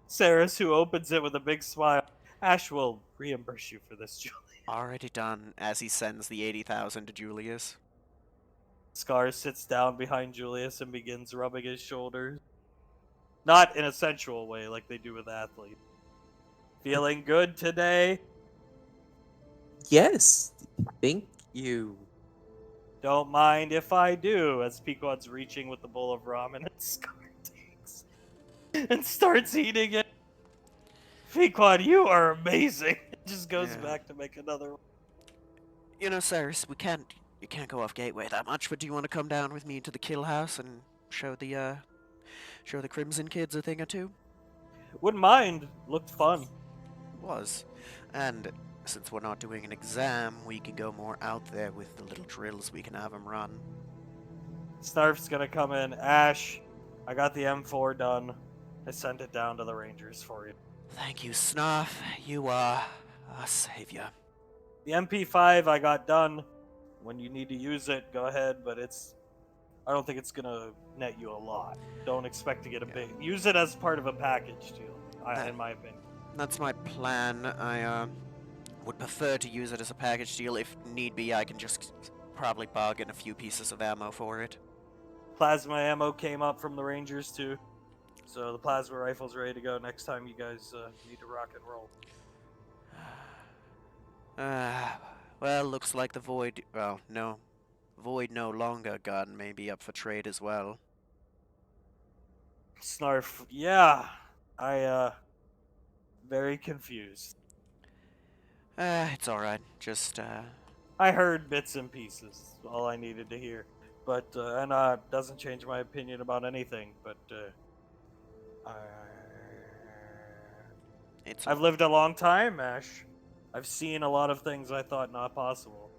Saris, who opens it with a big smile. Ash will reimburse you for this, Julie. Already done, as he sends the 80,000 to Julius. Scar sits down behind Julius and begins rubbing his shoulders. Not in a sensual way like they do with athletes. Feeling good today? Yes. Thank you. Don't mind if I do, as Pequod's reaching with the bowl of ramen and Scar takes and starts eating it. Pequod, you are amazing. Just goes Yeah. back to make another one. You know, Cyrus, you can't go off Gateway that much, but do you want to come down with me to the kill house and show the Crimson kids a thing or two? Wouldn't mind. Looked fun. Was. And since we're not doing an exam, we can go more out there with the little drills we can have them run. Snarf's gonna come in. Ash, I got the M4 done. I sent it down to the Rangers for you. Thank you, Snarf. You are a savior. The MP5 I got done. When you need to use it, go ahead, but I don't think it's gonna net you a lot. Don't expect to get a big... Use it as part of a package deal, in my opinion. That's my plan. I would prefer to use it as a package deal. If need be, I can just probably bargain a few pieces of ammo for it. Plasma ammo came up from the Rangers too. So the plasma rifle's ready to go next time you guys need to rock and roll. Well, looks like the Void... Well, no. Void no longer gun may be up for trade as well. Snarf, yeah. Very confused. It's alright. Just, I heard bits and pieces, all I needed to hear. But, doesn't change my opinion about anything, but, It's I've lived a long time, Ash. I've seen a lot of things I thought not possible.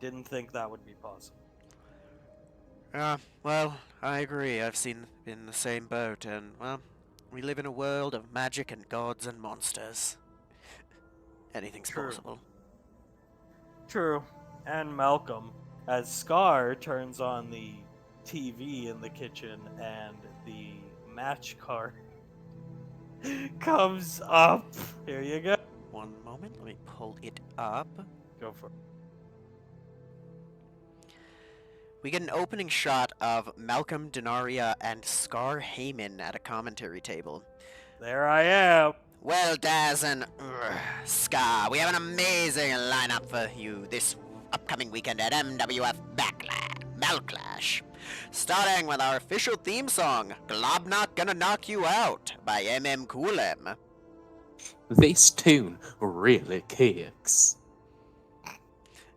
Didn't think that would be possible. well, I agree. I've seen in the same boat, and well, we live in a world of magic and gods and monsters. Anything's True. possible. True. And Malcolm, as Scar turns on the TV in the kitchen and the match card comes up. Here you go. One moment, let me pull it up. Go for it. We get an opening shot of Malcolm, Denaria, and Scar Heyman at a commentary table. There I am. Well, Daz and Scar, we have an amazing lineup for you this upcoming weekend at MWF Malclash. Starting with our official theme song, Globknock Gonna Knock You Out by Coolem. This tune really kicks.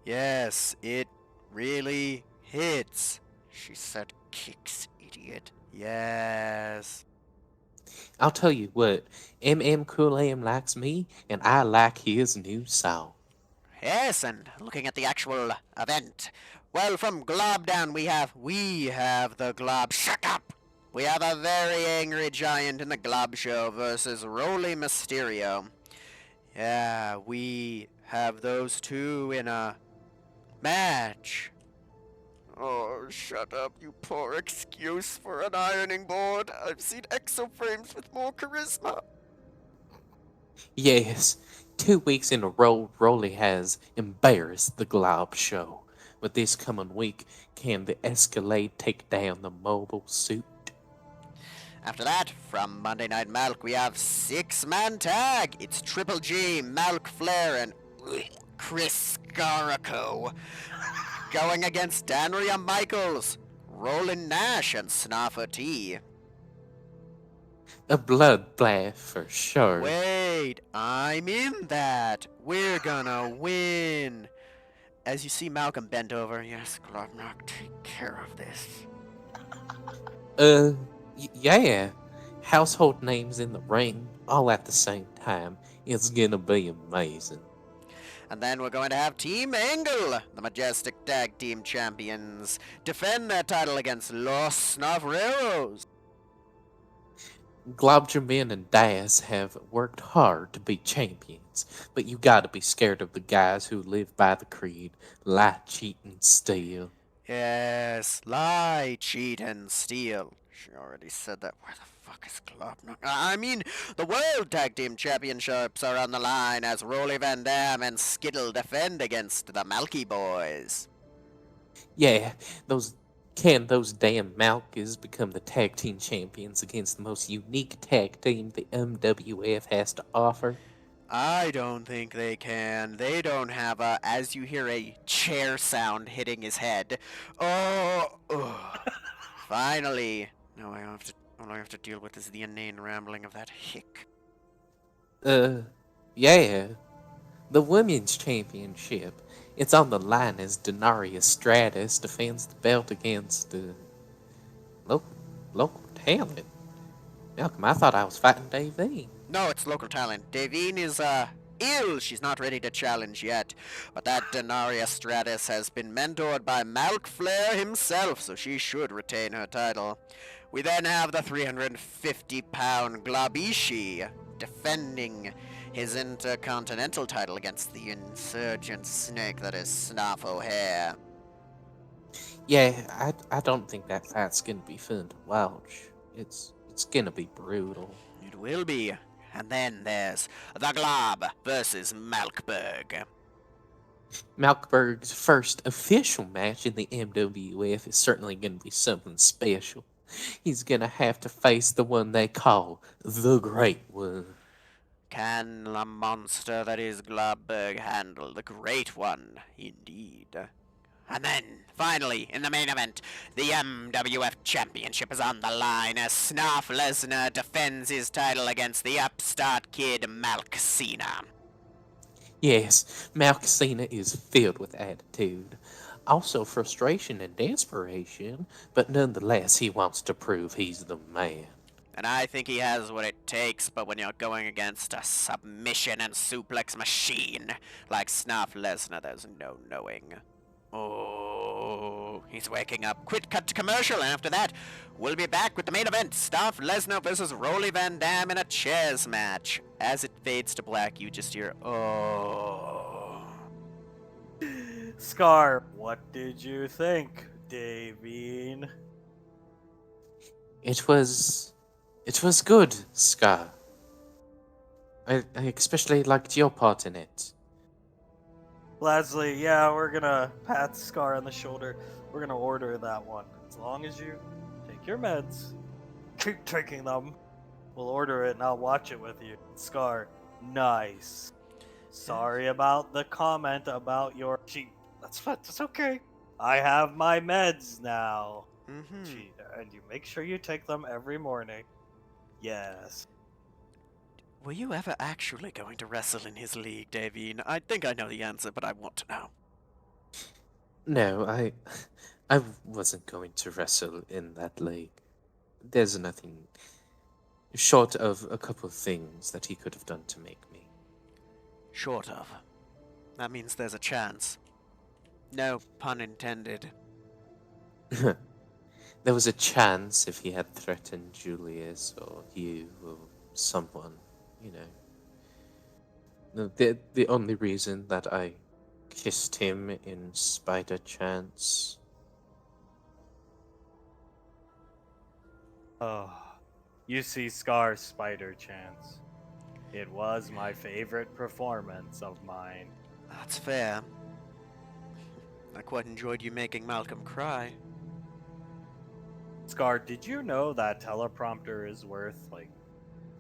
Yes, it really hits. She said kicks, idiot. Yes. I'll tell you what, Cool M likes me, and I like his new song. Yes, and looking at the actual event. Well, from Globdown we have the Glob. Shut up! We have a very angry giant in the Glob Show versus Roly Mysterio. Yeah, we have those two in a match. Oh, shut up, you poor excuse for an ironing board. I've seen exoframes with more charisma. Yes, 2 weeks in a row, Rolly has embarrassed the Glob Show. But this coming week, can the Escalade take down the mobile suit? After that, from Monday Night Malk, we have 6-man tag. It's Triple G, Malk Flair, and Chris Scarico going against Danria Michaels, Roland Nash, and Snaffer T. A bloodbath for sure. Wait, I'm in that. We're gonna win. As you see Malcolm bent over, yes, Globknock, take care of this. Yeah. Household names in the ring, all at the same time. It's gonna be amazing. And then we're going to have Team Angle, the Majestic Tag Team Champions, defend their title against Los Navreros. Globgerman and Daz have worked hard to be champions, but you gotta be scared of the guys who live by the creed, lie, cheat, and steal. Yes, lie, cheat, and steal. She already said that. Where the fuck is Globknock? I mean, the World Tag Team Championships are on the line as Rolly Van Dam and Skittle defend against the Malky Boys. Yeah, those damn Malkas become the tag team champions against the most unique tag team the MWF has to offer? I don't think they can. They don't have a, as you hear a chair sound hitting his head. Oh, finally. Now all I have to deal with is the inane rambling of that hick. Yeah. The Women's Championship. It's on the line as Denarius Stratus defends the belt against local talent. Malcolm, I thought I was fighting Davine. No, it's local talent. Davine is, ill. She's not ready to challenge yet. But that Denaria Stratus has been mentored by Malk Flair himself, so she should retain her title. We then have the 350-pound Glabishi defending his Intercontinental title against the insurgent snake that is Snuff O'Hare. Yeah, I don't think that fight's gonna be fun to watch. It's gonna be brutal. It will be. And then there's the Glob versus Malkberg. Malkberg's first official match in the MWF is certainly gonna be something special. He's gonna have to face the one they call the Great One. Can the monster that is Globberg handle the Great One? Indeed. And then, finally, in the main event, the MWF Championship is on the line as Snarf Lesnar defends his title against the upstart kid Malk Cena. Yes, Malcasina is filled with attitude. Also frustration and desperation, but nonetheless he wants to prove he's the man. And I think he has what it takes, but when you're going against a submission and suplex machine like Snarf Lesnar, there's no knowing. Oh, he's waking up. Quick cut to commercial, and after that, we'll be back with the main event. Snarf Lesnar versus Rolly Van Dam in a chairs match. As it fades to black, you just hear, oh. Scar, what did you think, Davine? It was good, Scar. I especially liked your part in it. Leslie, yeah, we're gonna pat Scar on the shoulder. We're gonna order that one. As long as you take your meds, keep taking them, we'll order it and I'll watch it with you. Scar, nice. Sorry about the comment about your sheep. That's fine. That's okay. I have my meds now. Mm-hmm. And you make sure you take them every morning. Yes. Were you ever actually going to wrestle in his league, Davine? I think I know the answer, but I want to know. No, I wasn't going to wrestle in that league. There's nothing short of a couple of things that he could have done to make me. Short of. That means there's a chance. No pun intended. There was a chance if he had threatened Julius or you or someone, you know. The only reason that I kissed him in Spider Chance. Oh, you see Scar's Spider Chance. It was my favorite performance of mine. That's fair. I quite enjoyed you making Malcolm cry. Scar, did you know that teleprompter is worth like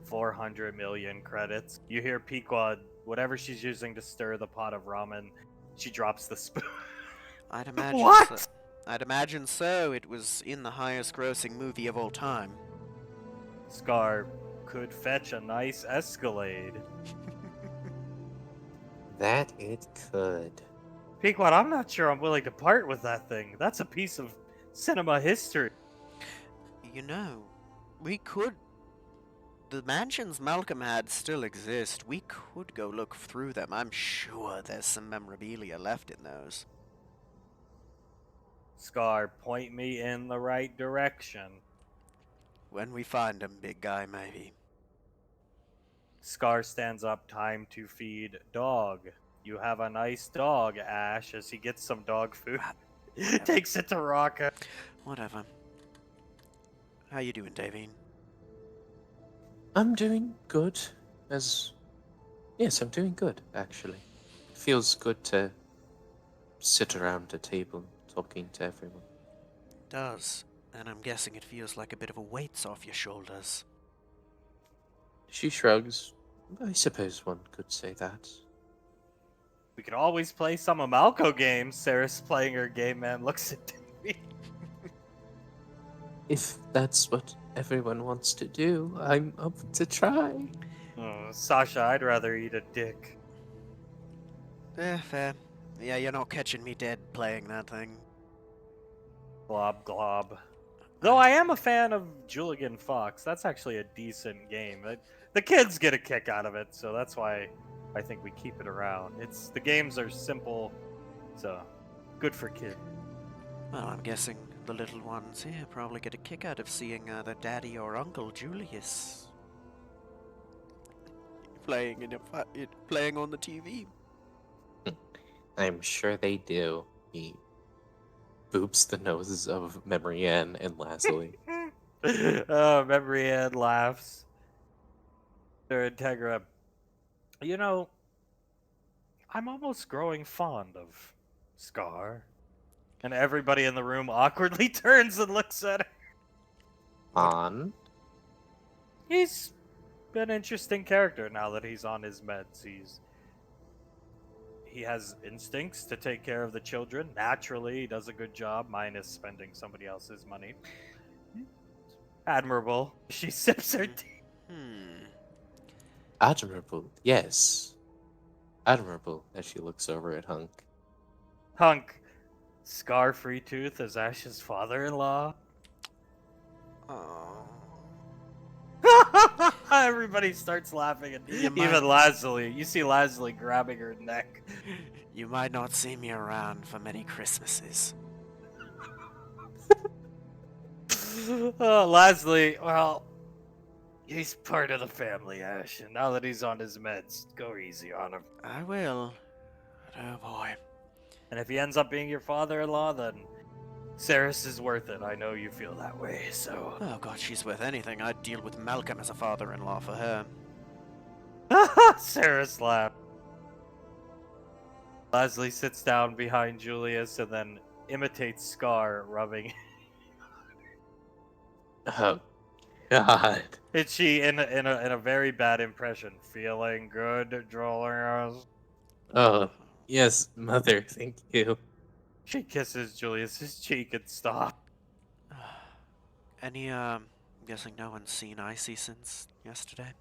400 million credits? You hear Pequod, whatever she's using to stir the pot of ramen, she drops the spoon. I'd imagine What? so. I'd imagine so. It was in the highest grossing movie of all time. Scar could fetch a nice Escalade. That it could. Pequod, I'm not sure I'm willing to part with that thing. That's a piece of cinema history. You know, we could. The mansions Malcolm had still exist. We could go look through them. I'm sure there's some memorabilia left in those. Scar, point me in the right direction. When we find them, big guy, maybe. Scar stands up, time to feed dog. You have a nice dog, Ash, as he gets some dog food. Takes it to Rocca. Whatever. How you doing, Davine? I'm doing good. Yes, I'm doing good, actually. Feels good to sit around a table talking to everyone. Does. And I'm guessing it feels like a bit of a weight's off your shoulders. She shrugs. I suppose one could say that. We could always play some Amalco games. Sarah's playing her game, man. Looks at me. If that's what everyone wants to do, I'm up to try. Oh, Sasha, I'd rather eat a dick. Fair. Yeah, you're not catching me dead playing that thing. Glob glob. Though I am a fan of Julian Fox. That's actually a decent game. The kids get a kick out of it, so that's why I think we keep it around. The games are simple, so good for kids. Well, I'm guessing the little ones here probably get a kick out of seeing their daddy or uncle Julius playing playing on the TV. I'm sure they do. He boops the noses of Memory Ann and Leslie. Oh, Memory Ann laughs. They're Integra. You know, I'm almost growing fond of Scar. And everybody in the room awkwardly turns and looks at her. On? He's an interesting character now that he's on his meds. He has instincts to take care of the children. Naturally, he does a good job, minus spending somebody else's money. Admirable. She sips her tea. Admirable, yes. Admirable, as she looks over at Hunk. Hunk. Scar Freetooth as Ash's father-in-law. Oh. Everybody starts laughing, and You might- even Lazuli. You see Lazuli grabbing her neck. You might not see me around for many Christmases. Oh, Lazuli, well, he's part of the family, Ash, and now that he's on his meds, go easy on him. I will. But oh boy. And if he ends up being your father-in-law, then Ceres is worth it. I know you feel that way, so... Oh god, she's worth anything. I'd deal with Malcolm as a father-in-law for her. Ceres laughed. Lazuli sits down behind Julius and then imitates Scar rubbing. Oh, God. And she, in a very bad impression, feeling good, Julius. Oh, yes, mother, thank you. She kisses Julius's cheek and stops. Any, I'm guessing no one's seen Icy since yesterday?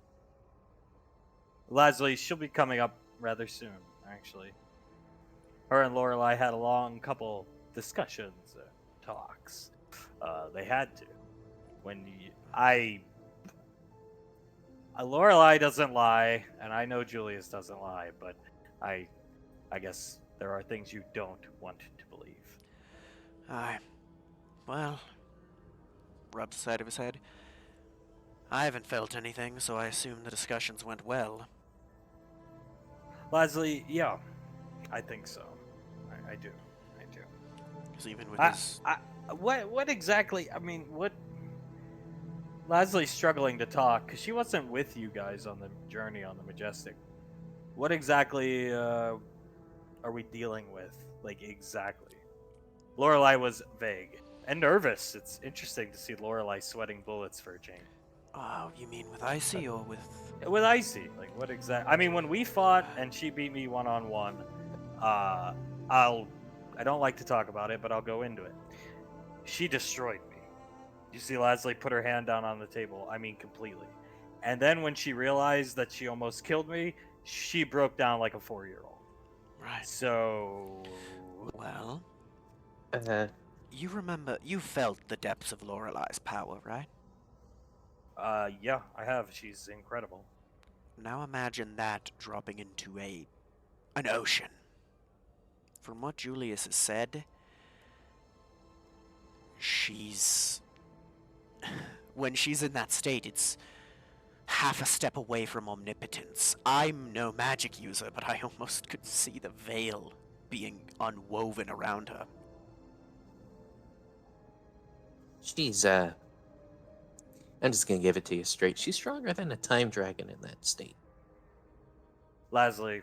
Lazuli, she'll be coming up rather soon, actually. Her and Lorelai had a long couple discussions, talks. They had to. Lorelai doesn't lie, and I know Julius doesn't lie, but I guess there are things you don't want to believe. Well, rubs the side of his head. I haven't felt anything, so I assume the discussions went well. Lazuli, yeah, I think so. I do. Because even with his... What exactly? I mean, what? Leslie's struggling to talk because she wasn't with you guys on the journey on the Majestic. What exactly are we dealing with? Like, exactly? Lorelai was vague and nervous. It's interesting to see Lorelai sweating bullets for a change. Oh, you mean with Icy or with... With Icy, like what exactly? I mean, when we fought and she beat me one-on-one, I don't like to talk about it, but I'll go into it. She destroyed me. You see Leslie put her hand down on the table. I mean, completely. And then when she realized that she almost killed me, she broke down like a 4-year-old. Right. So... Well, Uh, you remember... You felt the depths of Lorelai's power, right? Yeah, I have. She's incredible. Now imagine that dropping into an ocean. From what Julius has said, she's... When she's in that state, it's half a step away from omnipotence. I'm no magic user, but I almost could see the veil being unwoven around her. she's, I'm just gonna give it to you straight. She's stronger than a time dragon in that state. Leslie,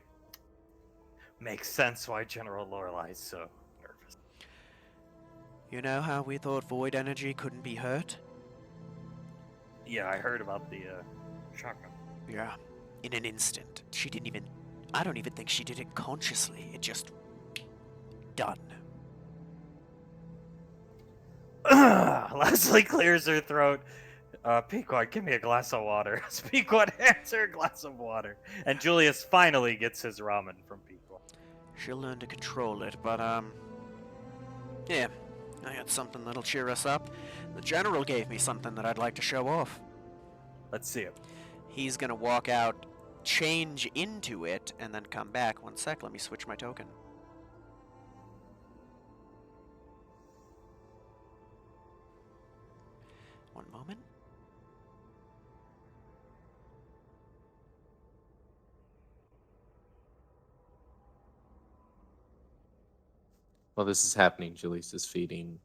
makes sense why General Lorelai's so nervous. You know how we thought void energy couldn't be hurt? Yeah, I heard about the chakra. Yeah. In an instant. She didn't even... I don't even think she did it consciously. It just... done. Leslie clears her throat. Pequod, give me a glass of water. Pequod hands her a glass of water. And Julius finally gets his ramen from Pequod. She'll learn to control it, but, yeah. I got something that'll cheer us up. The General gave me something that I'd like to show off. Let's see it. He's gonna walk out, change into it, and then come back. One sec, let me switch my token. One moment. While this is happening, Julius is feeding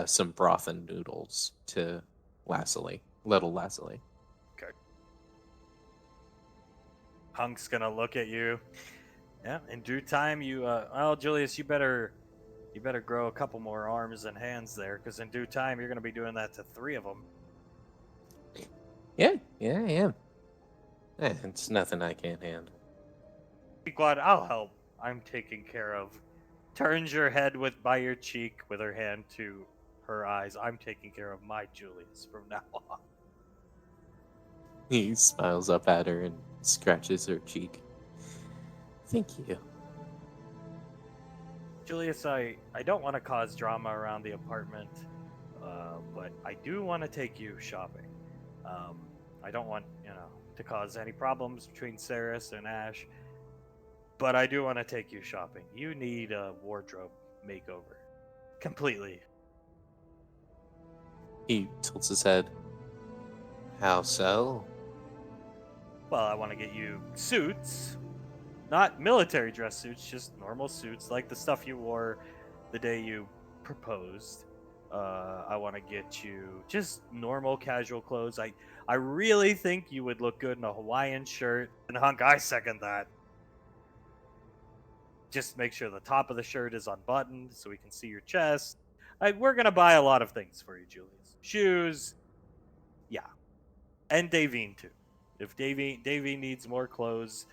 some broth and noodles to Lazuli, little Lazuli. Okay. Hunk's gonna look at you. Yeah, in due time, well, Julius, you better grow a couple more arms and hands there, because in due time, you're gonna be doing that to 3 of them. Yeah, I am. It's nothing I can't handle. Pequod, I'll help. I'm taking care of. Turns your head by your cheek with her hand to her eyes. I'm taking care of my Julius from now on. He smiles up at her and scratches her cheek. Thank you. Julius, I don't want to cause drama around the apartment, but I do want to take you shopping. I don't want, to cause any problems between Saris and Ash. But I do want to take you shopping. You need a wardrobe makeover. Completely. He tilts his head. How so? Well, I want to get you suits. Not military dress suits, just normal suits, like the stuff you wore the day you proposed. I want to get you just normal casual clothes. I really think you would look good in a Hawaiian shirt. And Hunk, I second that. Just make sure the top of the shirt is unbuttoned so we can see your chest. We're gonna buy a lot of things for you, Julius. Shoes, yeah, and Davine too. If Davine needs more clothes,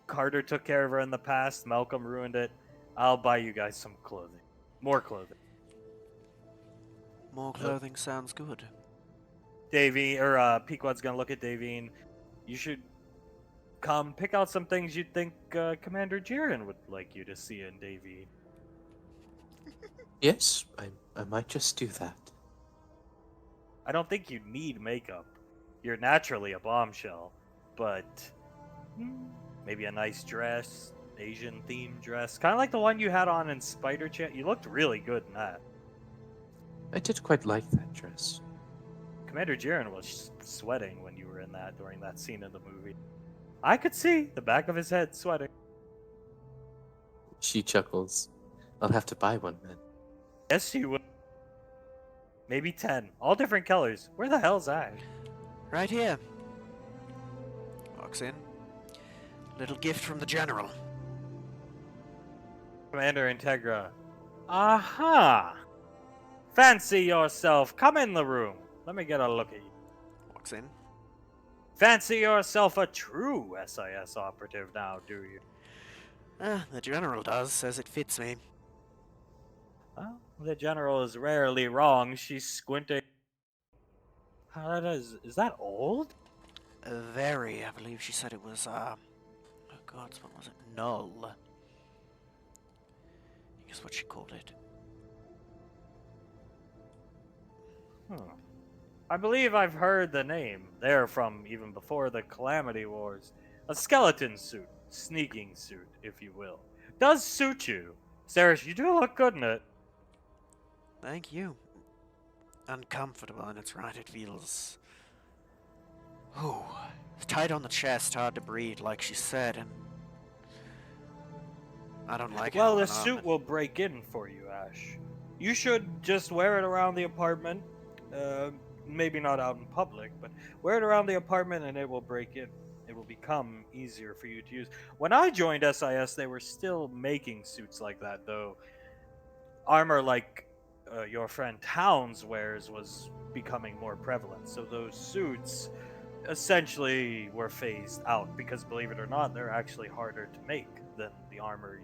Carter took care of her in the past. Malcolm ruined it. I'll buy you guys some clothing, more clothing. More clothing sounds good. Davine or Pequod's gonna look at Davine. You should come pick out some things you think Commander Jiren would like you to see in Davine. Yes, I might just do that. I don't think you need makeup. You're naturally a bombshell, but maybe a nice dress, Asian themed dress, kind of like the one you had on in Spider Chat. You looked really good in that. I did quite like that dress. Commander Jiren was sweating when you were in that during that scene in the movie. I could see the back of his head sweating. She chuckles. I'll have to buy one then. Yes, you will. Maybe 10. All different colors. Where the hell's Ash? Right here. Walks in. Little gift from the general. Commander Integra. Aha! Fancy yourself. Come in the room. Let me get a look at you. Walks in. Fancy yourself a true SIS operative now, do you? The general does, says it fits me. Well, the general is rarely wrong. She's squinting. Is that old? Very, I believe she said it was, oh god, what was it? Null. I guess what she called it. I believe I've heard the name. They're from even before the Calamity Wars. A skeleton suit. Sneaking suit, if you will. Does suit you. Saris, you do look good in it. Thank you. Uncomfortable, and it's right, it feels... Ooh. Tight on the chest, hard to breathe, like she said, and... I don't like Well, how the suit will break in for you, Ash. You should just wear it around the apartment. Maybe not out in public, but wear it around the apartment and it will break in. It will become easier for you to use. When I joined SIS, they were still making suits like that, though. Armor like your friend Towns wears was becoming more prevalent. So those suits essentially were phased out because, believe it or not, they're actually harder to make than the armor.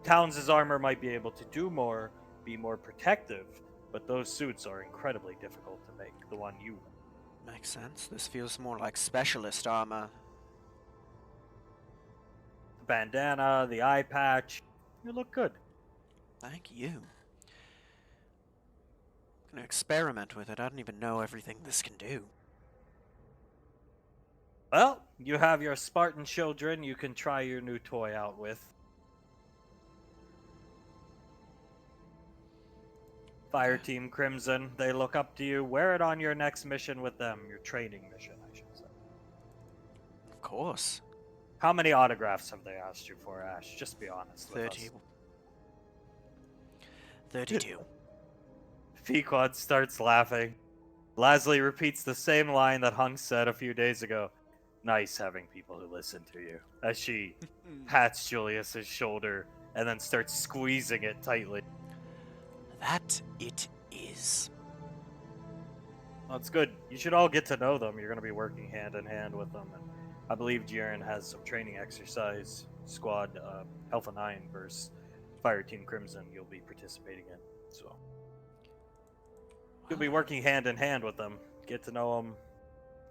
Towns' armor might be able to do more, be more protective, but those suits are incredibly difficult to make, the one you wear. Makes sense. This feels more like specialist armor. The bandana, the eye patch, you look good. Thank you. I'm gonna experiment with it. I don't even know everything this can do. Well, you have your Spartan children you can try your new toy out with. Fire Team Crimson, they look up to you. Wear it on your next mission with them, your training mission, I should say. Of course. How many autographs have they asked you for, Ash? Just be honest with 30. us. 32. Pequod starts laughing. Lasley repeats the same line that Hung said a few days ago. Nice having people who listen to you. As she pats Julius's shoulder and then starts squeezing it tightly. That it is. Well, it's good. You should all get to know them. You're going to be working hand in hand with them. And I believe Jiren has some training exercise squad, Alpha 9 versus Fire Team Crimson you'll be participating in. So you'll be working hand in hand with them. Get to know them,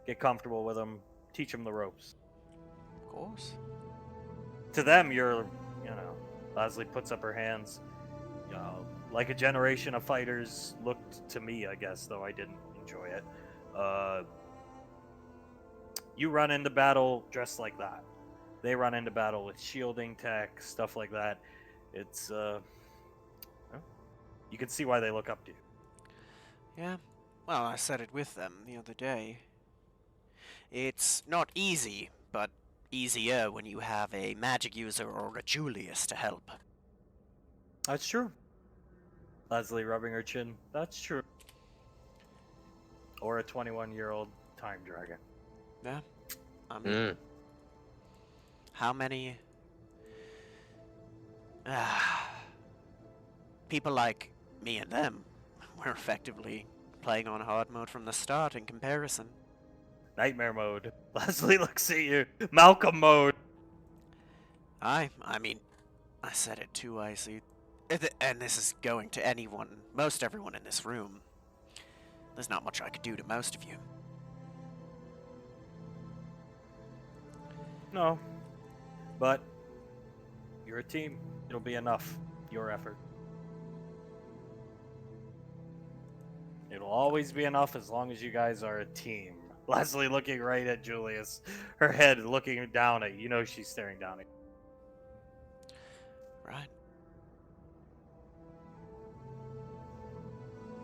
get comfortable with them, teach them the ropes. Of course. To them, Lasley puts up her hands. Like a generation of fighters looked to me, I guess, though I didn't enjoy it. You run into battle dressed like that. They run into battle with shielding tech, stuff like that. It's well, you can see why they look up to you. Yeah. Well, I said it with them the other day. It's not easy, but easier when you have a magic user or a Julius to help. That's true. Leslie rubbing her chin. That's true. Or a 21-year-old time dragon. Yeah. I mean, Mm. how many people like me and them were effectively playing on hard mode from the start in comparison? Nightmare mode. Leslie looks at you. Malcolm mode. I mean, I said it too, I see. And this is going to anyone, most everyone in this room. There's not much I could do to most of you. No. But you're a team. It'll be enough. Your effort. It'll always be enough as long as you guys are a team. Leslie looking right at Julius. Her head looking down at you. You know she's staring down at you. Right.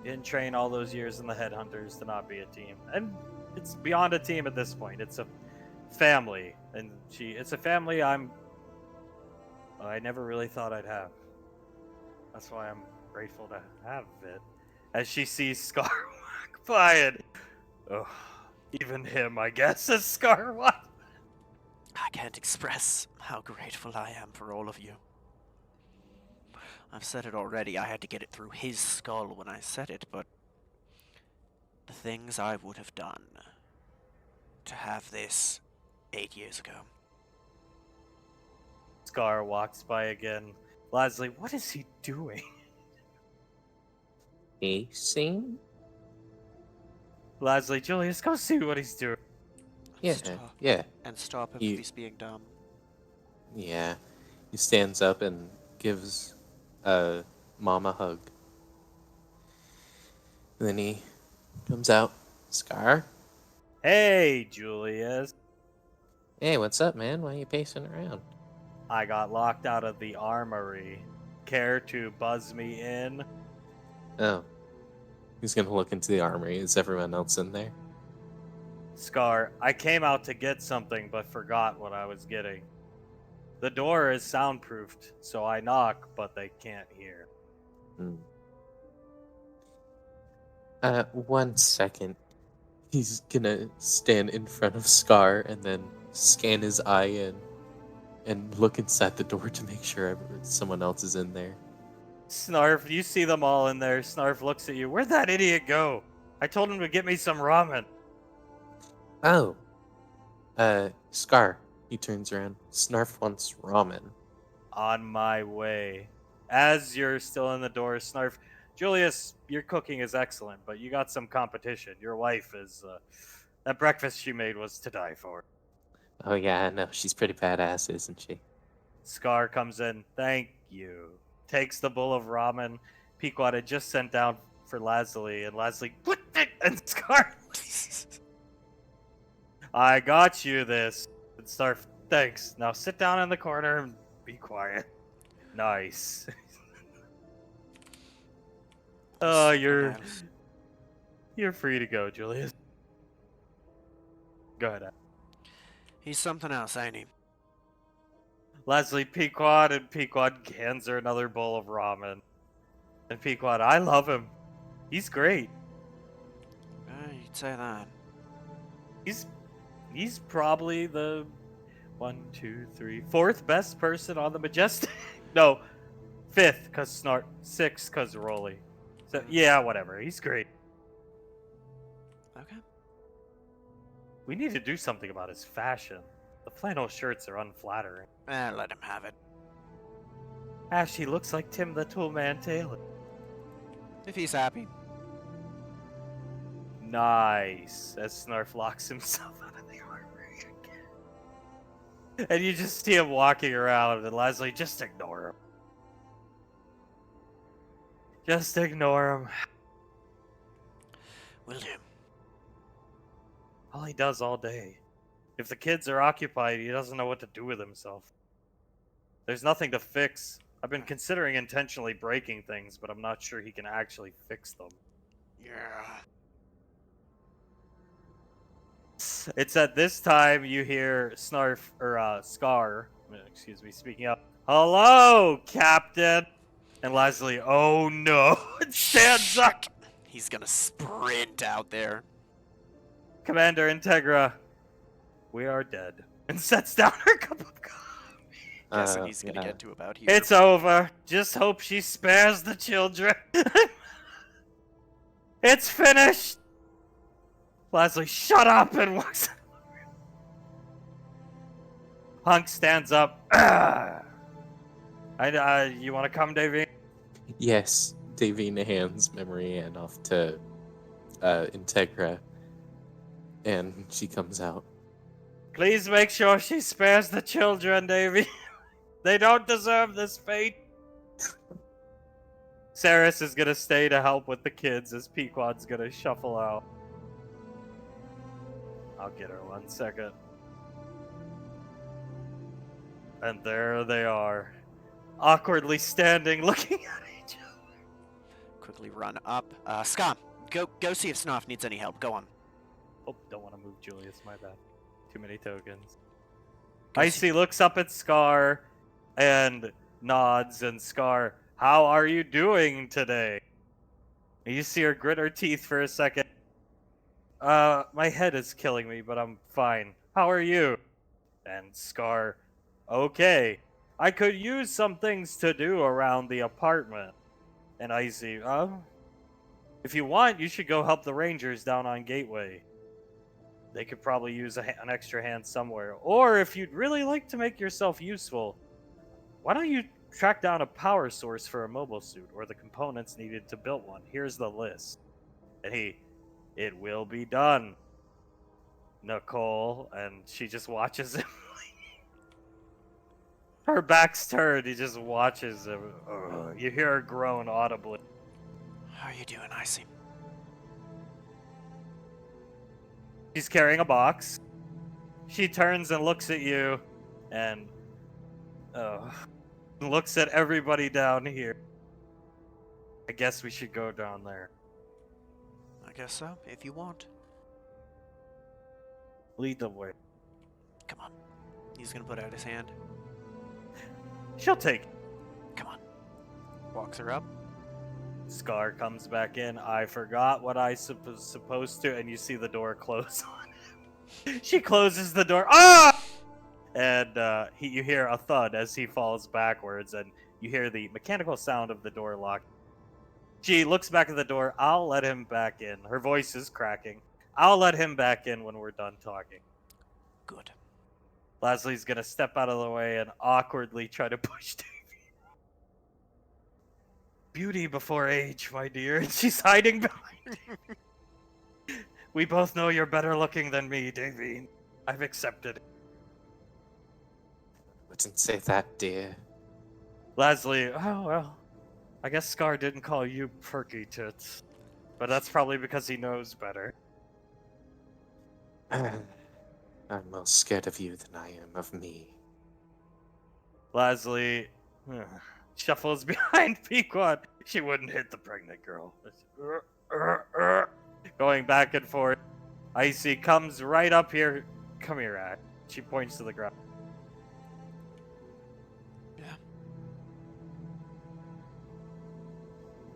Didn't train all those years in the Headhunters to not be a team. And it's beyond a team at this point. It's a family. And it's a family I never really thought I'd have. That's why I'm grateful to have it. As she sees Scar walk by and oh, even him, I guess, as Scar walks. I can't express how grateful I am for all of you. I've said it already, I had to get it through his skull when I said it, but the things I would have done to have this 8 years ago. Scar walks by again. Leslie, what is he doing? Pacing? Leslie, Julius, go see what he's doing. Yeah, Stop. yeah, And stop him You- if he's being dumb. yeah. He stands up and gives Mom a hug. And then he comes out. Scar? Hey, Julius. Hey, what's up, man? Why are you pacing around? I got locked out of the armory. Care to buzz me in? Oh. He's gonna look into the armory. Is everyone else in there? Scar, I came out to get something but forgot what I was getting. The door is soundproofed, so I knock, but they can't hear. Hmm. 1 second. He's gonna stand in front of Scar and then scan his eye in and look inside the door to make sure someone else is in there. Snarf, you see them all in there. Snarf looks at you. Where'd that idiot go? I told him to get me some ramen. Oh. Scar. He turns around. Snarf wants ramen. On my way. As you're still in the door, Snarf, Julius, your cooking is excellent, but you got some competition. Your wife is, that breakfast she made was to die for. Oh yeah, I know. She's pretty badass, isn't she? Scar comes in. Thank you. Takes the bowl of ramen Pequod had just sent down for Leslie, and Leslie, what the? And Scar, I got you this. And Scar, thanks. Now sit down in the corner and be quiet. Nice. Oh, you're free to go, Julius. Go ahead. He's something else, ain't he? Leslie, Pequod, and Pequod hands her another bowl of ramen. And Pequod, I love him. He's great. You'd say that. He's probably the 4th best person on the Majestic. No, 5th because Snart, 6th because Rolly. So yeah, whatever. He's great. Okay. We need to do something about his fashion. The flannel shirts are unflattering. Let him have it. Ash, he looks like Tim the Toolman Taylor. If he's happy. Nice. As Snarf locks himself out of the armory again. And you just see him walking around, and Leslie, just ignore him. Just ignore him. Will do. All he does all day. If the kids are occupied, he doesn't know what to do with himself. There's nothing to fix. I've been considering intentionally breaking things, but I'm not sure he can actually fix them. Yeah. It's at this time you hear Snarf, or Scar, excuse me, speaking up. Hello, Captain! And Leslie, oh no, stands up! Shit. He's gonna sprint out there. Commander Integra, we are dead. And sets down her cup of coffee. Guessing he's gonna Yeah. get to about here. It's over. Just hope she spares the children. It's finished! Leslie, shut up and walks. Hunk stands up. You want to come, Davey? Yes, Davina hands Memory Ann off to Integra, and she comes out. Please make sure she spares the children, Davy. They don't deserve this fate. Saris is gonna stay to help with the kids as Pequod's gonna shuffle out. I'll get her 1 second. And there they are, awkwardly standing, looking at each other. Quickly run up. Scott, go see if Snoff needs any help. Go on. Oh, don't want to move Julius, my bad. Too many tokens. Go Icy looks up at Scar and nods, and Scar, how are you doing today? And you see her grit her teeth for a second. My head is killing me, but I'm fine. How are you? And Scar, okay. I could use some things to do around the apartment. And Icy, if you want, you should go help the Rangers down on Gateway. They could probably use an extra hand somewhere. Or if you'd really like to make yourself useful, why don't you track down a power source for a mobile suit or the components needed to build one? Here's the list. And it will be done, Nicole. And she just watches him. Her back's turned. He just watches him. You hear her groan audibly. How are you doing, Icy? She's carrying a box. She turns and looks at you and looks at everybody down here. I guess we should go down there. I guess so, if you want. Lead the way. Come on. He's gonna put out his hand. She'll take it. Come on. Walks her up. Scar comes back in. I forgot what I supposed to, and you see the door close on him. She closes the door. Ah! And you hear a thud as he falls backwards, and you hear the mechanical sound of the door lock. She looks back at the door. I'll let him back in. Her voice is cracking. I'll let him back in when we're done talking. Good. Leslie's gonna step out of the way and awkwardly try to push Davy. Beauty before age, my dear. And she's hiding behind you. We both know you're better looking than me, Davy. I've accepted it. Wouldn't say that, dear. Leslie, oh well. I guess Scar didn't call you perky tits. But that's probably because he knows better. I'm more scared of you than I am of me. Leslie shuffles behind Pequod. She wouldn't hit the pregnant girl. Going back and forth. Icy comes right up here. Come here, Ash. She points to the ground. Yeah.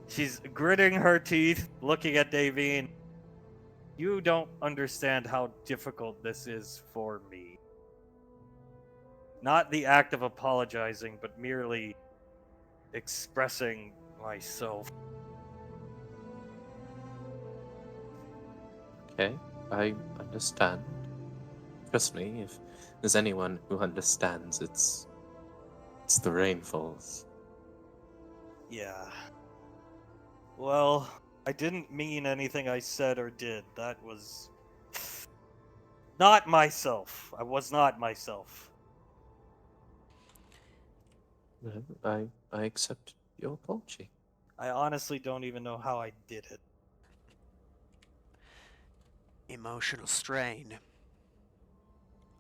She's gritting her teeth, looking at Davine. You don't understand how difficult this is for me. Not the act of apologizing, but merely expressing myself. Okay, I understand. Trust me, if there's anyone who understands, it's the Rainfalls. Yeah. Well, I didn't mean anything I said or did. That was not myself. I was not myself. No, I accept your apology. I honestly don't even know how I did it. Emotional strain.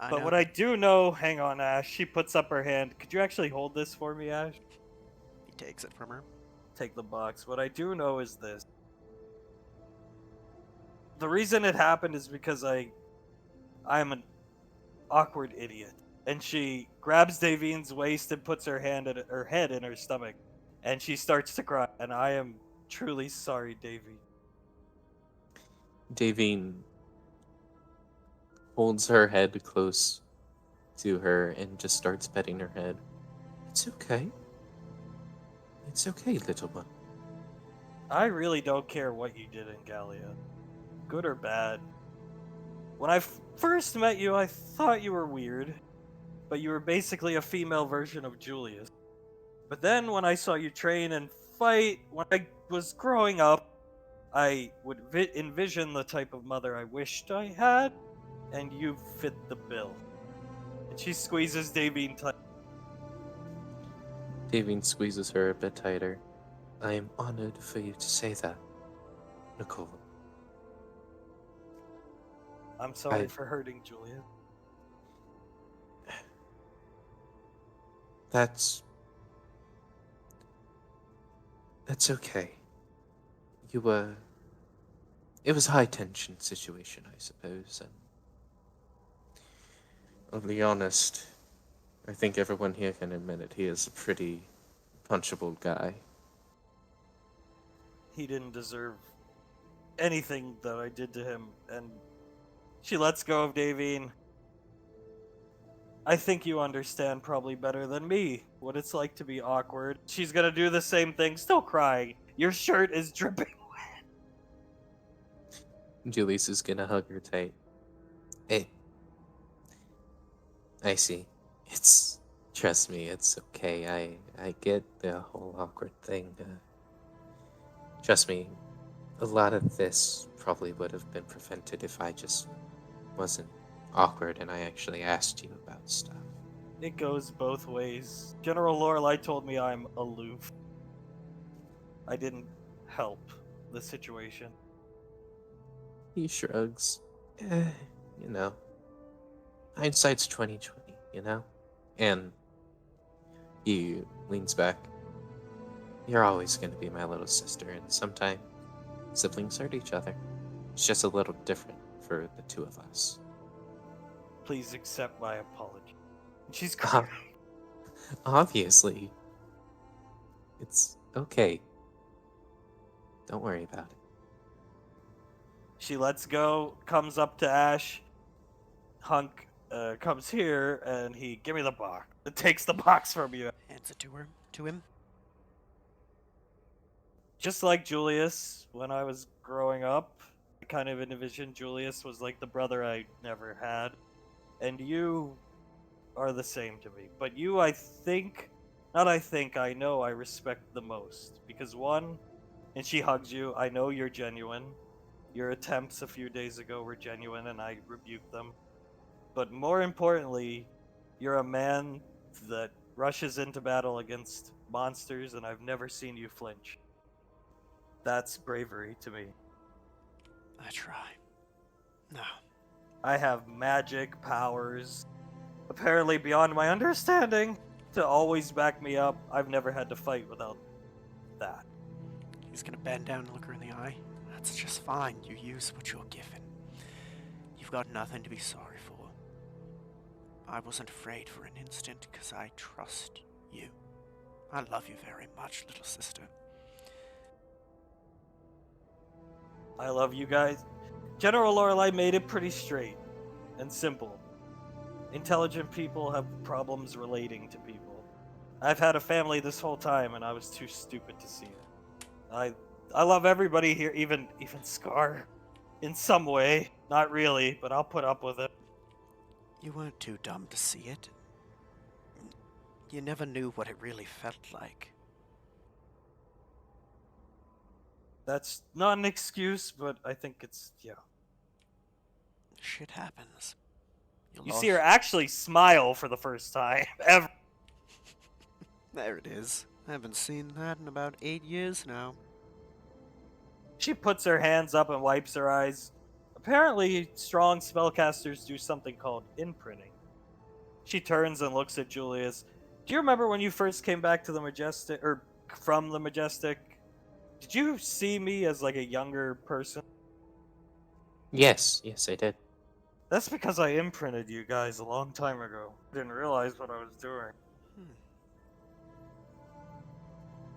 But know. what I do know, hang on, Ash. She puts up her hand. Could you actually hold this for me, Ash? He takes it from her. Take the box. What I do know is this. The reason it happened is because I'm an awkward idiot. And she grabs Davine's waist and puts her head in her stomach. And she starts to cry. And I am truly sorry, Davine. Davine holds her head close to her and just starts petting her head. It's okay. It's okay, little one. I really don't care what you did in Gallia, good or bad. When I first met you, I thought you were weird, but you were basically a female version of Julius. But then when I saw you train and fight, when I was growing up, I would envision the type of mother I wished I had, and you fit the bill. And she squeezes Davine tight. Davine squeezes her a bit tighter. I am honored for you to say that, Nicole. I'm sorry I- for hurting Julius. That's okay. You were. It was a high tension situation, I suppose, and I'll be honest. I think everyone here can admit it. He is a pretty punchable guy. He didn't deserve anything that I did to him, and she lets go of Davine. I think you understand probably better than me what it's like to be awkward. She's gonna do the same thing, still crying. Your shirt is dripping. Julius is gonna hug her tight. Hey, I see. It's trust me, it's okay. I get the whole awkward thing. Trust me, a lot of this probably would have been prevented if I just wasn't awkward and I actually asked you about stuff. It goes both ways. General Lorelei told me I'm aloof. I didn't help the situation. He shrugs. Eh, you know, hindsight's 20/20. You know, and he leans back. You're always going to be my little sister, and sometimes siblings hurt each other. It's just a little different for the two of us. Please accept my apology. She's Uh, crying. Obviously, it's okay. Don't worry about it. She lets go, comes up to Ash. Hunk comes here, and he give me the box. It takes the box from you. Hands it to him. Just like Julius, when I was growing up, I kind of envisioned Julius was like the brother I never had. And you are the same to me. But you, I know I respect the most. Because one, and she hugs you, I know you're genuine. Your attempts a few days ago were genuine, and I rebuked them. But more importantly, you're a man that rushes into battle against monsters, and I've never seen you flinch. That's bravery to me. I try. No. I have magic powers, apparently beyond my understanding, to always back me up. I've never had to fight without that. He's gonna bend down and look her in the eye. That's just fine. You use what you're given. You've got nothing to be sorry for. I wasn't afraid for an instant because I trust you. I love you very much, little sister. I love you guys. General Lorelei made it pretty straight and simple. Intelligent people have problems relating to people. I've had a family this whole time, and I was too stupid to see it. I love everybody here, even Scar, in some way. Not really, but I'll put up with it. You weren't too dumb to see it. You never knew what it really felt like. That's not an excuse, but I think it's, yeah. Shit happens. You see her actually smile for the first time ever. There it is. I haven't seen that in about 8 years now. She puts her hands up and wipes her eyes. Apparently, strong spellcasters do something called imprinting. She turns and looks at Julius. Do you remember when you first came back to the Majestic, or from the Majestic? Did you see me as like a younger person? Yes, yes, I did. That's because I imprinted you guys a long time ago. Didn't realize what I was doing.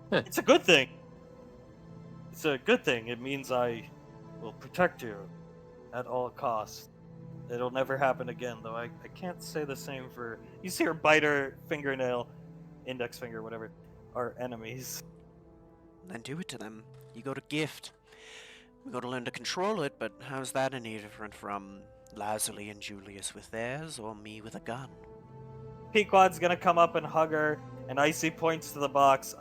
Hmm. It's a good thing. It's a good thing. It means I will protect you at all costs. It'll never happen again, though I can't say the same for. You see her bite her fingernail, index finger, whatever, are enemies. Then do it to them. You got a gift. We gotta learn to control it, but how's that any different from Lazuli and Julius with theirs, or me with a gun? Pequod's gonna come up and hug her, and Icy points to the box.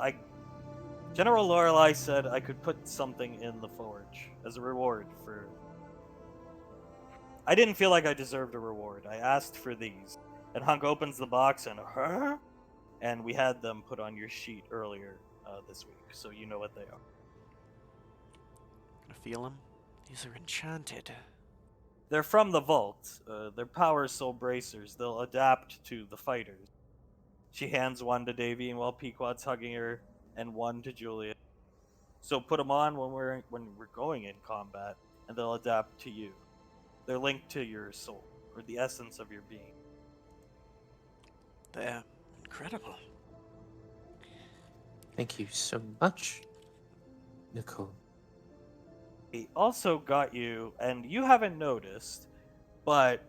General Lorelei said I could put something in the forge as a reward for. I didn't feel like I deserved a reward. I asked for these. And Hunk opens the box and, huh? And we had them put on your sheet earlier this week, so you know what they are. Gonna feel them? These are enchanted. They're from the vault. They're power soul bracers. They'll adapt to the fighters. She hands one to Davy while Pequod's hugging her, and one to Julia. So put them on when we're going in combat, and they'll adapt to you. They're linked to your soul, or the essence of your being. They're incredible. Thank you so much, Nicole. He also got you, and you haven't noticed, but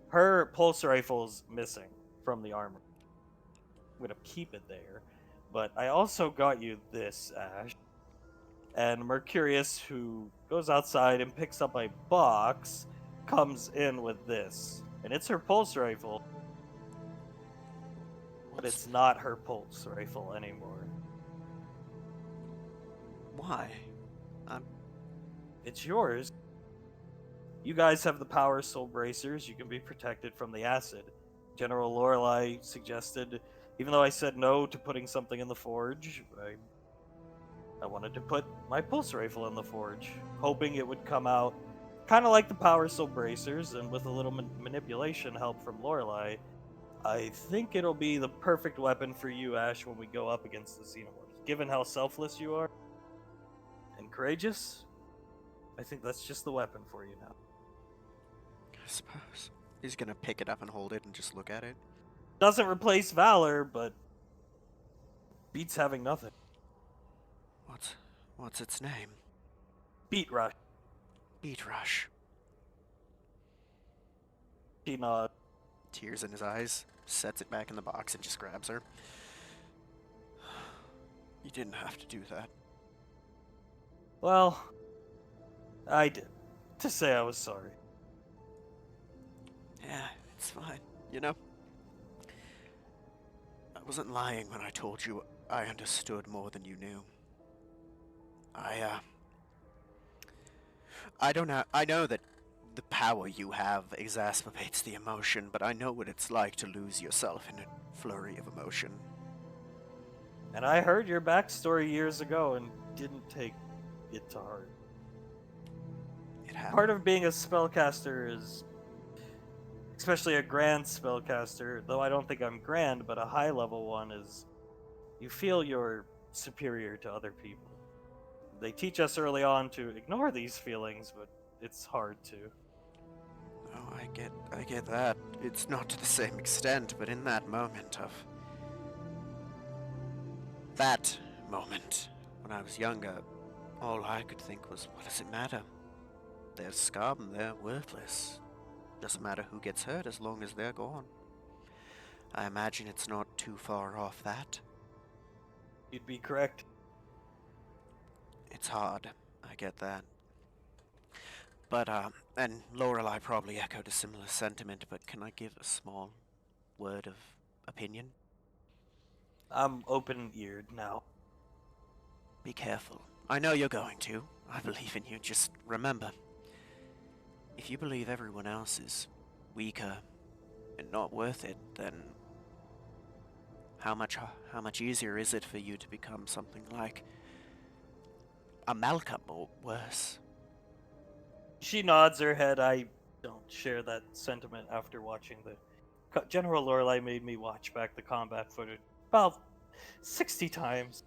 her pulse rifle's missing from the armor. I'm gonna keep it there. But I also got you this, Ash. And Mercurius, who goes outside and picks up a box, comes in with this. And it's her pulse rifle, but it's not her pulse rifle anymore. Why? It's yours. You guys have the power soul bracers. You can be protected from the acid. General Lorelei suggested, even though I said no to putting something in the forge, I wanted to put my pulse rifle in the forge, hoping it would come out kind of like the power soul bracers, and with a little manipulation help from Lorelei, I think it'll be the perfect weapon for you, Ash, when we go up against the Xenomorphs. Given how selfless you are and courageous, I think that's just the weapon for you now. I suppose. He's gonna pick it up and hold it and just look at it. Doesn't replace valor, but beats having nothing. What's its name? Beat rush. Beat Rush. She nods. Tears in his eyes, sets it back in the box and just grabs her. You didn't have to do that. Well, I did. To say I was sorry. Yeah, it's fine. You know? I wasn't lying when I told you I understood more than you knew. I don't know. I know that the power you have exacerbates the emotion, but I know what it's like to lose yourself in a flurry of emotion. And I heard your backstory years ago and didn't take it to heart. It happened. Part of being a spellcaster is, especially a grand spellcaster, though I don't think I'm grand, but a high level one is, you feel you're superior to other people. They teach us early on to ignore these feelings, but it's hard to. Oh, I get that. It's not to the same extent, but in that moment, when I was younger, all I could think was, what does it matter? They're scum, they're worthless. Doesn't matter who gets hurt as long as they're gone. I imagine it's not too far off that. You'd be correct. It's hard, I get that. But, and Lorelei probably echoed a similar sentiment, but can I give a small word of opinion? I'm open-eared now. Be careful. I know you're going to. I believe in you. Just remember, if you believe everyone else is weaker and not worth it, then how much easier is it for you to become something like a Malcolm or worse? She nods her head. I don't share that sentiment after watching the General Lorelei made me watch back the combat footage about 60 times.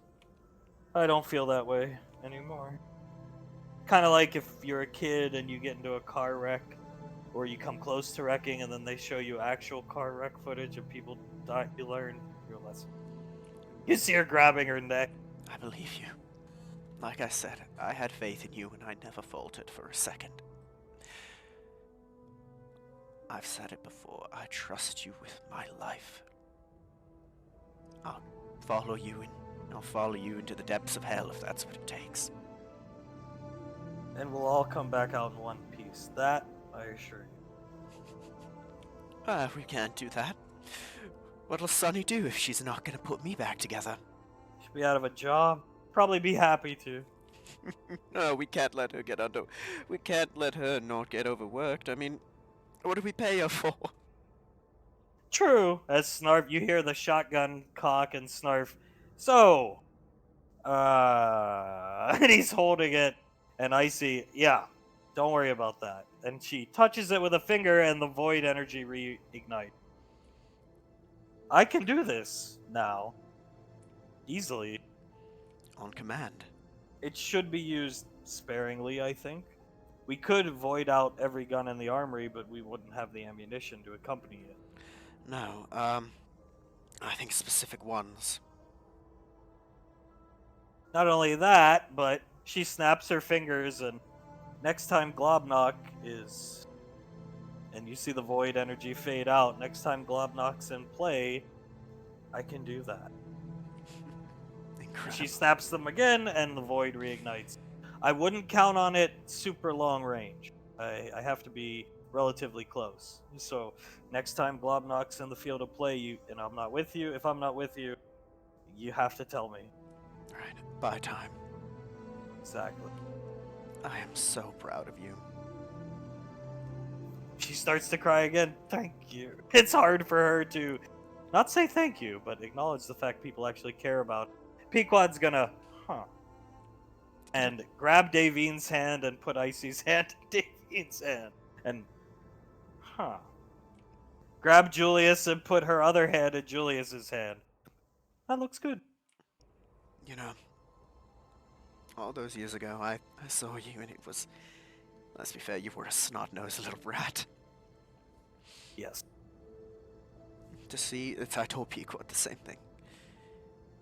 I don't feel that way anymore. Kind of like if you're a kid and you get into a car wreck, or you come close to wrecking and then they show you actual car wreck footage of people die, you learn your lesson. You see her grabbing her neck. I believe you. Like I said, I had faith in you and I never faltered for a second. I've said it before, I trust you with my life. I'll follow you into the depths of hell if that's what it takes. And we'll all come back out in one piece. That, I assure you. We can't do that. What'll Sunny do if she's not gonna put me back together? She'll be out of a job. Probably be happy to. No, we can't let her get under... We can't let her not get overworked. I mean, what do we pay her for? True. As Snarf, you hear the shotgun cock and Snarf. So, and he's holding it, and Icy, yeah, don't worry about that. And she touches it with a finger, and the void energy reignites. I can do this now. Easily. On command. It should be used sparingly, I think. We could void out every gun in the armory, but we wouldn't have the ammunition to accompany it. No, I think specific ones. Not only that, but she snaps her fingers, and next time Globnock is... And you see the void energy fade out. Next time Globnock's in play, I can do that. Incredible. She snaps them again, and the void reignites. I wouldn't count on it super long range. I have to be relatively close. So next time Globnock's in the field of play, and I'm not with you. If I'm not with you, you have to tell me. Right, by time. Exactly. I am so proud of you. She starts to cry again. Thank you. It's hard for her to not say thank you, but acknowledge the fact people actually care about. Pequod's gonna, and grab Davine's hand and put Icy's hand in Davine's hand. And, grab Julius and put her other hand in Julius's hand. That looks good. You know, all those years ago, I saw you and it was... Let's be fair, you were a snot-nosed little brat. Yes. To see... I told Pequod the same thing.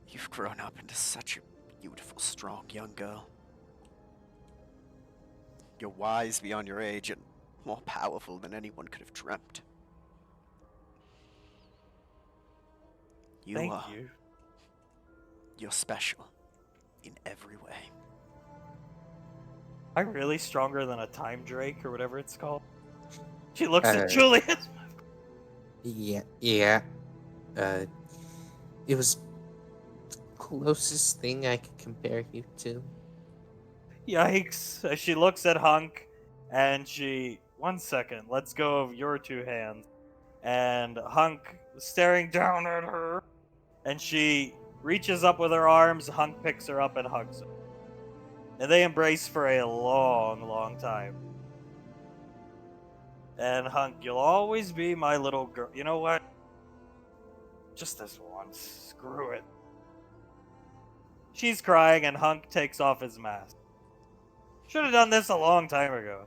You've grown up into such a beautiful, strong young girl. You're wise beyond your age and more powerful than anyone could have dreamt. Thank you. You're special in every way. I'm really stronger than a time drake or whatever it's called. She looks at Julius. Yeah. It was closest thing I could compare you to. Yikes. She looks at Hunk and she... 1 second, let's go of your two hands. And Hunk staring down at her. And she reaches up with her arms, Hunk picks her up and hugs her. And they embrace for a long, long time. And Hunk, you'll always be my little girl. You know what? Just this once. Screw it. She's crying and Hunk takes off his mask. Should have done this a long time ago.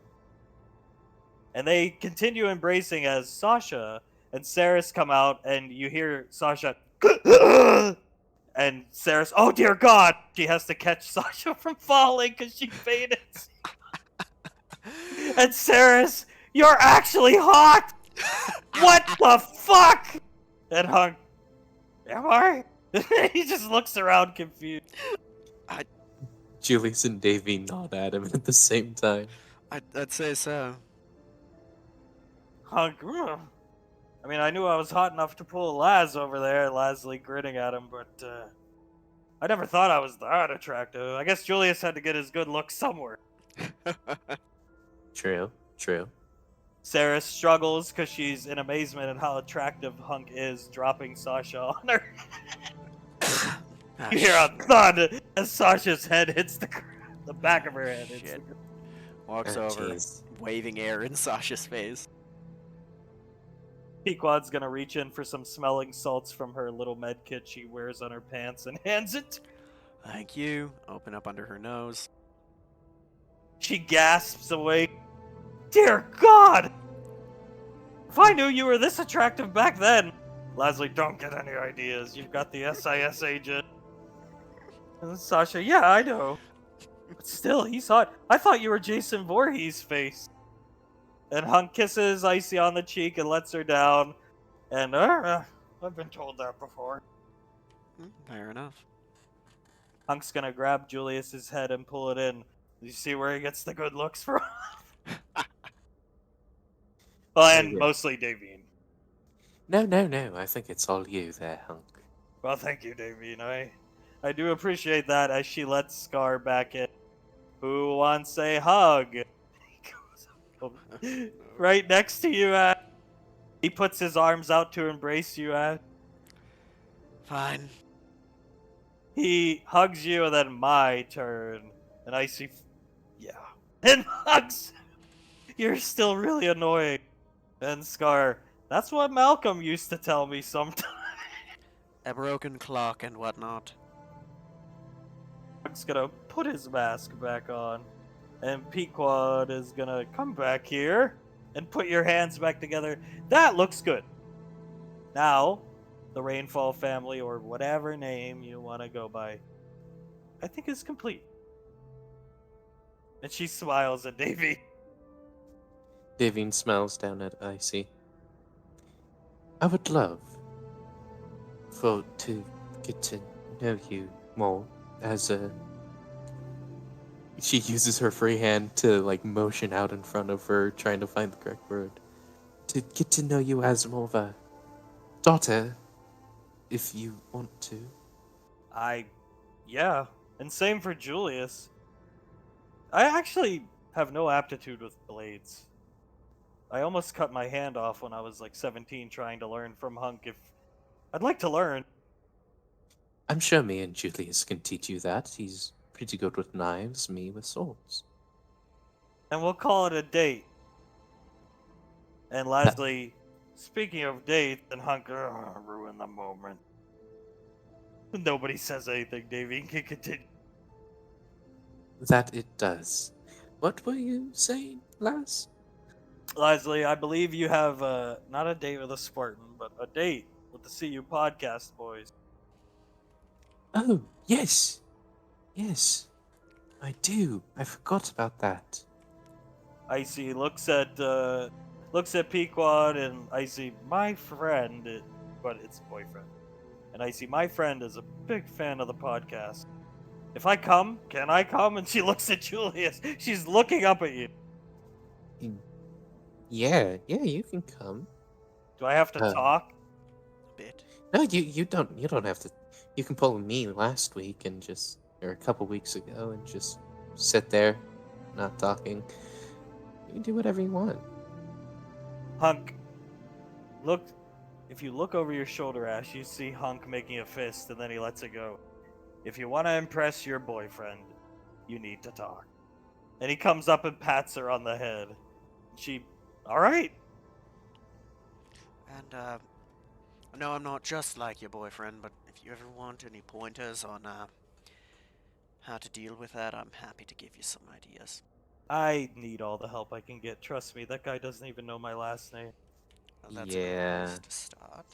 And they continue embracing as Sasha and Saris come out, and you hear Sasha, and Saris, oh dear God! She has to catch Sasha from falling because she fainted. And Saris, you're actually hot! What the fuck? And Hunk, am I? He just looks around confused. Julius and Davy nod at him at the same time. I'd say so. Hunk, I mean, I knew I was hot enough to pull Laz over there, Lasley grinning at him, but I never thought I was that attractive. I guess Julius had to get his good looks somewhere. True. Sarah struggles because she's in amazement at how attractive Hunk is, dropping Sasha on her. You hear a thud as Sasha's head hits the back of her head. Shit. Walks Oh, over, jeez. waving air in Sasha's face. Pequod's gonna reach in for some smelling salts from her little med kit she wears on her pants and hands it. Thank you. Open up under her nose. She gasps awake. Dear God! If I knew you were this attractive back then! Leslie, don't get any ideas. You've got the SIS agent. And Sasha, yeah, I know. But still, he's hot. I thought you were Jason Voorhees' face. And Hunk kisses Icy on the cheek and lets her down. And, I've been told that before. Fair enough. Hunk's gonna grab Julius's head and pull it in. You see where he gets the good looks from? Well, and yeah. mostly Davine. No, no, no. I think it's all you there, Hunk. Well, thank you, Davine. I do appreciate that as she lets Scar back in. Who wants a hug? Right next to you, Ash. He puts his arms out to embrace you, Ash. Fine. He hugs you, and then my turn. And I see. Yeah. And hugs! You're still really annoying. And Scar, that's what Malcolm used to tell me sometimes. A broken clock and whatnot. Hug's gonna put his mask back on. And Pequod is gonna come back here and put your hands back together. That looks good. Now, the Rainfall family, or whatever name you want to go by, I think is complete. And she smiles at Davy. Davine smiles down at Icy. I would love to get to know you more as a. She uses her free hand to like motion out in front of her, trying to find the correct word. To get to know you as more of a daughter, if you want to. Yeah. And same for Julius. I actually have no aptitude with blades. I almost cut my hand off when I was like 17 trying to learn from Hunk. If I'd like to learn. I'm sure me and Julius can teach you that. He's pretty good with knives, me with swords. And we'll call it a date. And Leslie, speaking of dates, and Hunk ruin the moment. Nobody says anything, Davey. Can continue. That it does. What were you saying, lass? Leslie, I believe you have not a date with a Spartan, but a date with the CU podcast boys. Oh, yes. Yes. I do. I forgot about that. Icy looks at Pequod, and Icy, my friend, but it's boyfriend. And Icy, my friend, is a big fan of the podcast. If I come, can I come? And she looks at Julius. She's looking up at you. Yeah, you can come. Do I have to talk? A bit. No, you don't have to. You can pull me last week and or a couple weeks ago and just sit there, not talking. You can do whatever you want. Hunk, look. If you look over your shoulder, Ash, you see Hunk making a fist, and then he lets it go. If you want to impress your boyfriend, you need to talk. And he comes up and pats her on the head. She, all right. And, no, I'm not just like your boyfriend, but if you ever want any pointers on, how to deal with that, I'm happy to give you some ideas. I need all the help I can get. Trust me, that guy doesn't even know my last name. Well, that's Yeah. a good place to start.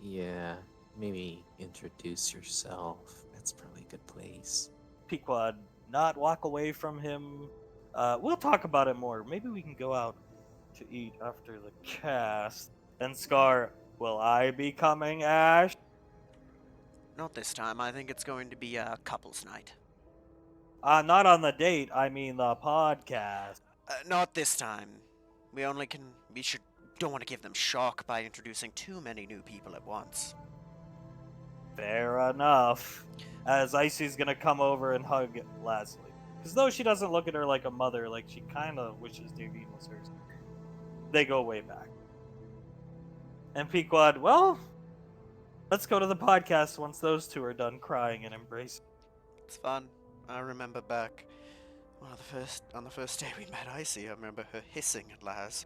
Yeah, maybe introduce yourself. That's probably a good place. Pequod, not walk away from him. We'll talk about it more. Maybe we can go out to eat after the cast. And Scar, will I be coming, Ash? Not this time. I think it's going to be a couple's night. Not on the date. I mean the podcast. Not this time. We don't want to give them shock by introducing too many new people at once. Fair enough. As Icy's gonna come over and hug Leslie. Because though she doesn't look at her like a mother, like she kind of wishes Davine was hers. They go way back. And Pequod, well, let's go to the podcast once those two are done crying and embracing. It's fun. I remember back on the first day we met Icy, I remember her hissing at Laz.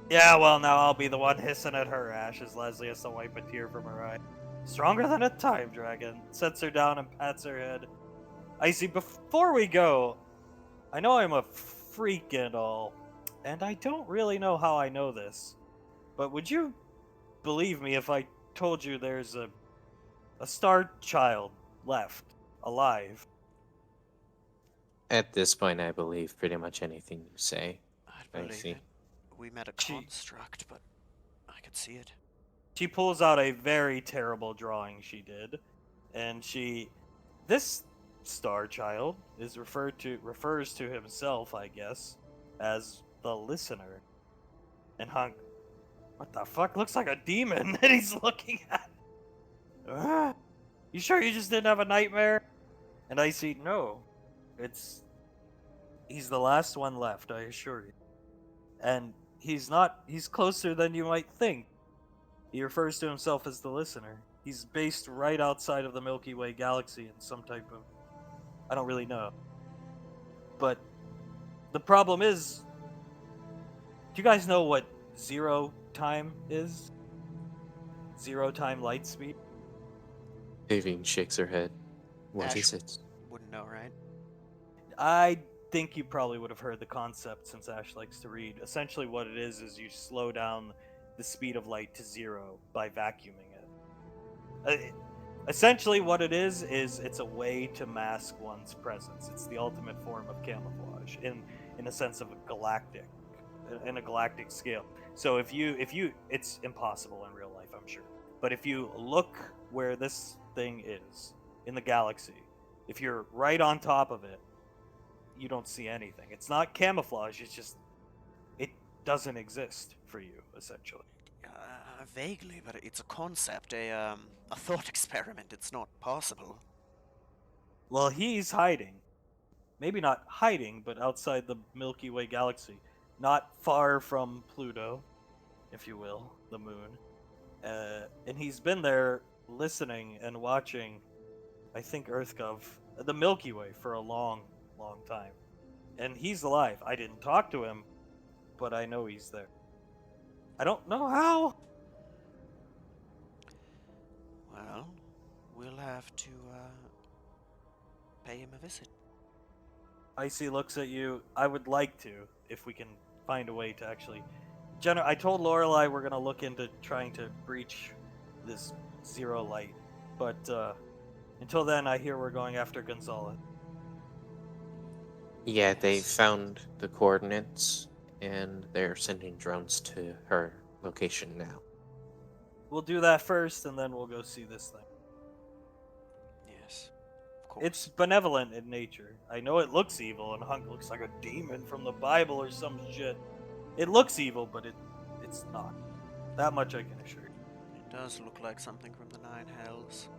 Yeah, well, now I'll be the one hissing at her, Ash, as Leslie has to wipe a tear from her eye. Stronger than a time dragon. Sets her down and pats her head. Icy, before we go, I know I'm a freak and all, and I don't really know how I know this, but would you believe me if I told you there's a star child left, alive? At this point, I believe pretty much anything you say. I'd I believe see. it. We met a She construct, but I could see it. she pulls out a very terrible drawing she did, and this star child is refers to himself, I guess, as the listener. And Hunk, what the fuck? Looks like a demon that he's looking at. Ah, you sure you just didn't have a nightmare? And I see, no, it's he's the last one left, I assure you. And he's closer than you might think. He refers to himself as the listener. He's based right outside of the Milky Way galaxy in some type of, I don't really know. But the problem is, do you guys know what zero time is? Zero time light speed? Vivian shakes her head. What Ash is it? wouldn't know, right? I think you probably would have heard the concept since Ash likes to read. Essentially, what it is you slow down the speed of light to zero by vacuuming it. Essentially, what it is it's a way to mask one's presence. It's the ultimate form of camouflage in a sense of in a galactic scale. So if you, it's impossible in real life, I'm sure. But if you look where this thing is in the galaxy, if you're right on top of it, you don't see anything. It's not camouflage. It's just it doesn't exist for you, essentially. Vaguely, but it's a concept, a thought experiment. It's not possible. Well, he's hiding. Maybe not hiding, but outside the Milky Way galaxy, not far from Pluto, if you will, the moon. And he's been there listening and watching, I think, EarthGov, the Milky Way, for a long, long time. And he's alive. I didn't talk to him, but I know he's there. I don't know how. Well, we'll have to pay him a visit. Icy looks at you. I would like to, if we can find a way to actually. I told Lorelei we're gonna look into trying to breach this zero light, but until then, I hear we're going after Gonzalez. Yeah, they Yes. found the coordinates and they're sending drones to her location now. We'll do that first, and then we'll go see this thing. Yes. Of course. It's benevolent in nature. I know it looks evil, and Hunk looks like a demon from the Bible or some shit. It looks evil, but it's not. That much I can assure you. It does look like something from the Nine Hells.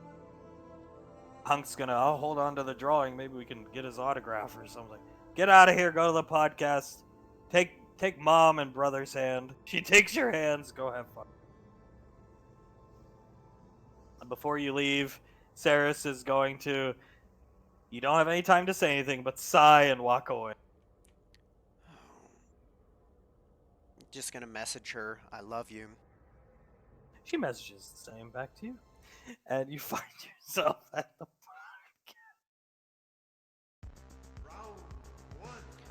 Hunk's gonna, I'll hold on to the drawing. Maybe we can get his autograph or something. Get out of here. Go to the podcast. Take mom and brother's hand. She takes your hands. Go have fun. And before you leave, Saris is going to. You don't have any time to say anything, but sigh and walk away. Just gonna message her, I love you. She messages the same back to you, and you find yourself at the.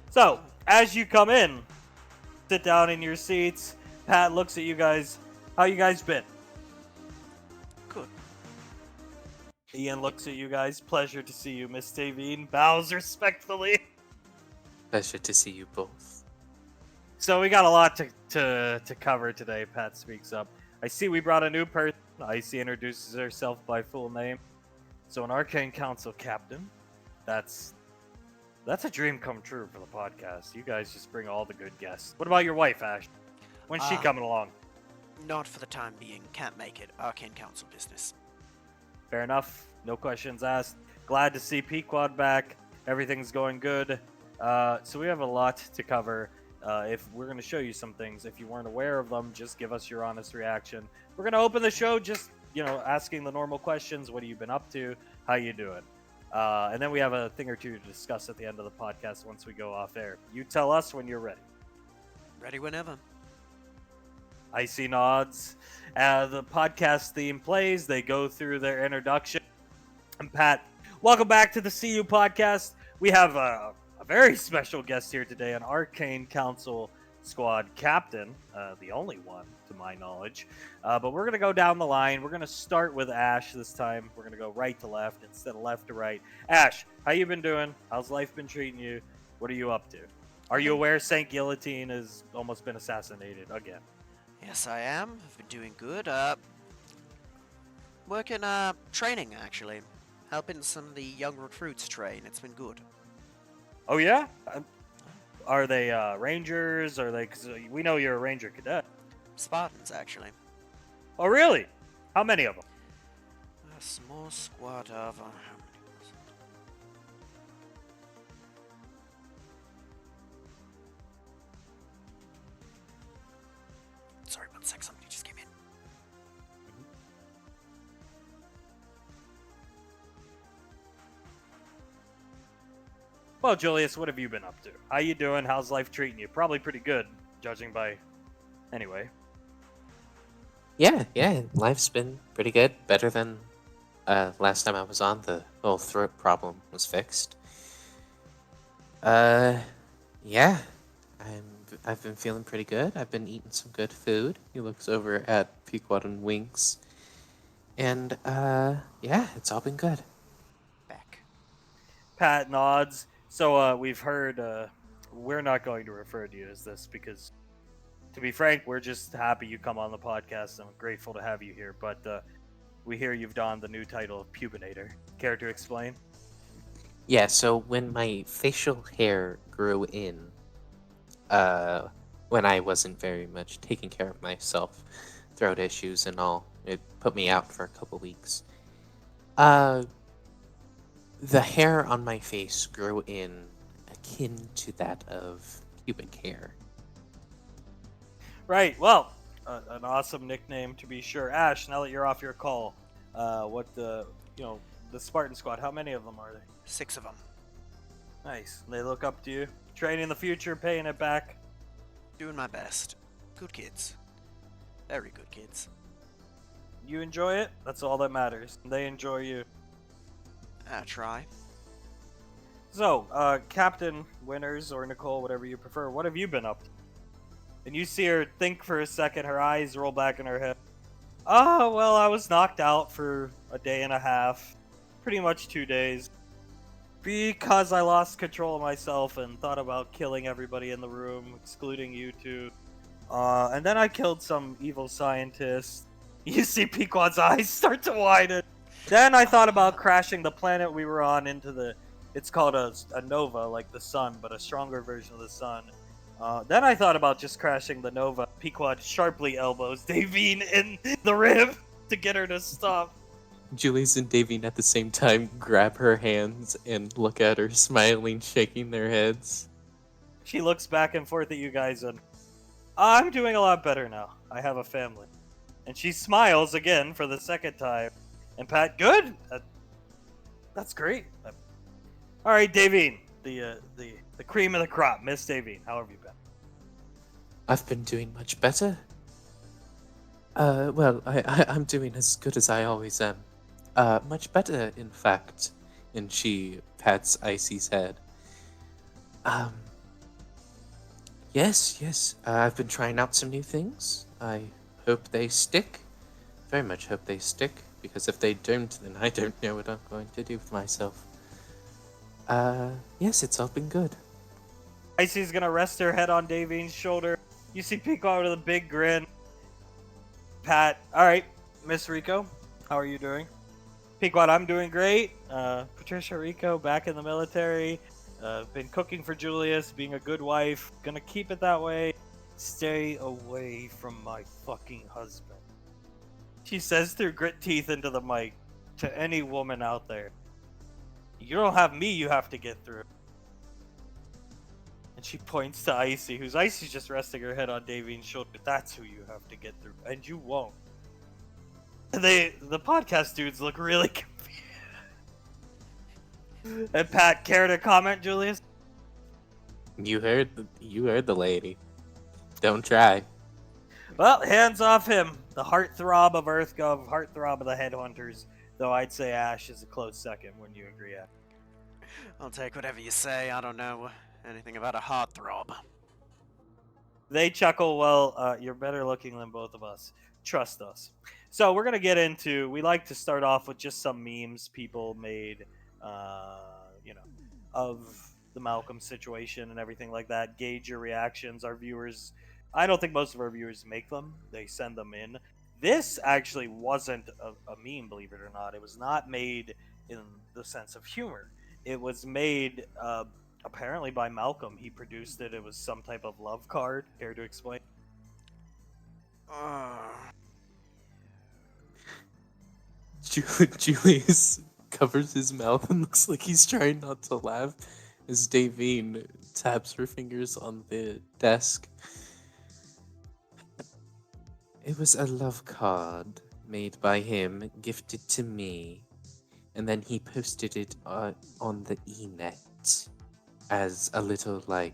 So, as you come in, sit down in your seats. Pat looks at you guys. How you guys been? Good. Ian looks at you guys. Pleasure to see you, Miss Davine. Bows respectfully. Pleasure to see you both. So we got a lot to cover today. Pat speaks up. I see we brought a new person. Icy introduces herself by full name. So an Arcane Council captain. That's a dream come true for the podcast. You guys just bring all the good guests. What about your wife, Ash? When's she coming along? Not for the time being. Can't make it. Arcane Council business. Fair enough. No questions asked. Glad to see Pequod back. Everything's going good. So we have a lot to cover. If we're going to show you some things, if you weren't aware of them, just give us your honest reaction. We're going to open the show just, asking the normal questions. What have you been up to? How you doing? And then we have a thing or two to discuss at the end of the podcast once we go off air. You tell us when you're ready. Ready whenever. Icy nods. The podcast theme plays. They go through their introduction. And Pat, welcome back to the CU podcast. We have a very special guest here today, an Arcane Council squad captain, the only one to my knowledge. But we're gonna go down the line. We're gonna start with Ash this time. We're gonna go right to left instead of left to right. Ash, how you been doing? How's life been treating you? What are you up to? Are you aware Saint Guillotine has almost been assassinated again? Yes, I am. I've been doing good. Working, training, actually. Helping some of the young recruits train. It's been good. Oh yeah? Are they rangers? Are they? Cause we know you're a ranger cadet. Spartans, actually. Oh really? How many of them? A small squad of, how many was it? Sorry, 1 sec, somebody just came in. Well, Julius, what have you been up to? How you doing? How's life treating you? Probably pretty good, judging by. Anyway. Yeah, life's been pretty good. Better than last time I was on. The whole throat problem was fixed. Yeah, I've been feeling pretty good. I've been eating some good food. He looks over at Pequod and winks. And, yeah, it's all been good. Back. Pat nods. So we've heard. We're not going to refer to you as this because, to be frank, we're just happy you come on the podcast. I'm grateful to have you here. But we hear you've donned the new title of Pupinator. Care to explain? Yeah, so when my facial hair grew in, when I wasn't very much taking care of myself, throat issues and all, it put me out for a couple weeks. The hair on my face grew in akin to that of pubic hair. Right. Well, an awesome nickname to be sure. Ash, now that you're off your call, what the Spartan squad? How many of them are there? 6 of them. Nice. They look up to you. Training the future, paying it back. Doing my best. Good kids. Very good kids. You enjoy it. That's all that matters. They enjoy you. I try. So, Captain Winters or Nicole, whatever you prefer, what have you been up to? And you see her think for a second, her eyes roll back in her head. Oh, well, I was knocked out for a day and a half. Pretty much 2 days. Because I lost control of myself and thought about killing everybody in the room, excluding you two. And then I killed some evil scientist. You see Pequod's eyes start to widen. Then I thought about crashing the planet we were on into the... It's called a nova, like the sun, but a stronger version of the sun. Then I thought about just crashing the nova. Pequod sharply elbows Davine in the rib to get her to stop. Julius and Davine at the same time grab her hands and look at her, smiling, shaking their heads. She looks back and forth at you guys and... I'm doing a lot better now. I have a family. And she smiles again for the second time. And Pat, good? That's great. Alright, Davine. The cream of the crop. Miss Davine, how have you been? I've been doing much better. Well, I'm doing as good as I always am. Much better, in fact. And she pats Icy's head. Yes. I've been trying out some new things. I hope they stick. Very much hope they stick. Because if they don't, then I don't know what I'm going to do with myself. Yes, it's all been good. Icy's gonna rest her head on Davine's shoulder. You see Peacock with a big grin. Pat, alright, Miss Rico, how are you doing? Pequod, I'm doing great. Patricia Rico, back in the military. Been cooking for Julius, being a good wife. Gonna keep it that way. Stay away from my fucking husband. She says through grit teeth into the mic to any woman out there. You don't have me you have to get through. And she points to Icy, Icy's just resting her head on Davine's shoulder. That's who you have to get through, and you won't. The podcast dudes look really confused. And Pat, care to comment, Julius? You heard the lady. Don't try. Well, hands off him. The heartthrob of EarthGov, heartthrob of the Headhunters. Though I'd say Ash is a close second. Wouldn't you agree, Ash? I'll take whatever you say. I don't know anything about a heartthrob. They chuckle. Well, you're better looking than both of us. Trust us. So we're gonna get into. We like to start off with just some memes people made, of the Malcolm situation and everything like that. Gauge your reactions. Our viewers. I don't think most of our viewers make them. They send them in. This actually wasn't a meme, believe it or not. It was not made in the sense of humor. It was made apparently by Malcolm. He produced it. It was some type of love card. Care to explain? Julius covers his mouth and looks like he's trying not to laugh as Davine taps her fingers on the desk. It was a love card made by him, gifted to me, and then he posted it on the e-net as a little, like,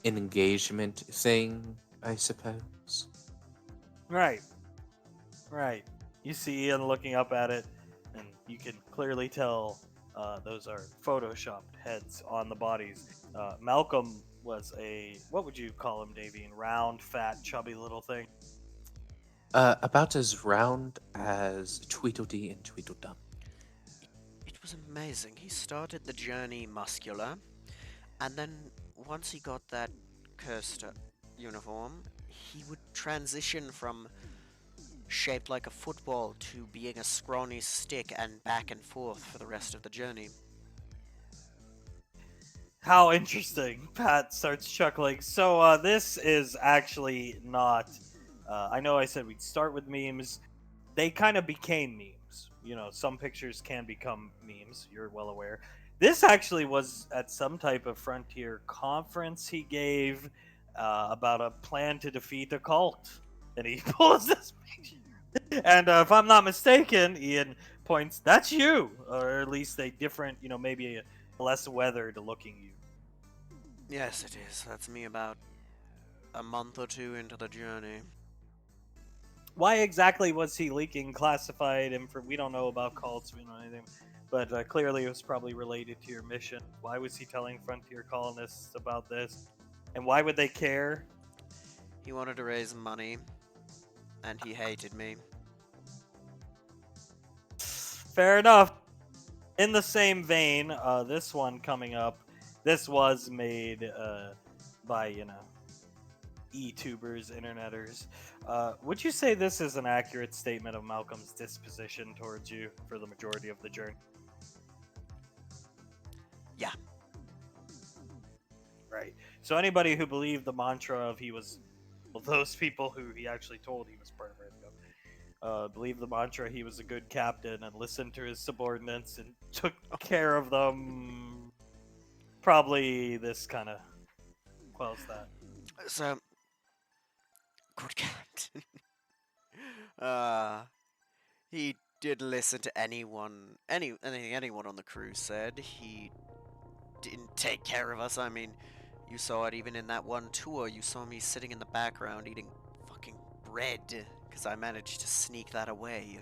an engagement thing, I suppose. Right. Right. You see Ian looking up at it, and you can clearly tell those are photoshopped heads on the bodies. Malcolm was a, what would you call him, Davine? Round, fat, chubby little thing. About as round as Tweedledee and Tweedledum. It was amazing. He started the journey muscular, and then once he got that cursed uniform, he would transition from shaped like a football to being a scrawny stick and back and forth for the rest of the journey. How interesting. Pat starts chuckling. So, this is actually not. I know I said we'd start with memes. They kind of became memes. You know, some pictures can become memes. You're well aware. This actually was at some type of Frontier conference he gave about a plan to defeat a cult. And he pulls this picture. And if I'm not mistaken, Ian points, that's you! Or at least a different, maybe a less weathered looking you. Yes, it is. That's me about a month or two into the journey. Why exactly was he leaking classified info? We don't know about cults, we don't know anything. But clearly it was probably related to your mission. Why was he telling Frontier colonists about this? And why would they care? He wanted to raise money, and he hated me. Fair enough. In the same vein, this one coming up, this was made by, e-tubers, interneters. Would you say this is an accurate statement of Malcolm's disposition towards you for the majority of the journey? Yeah. Right. So anybody who believed the mantra of those people who he actually told he was part of believed the mantra he was a good captain and listened to his subordinates and took care of them, probably this kind of quells that. So, good captain. He did listen to anything anyone on the crew said. He didn't take care of us. I mean, you saw it even in that one tour. You saw me sitting in the background eating fucking bread because I managed to sneak that away.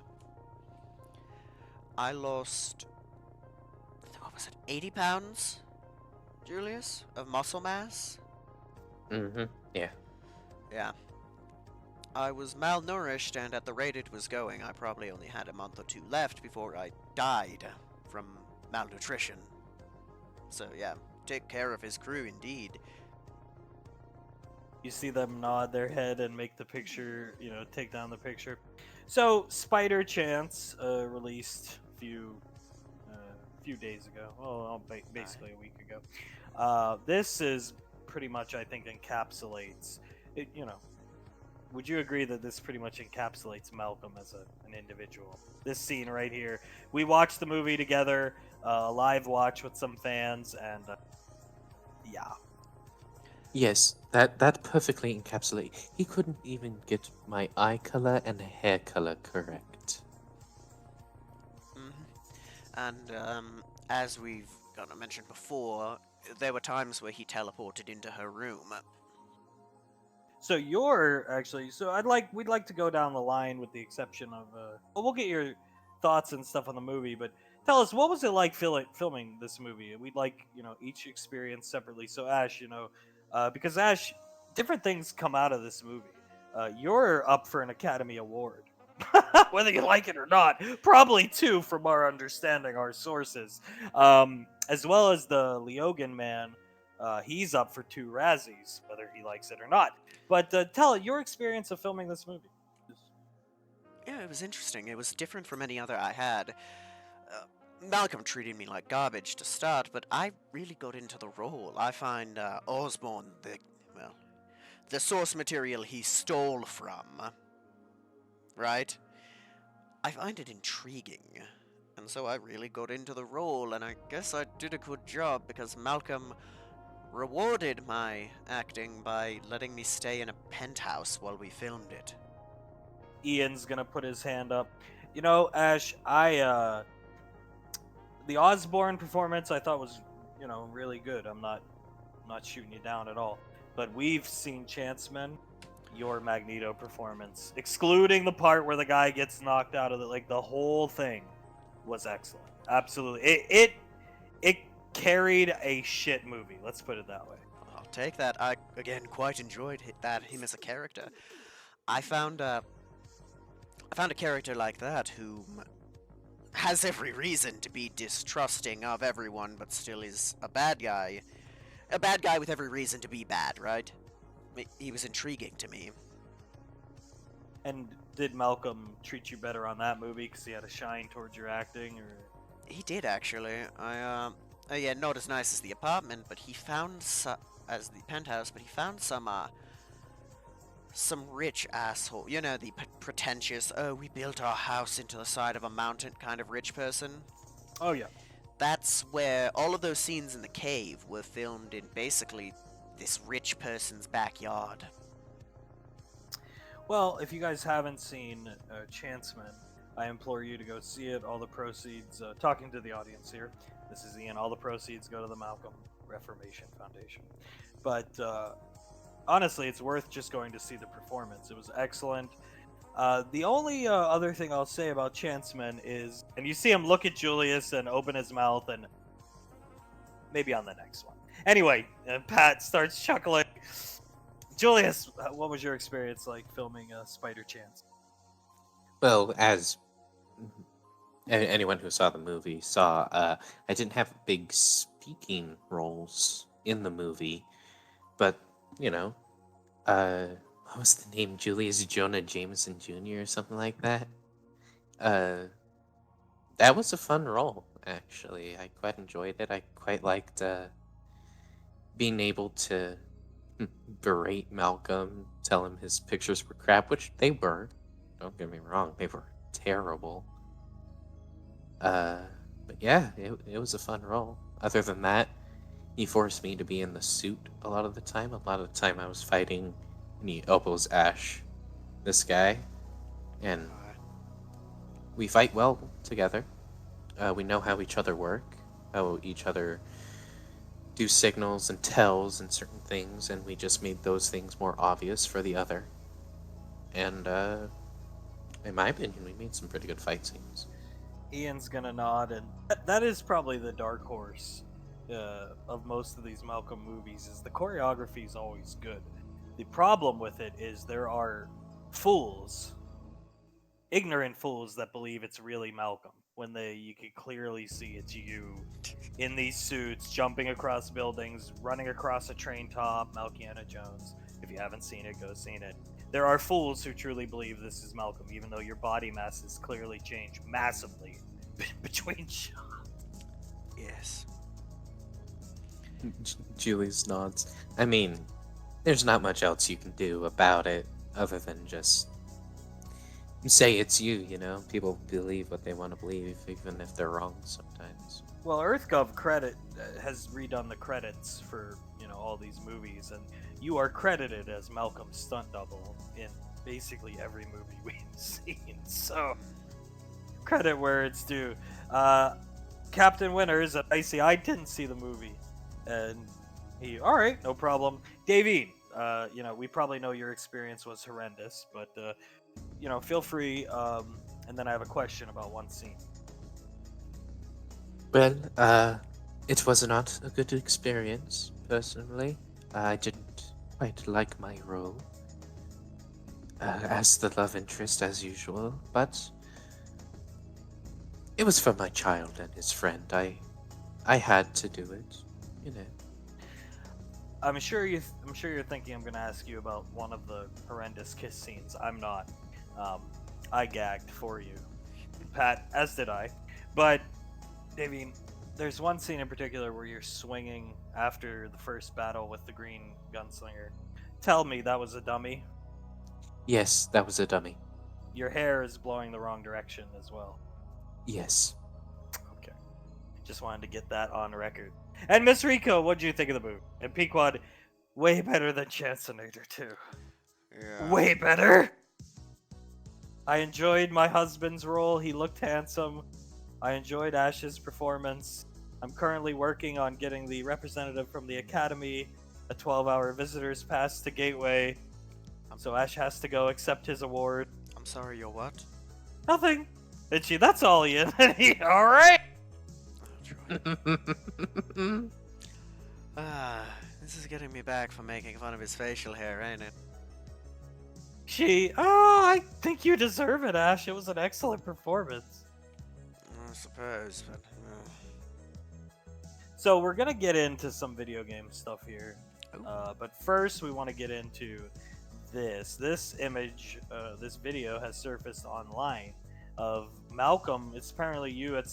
I lost, what was it, 80 pounds, Julius, of muscle mass? Mm-hmm, yeah. Yeah. I was malnourished, and at the rate it was going, I probably only had a month or two left before I died from malnutrition. So yeah, take care of his crew indeed. You see them nod their head and make the picture, take down the picture. So Spider Chance released a few days ago. Well, basically a week ago. This is pretty much, I think, encapsulates it. Would you agree that this pretty much encapsulates Malcolm as an individual? This scene right here. We watched the movie together, a live watch with some fans, and yeah. Yes, that perfectly encapsulates. He couldn't even get my eye color and hair color correct. And as we've kind of mentioned before, there were times where he teleported into her room. So we'd like to go down the line with the exception of well, we'll get your thoughts and stuff on the movie, but tell us, what was it like filming this movie? We'd like, each experience separately. So Ash, because Ash, different things come out of this movie. You're up for an Academy Award. Whether you like it or not, probably two from our understanding, our sources, as well as the Leogan man. He's up for 2 Razzies, whether he likes it or not. But tell your experience of filming this movie. Yeah, it was interesting. It was different from any other I had. Malcolm treated me like garbage to start, but I really got into the role. I find Osborne the source material he stole from, right? I find it intriguing. And so I really got into the role, and I guess I did a good job because Malcolm rewarded my acting by letting me stay in a penthouse while we filmed it. Ian's gonna put his hand up. Ash, the Osborne performance I thought was, really good. I'm not shooting you down at all. But we've seen Chanceman, your Magneto performance, excluding the part where the guy gets knocked out of the whole thing was excellent. Absolutely. It carried a shit movie, let's put it that way. I'll take that. I, again, quite enjoyed him as a character. I found a character like that who has every reason to be distrusting of everyone, but still is a bad guy. A bad guy with every reason to be bad, right? He was intriguing to me. And did Malcolm treat you better on that movie because he had a shine towards your acting, or? He did, actually. Yeah, not as nice as the apartment, but he found as the penthouse, but he found some rich asshole. You know, the pretentious, oh, we built our house into the side of a mountain kind of rich person. Oh, yeah. That's where all of those scenes in the cave were filmed in basically this rich person's backyard. Well, if you guys haven't seen Chanceman, I implore you to go see it. All the proceeds, talking to the audience here, this is Ian, all the proceeds go to the Malcolm Reformation Foundation. But honestly, it's worth just going to see the performance. It was excellent. The only other thing I'll say about Chanceman is, and you see him look at Julius and open his mouth, and maybe on the next one. Anyway, Pat starts chuckling. Julius, what was your experience like filming Spider Chance? Well, as anyone who saw the movie saw, I didn't have big speaking roles in the movie, but, what was the name? Julius Jonah Jameson Jr. or something like that? That was a fun role, actually. I quite enjoyed it. I quite liked being able to berate Malcolm, tell him his pictures were crap, which they were. Don't get me wrong, they were terrible. But yeah, it was a fun role. Other than that, he forced me to be in the suit a lot of the time. A lot of the time I was fighting, and he elbows Ash, this guy, and we fight well together. We know how each other work, how each other do signals and tells and certain things, and we just made those things more obvious for the other. And in my opinion, we made some pretty good fight scenes. Ian's gonna nod, and that is probably the dark horse of most of these Malcolm movies. Is the choreography is always good. The problem with it is there are fools, ignorant fools, that believe it's really Malcolm when you can clearly see it's you in these suits, jumping across buildings, running across a train top, Malkiana Jones. If you haven't seen it, go see it. There are fools who truly believe this is Malcolm, even though your body mass has clearly changed massively between shots. Yes. Julie's nods. I mean, there's not much else you can do about it other than just say it's you, People believe what they want to believe, even if they're wrong sometimes. Well, EarthGov credit has redone the credits for, all these movies, and you are credited as Malcolm's stunt double in basically every movie we've seen. So, credit where it's due. Captain Winters, I didn't see the movie, and all right, no problem. Davine, we probably know your experience was horrendous, but feel free. And then I have a question about one scene. Well, it was not a good experience, personally. I didn't quite like my role as the love interest, as usual, but it was for my child and his friend. I had to do it, you know. I'm sure you're thinking I'm gonna ask you about one of the horrendous kiss scenes. I'm not. Um, I gagged for you, Pat, as did I. But I mean, there's one scene in particular where you're swinging after the first battle with the green gunslinger. Tell me that was a dummy. Yes, that was a dummy. Your hair is blowing the wrong direction as well. Yes. Okay. Just wanted to get that on record. And Miss Rico, what do you think of the movie? And Pequod, way better than Chancenator 2. Yeah. Way better! I enjoyed my husband's role. He looked handsome. I enjoyed Ash's performance. I'm currently working on getting the representative from the Academy a 12-hour visitor's pass to Gateway. So Ash has to go accept his award. I'm sorry, you're what? Nothing. Itchy, that's all Ian. Alright! This is getting me back for making fun of his facial hair, ain't it? I think you deserve it, Ash. It was an excellent performance. I suppose, but... So we're gonna get into some video game stuff here. Ooh. But first we want to get into this. This image, this video has surfaced online of Malcolm. It's apparently you on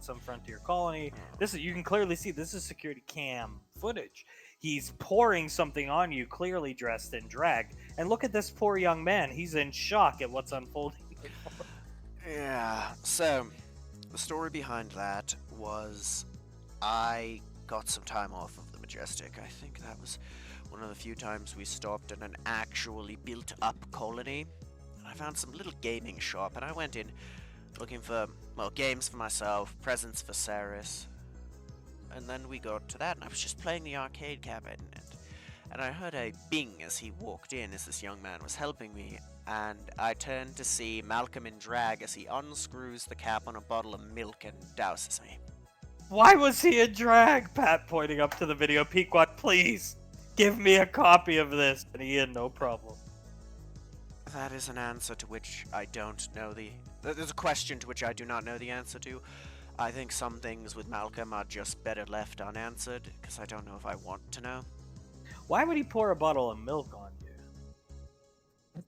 some frontier colony. You can clearly see this is security cam footage. He's pouring something on you, clearly dressed in drag. And look at this poor young man. He's in shock at what's unfolding. Yeah, so the story behind that was I got some time off of the Majestic. I think that was one of the few times we stopped in an actually built up colony. And I found some little gaming shop and I went in looking for, well, games for myself, presents for Saris. And then we got to that and I was just playing the arcade cabinet. And I heard a bing as he walked in as this young man was helping me. And I turned to see Malcolm in drag as he unscrews the cap on a bottle of milk and douses me. Why was he in drag? Pat pointing up to the video. Pequot, please give me a copy of this. And Ian, no problem. That is an answer to which I don't know There's a question to which I do not know the answer to. I think some things with Malcolm are just better left unanswered, because I don't know if I want to know. Why would he pour a bottle of milk on you?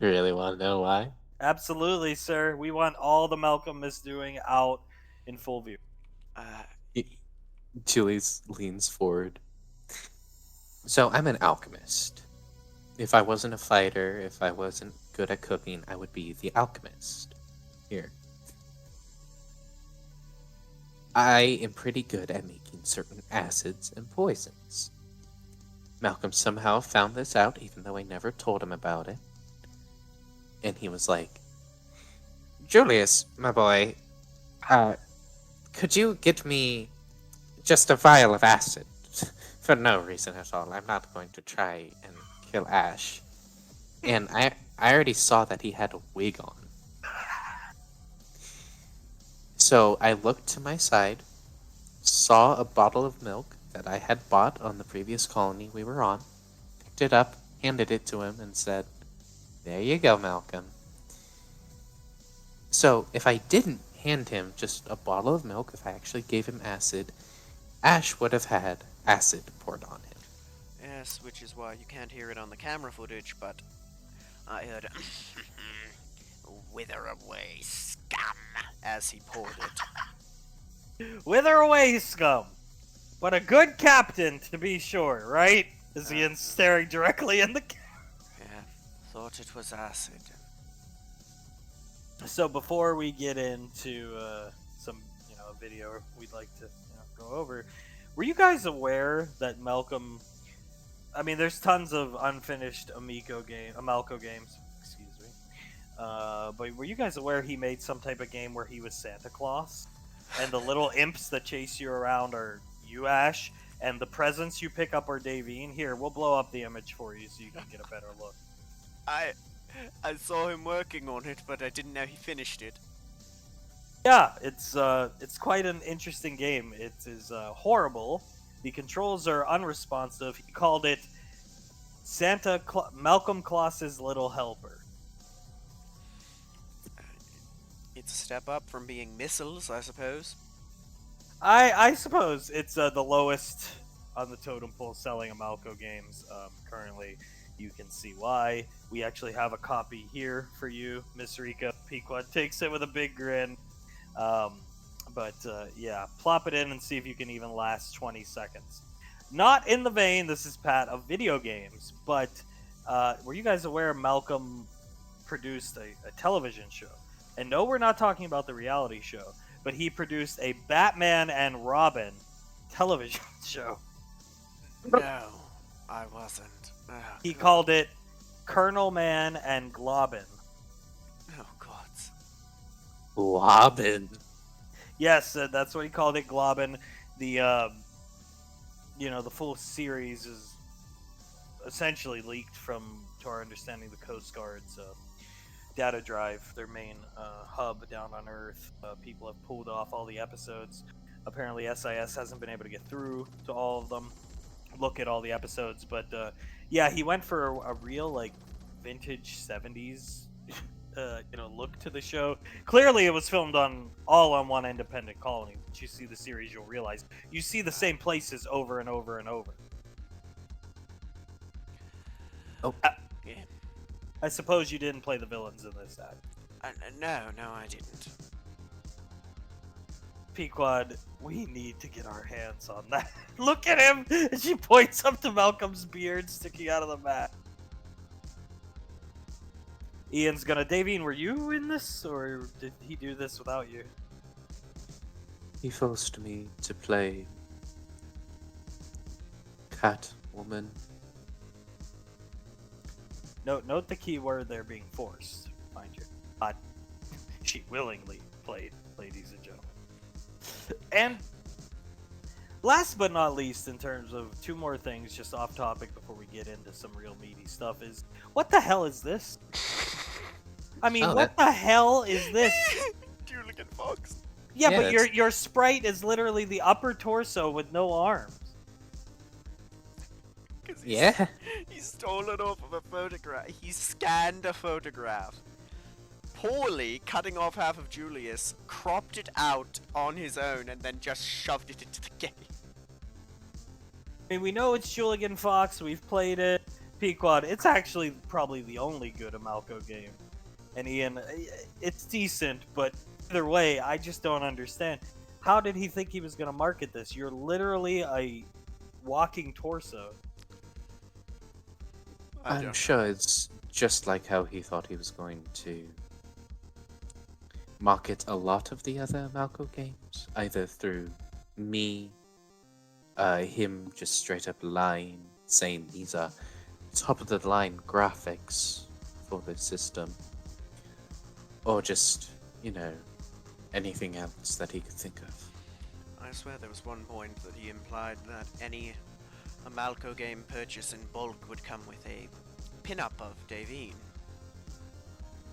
You really want to know why? Absolutely, sir. We want all the Malcolm misdoing out in full view. Julie leans forward. So I'm an alchemist. If I wasn't a fighter, if I wasn't good at cooking, I would be the alchemist. Here. I am pretty good at making certain acids and poisons. Malcolm somehow found this out, even though I never told him about it. And he was like, Julius, my boy, could you get me just a vial of acid? For no reason at all. I'm not going to try and kill Ash. And I already saw that he had a wig on. So I looked to my side, saw a bottle of milk that I had bought on the previous colony we were on, picked it up, handed it to him, and said, there you go, Malcolm. So if I didn't hand him just a bottle of milk, if I actually gave him acid, Ash would have had acid poured on him. Yes, which is why you can't hear it on the camera footage, but I heard wither away, scum, as he poured it. Wither away, scum! What a good captain, to be sure, right? Is Ian staring directly in the camera? Yeah, thought it was acid. So before we get into some, video we'd like to go over, were you guys aware that Malcolm? I mean, there's tons of unfinished Amalco games. Excuse me. But were you guys aware he made some type of game where he was Santa Claus, and the little imps that chase you around are you, Ash? and the presents you pick up are Davine. Here, we'll blow up the image for you so you can get a better look. I saw him working on it, but I didn't know he finished it. Yeah, it's quite an interesting game. It is horrible. The controls are unresponsive. He called it Malcolm Claus's Little Helper. It's a step up from being missiles, I suppose. I suppose it's the lowest on the totem pole selling Amalco games currently. You can see why. We actually have a copy here for you, Miss Rika. Pequod takes it with a big grin. Yeah, plop it in and see if you can even last 20 seconds. Not in the vein, this is Pat, of video games, but were you guys aware Malcolm produced a television show? And no, we're not talking about the reality show, but he produced a Batman and Robin television show. No, I wasn't. Oh, He God. called it Colonel Man and Globin. Oh, gods. Robin. Yes, that's what he called it, Globin. The the full series is essentially leaked from, to our understanding, the Coast Guard's data drive, their main hub down on Earth. People have pulled off all the episodes. Apparently, SIS hasn't been able to get through to all of them, look at all the episodes. But yeah, he went for a real like vintage '70s look to the show. Clearly, it was filmed all on one independent colony. Once you see the series, you'll realize you see the same places over and over and over. Oh. Yeah. I suppose you didn't play the villains in this act. No, I didn't. Pequod, we need to get our hands on that. Look at him! And she points up to Malcolm's beard sticking out of the mat. Ian's gonna. Davine, were you in this, or did he do this without you? He forced me to play Catwoman. Note the key word there, being forced. Mind you, not she willingly played, ladies and gentlemen. And last but not least, in terms of two more things, just off topic before we get into some real meaty stuff, is what the hell is this? I mean, Oh, what the hell is this? Julian Fox. Yeah, Yeah, but that's- your sprite is literally the upper torso with no arms. Yeah. He stole it off of a photograph. He scanned a photograph. Poorly cutting off half of Julius, cropped it out on his own, and then just shoved it into the game. I mean, we know it's Julian Fox. We've played it. Pequod, it's actually probably the only good Amalco game. And Ian, it's decent, but either way, I just don't understand. How did he think he was going to market this? You're literally a walking torso. I'm sure it's just like how he thought he was going to market a lot of the other Malco games, either through me, him just straight up lying, saying these are top of the line graphics for this system, or just, anything else that he could think of. I swear there was one point that he implied that any Amalco game purchase in bulk would come with a pin-up of Davine.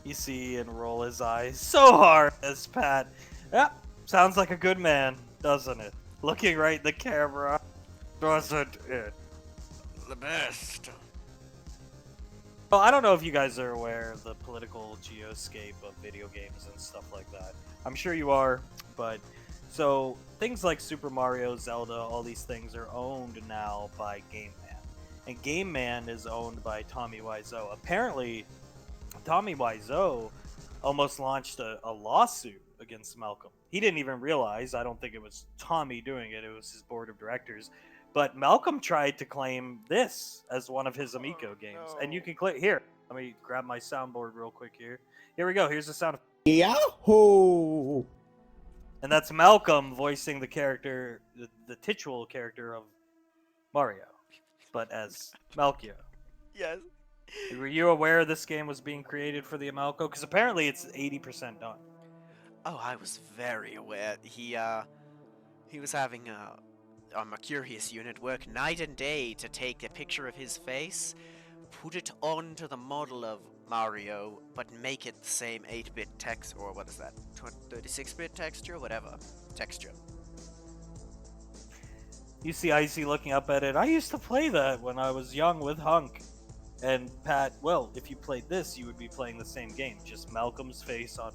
You see Ian roll his eyes so hard as Pat. Yep, sounds like a good man, doesn't it? Looking right in the camera, doesn't it? The best. Well, I don't know if you guys are aware of the political geoscape of video games and stuff like that. I'm sure you are, but so things like Super Mario, Zelda, all these things are owned now by Game Man. And Game Man is owned by Tommy Wiseau. Apparently, Tommy Wiseau almost launched a lawsuit against Malcolm. He didn't even realize, I don't think it was Tommy doing it, it was his board of directors. But Malcolm tried to claim this as one of his Amico games. And you can click here. Let me grab my soundboard real quick here. Here we go. Here's the sound. Yahoo! And that's Malcolm voicing the character, the titular character of Mario, but as Malchio. Yes. Were you aware this game was being created for the Amalco? Because apparently it's 80% done. Oh, I was very aware. He was having our Mercurius unit work night and day to take a picture of his face, put it onto the model of Mario, but make it the same 8-bit text, or what is that, 36-bit texture, whatever, texture. You see Icy looking up at it. I used to play that when I was young with Hunk. And Pat, well, if you played this, you would be playing the same game. Just Malcolm's face on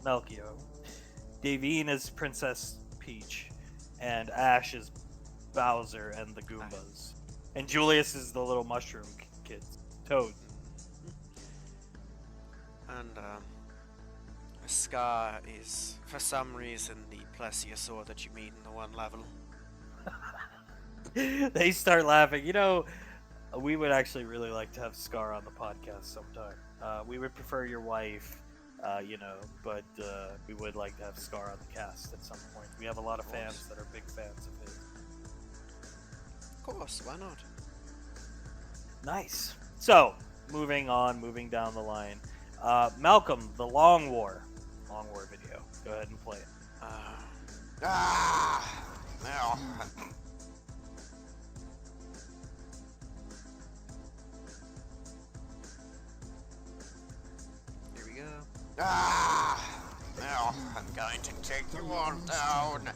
Melchio. Davine is Princess Peach. And Ash is Bowser and the Goombas. And Julius is the little mushroom kids. Toad. And, Scar is, for some reason, the plesiosaur that you meet in the one level. They start laughing. You know, we would actually really like to have Scar on the podcast sometime. We would prefer your wife, but we would like to have Scar on the cast at some point. We have a lot of fans that are big fans of his. Of course, why not? Nice. So, moving down the line. Malcolm, the Long War video. Go ahead and play it. No. Here we go. Now I'm going to take you all down.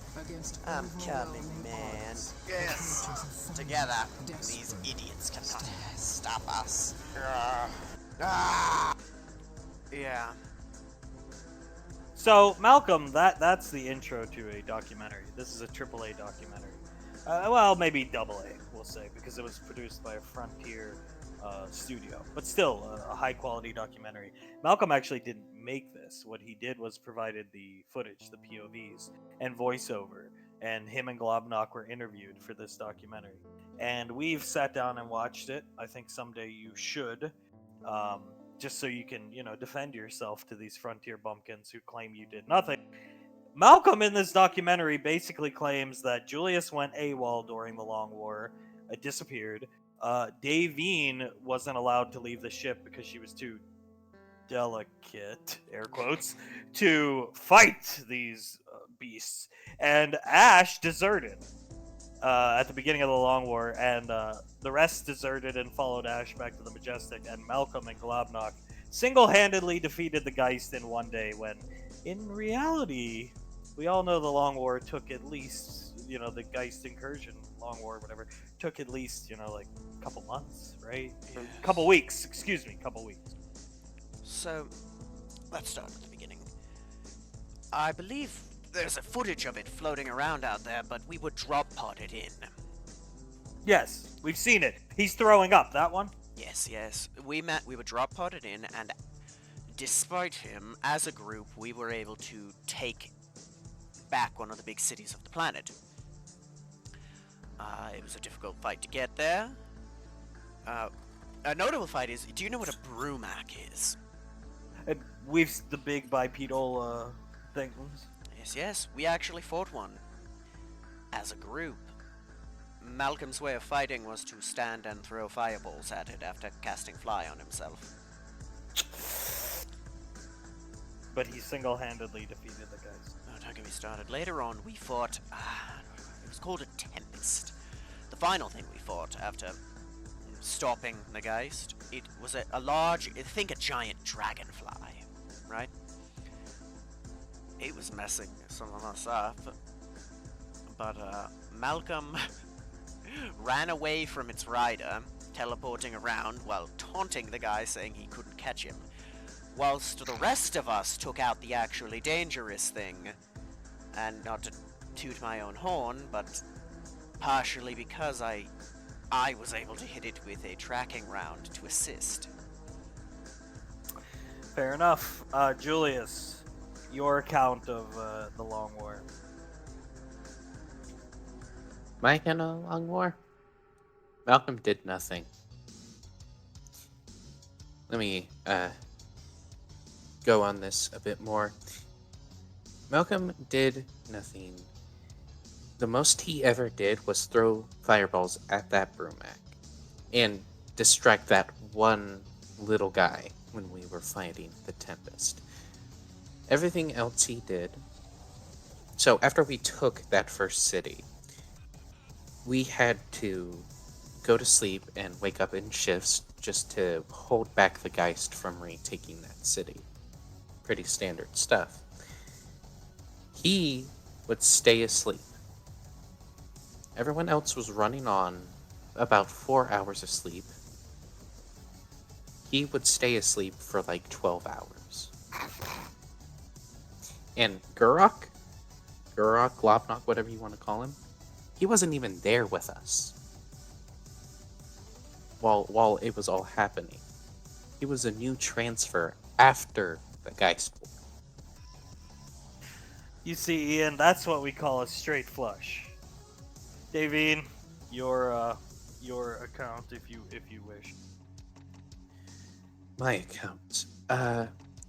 I'm coming, man. Yes, together, these idiots cannot stop us. Yeah. So, Malcolm, that's the intro to a documentary. This is a AAA documentary. Well, maybe AA, we'll say, because it was produced by a Frontier studio. But still, a high-quality documentary. Malcolm actually didn't make this. What he did was provided the footage, the POVs, and voiceover. And him and Globnock were interviewed for this documentary. And we've sat down and watched it. I think someday you should. Just so you can, defend yourself to these Frontier bumpkins who claim you did nothing. Malcolm in this documentary basically claims that Julius went AWOL during the Long War, disappeared. Davine wasn't allowed to leave the ship because she was too delicate, air quotes, to fight these beasts. And Ash deserted at the beginning of the Long War, and the rest deserted and followed Ash back to the Majestic, and Malcolm and Globnock single-handedly defeated the Geist in one day, when, in reality, we all know the Long War took at least, the Geist incursion, Long War, whatever, took at least, like a couple months, right? Yes. Couple weeks. So, let's start at the beginning. I believe there's a footage of it floating around out there, but we would drop-pod it in. Yes, we've seen it. He's throwing up. That one? Yes. We would drop-pod it in, and despite him, as a group, we were able to take back one of the big cities of the planet. It was a difficult fight to get there. A notable fight is, do you know what a Brumac is? We've the big bipedal things. Yes, we actually fought one. As a group. Malcolm's way of fighting was to stand and throw fireballs at it after casting fly on himself. But he single-handedly defeated the guys. Don't get me started. Later on, we fought... it was called a Tempest. The final thing we fought after stopping the Geist, it was a large... think a giant dragonfly, right? It was messing some of us up. But Malcolm ran away from its rider, teleporting around while taunting the guy, saying he couldn't catch him, whilst the rest of us took out the actually dangerous thing. And not to toot my own horn, but partially because I was able to hit it with a tracking round to assist. Fair enough. Julius, your account of the Long War. My kind of Long War? Malcolm did nothing. Let me go on this a bit more. Malcolm did nothing. The most he ever did was throw fireballs at that Brumac and distract that one little guy when we were fighting the Tempest. Everything else he did. So after we took that first city, we had to go to sleep and wake up in shifts just to hold back the Geist from retaking that city. Pretty standard stuff. He would stay asleep. Everyone else was running on about 4 hours of sleep. He would stay asleep for like 12 hours. And Gurok, Globnock, whatever you want to call him, he wasn't even there with us while it was all happening. He was a new transfer after the Geist War. You see, Ian, that's what we call a straight flush. Davine, your account, if you wish. My account.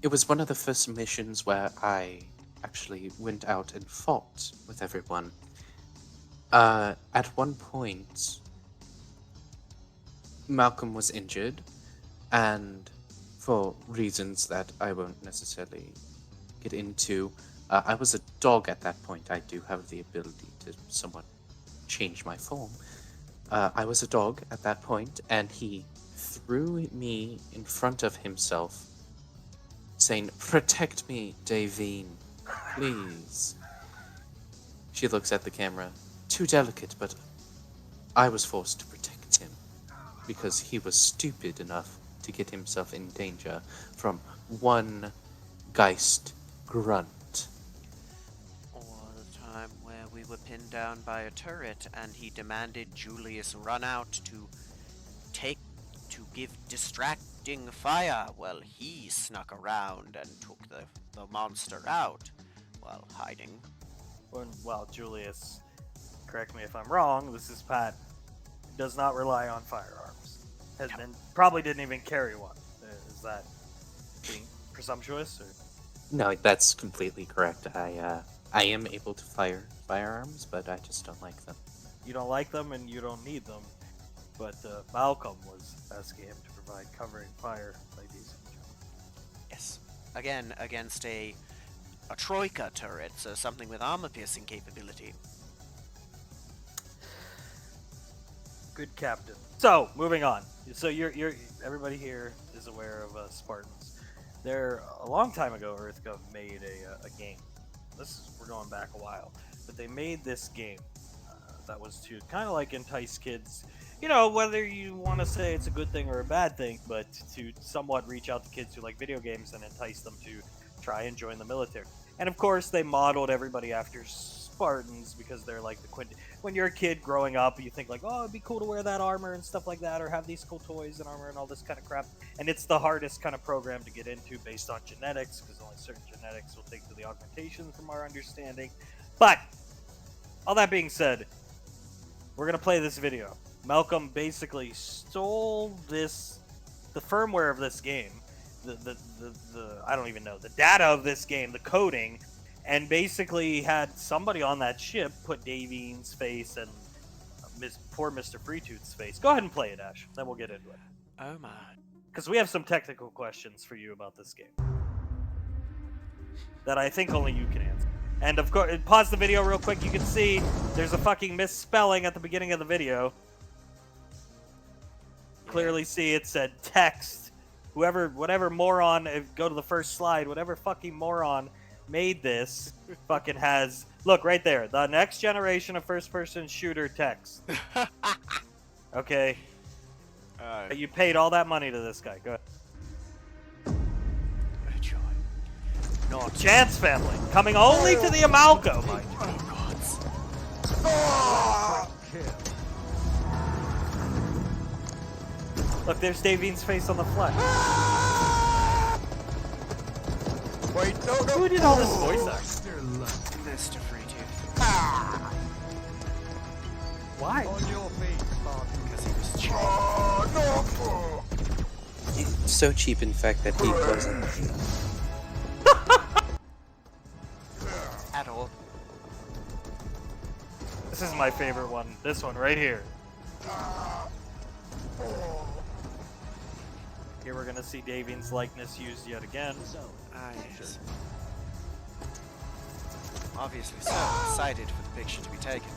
It was one of the first missions where I actually went out and fought with everyone. At one point, Malcolm was injured, and for reasons that I won't necessarily get into, I was a dog at that point. I do have the ability to somewhat change my form. I was a dog at that point, and he threw me in front of himself, saying, "Protect me, Davine, please." She looks at the camera. Too delicate, but I was forced to protect him because he was stupid enough to get himself in danger from one Geist grunt. Or the time where we were pinned down by a turret and he demanded Julius run out to give distracting fire. Well, he snuck around and took the monster out while hiding. Well, Julius, correct me if I'm wrong, this is Pat, does not rely on firearms. And probably didn't even carry one. Is that being presumptuous? Or? No, that's completely correct. I am able to fire firearms, but I just don't like them. You don't like them and you don't need them. But Malcolm was asking him to provide covering fire, ladies and gentlemen. Yes. Again, against a Troika turret, so something with armor-piercing capability. Good captain. So, moving on. So you're everybody here is aware of Spartans. A long time ago, EarthGov made a game. We're going back a while, but they made this game that was to kind of like entice kids. You know, whether you want to say it's a good thing or a bad thing, but to somewhat reach out to kids who like video games and entice them to try and join the military. And of course, they modeled everybody after Spartans because they're like the when you're a kid growing up, you think like, oh, it'd be cool to wear that armor and stuff like that, or have these cool toys and armor and all this kind of crap. And it's the hardest kind of program to get into based on genetics, because only certain genetics will take to the augmentation from our understanding. But all that being said, we're gonna play this video. Malcolm basically stole the firmware of this game, the I don't even know, the data of this game, the coding, and basically had somebody on that ship put Davine's face and poor Mr. Freetooth's face. Go ahead and play it, Ash. Then we'll get into it. Oh my. Because we have some technical questions for you about this game that I think only you can answer. And of course, pause the video real quick. You can see there's a fucking misspelling at the beginning of the video. Clearly see it said text. Whatever moron, go to the first slide, whatever fucking moron made this fucking has, look right there, the next generation of first-person shooter text. Okay. You paid all that money to this guy. Go ahead. Joy. Not Chance family, coming only to the Amalco, mind you. Oh, Look, there's Davine's face on the flesh. Wait, no. Who did all this voice acting? Mr. Freetooth. Why? On your feet, Spartan. Because he was cheap. Oh, no. So cheap, in fact, that he wasn't. At all. This is my favorite one. This one right here. Here we're gonna see Davine's likeness used yet again. Ah, yes. Obviously so excited for the picture to be taken.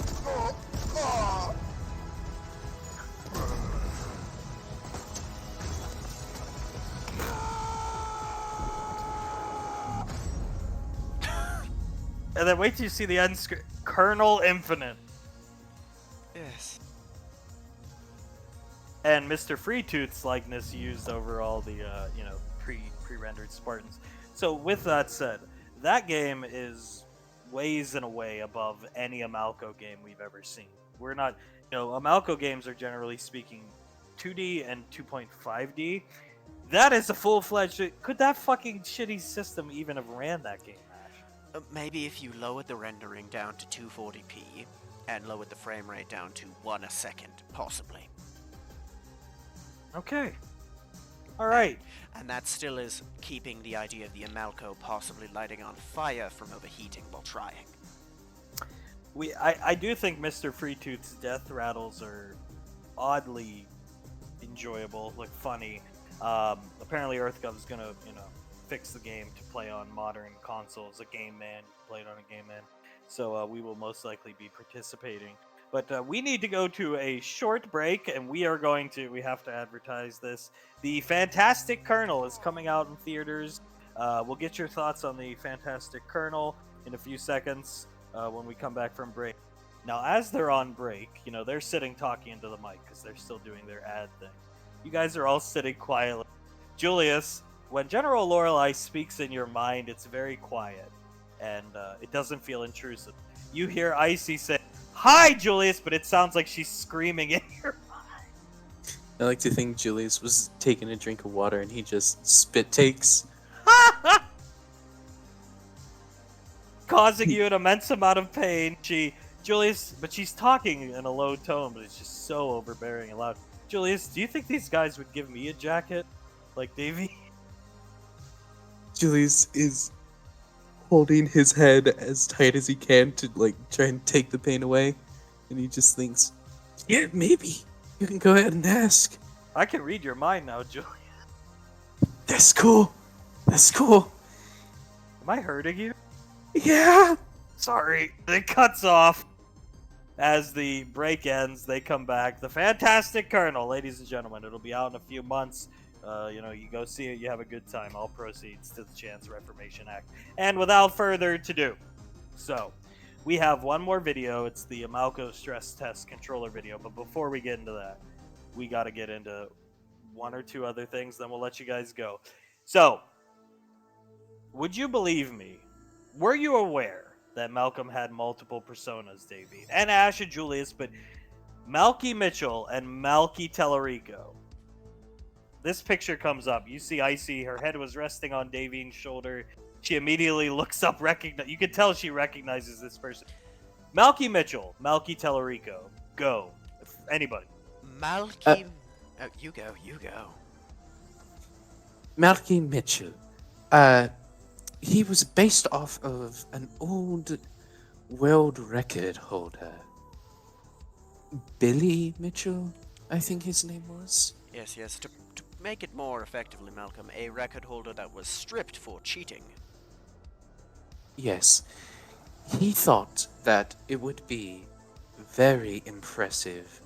And then wait till you see the end screen. Colonel Infinite. Yes. And Mr. Freetooth's likeness used over all the, pre-rendered Spartans. So with that said, that game is ways and away above any Amalco game we've ever seen. We're not, Amalco games are generally speaking 2D and 2.5D. That is a full-fledged. Could that fucking shitty system even have ran that game, Ash? Maybe if you lowered the rendering down to 240p and lowered the frame rate down to 1 a second, possibly. Okay. All right. And that still is keeping the idea of the Amalco possibly lighting on fire from overheating while trying. I do think Mr. Freetooth's death rattles are oddly enjoyable, like funny. Apparently EarthGov's gonna, fix the game to play on modern consoles. A Game Man played on a Game Man, so we will most likely be participating. But we need to go to a short break, and we have to advertise this. The Fantastic Colonel is coming out in theaters. We'll get your thoughts on the Fantastic Colonel in a few seconds when we come back from break. Now, as they're on break, they're sitting talking into the mic because they're still doing their ad thing. You guys are all sitting quietly. Julius, when General Lorelei speaks in your mind, it's very quiet, and it doesn't feel intrusive. You hear Icy say, "Hi, Julius," but it sounds like she's screaming in your mind. I like to think Julius was taking a drink of water and he just spit takes. Causing you an immense amount of pain. But she's talking in a low tone, but it's just so overbearing and loud. Julius, do you think these guys would give me a jacket? Like Davey? Julius is holding his head as tight as he can to try and take the pain away, and he just thinks, yeah, maybe you can go ahead and ask. I can read your mind now, Julius. That's cool. Am I hurting you? Yeah. Sorry. It cuts off. As the break ends, they come back. The Fantastic Colonel, ladies and gentlemen. It'll be out in a few months. You go see it, you have a good time. All proceeds to the Chance Reformation Act. And without further ado, so we have one more video. It's the Amalco stress test controller video. But before we get into that, we got to get into one or two other things. Then we'll let you guys go. So, would you believe me? Were you aware that Malcolm had multiple personas, Davey? And Ash and Julius, but Malky Mitchell and Malky Tellerico. This picture comes up. You see Icy, her head was resting on Davine's shoulder. She immediately looks up, you can tell she recognizes this person. Malky Mitchell, Malky Tellerico. Go. Anybody. Malky... you go. Malky Mitchell. He was based off of an old world record holder. Billy Mitchell, I think his name was. Yes. To make it more effectively, Malcolm, a record holder that was stripped for cheating. Yes. He thought that it would be very impressive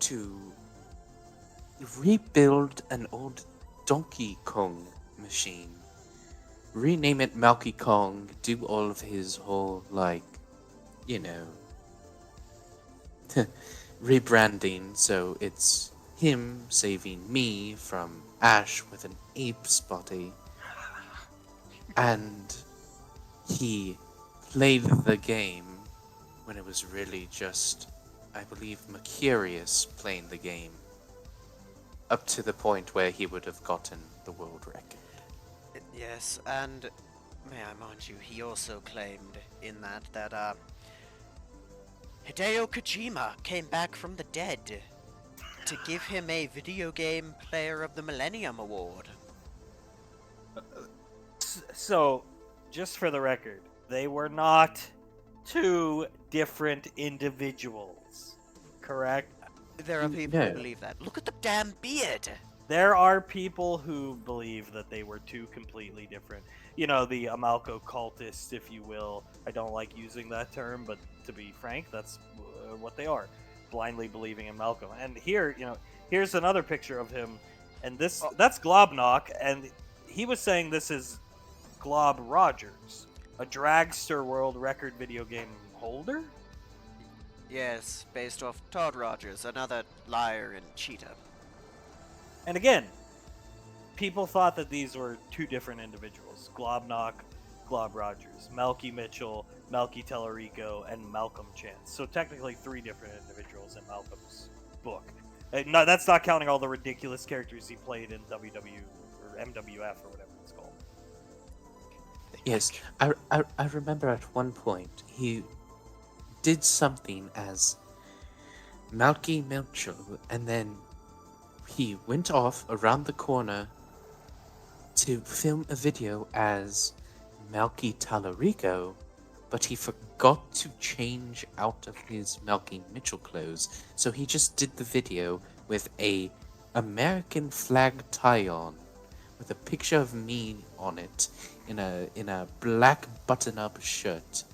to rebuild an old Donkey Kong machine. Rename it Malky Kong, do all of his whole, rebranding, so it's him saving me from Ash with an ape's body. And he played the game when it was really just, I believe, Mercurius playing the game. Up to the point where he would have gotten the world record. Yes, and may I mind you, he also claimed in that Hideo Kojima came back from the dead to give him a Video Game Player of the Millennium Award. So, just for the record, they were not two different individuals, correct? There are people who believe that. Look at the damn beard! There are people who believe that they were two completely different. The Amalco cultists, if you will. I don't like using that term, but to be frank, that's what they are. Blindly believing in Malcolm. And here, here's another picture of him. And that's Globnock, and he was saying this is Glob Rogers. a Dragster World Record video game holder. Yes, based off Todd Rogers, another liar and cheater. And again, people thought that these were two different individuals: Globnock, Glob Rogers, Melky Mitchell, Melky Tellerico, and Malcolm Chance. So technically, three different individuals in Malcolm's book. No, that's not counting all the ridiculous characters he played in WW or MWF or whatever it's called. Yes, I remember at one point he did something as Malky Milcho, and then he went off around the corner to film a video as Malky Tallarico, but he forgot to change out of his Malky Mitchell clothes, so he just did the video with a American flag tie on, with a picture of me on it, in a black button-up shirt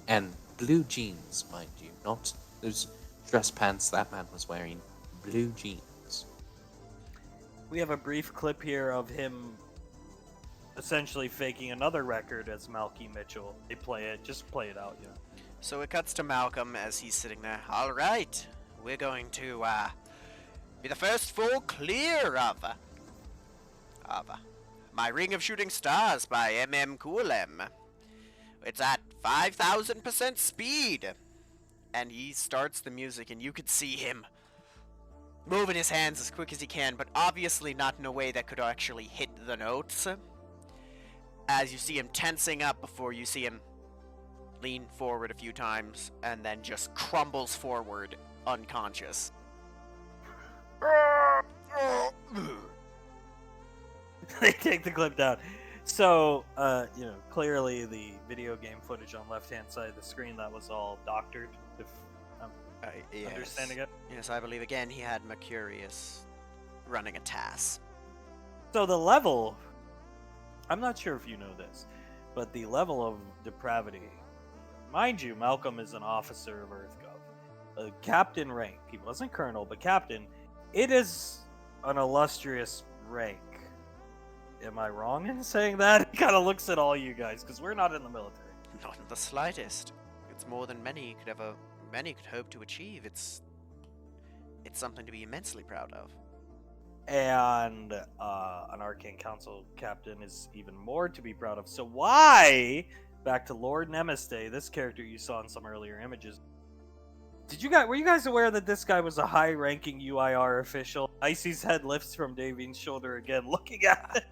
and blue jeans, mind you, not those dress pants that man was wearing. Blue jeans. We have a brief clip here of him essentially faking another record as Malky Mitchell. They play it, just play it out, you know. So it cuts to Malcolm as he's sitting there. All right, we're going to be the first full clear of My Ring of Shooting Stars by M.M. Coolem. It's at 5,000% speed. And he starts the music, and you could see him moving his hands as quick as he can, but obviously not in a way that could actually hit the notes. As you see him tensing up before you see him lean forward a few times, and then just crumbles forward, unconscious. They take the clip down. So, clearly the video game footage on left-hand side of the screen, that was all doctored, if I'm Yes. understanding it. Yes, I believe again he had Mercurius running a task. So the level, I'm not sure if you know this, but the level of depravity, mind you, Malcolm is an officer of EarthGov, a captain rank. He wasn't colonel, but captain. It is an illustrious rank. Am I wrong in saying that? He kind of looks at all you guys, because we're not in the military. Not in the slightest. It's more than many could hope to achieve. It's something to be immensely proud of. And an Arcane Council captain is even more to be proud of. So why, back to Lord Namaste, this character you saw in some earlier images, were you guys aware that this guy was a high-ranking UIR official? Icy's head lifts from Davine's shoulder again, looking at it.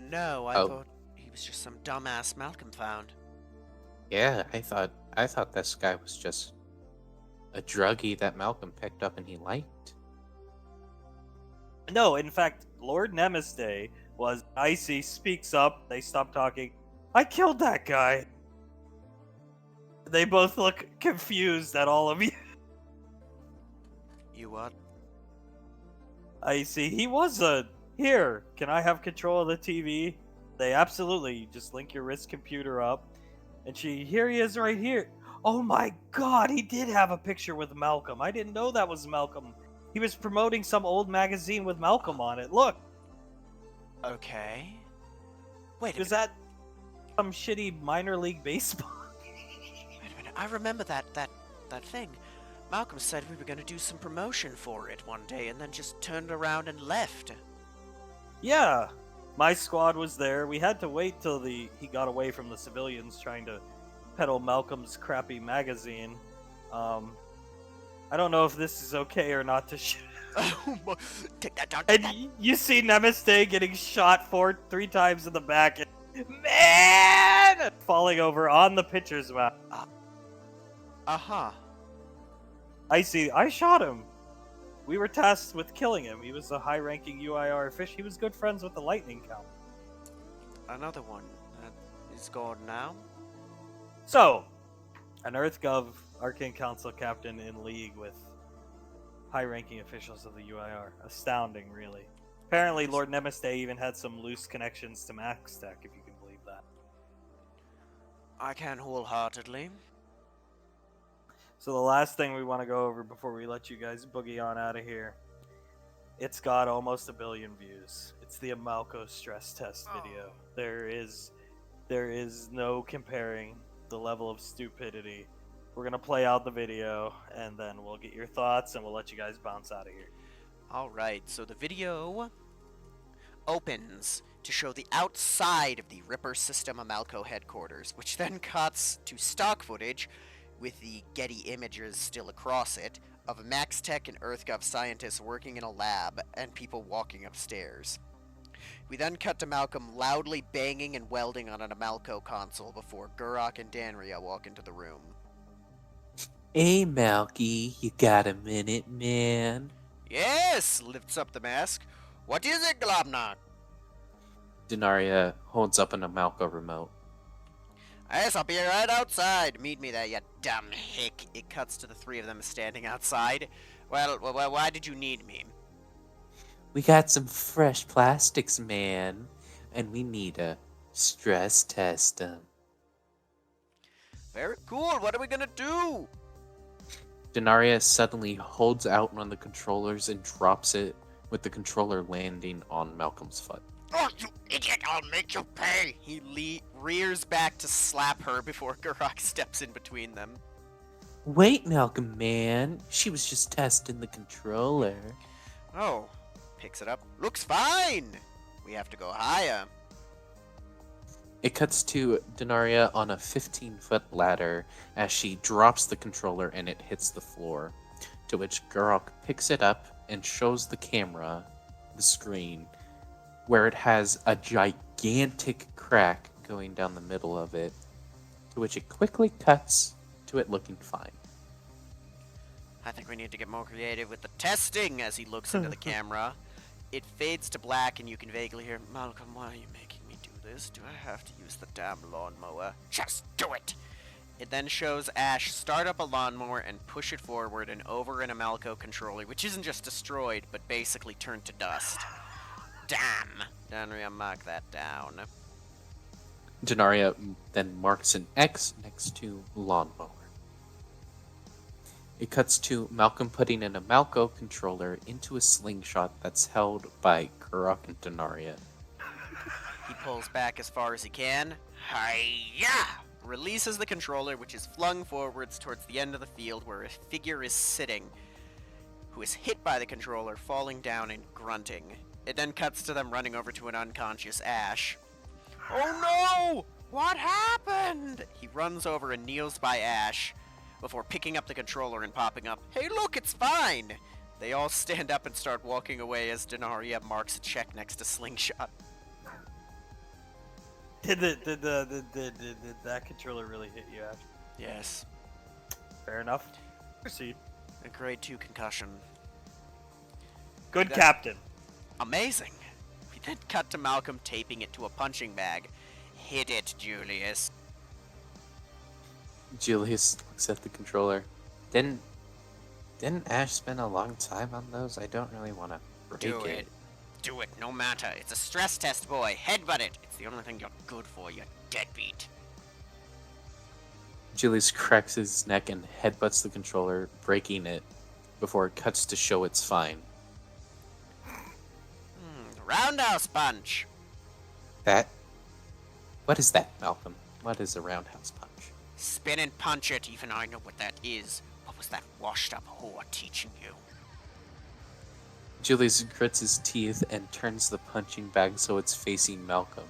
No, I thought he was just some dumbass Malcolm found. Yeah, I thought this guy was just a druggie that Malcolm picked up and he liked. No, in fact, Lord Namaste was Icy speaks up, they stop talking. I killed that guy. They both look confused at all of you. You what? Icy, he was here, can I have control of the TV? They absolutely, just link your wrist computer up. And here he is right here. Oh my god, he did have a picture with Malcolm. I didn't know that was Malcolm. He was promoting some old magazine with Malcolm on it. Look. Okay. Wait a Was minute. that some shitty minor league baseball? Wait a minute. I remember that thing. Malcolm said we were going to do some promotion for it one day and then just turned around and left. Yeah. My squad was there. We had to wait till he got away from the civilians trying to peddle Malcolm's crappy magazine. I don't know if this is okay or not to shoot. Take that down. And you see Namaste getting shot 3 times in the back. And, man! Falling over on the pitcher's mound. Uh-huh. I shot him. We were tasked with killing him. He was a high-ranking UIR fish. He was good friends with the Lightning Count. Another one that is gone now. So, an EarthGov Arcane Council captain in league with high-ranking officials of the UIR. Astounding, really. Apparently, Lord Namaste even had some loose connections to Max Tech, if you can believe that. I can wholeheartedly. So the last thing we want to go over before we let you guys boogie on out of here, it's got almost 1 billion views. It's the Amalco stress test video. There is There is no comparing the level of stupidity. We're gonna play out the video, and then we'll get your thoughts, and we'll let you guys bounce out of here. Alright, so the video opens to show the outside of the Ripper System Amalco headquarters, which then cuts to stock footage with the Getty images still across it of MaxTech and EarthGov scientists working in a lab and people walking upstairs. We then cut to Malcolm loudly banging and welding on an Amalco console before Gurok and Danria walk into the room. Hey, Malky, you got a minute, man? Yes, lifts up the mask. What is it, Globnok? Denaria holds up an Amalco remote. Yes, I'll be right outside. Meet me there, you dumb hick. It cuts to the three of them standing outside. Well, why did you need me? We got some fresh plastics, man, and we need to stress test them. Very cool. What are we gonna do? Denaria suddenly holds out one of the controllers and drops it, with the controller landing on Malcolm's foot. Oh, you idiot! I'll make you pay! He rears back to slap her before Gurok steps in between them. Wait, Malcolm, man. She was just testing the controller. Oh, picks it up. Looks fine! We have to go higher. It cuts to Denaria on a 15-foot ladder as she drops the controller and it hits the floor, to which Gurok picks it up and shows the camera the screen, where it has a gigantic crack going down the middle of it, to which it quickly cuts to it looking fine. I think we need to get more creative with the testing as he looks into the camera. It fades to black and you can vaguely hear, Malcolm, why are you making me do this? Do I have to use the damn lawnmower? Just do it! It then shows Ash start up a lawnmower and push it forward and over an Amalco controller, which isn't just destroyed, but basically turned to dust. Damn! Danria, mark that down. Denaria then marks an X next to lawnmower. It cuts to Malcolm putting an Amalco controller into a slingshot that's held by Gurok and Denaria. He pulls back as far as he can. Hiya! Releases the controller, which is flung forwards towards the end of the field where a figure is sitting, who is hit by the controller, falling down and grunting. It then cuts to them running over to an unconscious Ash. Oh no! What happened? He runs over and kneels by Ash before picking up the controller and popping up. Hey look, it's fine! They all stand up and start walking away as Denaria marks a check next to Slingshot. Did that controller really hit you, Ash? Yes. Fair enough. Proceed. A grade 2 concussion. Good That- captain. Amazing. We then cut to Malcolm taping it to a punching bag. Hit it, Julius. Julius looks at the controller. Didn't Ash spend a long time on those? I don't really want to break Do it. it. Do it, no matter. It's a stress test, boy. Headbutt it. It's the only thing you're good for, you deadbeat. Julius cracks his neck and headbutts the controller, breaking it, before it cuts to show it's fine. Roundhouse punch. What is that, Malcolm? What is a roundhouse punch? Spin and punch it. Even I know what that is. What was that washed-up whore teaching you? Julius grits his teeth and turns the punching bag so it's facing Malcolm,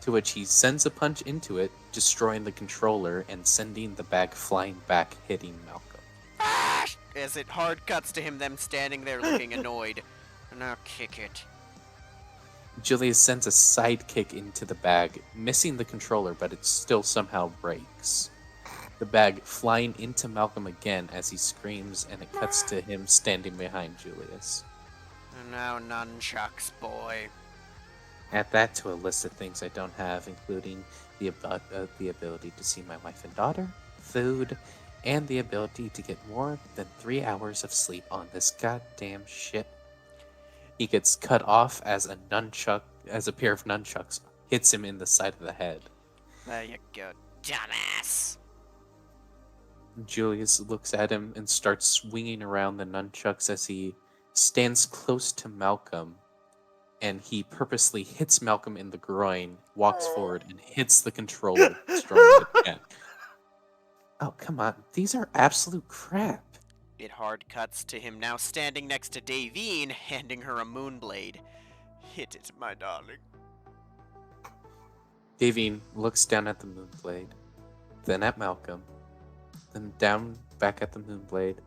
to which he sends a punch into it, destroying the controller and sending the bag flying back, hitting Malcolm. Ah! As it hard cuts to him, them standing there looking annoyed. Now kick it. Julius sends a side kick into the bag, missing the controller, but it still somehow breaks. The bag flying into Malcolm again as he screams, and it cuts to him standing behind Julius. And now nunchucks, boy. Add that to a list of things I don't have, including the ability to see my wife and daughter, food, and the ability to get more than 3 hours of sleep on this goddamn ship. He gets cut off as a pair of nunchucks hits him in the side of the head. There you go, dumbass. Julius looks at him and starts swinging around the nunchucks as he stands close to Malcolm, and he purposely hits Malcolm in the groin, walks forward, and hits the controller, destroying it again. Oh, come on. These are absolute crap. It hard cuts to him now standing next to Davine, handing her a moonblade. Hit it, my darling. Davine looks down at the Moonblade, then at Malcolm, then down back at the Moonblade,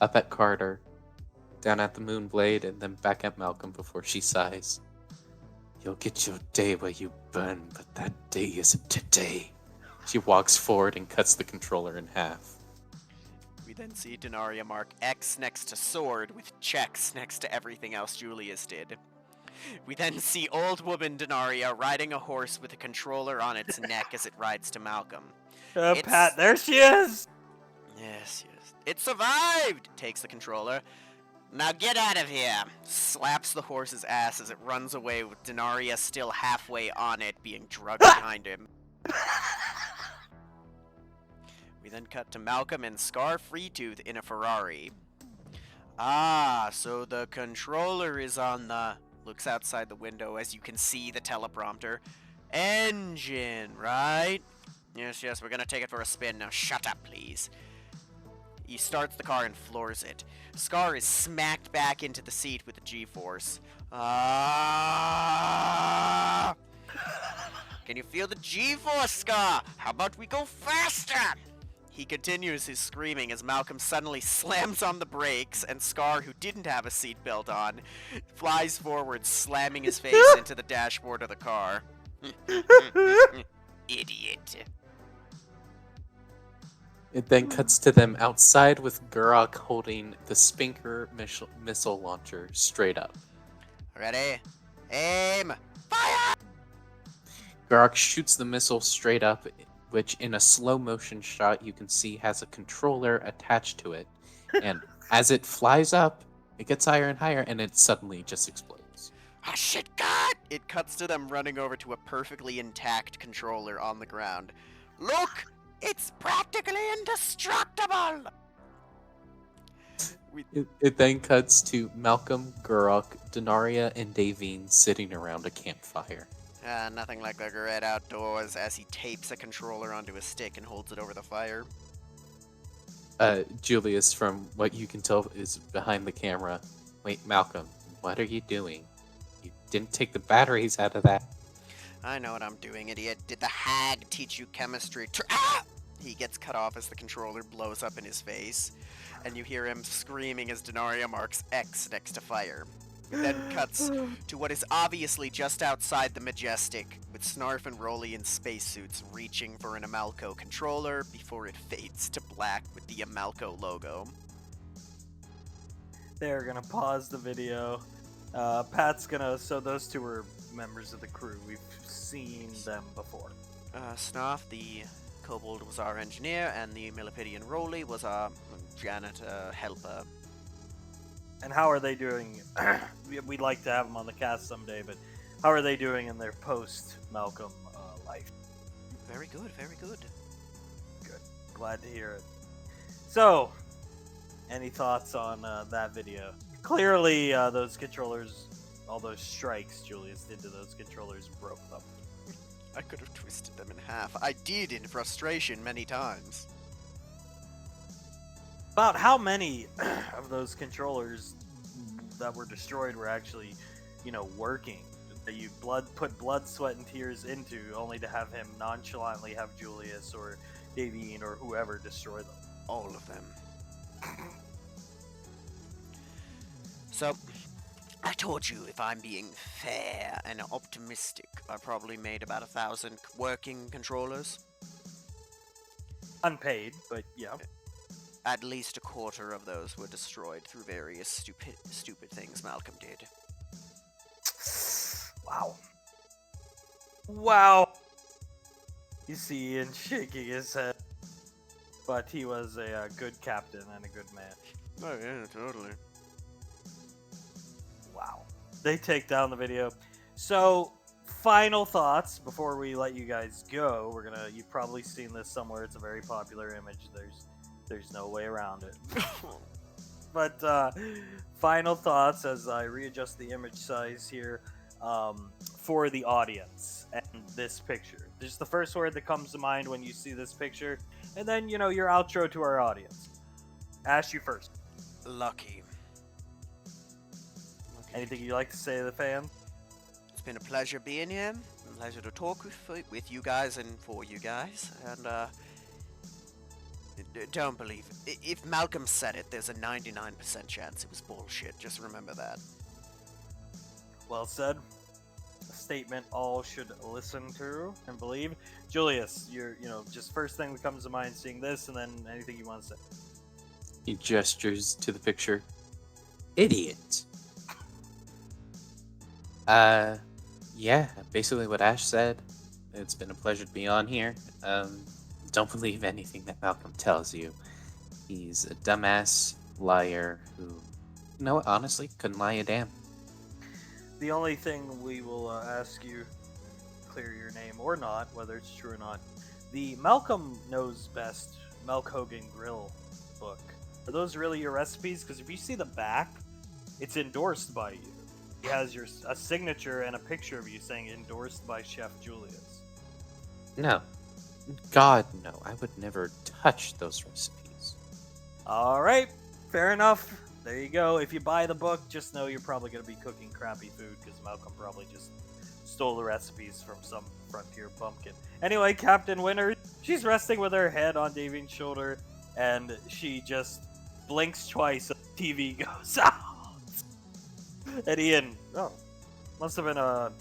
up at Carter, down at the Moonblade, and then back at Malcolm before she sighs. You'll get your day where you burn, but that day isn't today. She walks forward and cuts the controller in half. We then see Denaria mark X next to sword with checks next to everything else Julius did. We then see old woman Denaria riding a horse with a controller on its neck as it rides to Malcolm. Pat, there she is! Yes. It survived! Takes the controller. Now get out of here! Slaps the horse's ass as it runs away with Denaria still halfway on it, being drugged behind him. We then cut to Malcolm and Scar Freetooth in a Ferrari. Ah, so the controller is on the... Looks outside the window as you can see the teleprompter. Engine, right? Yes, we're gonna take it for a spin. Now shut up, please. He starts the car and floors it. Scar is smacked back into the seat with the G-force. Ah! Can you feel the G-force, Scar? How about we go faster? He continues his screaming as Malcolm suddenly slams on the brakes, and Scar, who didn't have a seatbelt on, flies forward, slamming his face into the dashboard of the car. Idiot. It then cuts to them outside with Gurok holding the Spinker missile launcher straight up. Ready? Aim! Fire! Gurok shoots the missile straight up, which in a slow motion shot you can see has a controller attached to it. And as it flies up, it gets higher and higher, and it suddenly just explodes. Ah, shit, God! It cuts to them running over to a perfectly intact controller on the ground. Look! It's practically indestructible! It then cuts to Malcolm, Gurok, Denaria, and Davine sitting around a campfire. Nothing like the great outdoors as he tapes a controller onto a stick and holds it over the fire. Julius, from what you can tell, is behind the camera. Wait, Malcolm, what are you doing? You didn't take the batteries out of that. I know what I'm doing, idiot. Did the hag teach you chemistry? Ah! He gets cut off as the controller blows up in his face, and you hear him screaming as Denaria marks X next to fire. It then cuts to what is obviously just outside the Majestic, with Snarf and Rolly in spacesuits reaching for an Amalco controller before it fades to black with the Amalco logo. They're gonna pause the video. Pat's gonna... So those two were members of the crew. We've seen them before. Snarf, the Kobold, was our engineer, and the Millipidian Rolly was our janitor helper. And how are they doing? We'd like to have them on the cast someday, but how are they doing in their post-Malcolm life? Very good, very good. Good. Glad to hear it. So, any thoughts on that video? Clearly, those controllers, all those strikes Julius did to those controllers broke them. I could have twisted them in half. I did in frustration many times. About how many of those controllers that were destroyed were actually, working? That you put blood, sweat, and tears into, only to have him nonchalantly have Julius or Davine or whoever destroy them. All of them. So, I told you, if I'm being fair and optimistic, I probably made about 1,000 working controllers. Unpaid, but yeah. At least a quarter of those were destroyed through various stupid things Malcolm did. Wow. Wow. You see Ian shaking his head. But he was a good captain and a good man. Oh yeah, totally. Wow. They take down the video. So, final thoughts before we let you guys go. You've probably seen this somewhere. It's a very popular image. There's no way around it. But final thoughts as I readjust the image size here. for the audience and this picture. Just the first word that comes to mind when you see this picture, and then your outro to our audience. Ash, you first. Lucky. Anything you'd like to say to the fans? It's been a pleasure being here. A pleasure to talk with you guys and for you guys. And don't believe it. If Malcolm said it, there's a 99% chance it was bullshit. Just remember that. Well said. A statement all should listen to and believe. Julius, just first thing that comes to mind seeing this, and then anything you want to say. He gestures to the picture. Idiot. Yeah, basically what Ash said. It's been a pleasure to be on here. Don't believe anything that Malcolm tells you. He's a dumbass liar who, honestly, couldn't lie a damn. The only thing we will ask you, clear your name or not, whether it's true or not, the Malcolm Knows Best Milk Hogan Grill book. Are those really your recipes? Because if you see the back, it's endorsed by you. He has a signature and a picture of you saying endorsed by Chef Julius. No. God, no. I would never touch those recipes. Alright, fair enough. There you go. If you buy the book, just know you're probably going to be cooking crappy food because Malcolm probably just stole the recipes from some frontier bumpkin. Anyway, Captain Winter, she's resting with her head on Davian's shoulder, and she just blinks twice and the TV goes out. And Ian, must have been a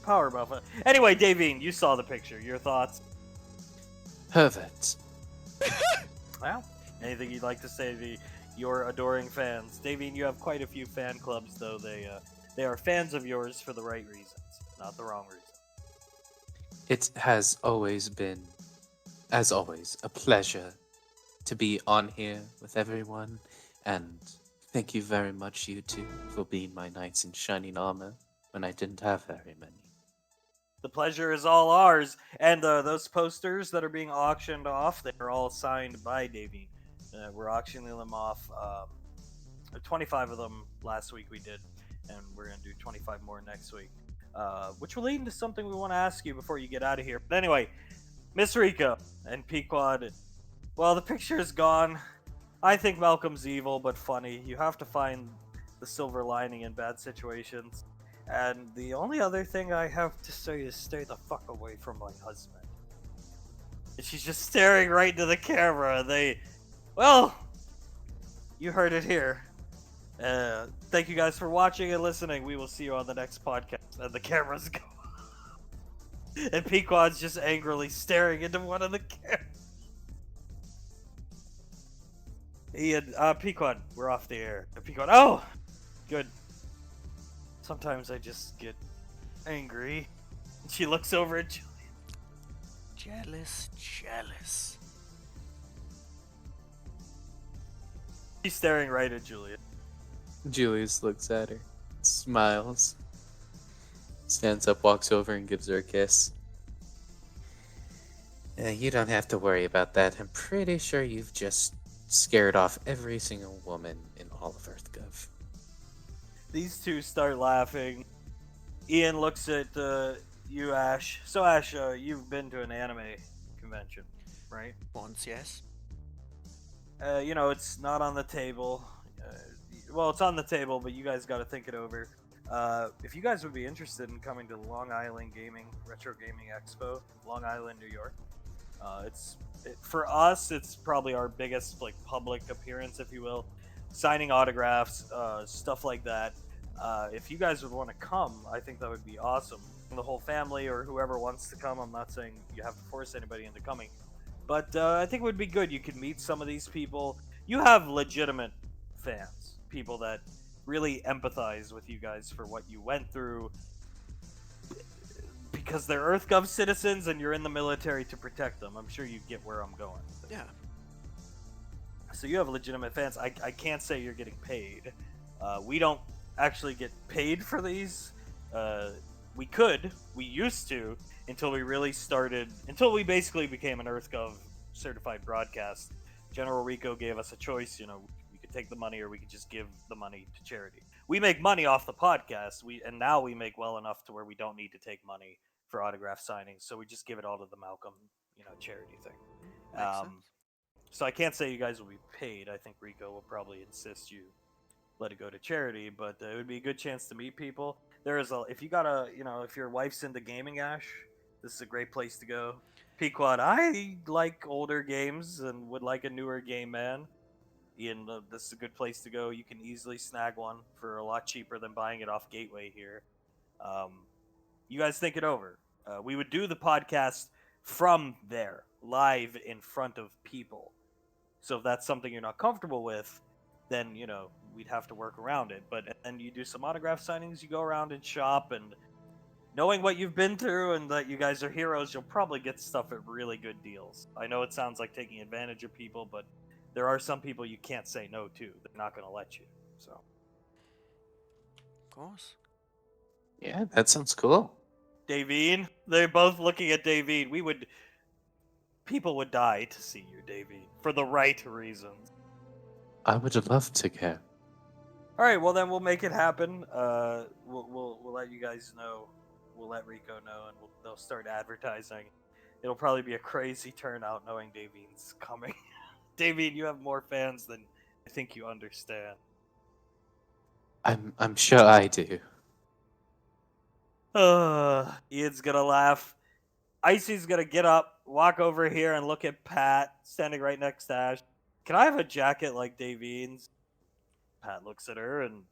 power buff. Anyway, Davian, you saw the picture. Your thoughts? Pervert. Well, anything you'd like to say to your adoring fans? Davian, you have quite a few fan clubs, though. They are fans of yours for the right reasons, not the wrong reasons. It has always been, as always, a pleasure to be on here with everyone, and thank you very much, you two, for being my knights in shining armor when I didn't have very many. The pleasure is all ours, and those posters that are being auctioned off, they are all signed by Davian. We're auctioning them off. 25 of them last week we did, and we're going to do 25 more next week. Which will lead into something we want to ask you before you get out of here. But anyway, Miss Rico and Pequod, well, the picture is gone. I think Malcolm's evil, but funny. You have to find the silver lining in bad situations. And the only other thing I have to say is stay the fuck away from my husband. And she's just staring right into the camera. Well, you heard it here. Thank you guys for watching and listening. We will see you on the next podcast. And the cameras go. And Pequod's just angrily staring into one of the cameras. Ian, Pequod, we're off the air. Pequod, oh! Good. Sometimes I just get angry. She looks over at Julian. Jealous. She's staring right at Julian. Julius looks at her, smiles, stands up, walks over, and gives her a kiss. You don't have to worry about that. I'm pretty sure you've just scared off every single woman in all of EarthGov. These two start laughing. Ian looks at you, Ash. So, Ash, you've been to an anime convention, right? Once, yes. It's not on the table. Well, it's on the table, but you guys got to think it over. If you guys would be interested in coming to Long Island Retro Gaming Expo, Long Island, New York, for us, it's probably our biggest public appearance, if you will. Signing autographs, stuff like that. If you guys would want to come, I think that would be awesome. The whole family or whoever wants to come. I'm not saying you have to force anybody into coming, but I think it would be good. You could meet some of these people. You have legitimate fans, people that really empathize with you guys for what you went through, because they're EarthGov citizens and you're in the military to protect them. I'm sure you get where I'm going. Yeah. So you have legitimate fans. I can't say you're getting paid. We don't actually get paid for these. We used to, until we basically became an EarthGov certified broadcast. General Rico gave us a choice, we could take the money or we could just give the money to charity. we make money off the podcast. And now we make well enough to where we don't need to take money for autograph signings, so we just give it all to the Malcolm, charity thing. Makes sense. So I can't say you guys will be paid. I think Rico will probably insist you let it go to charity, but it would be a good chance to meet people. If you got if your wife's into gaming, Ash, this is a great place to go. Pequod, I like older games and would like a newer game, man. Ian, this is a good place to go. You can easily snag one for a lot cheaper than buying it off Gateway here. You guys think it over. We would do the podcast from there, live in front of people. So if that's something you're not comfortable with, then we'd have to work around it. But then you do some autograph signings, you go around and shop, and knowing what you've been through and that you guys are heroes, you'll probably get stuff at really good deals. I know it sounds like taking advantage of people, but there are some people you can't say no to. They're not going to let you. So Of course. Yeah, that sounds cool. Davine, they're both looking at Davine. People would die to see you, Davine, for the right reasons. I would love to go. All right, well then we'll make it happen. We'll let you guys know. We'll let Rico know, and they'll start advertising. It'll probably be a crazy turnout knowing Davine's coming. Davine, you have more fans than I think you understand. I'm sure I do. Ian's gonna laugh. Icy's gonna get up, walk over here, and look at Pat standing right next to Ash. Can I have a jacket like Davine's? Pat looks at her and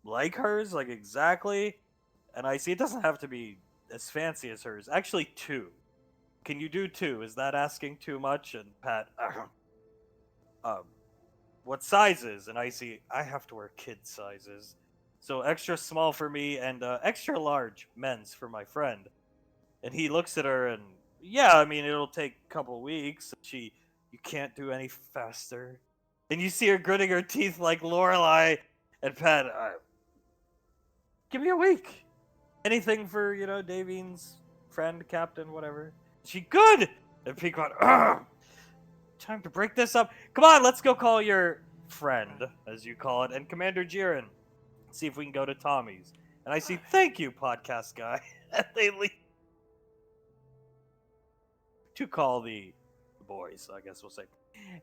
like hers, like exactly. And Icy, it doesn't have to be as fancy as hers. Actually, 2. Can you do 2? Is that asking too much? And Pat, what sizes? And Icy, I have to wear kid sizes. So extra small for me and extra large men's for my friend. And he looks at her and, yeah, I mean, it'll take a couple weeks. You can't do any faster. And you see her gritting her teeth like Lorelai. And Pat, give me a week. Anything for, Davine's friend, captain, whatever. She good. And Pequod, time to break this up. Come on, let's go call your friend, as you call it, and Commander Jiren. See if we can go to Tommy's. And I see, thank you, podcast guy. And they leave to call the boys, I guess we'll say.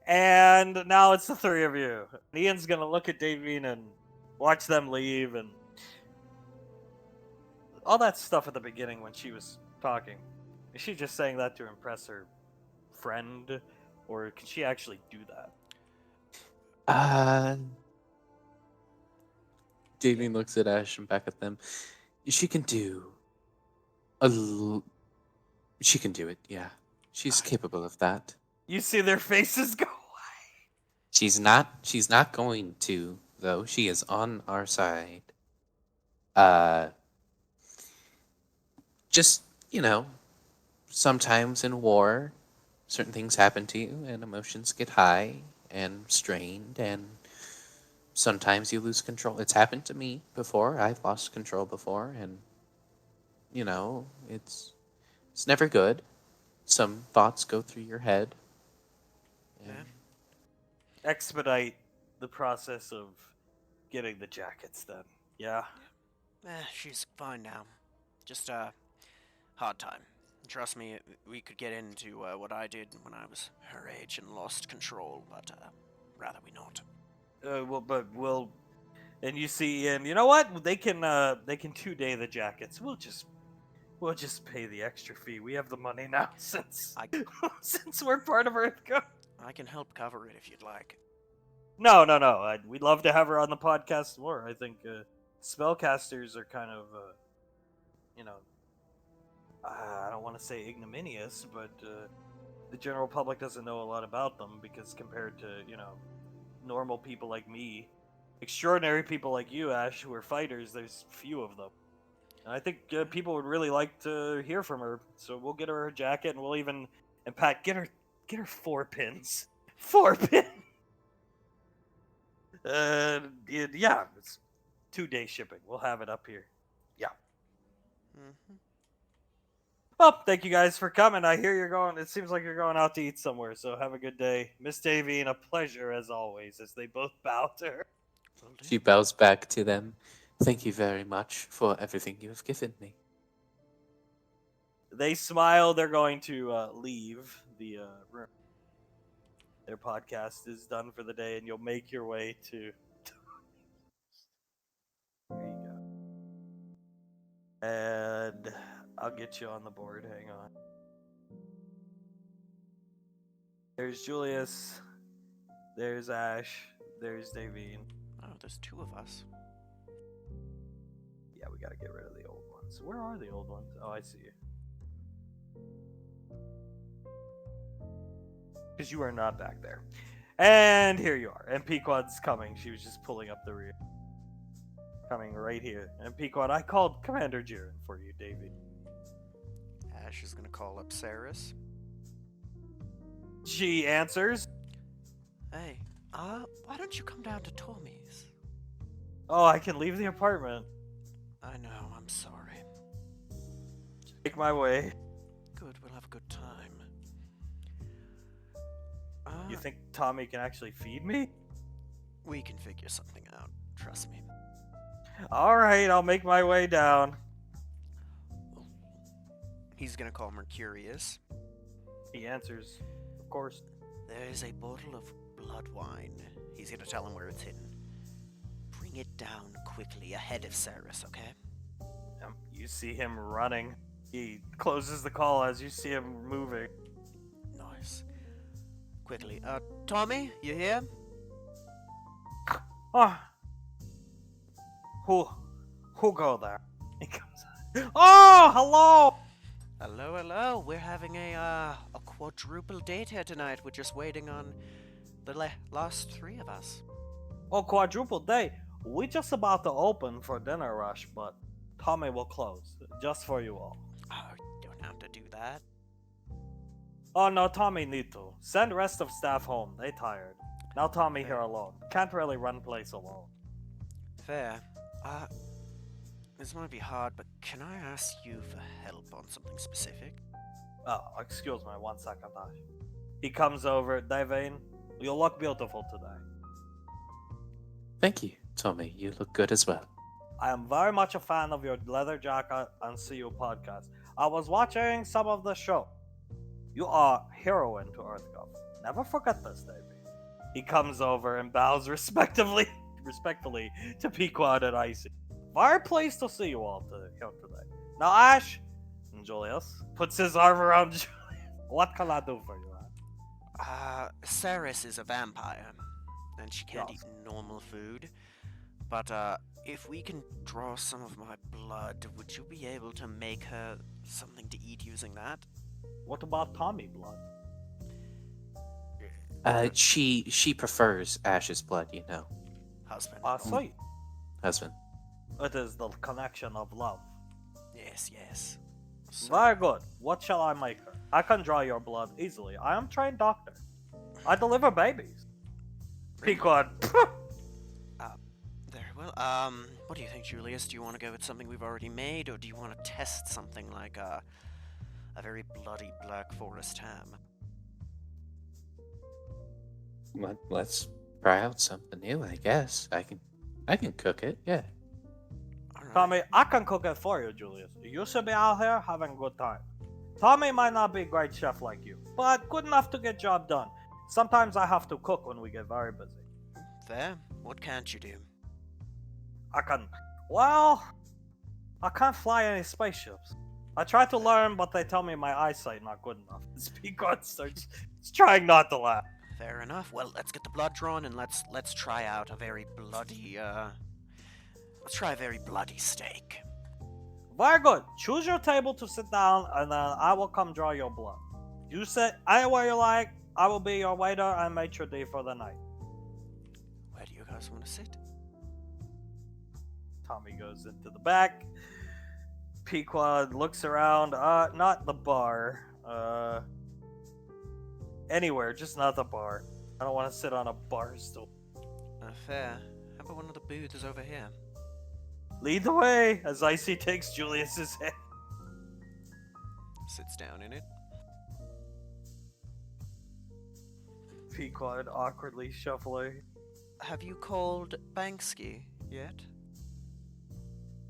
And now it's the 3 of you. Ian's gonna look at Davine and watch them leave, and all that stuff at the beginning when she was talking. Is she just saying that to impress her friend, or can she actually do that? Davine looks at Ash and back at them. She can do she can do it, yeah. She's capable of that. You see their faces go away. She's not going to, though. She is on our side. Just, sometimes in war, certain things happen to you and emotions get high and strained, and sometimes you lose control. It's happened to me before. I've lost control before, and it's never good. Some thoughts go through your head. And Expedite the process of getting the jackets then. Yeah. She's fine now. Just hard time. Trust me, we could get into what I did when I was her age and lost control, but rather we not. And you see, and you know what? They can 2-day the jackets. We'll just pay the extra fee. We have the money now since we're part of EarthCo. I can help cover it if you'd like. No. We'd love to have her on the podcast more. I think spellcasters are kind of, I don't want to say ignominious, but the general public doesn't know a lot about them because compared to, normal people like me, extraordinary people like you, Ash, who are fighters, there's few of them. And I think people would really like to hear from her, so we'll get her jacket, and we'll even, and Pat, get her 4 pins. 4 pins! Yeah, it's 2-day shipping. We'll have it up here. Yeah. Mm-hmm. Well, thank you guys for coming. I hear it seems like you're going out to eat somewhere, so have a good day. Miss Davine, a pleasure as always, as they both bow to her. Will do. She bows back to them. Thank you very much for everything you have given me. They smile. They're going to leave the room. Their podcast is done for the day, and you'll make your way to. There you go. And I'll get you on the board. Hang on. There's Julius. There's Ash. There's Davine. Oh, there's 2 of us. Yeah, we gotta get rid of the old ones. Where are the old ones? Oh, I see you. Because you are not back there. And here you are. And Pequod's coming. She was just pulling up the rear. Coming right here. And Pequod, I called Commander Jiren for you, Davy. Ash is gonna call up Saris. She answers. Hey, why don't you come down to Tommy's? Oh, I can leave the apartment. I know, I'm sorry. Make my way. Good, we'll have a good time. You think Tommy can actually feed me? We can figure something out, trust me. Alright, I'll make my way down. He's gonna call Mercurius. He answers, of course. There is a bottle of blood wine. He's gonna tell him where it's hidden. Bring it down quickly ahead of Saris, okay? You see him running. He closes the call as you see him moving. Nice. Quickly, Tommy, you here? Oh. Who go there? He comes. Oh, hello! Hello, hello. We're having a quadruple date here tonight. We're just waiting on the last 3 of us. Oh, quadruple day. We just about to open for dinner rush, but Tommy will close just for you all. Oh, you don't have to do that. Oh no, Tommy need to. Send rest of staff home. They tired. Now Tommy here alone. Can't really run place alone. Fair. This might be hard, but can I ask you for help on something specific? Oh, excuse me, 1 second, Ash. He comes over. Davine, you look beautiful today. Thank you, Tommy. You look good as well. I am very much a fan of your leather jacket and CU podcast. I was watching some of the show. You are heroine to EarthGov. Never forget this, Davey. He comes over and bows respectfully to Pequod and Icy. Very pleased to see you all here today. Now, Ash and Julius puts his arm around Julius. What can I do for you, Ash? Saris is a vampire, and she can't Yes. eat normal food. But, if we can draw some of my blood, would you be able to make her something to eat using that? What about Tommy blood? She prefers Ash's blood, you know, Husband. Sweet. husband. It is the connection of love. Yes, yes. So, Very good. What shall I make her? I can draw your blood easily. I am trained doctor. I deliver babies. Pequod. very well. What do you think, Julius? Do you want to go with something we've already made, or do you want to test something like a very bloody Black Forest ham? Let's try out something new, I guess. I can cook it, yeah. Alright. Tommy, I can cook it for you, Julius. You should be out here having a good time. Tommy might not be a great chef like you, but good enough to get job done. Sometimes I have to cook when we get very busy. Fair. What can't you do? I can't fly any spaceships. I try to learn, but they tell me my eyesight not good enough. Pequod starts trying not to laugh. Fair enough. Well, let's get the blood drawn and let's try out a very bloody let's try a very bloody steak. Very good. Choose your table to sit down, and then I will come draw your blood. You sit anywhere you like. I will be your waiter and maitre d' for the night. Where do you guys want to sit? Tommy goes into the back. Pequod looks around. Not the bar. Anywhere, just not the bar. I don't want to sit on a bar stool. Fair. How about one of the booths over here? Lead the way as Icy takes Julius's hand. Sits down in it. Pequod awkwardly shuffling. have you called Banksy yet?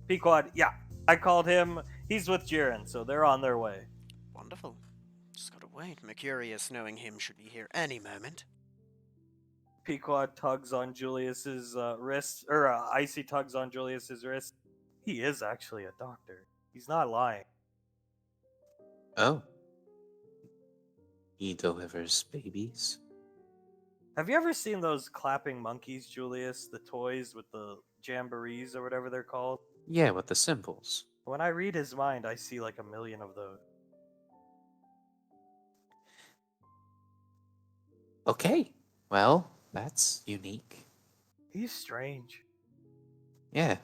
Pequod, yeah. I called him. He's with Jiren, so they're on their way. Wonderful. Just gotta wait. Mercurius, knowing him, should be here any moment. Pequod tugs on Julius's wrist, or Icy tugs on Julius's wrist. He is actually a doctor. He's not lying. Oh, he delivers babies? Have you ever seen those clapping monkeys, Julius? The toys with the jamborees or whatever they're called? Yeah, with the symbols. When I read his mind, I see like a million of those. Okay, well, that's unique. He's strange. Yeah.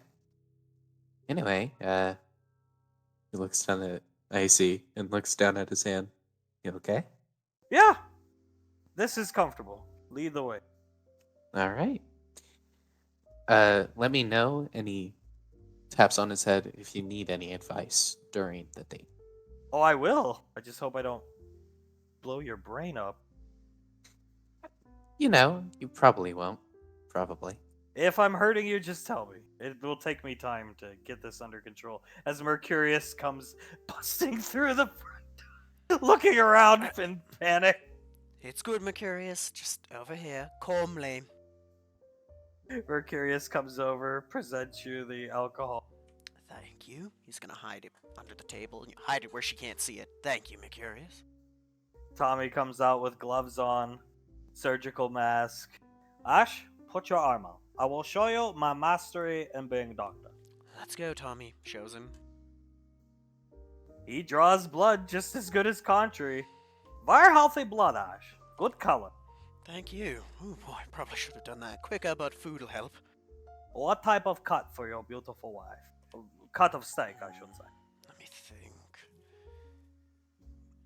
Anyway, he looks down at Icy and looks down at his hand. You okay? Yeah! This is comfortable. Lead the way. All right. Let me know, and he taps on his head, if you need any advice during the date. Oh, I will. I just hope I don't blow your brain up. You know, you probably won't. Probably. If I'm hurting you, just tell me. It will take me time to get this under control. As Mercurius comes busting through the front, looking around in panic. It's good, Mercurius. Just over here, calmly. Mercurius comes over, presents you the alcohol. Thank you. He's gonna hide it under the table. Hide it where she can't see it. Thank you, Mercurius. Tommy comes out with gloves on, surgical mask. Ash, put your arm on. I will show you my mastery in being doctor. Let's go, Tommy. Shows him. He draws blood just as good as Contrary. Very healthy blood, Ash. Good color. Thank you. Oh boy, probably should have done that quicker, but food'll help. What type of cut for your beautiful wife? Cut of steak, I should say. Let me think.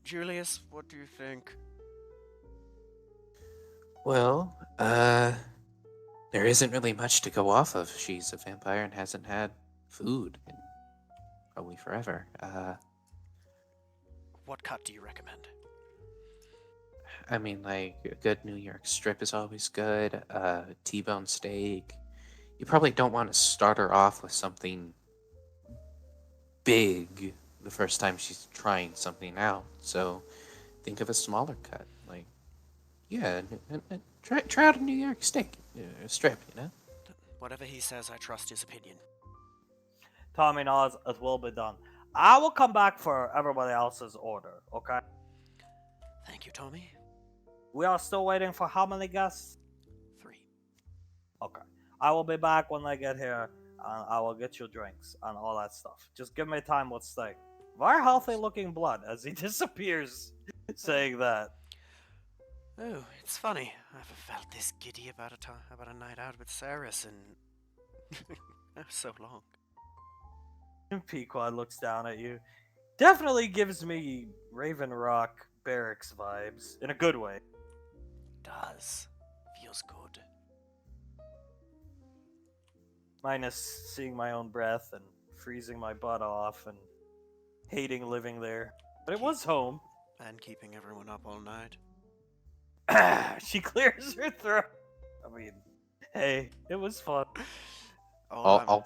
Julius, what do you think? Well, there isn't really much to go off of. She's a vampire and hasn't had food in probably forever. What cut do you recommend? I mean, like, a good New York strip is always good. T-bone steak. You probably don't want to start her off with something big the first time she's trying something out. So think of a smaller cut. Like, yeah, try out a New York steak strip, you know? Whatever he says, I trust his opinion. Tommy nods, it will be done. I will come back for everybody else's order, okay? Thank you, Tommy. We are still waiting for how many guests? 3. Okay. I will be back when they get here, and I will get you drinks and all that stuff. Just give me time with steak. Very healthy looking blood as he disappears, saying that. Oh, it's funny. I haven't felt this giddy about a night out with Saris in so long. Pequod looks down at you. Definitely gives me Raven Rock barracks vibes in a good way. Does. Feels good. Minus seeing my own breath and freezing my butt off and hating living there. But it was home. And keeping everyone up all night. She clears her throat. I mean, hey, it was fun. All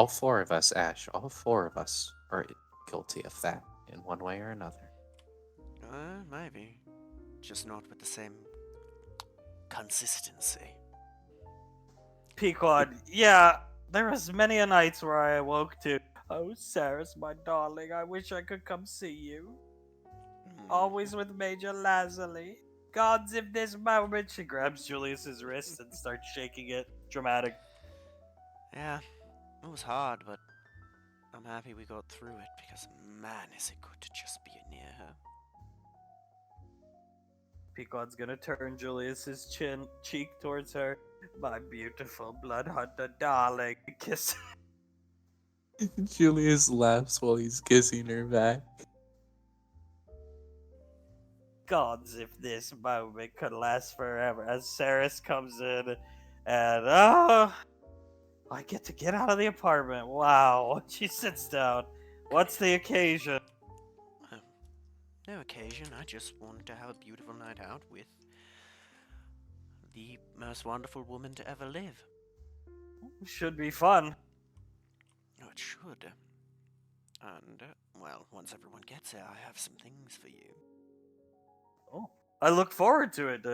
four of us, Ash. All four of us are guilty of that in one way or another. Maybe. Just not with the same consistency. Pequod, yeah, there was many a nights where I awoke to, oh, Saris, my darling, I wish I could come see you. Always with Major Lazuli. Gods, if this moment. She grabs Julius's wrist and starts shaking it. Dramatic. Yeah, it was hard, but I'm happy we got through it because, man, is it good to just be near her. Pequod's gonna turn Julius's cheek towards her. My beautiful blood hunter, darling. Kiss. Julius laughs while he's kissing her back. Gods, if this moment could last forever. As Saris comes in, and I get out of the apartment. Wow. She sits down. What's the occasion? No occasion. I just wanted to have a beautiful night out with the most wonderful woman to ever live. Should be fun. Oh, it should. And, well, once everyone gets here, I have some things for you. Oh, I look forward to it.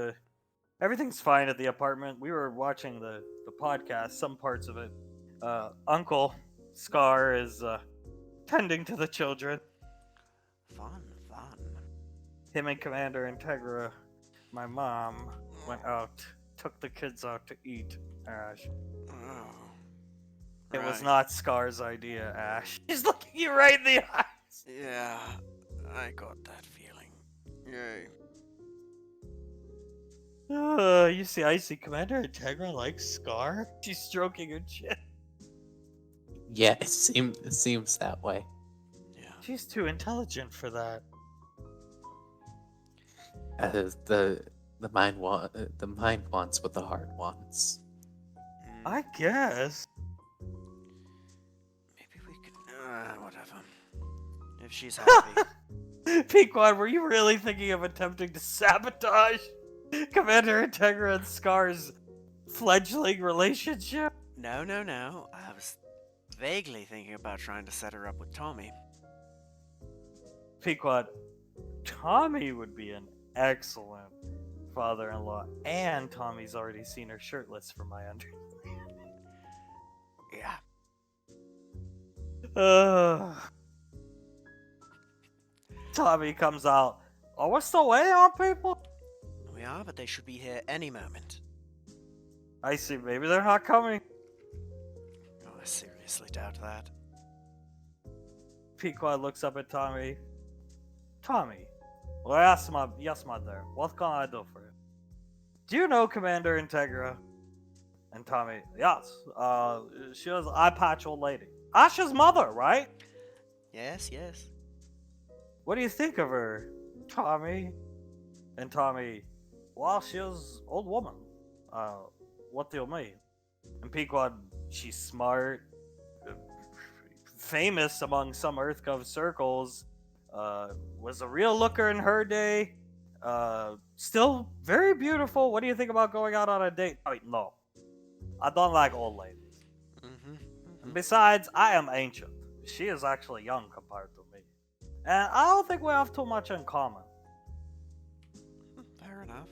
Everything's fine at the apartment. We were watching the podcast, some parts of it. Uncle Scar is tending to the children. Fun, fun. Him and Commander Integra, my mom, went out, took the kids out to eat, Ash. Oh. It was right. not Scar's idea, Ash. He's looking you right in the eyes. Yeah, I got that feeling. Yay. You see, I see Commander Integra likes Scar. She's stroking her chin. Yeah, it seems that way. Yeah. She's too intelligent for that. The mind wants what the heart wants. I guess. Maybe we could. Whatever. If she's happy. Pequod, were you really thinking of attempting to sabotage Commander Integra and Scar's fledgling relationship? No. I was vaguely thinking about trying to set her up with Tommy. Pequod, Tommy would be an excellent father-in-law, and Tommy's already seen her shirtless from my understanding. Yeah. Tommy comes out. Oh, we're still waiting on people? We are, but they should be here any moment. I see. Maybe they're not coming. Oh, I seriously doubt that. Pequod looks up at Tommy. Tommy, well, yes, mother. What can I do for you? Do you know Commander Integra? And Tommy, yes. She was eye patch old lady. Ash's mother, right? Yes. What do you think of her, Tommy? And Tommy, well, she was old woman. What do you mean? And Pequod, she's smart, famous among some EarthGov circles, was a real looker in her day, still very beautiful. What do you think about going out on a date? Wait, no. I don't like old ladies. And besides, I am ancient. She is actually young compared to me. And I don't think we have too much in common. Fair enough.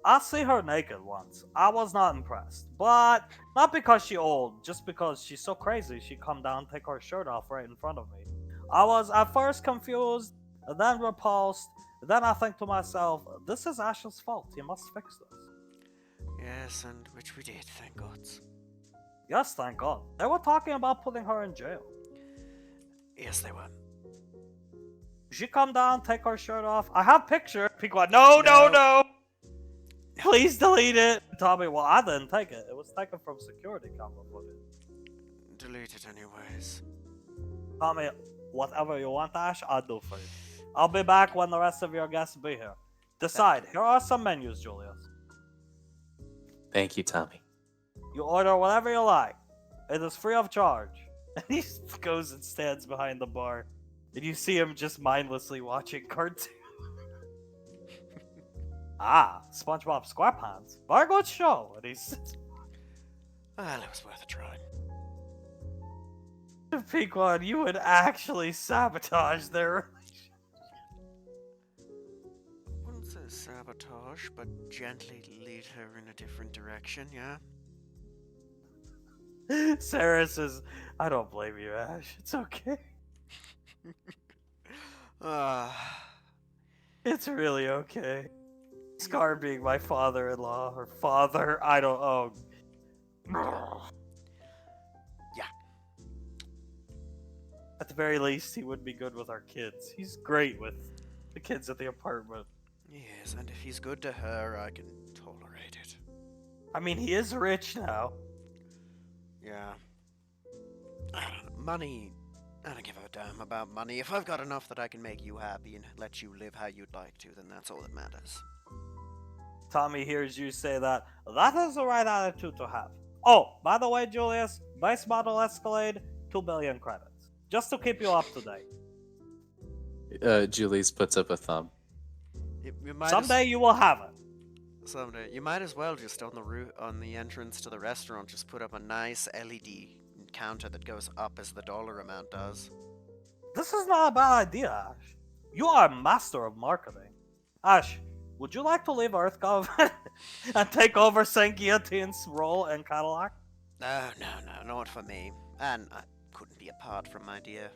I see her naked once. I was not impressed. But not because she old, just because she's so crazy she come down take her shirt off right in front of me. I was at first confused, then repulsed, then I think to myself, this is Ash's fault. He must fix this. Yes, and which we did, thank God. Yes, thank God. They were talking about putting her in jail. Yes, they were. She come down, take her shirt off. I have picture. Pequod, no. Please delete it. Tommy, well, I didn't take it. It was taken from security camera footage. Delete it anyways. Tommy, whatever you want, Ash, I'll do for you. I'll be back when the rest of your guests be here. Decide. Here are some menus, Julius. Thank you, Tommy. You order whatever you like. It is free of charge. And he goes and stands behind the bar. And you see him just mindlessly watching cartoons. SpongeBob SquarePants. Very good show. And he's... Well, it was worth a try. Pequod, you would actually sabotage their I wouldn't say sabotage, but gently lead her in a different direction, yeah? Sarah says, I don't blame you, Ash. It's okay. It's really okay. Scar being my father-in-law, or father, I don't know. Yeah. At the very least, he would be good with our kids. He's great with the kids at the apartment. Yes, and if he's good to her, I can tolerate it. I mean, he is rich now. Yeah. Money. I don't give a damn about money. If I've got enough that I can make you happy and let you live how you'd like to, then that's all that matters. Tommy hears you say that. That is the right attitude to have. Oh, by the way, Julius, base model Escalade, 2 billion credits. Just to keep you up to date. Julius puts up a thumb. You might Someday you will have it. Someday. You might as well just on the entrance to the restaurant just put up a nice LED counter that goes up as the dollar amount does. This is not a bad idea, Ash. You are a master of marketing. Ash, would you like to leave Earth Government and take over St. Guillotine's role in Cadillac? No, not for me. And I couldn't be apart from my dear.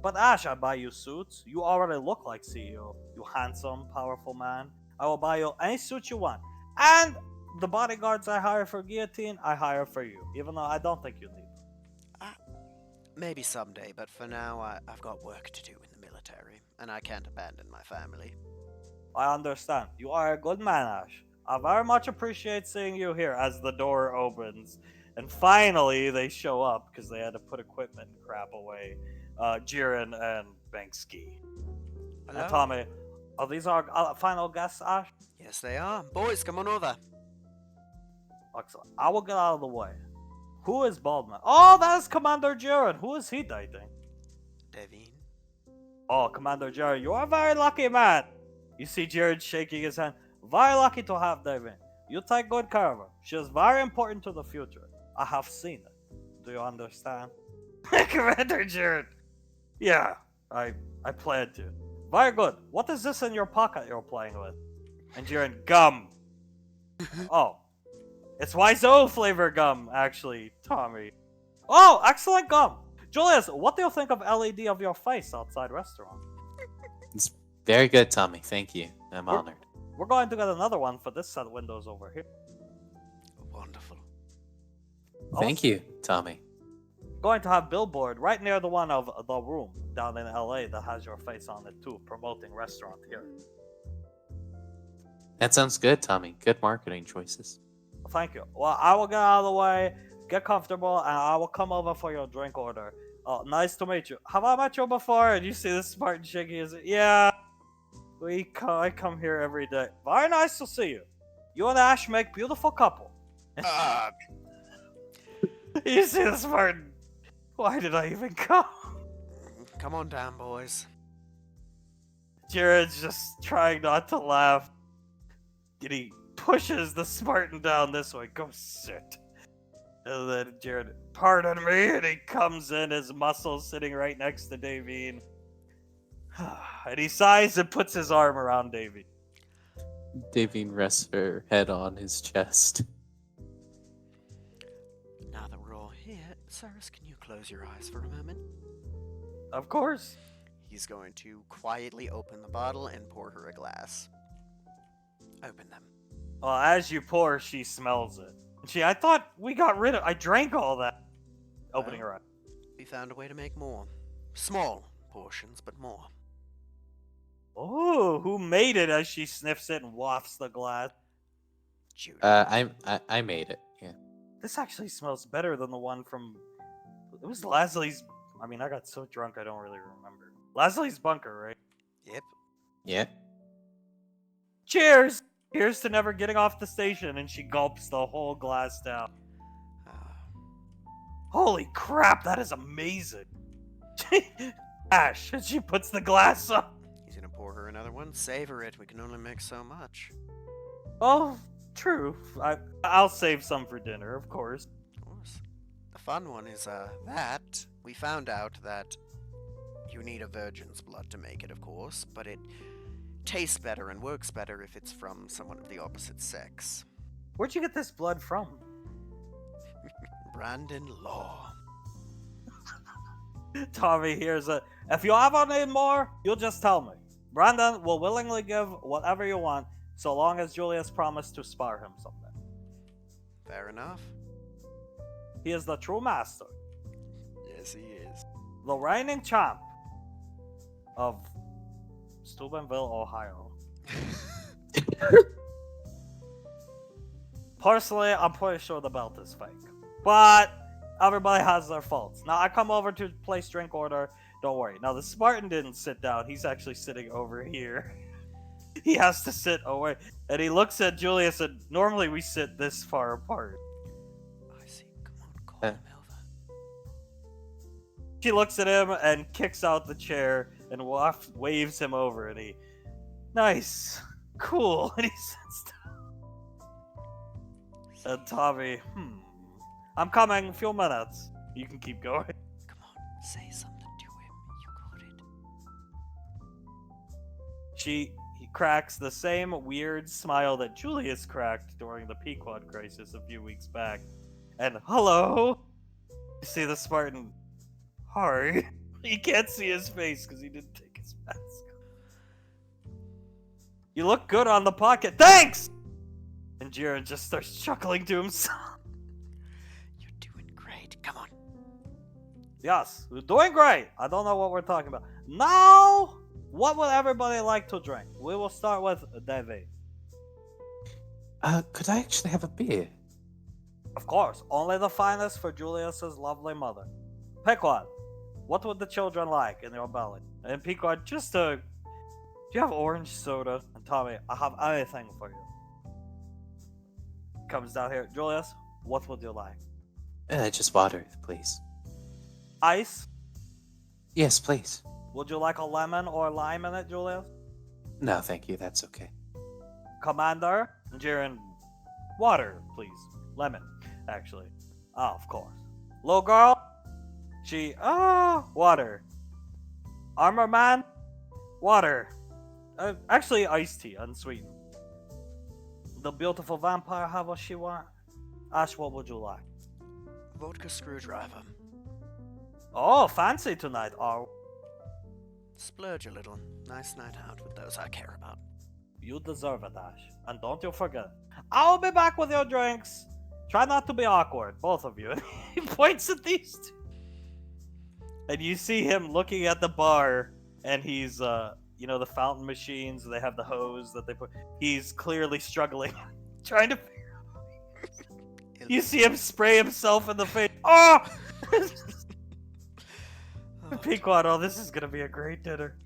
But Ash, I buy you suits. You already look like CEO. You handsome, powerful man. I will buy you any suit you want. And the bodyguards I hire for Guillotine, I hire for you. Even though I don't think you need them. Maybe someday, but for now, I've got work to do in the military, and I can't abandon my family. I understand. You are a good man, Ash. I very much appreciate seeing you here as the door opens. And finally, they show up because they had to put equipment and crap away. Jiren and Banksky. Hello? And Tommy, are these our final guests, Ash? Yes, they are. Boys, come on over. Excellent. I will get out of the way. Who is Baldman? Oh, that is Commander Jiren. Who is he dating? Devine. Oh, Commander Jiren, you are a very lucky man. You see Jiren shaking his hand. Very lucky to have Devine. You take good care of her. She is very important to the future. I have seen it. Do you understand? Commander Jiren. Yeah, I plan to. Very good. What is this in your pocket you're playing with? And Jiren, gum. Oh. It's Wiseau flavor gum, actually, Tommy. Oh, excellent gum. Julius, what do you think of LED of your face outside restaurant? It's very good, Tommy. Thank you. I'm honored. We're going to get another one for this set of windows over here. Wonderful. Thank you, Tommy. Going to have billboard right near the one of The Room down in LA that has your face on it too, promoting restaurant here. That sounds good, Tommy. Good marketing choices. Thank you. Well, I will get out of the way, get comfortable, and I will come over for your drink order. Oh, nice to meet you. Have I met you before? And you see this Spartan shaking his... Yeah, I come here every day. Very nice to see you. You and Ash make beautiful couple. You see this Spartan... Why did I even come? Come on down, boys. Jared's just trying not to laugh. And he pushes the Spartan down this way. Go sit. And then Jared, pardon me, and he comes in, his muscles sitting right next to Davine. And he sighs and puts his arm around Davine. Davine rests her head on his chest. Now that we're all here, Cyrus, can you close your eyes for a moment? Of course. He's going to quietly open the bottle and pour her a glass. Open them. Well, as you pour, she smells it. I thought we got rid of... I drank all that. Opening her up. We found a way to make more. Small portions, but more. Oh, who made it as she sniffs it and wafts the glass? Judy. I made it. Yeah. This actually smells better than the one from... It was Leslie's... I mean, I got so drunk I don't really remember. Leslie's bunker, right? Yep. Yeah. Cheers! Here's to never getting off the station, and she gulps the whole glass down. Holy crap, that is amazing! Ash, and she puts the glass up. He's gonna pour her another one. Savor it. We can only make so much. Oh, true. I'll save some for dinner, of course. Of course. The fun one is that we found out that you need a virgin's blood to make it, of course, but it tastes better and works better if it's from someone of the opposite sex. Where'd you get this blood from? Brandon Law. Tommy, if you ever need more, you'll just tell me. Brandon will willingly give whatever you want, so long as Julius promised to spare him someday. Fair enough. He is the true master. Yes, he is. The reigning champ of Steubenville, Ohio. Personally, I'm pretty sure the belt is fake. But everybody has their faults. Now, I come over to place drink order. Don't worry. Now, the Spartan didn't sit down. He's actually sitting over here. He has to sit away. And he looks at Julius, and normally we sit this far apart. I see. Come on, call him over. She looks at him and kicks out the chair and waves him over. And he, nice. Cool. And he sits down. And Tommy, I'm coming, a few minutes. You can keep going. Come on, say something to him. You got it. He cracks the same weird smile that Julius cracked during the Pequod crisis a few weeks back. And hello! You see the Spartan. Hi. You can't see his face because he didn't take his mask off. You look good on the pocket. Thanks! And Jiren just starts chuckling to himself. You're doing great. Come on. Yes, we're doing great. I don't know what we're talking about. Now, what would everybody like to drink? We will start with Davey. Could I actually have a beer? Of course, only the finest for Julius's lovely mother. Pick one. What would the children like in your belly? And Pequod, do you have orange soda? And Tommy, I have anything for you. Comes down here. Julius, what would you like? Just water, please. Ice? Yes, please. Would you like a lemon or lime in it, Julius? No, thank you. That's okay. Commander? Jiren, water, please. Lemon, actually. Ah, of course. Little girl? Water. Armor man? Water. Actually, iced tea, unsweetened. The beautiful vampire have what she want. Ash, what would you like? Vodka screwdriver. Oh, fancy tonight. Oh, Splurge a little. Nice night out with those I care about. you deserve it, Ash. And don't you forget. I'll be back with your drinks. Try not to be awkward, both of you. He points at these two. And you see him looking at the bar, and he's, the fountain machines, they have the hose that they put. He's clearly struggling, trying to figure out. You see him spray himself in the face. Oh! Pequod, oh, this is gonna be a great dinner.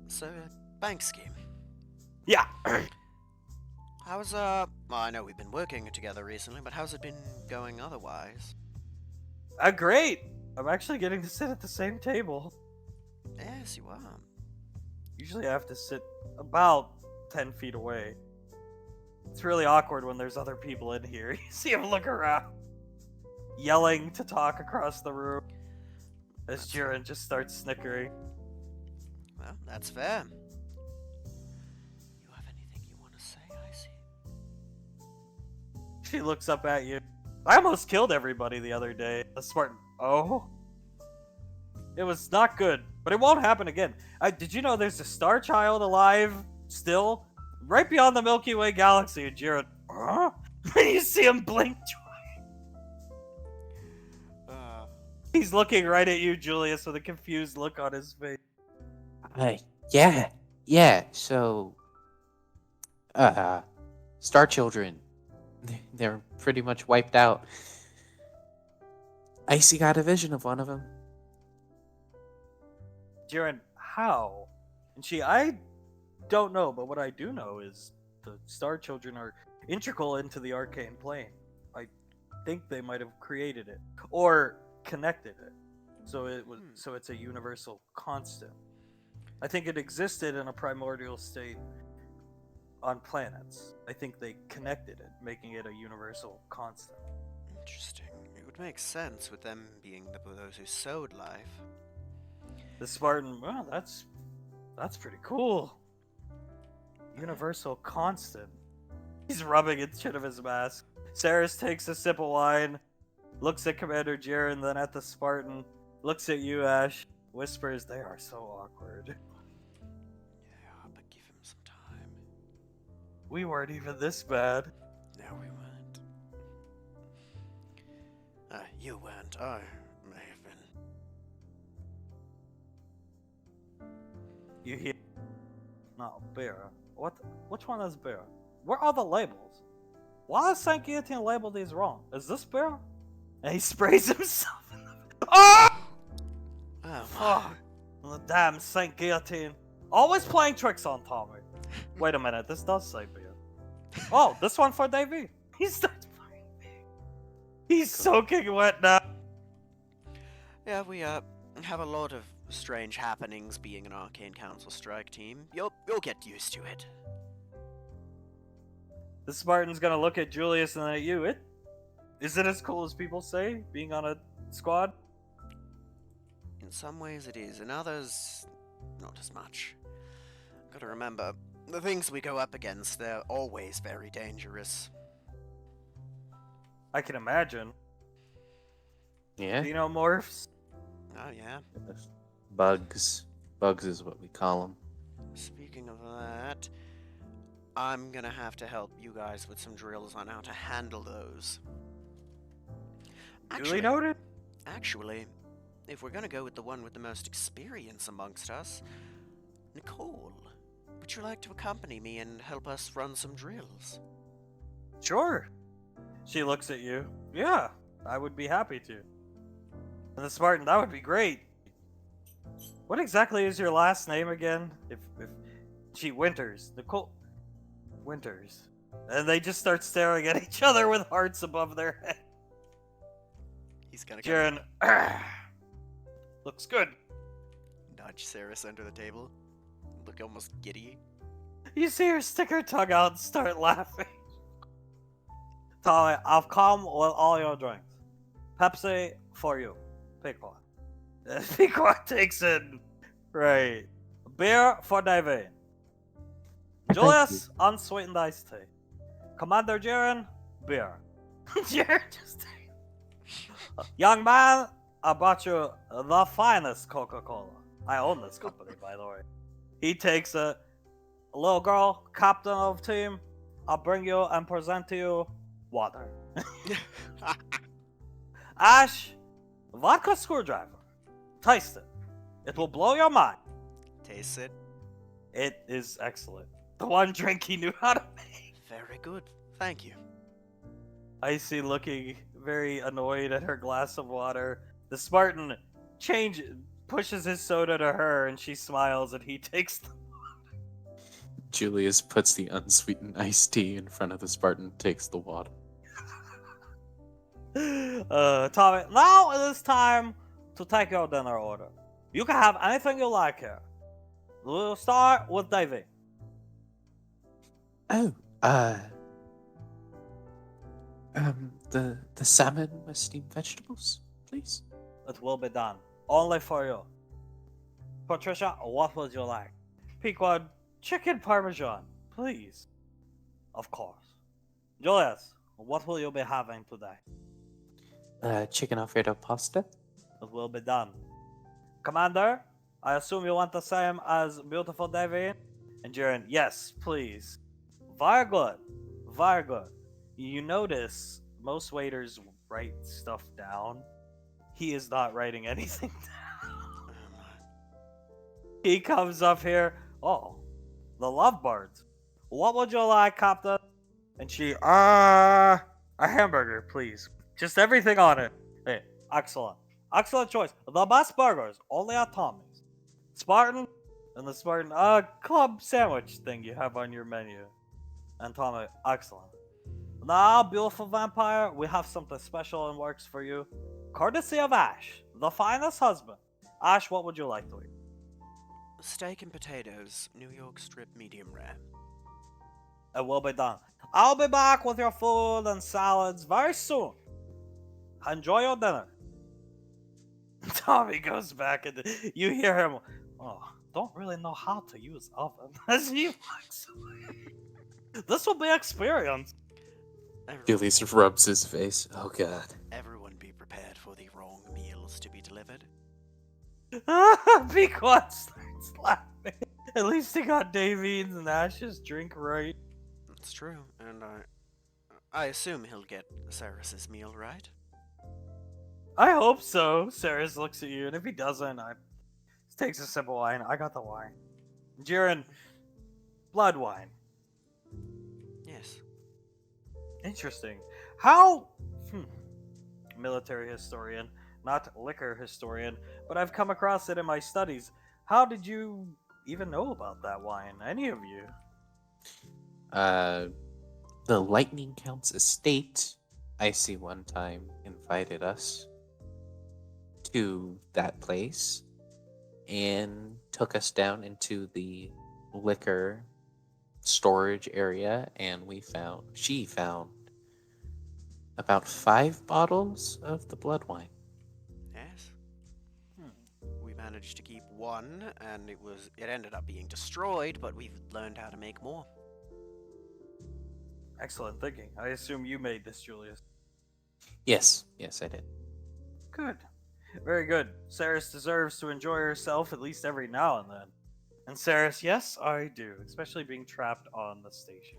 So, bank scheme. Yeah. How's, well, I know we've been working together recently, but how's it been going otherwise? Great. I'm actually getting to sit at the same table. Yes, you are. Usually I have to sit about 10 feet away. It's really awkward when there's other people in here. You see him look around, yelling to talk across the room, as Jiren just starts snickering. Well, that's fair. You have anything you want to say, I see? She looks up at you. I almost killed everybody the other day. The Spartan. Oh? It was not good, but it won't happen again. Did you know there's a star child alive still? Right beyond the Milky Way galaxy, and Jiren. Huh? You see him blink twice. He's looking right at you, Julius, with a confused look on his face. Yeah. So, Star Children, they're pretty much wiped out. Icy got a vision of one of them. Jiren, how? And I don't know, but what I do know is the Star Children are integral into the arcane plane. I think they might have created it or connected it, so it's a universal constant. I think it existed in a primordial state on planets. I think they connected it, making it a universal constant. Interesting. It would make sense with them being those who sowed life. The Spartan, well, that's pretty cool. Universal constant. He's rubbing the chin of his mask. Saris takes a sip of wine, looks at Commander Jiren, then at the Spartan, looks at you, Ash, whispers, "They are so awkward." Yeah, but give him some time. We weren't even this bad. No, we weren't. You weren't. I may have been. You hear? No, beer. What? Which one is beer? Where are the labels? Why is Saint Guillotine labeled these wrong? Is this beer? And he sprays himself in the... Oh! Oh, Fuck. The damn Saint Guillotine. Always playing tricks on Tommy. Wait a minute, this does say beer. Oh, this one for Davey. He starts playing beer. He's soaking wet now. Yeah, we have a lot of strange happenings being an Arcane Council strike team. You'll get used to it. The Spartan's gonna look at Julius and then at you. Is it as cool as people say, being on a squad? In some ways it is, in others, not as much. Gotta remember, the things we go up against, they're always very dangerous. I can imagine. Yeah? Xenomorphs? Oh, yeah. Bugs. Bugs is what we call them. Speaking of that, I'm gonna have to help you guys with some drills on how to handle those. Duly noted. Actually, if we're gonna go with the one with the most experience amongst us, Nicole, would you like to accompany me and help us run some drills? Sure. She looks at you. Yeah, I would be happy to. And the Spartan, that would be great. What exactly is your last name again? If she Winters. Nicole Winters. And they just start staring at each other with hearts above their head. He's gonna Jaren, looks good. nudge Saris under the table, look almost giddy. You see her stick her tongue out and start laughing. Tommy, I've come with all your drinks. Pepsi for you. Pequod. Pequod takes it. Right. Beer for Davine. Julius, unsweetened iced tea. Commander Jaren, beer. Jaren just Young man, I brought you the finest Coca-Cola. I own this company, by the way. He takes a little girl, captain of team. I'll bring you and present to you water. Ash, vodka screwdriver. Taste it. It will blow your mind. Taste it. It is excellent. The one drink he knew how to make. Very good. Thank you. Icy looking very annoyed at her glass of water. The Spartan pushes his soda to her and she smiles and he takes the Julius puts the unsweetened iced tea in front of the Spartan, takes the water. Tommy, now it is time to take your dinner order. You can have anything you like here. We'll start with Davy. Oh, the salmon with steamed vegetables, please. It will be done. Only for you. Patricia, what would you like? Pequod, chicken parmesan, please. Of course. Julius, what will you be having today? Chicken Alfredo pasta. It will be done. Commander, I assume you want the same as beautiful Davy? And Jaren, yes, please. Very good. Very good. You notice most waiters write stuff down. He is not writing anything down. He comes up here. Oh, the lovebirds. What would you like, Captain? And she, a hamburger, please. Just everything on it. Hey, excellent. Excellent choice. The best burgers, only at Tommy's. Spartan, and the Spartan, club sandwich thing you have on your menu. And Tommy, excellent. Now, beautiful vampire, we have something special in works for you. Courtesy of Ash, the finest husband. Ash, what would you like to eat? Steak and potatoes, New York strip medium rare. It will be done. I'll be back with your food and salads very soon. Enjoy your dinner. Tommy goes back and you hear him, oh, don't really know how to use oven. As he walks away. This will be experience. Julius rubs his face. Oh god. Everyone be prepared for the wrong meals to be delivered. Be quiet, starts laughing. At least he got Davies and Ash's drink right. That's true, and I assume he'll get Saris's meal right. I hope so. Saris looks at you, and if he doesn't, he takes a sip of wine. I got the wine. Jaren, blood wine. Yes. Interesting. How? Military historian, not liquor historian, but I've come across it in my studies. How did you even know about that wine? Any of you? The Lightning Count's estate, I see one time, invited us to that place and took us down into the liquor storage area, and she found about 5 bottles of the blood wine. Yes. Hmm. We managed to keep one, and it ended up being destroyed, but we've learned how to make more. Excellent thinking. I assume you made this, Julius. Yes, I did. Good. Very good. Saris deserves to enjoy herself at least every now and then. And Saris, yes, I do, especially being trapped on the station.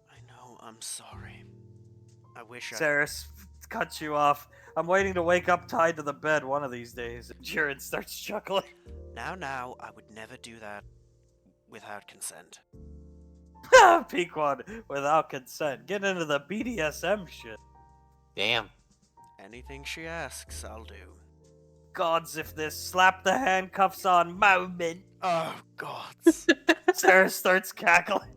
I know, I'm sorry. I wish I. Saris cuts you off. I'm waiting to wake up tied to the bed one of these days. Jiren starts chuckling. Now, I would never do that without consent. Pequod, without consent. Get into the BDSM shit. Damn. Anything she asks, I'll do. Gods, if this slap the handcuffs on moment. Oh, gods. Saris starts cackling.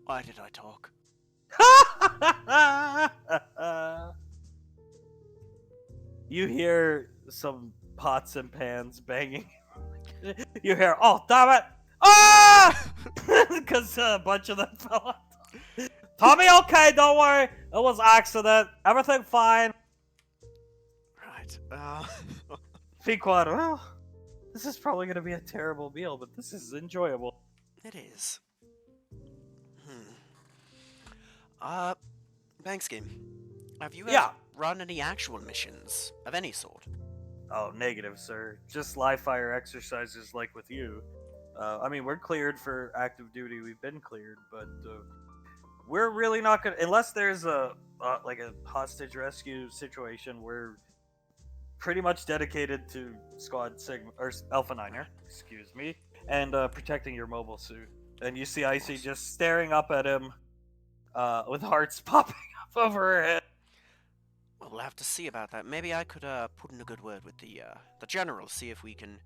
Why did I talk? You hear some pots and pans banging. You hear, oh, damn it! Ah! Because a bunch of them fell out. Tommy, okay, don't worry. It was accident. Everything fine. Right. Pequod, well, this is probably going to be a terrible meal, but this is enjoyable. It is. Bankskin, have you guys run any actual missions of any sort? Oh, negative, sir. Just live fire exercises like with you. I mean, we're cleared for active duty. We've been cleared, but we're really not gonna unless there's a like a hostage rescue situation. We're pretty much dedicated to Squad Sigma or Alpha Niner, excuse me, and protecting your mobile suit. And you see Icy just staring up at him, with hearts popping up over her head. Well, we'll have to see about that. Maybe I could put in a good word with the general, see if we can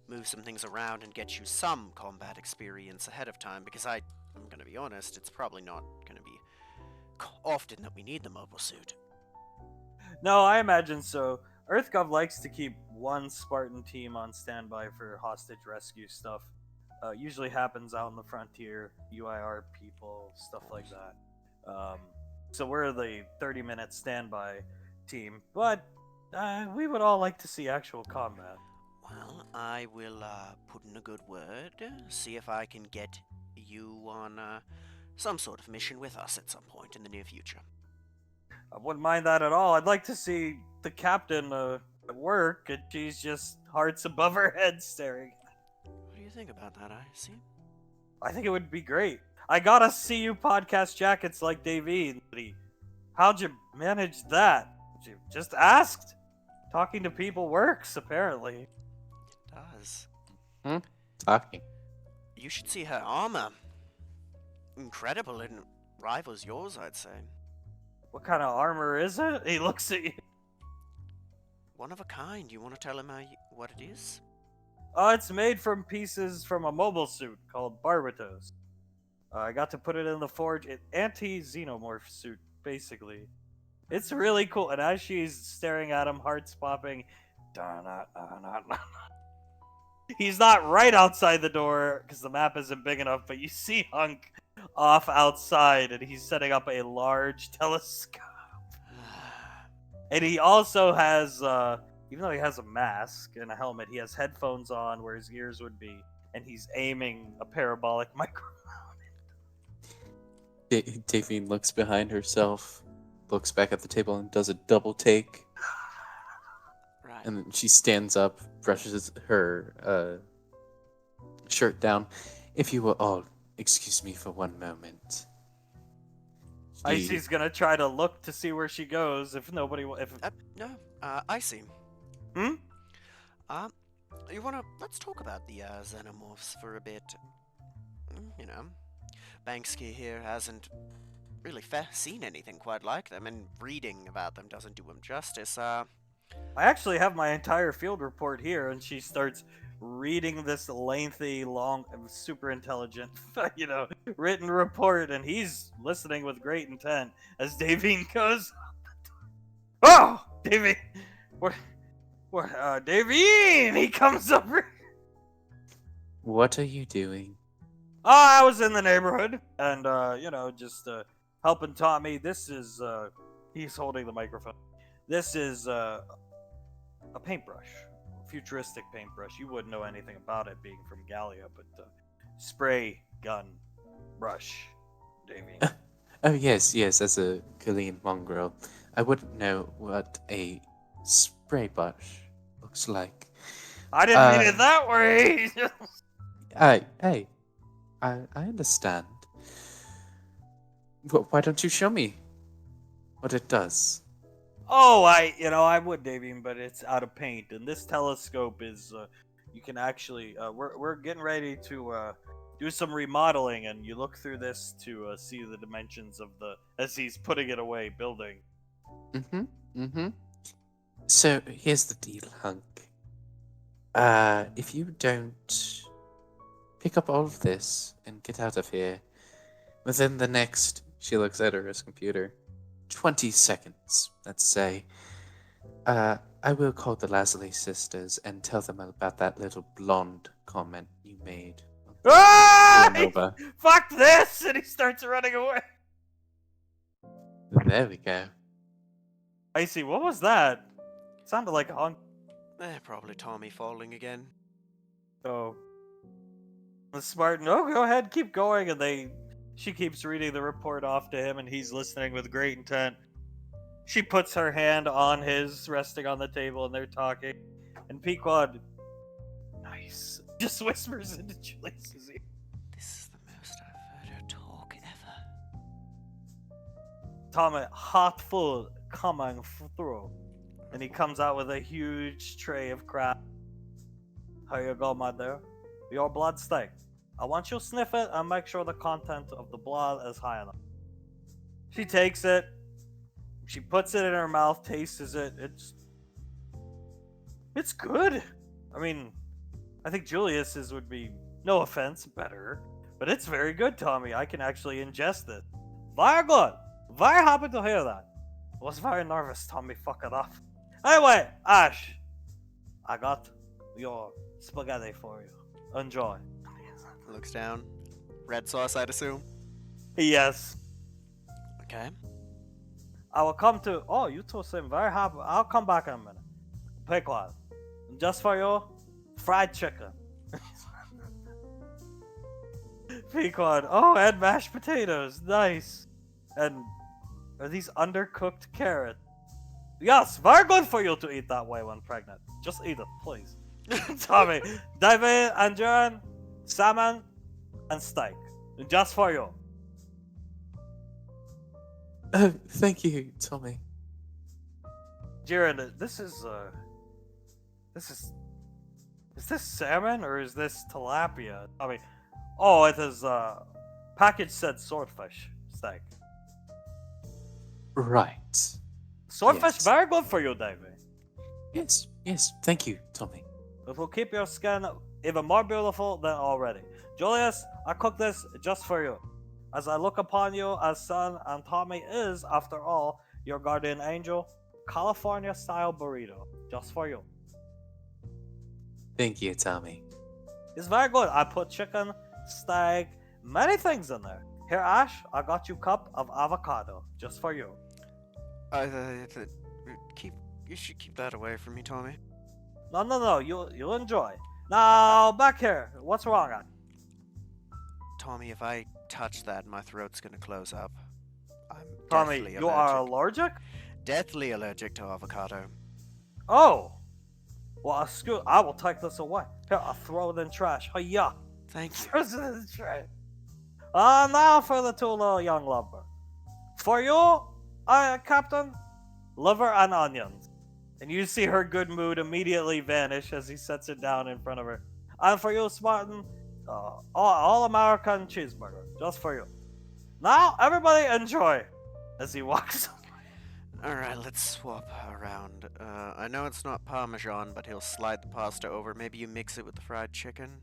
move some things around and get you some combat experience ahead of time. Because I'm gonna be honest, it's probably not gonna be often that we need the mobile suit. No, I imagine so. EarthGov likes to keep one Spartan team on standby for hostage rescue stuff. Usually happens out in the frontier, UIR people, stuff like that. So we're the 30-minute standby team, but we would all like to see actual combat. Well, I will put in a good word, see if I can get you on some sort of mission with us at some point in the near future. I wouldn't mind that at all. I'd like to see the captain at work, and she's just hearts above her head staring. What do you think about that, Icy? I think it would be great. I gotta see you podcast jackets like Davey. How'd you manage that? You just asked. Talking to people works, apparently. It does. Talking. You should see her armor. Incredible and rivals yours, I'd say. What kind of armor is it? He looks at you. One of a kind. You want to tell him what it is? It's made from pieces from a mobile suit called Barbatos. I got to put it in the forge. Anti-xenomorph suit, basically. It's really cool. And as she's staring at him, hearts popping, he's not right outside the door because the map isn't big enough, but you see Hunk off outside, and he's setting up a large telescope. And he also has, even though he has a mask and a helmet, he has headphones on where his ears would be, and he's aiming a parabolic microphone. Davine looks behind herself, looks back at the table, and does a double take. Right. And then she stands up, brushes her shirt down. If you will all excuse me for one moment. Icy's gonna try to look to see where she goes if nobody. No, Icy. Hmm? Let's talk about the xenomorphs for a bit. You know, Banksy here hasn't really seen anything quite like them, and reading about them doesn't do him justice. I actually have my entire field report here, and she starts reading this lengthy, long, super intelligent, written report, and he's listening with great intent as Davine goes. Oh, Davine! What? Davine! He comes over. What are you doing? I was in the neighborhood, and just helping Tommy. This is he's holding the microphone. This is a paintbrush, futuristic paintbrush. You wouldn't know anything about it being from Gallia, but spray gun brush, Damien. Oh yes, yes. As a Korean mongrel, I wouldn't know what a spray brush looks like. I didn't mean it that way. Hey, I understand. Why don't you show me what it does? Oh, I would, Damien, but it's out of paint, and this telescope is, you can actually, we're getting ready to do some remodeling, and you look through this to see the dimensions of as he's putting it away, building. Mm-hmm. So here's the deal, Hunk. If you don't pick up all of this and get out of here within the next, she looks at her computer, 20 seconds, let's say, I will call the Lazuli sisters and tell them about that little blonde comment you made. Ah! Villanova. Fuck this! And he starts running away. There we go. I see. What was that? Sounded like a honk. Probably Tommy falling again. Oh. The smart. No, go ahead, keep going. And she keeps reading the report off to him, and he's listening with great intent. She puts her hand on his, resting on the table, and they're talking. And Pequod, nice, just whispers into Julius's ear. This is the most I've heard her talk ever. Tommy, hot food coming through. And he comes out with a huge tray of crab. Here you go, my dear. Your blood steak. I want you to sniff it and make sure the content of the blood is high enough. She takes it. She puts it in her mouth, tastes it. It's good. I mean, I think Julius's would be, no offense, better. But it's very good, Tommy. I can actually ingest it. Very good. Very happy to hear that. I was very nervous, Tommy. Fuck it off. Anyway, Ash, I got your spaghetti for you. Enjoy. Looks down. Red sauce, I'd assume. Yes. Okay. I will come to. Oh, you two seem very happy. I'll come back in a minute. Pick one. Just for you, fried chicken. Pequod. Oh, and mashed potatoes. Nice. And are these undercooked carrots? Yes, very good for you to eat that way when pregnant. Just eat it, please. Tommy, David and John, salmon and steak. Just for you. Thank you, Tommy. Jiren, is this salmon or is this tilapia? I mean, oh, it is, package said swordfish steak. Right. Swordfish, Yes. very good for you, David. Yes, thank you, Tommy. It will keep your skin even more beautiful than already. Julius, I cooked this just for you. As I look upon you as son, and Tommy is, after all, your guardian angel, California-style burrito, just for you. Thank you, Tommy. It's very good. I put chicken, steak, many things in there. Here, Ash, I got you cup of avocado, just for you. You should keep that away from me, Tommy. No, you'll enjoy. Now, back here. What's wrong, Ash? Tommy, if I touch that, my throat's gonna close up. I'm Tommy, deathly you are allergic. allergic? Deathly allergic to avocado. Oh. Well, excuse. I will take this away. Here, I'll throw it in trash. Hiya. Thank you. Throws it in the trash. Now for the two little young lovers. For you, Captain, liver and onions. And you see her good mood immediately vanish as he sets it down in front of her. And for you, Spartan, all-American cheeseburger, just for you. Now, everybody enjoy, as he walks. Alright, let's swap around. I know it's not Parmesan, but he'll slide the pasta over. Maybe you mix it with the fried chicken?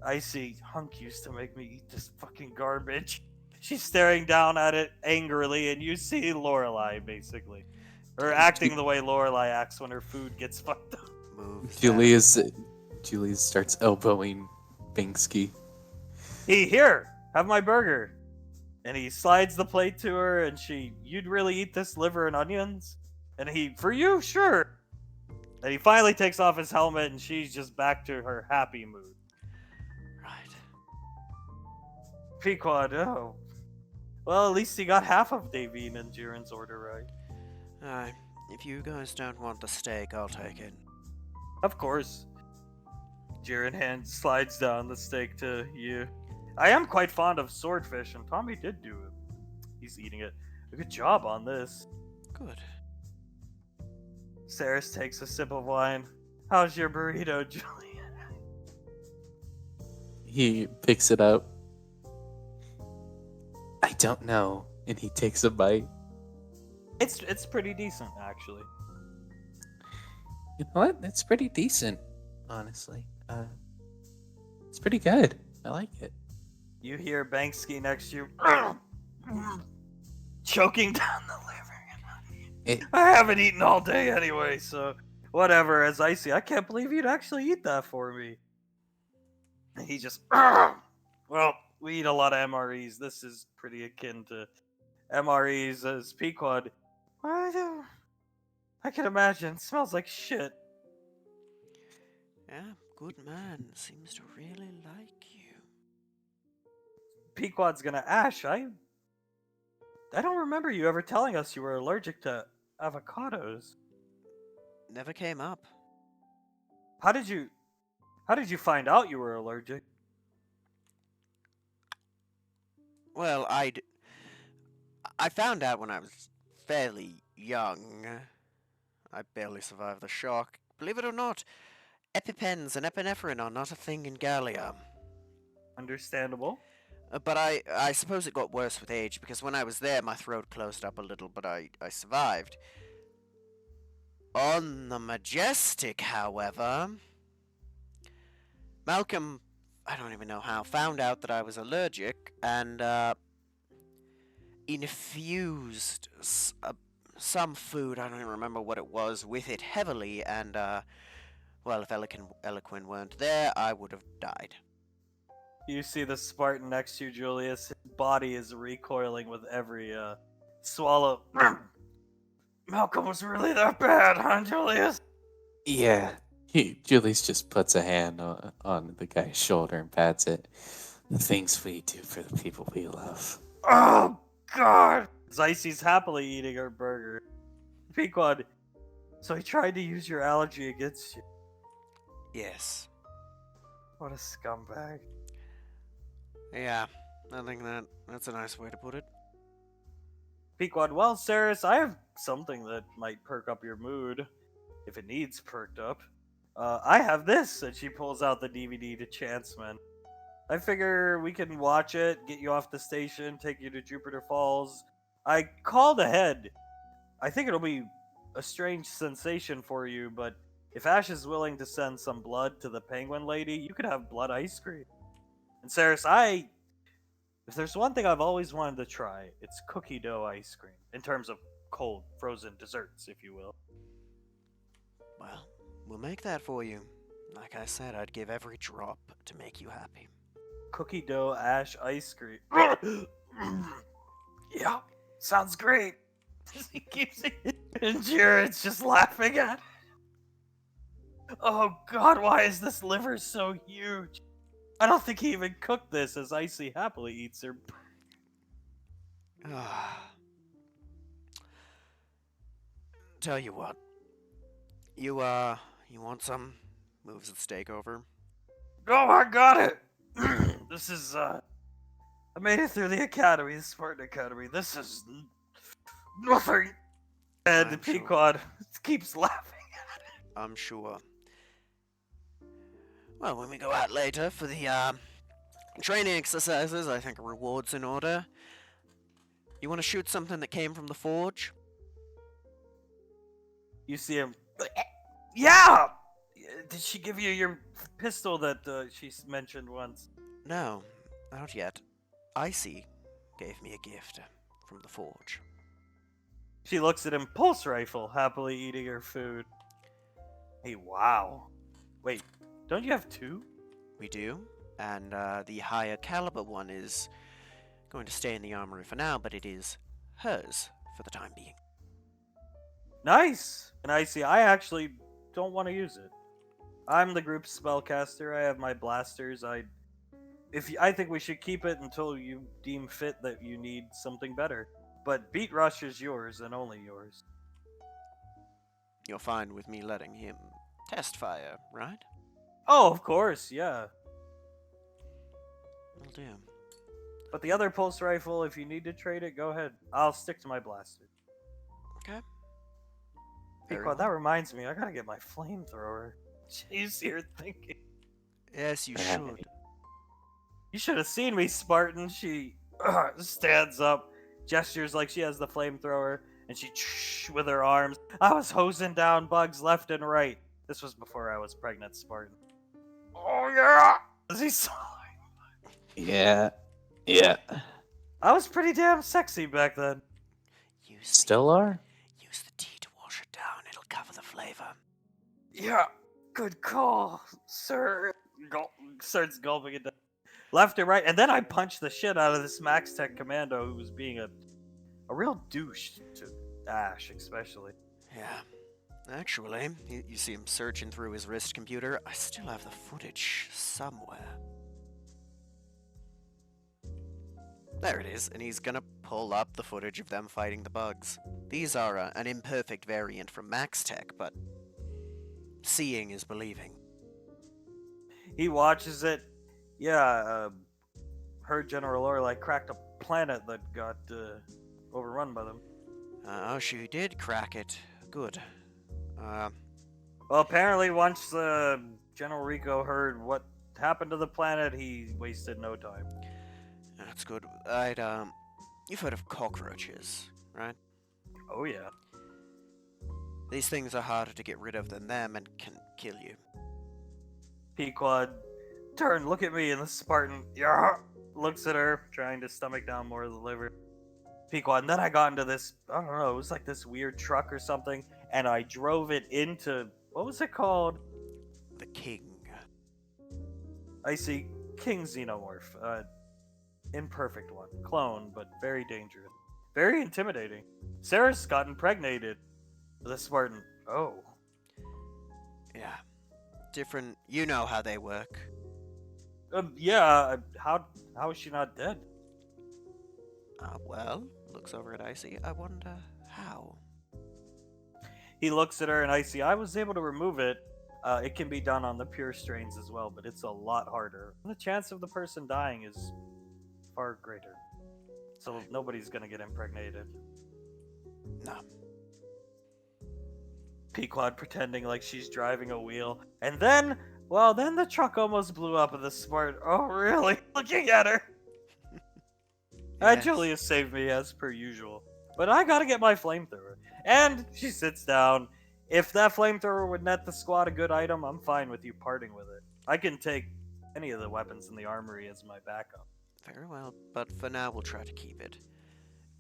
I see. Hunk used to make me eat this fucking garbage. She's staring down at it angrily, and you see Lorelai, basically. Or acting the way Lorelai acts when her food gets fucked up. Move. Julius starts elbowing Binksky. Here, have my burger. And he slides the plate to her, and you'd really eat this liver and onions? And for you, sure. And he finally takes off his helmet, and she's just back to her happy mood. Right. Pequod, oh. Well, at least he got half of Davine and Jiren's order right. If you guys don't want the steak, I'll take it. Of course. Jiren slides down the steak to you. I am quite fond of swordfish, and Tommy did do it. He's eating it. A good job on this. Good. Saris takes a sip of wine. How's your burrito, Julian? He picks it up. I don't know. And he takes a bite. It's pretty decent, actually. You know what? It's pretty decent, honestly. It's pretty good. I like it. You hear Banksy next to you choking down the liver. I haven't eaten all day anyway, so whatever. As Icy, I can't believe you'd actually eat that for me. And he just, well, we eat a lot of MREs. This is pretty akin to MREs as Pequod. I can imagine. It smells like shit. Yeah, good man. Seems to really like you. Pequod's gonna Ash. I don't remember you ever telling us you were allergic to avocados. Never came up. How did you find out you were allergic? Well, I found out when I was fairly young. I barely survived the shock. Believe it or not, EpiPens and epinephrine are not a thing in Gallia. Understandable. But I suppose it got worse with age, because when I was there, my throat closed up a little, but I survived. On the Majestic, however, Malcolm, I don't even know how, found out that I was allergic, and infused some food, I don't even remember what it was, with it heavily, and, well, if Eloquin weren't there, I would have died. You see the Spartan next to you, Julius. His body is recoiling with every swallow. Malcolm was really that bad, huh, Julius? Yeah. Julius just puts a hand on the guy's shoulder and pats it. The things we do for the people we love. Oh, God! Zyce's happily eating her burger. Pequod, so he tried to use your allergy against you. Yes. What a scumbag. Yeah, I think that's a nice way to put it. Pequod, well, Saris, I have something that might perk up your mood, if it needs perked up. I have this, and she pulls out the DVD to Chanceman. I figure we can watch it, get you off the station, take you to Jupiter Falls. I called ahead. I think it'll be a strange sensation for you, but if Ash is willing to send some blood to the penguin lady, you could have blood ice cream. And Saris, if there's one thing I've always wanted to try, it's cookie dough ice cream. In terms of cold, frozen desserts, if you will. Well, we'll make that for you. Like I said, I'd give every drop to make you happy. Cookie dough ash ice cream. Yeah, sounds great. He keeps it, and Jared's just laughing at it. Oh God, why is this liver so huge? I don't think he even cooked this, as Icy happily eats her. Tell you what. You want some? Moves the steak over. Oh, I got it! This is, I made it through the academy, the Spartan Academy. This is nothing! And I'm Pequod keeps laughing at it. I'm sure. Well, when we go out later for the, training exercises, I think a reward's in order. You want to shoot something that came from the forge? You see him. Yeah! Did she give you your pistol that she mentioned once? No, not yet. Icy gave me a gift from the forge. She looks at him, pulse rifle, happily eating her food. Hey, wow. Wait, don't you have two? We do? and the higher caliber one is going to stay in the armory for now, but it is hers for the time being. Nice. And I see. I actually don't want to use it. I'm the group spellcaster. I have my blasters. I think we should keep it until you deem fit that you need something better. But Beat Rush is yours and only yours. You're fine with me letting him test fire, right? Oh, of course, yeah. Will do. But the other pulse rifle, if you need to trade it, go ahead. I'll stick to my blaster. Okay. Hey, Very Quad, that well. reminds me, I gotta get my flamethrower. Jeez, you're thinking. Yes, you should. You should have seen me, Spartan. She stands up, gestures like she has the flamethrower, and she with her arms. I was hosing down bugs left and right. This was before I was pregnant, Spartan. Oh yeah! As he saw, Yeah. Yeah. I was pretty damn sexy back then. Use Still are? use the tea to wash it down. It'll cover the flavor. Yeah, good call, sir. Starts gulping it down. Left and right, and then I punched the shit out of this Max Tech commando who was being a real douche to Ash, especially. Yeah. Actually, you see him searching through his wrist computer. I still have the footage somewhere. There it is, and he's gonna pull up the footage of them fighting the bugs. These are an imperfect variant from Max Tech, but seeing is believing. He watches it. Yeah, heard General Orlai cracked a planet that got overrun by them. Oh, she did crack it. Good. Well, apparently, once General Rico heard what happened to the planet, he wasted no time. That's good. You've heard of cockroaches, right? Oh yeah. These things are harder to get rid of than them and can kill you. Pequod, turn, look at me, and the Spartan looks at her, trying to stomach down more of the liver. Pequod, and then I got into this, I don't know, it was like this weird truck or something, and I drove it into, what was it called? The king. I see King Xenomorph. Imperfect one. Clone, but very dangerous. Very intimidating. Sarah's got impregnated. The Spartan. Oh. Yeah. Different. You know how they work. Yeah, how is she not dead? Well, looks over at Icy. I wonder how. He looks at her and Icy, I was able to remove it. It can be done on the pure strains as well, but it's a lot harder. The chance of the person dying is far greater. So nobody's gonna get impregnated. No. Pequod pretending like she's driving a wheel. And then, well, then the truck almost blew up and the Smart, oh really? Looking at her. And Yes. Julius saved me as per usual. But I gotta get my flamethrower. And she sits down. If that flamethrower would net the squad a good item, I'm fine with you parting with it. I can take any of the weapons in the armory as my backup. Very well, but for now we'll try to keep it.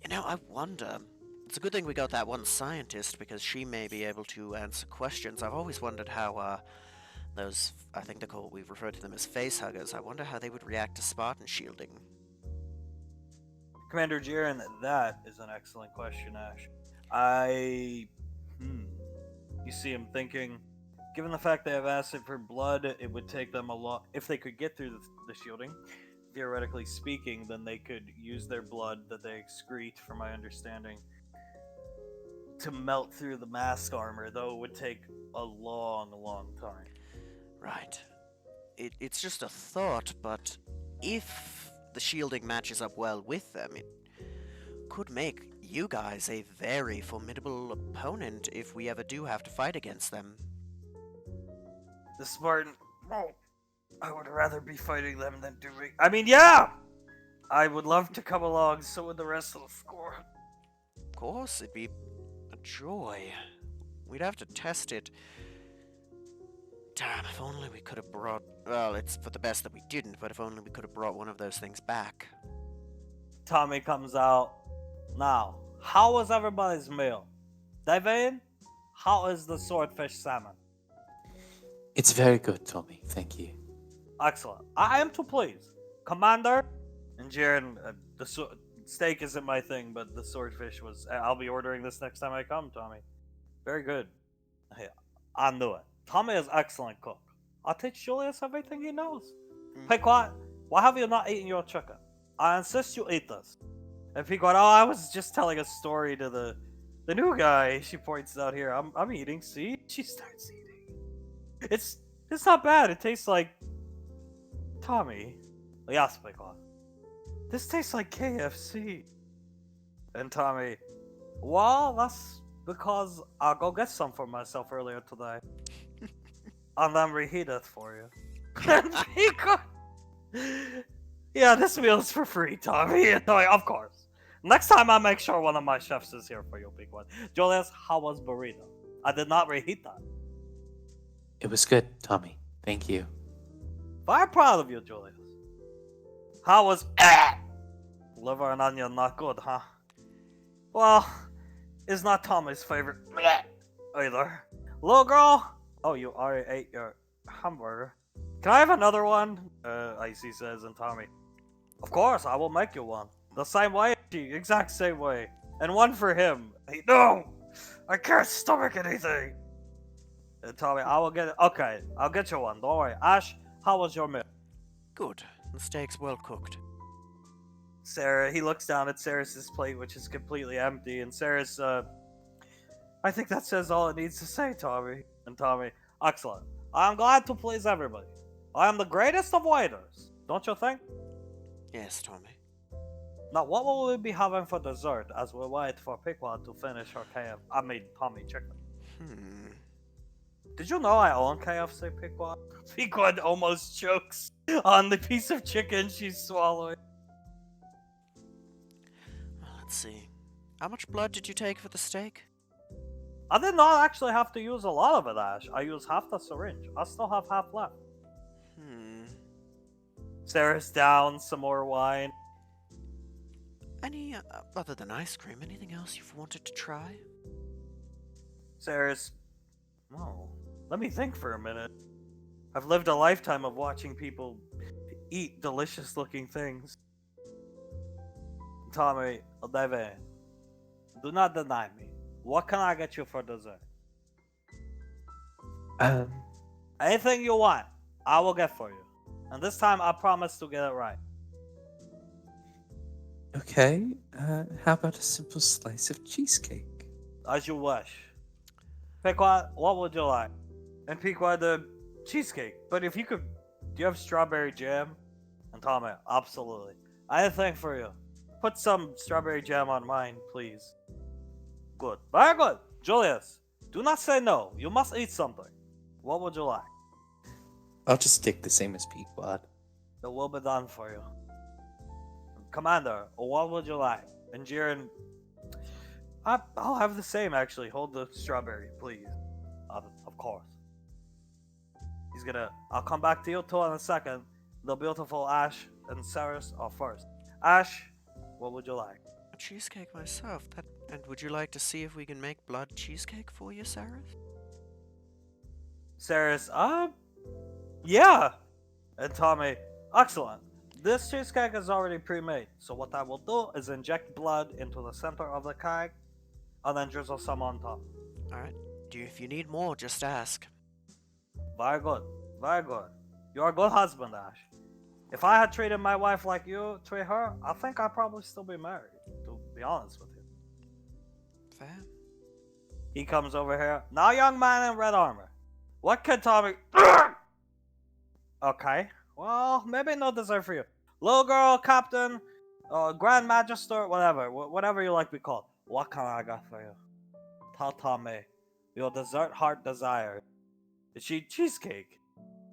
You know, I wonder. It's a good thing we got that one scientist because she may be able to answer questions. I've always wondered how those, I think they're called, we've referred to them as face huggers. I wonder how they would react to Spartan shielding. Commander Jiren, that is an excellent question, Ash. You see him thinking, given the fact they have acid for blood, it would take them a lot. If they could get through the shielding, theoretically speaking, then they could use their blood that they excrete, from my understanding, to melt through the mask armor, though it would take a long, long time. Right. It's just a thought, but if the shielding matches up well with them, it could make you guys a very formidable opponent if we ever do have to fight against them. The Spartan, oh, I would rather be fighting them than doing. I mean, yeah! I would love to come along, so would the rest of the squad. Of course, it'd be a joy. We'd have to test it. Damn, if only we could have brought... Well, it's for the best that we didn't, but if only we could have brought one of those things back. Tommy comes out. Now, how was everybody's meal? Devane, how is the swordfish salmon? It's very good, Tommy. Thank you. Excellent. I am to please. Commander? And Jiren, steak isn't my thing, but the swordfish was. I'll be ordering this next time I come, Tommy. Very good. Hey, I knew it. Tommy is excellent cook. I'll teach Julius everything he knows. Pequot, why have you not eaten your chicken? I insist you eat this. And Pequot, oh, I was just telling a story to the new guy. She points out here. I'm eating. See, she starts eating. It's not bad. It tastes like Tommy. Yes, Pequot. This tastes like KFC. And Tommy, well, that's because I'll go get some for myself earlier today. And then reheat it for you. And Pequot, yeah, this meal is for free, Tommy. And Tommy, of course. Next time I'll make sure one of my chefs is here for you, Pequot. Julius, how was burrito? I did not reheat that. It was good, Tommy. Thank you. Very proud of you, Julius. How was liver and onion not good, huh? Well, it's not Tommy's favorite either. Little girl, oh, you already ate your hamburger. Can I have another one? Icy says, and Tommy, of course, I will make you one. The same way, exact same way. And one for him. Hey, no! I can't stomach anything! And Tommy, I will get it. Okay, I'll get you one. Don't worry. Ash, how was your meal? Good. The steak's well cooked. Sarah, he looks down at Sarah's plate, which is completely empty, and Sarah's, I think that says all it needs to say, Tommy. And Tommy, excellent. I am glad to please everybody. I am the greatest of waiters, don't you think? Yes, Tommy. Now, what will we be having for dessert as we wait for Pequod to finish her Tommy chicken? Did you know I own KFC, Pequod? Pequod almost chokes on the piece of chicken she's swallowing. Let's see. How much blood did you take for the steak? I did not actually have to use a lot of it, Ash. I used half the syringe. I still have half left. Sarah's down, some more wine. Any, other than ice cream, anything else you've wanted to try? Sarah's... No. Let me think for a minute. I've lived a lifetime of watching people eat delicious-looking things. Tommy, David, do not deny me. What can I get you for dessert? Anything you want, I will get for you. And this time, I promise to get it right. Okay, how about a simple slice of cheesecake? As you wish. Pequod, what would you like? And Pequod, the cheesecake. But if you could, do you have strawberry jam? And Tommy, absolutely. Anything for you. Put some strawberry jam on mine, please. Good. Very good. Julius, do not say no. You must eat something. What would you like? I'll just take the same as Pequod. It will be done for you. Commander, what would you like? And Jiren, I'll have the same actually. Hold the strawberry, please. Of course. He's gonna. I'll come back to you two in a second. The beautiful Ash and Saris are first. Ash, what would you like? A cheesecake myself. And would you like to see if we can make blood cheesecake for you, Saris? Saris, yeah. And Tommy, excellent. This cheesecake is already pre-made, so what I will do is inject blood into the center of the cake, and then drizzle some on top. Alright. If you need more, just ask. Very good. Very good. You're a good husband, Ash. If I had treated my wife like you treat her, I think I'd probably still be married, to be honest with you. Fair. He comes over here. Now, young man in red armor. What can Tommy... Okay. Well, maybe no dessert for you. Little girl, captain, grand magister, whatever you like to be called. What can I got for you? Tell Tommy, your dessert heart desire. Is she cheesecake?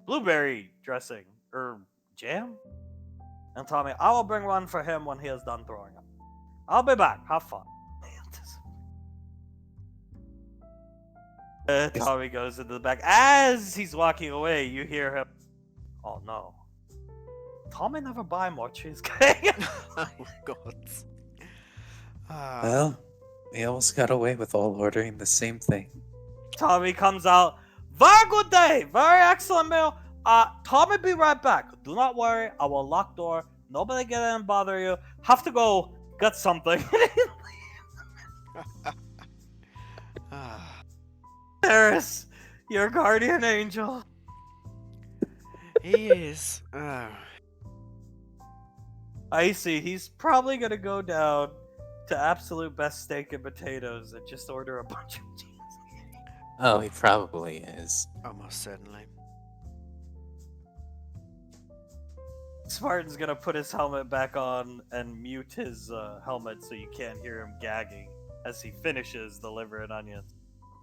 Blueberry dressing? Jam? And Tommy, I will bring one for him when he is done throwing up. I'll be back. Have fun. Tommy goes into the back. As he's walking away, you hear him. Oh no. Tommy never buy more cheesecake. Oh god. Well, we almost got away with all ordering the same thing. Tommy comes out. Very good day. Very excellent meal. Tommy be right back. Do not worry, I will lock door. Nobody get in and bother you. Have to go get something. Ah, Harris, your guardian angel. he is. I see. He's probably gonna go down to absolute best steak and potatoes and just order a bunch of cheese. Oh, he probably is. Almost certainly. Spartan's gonna put his helmet back on and mute his helmet so you can't hear him gagging as he finishes the liver and onions.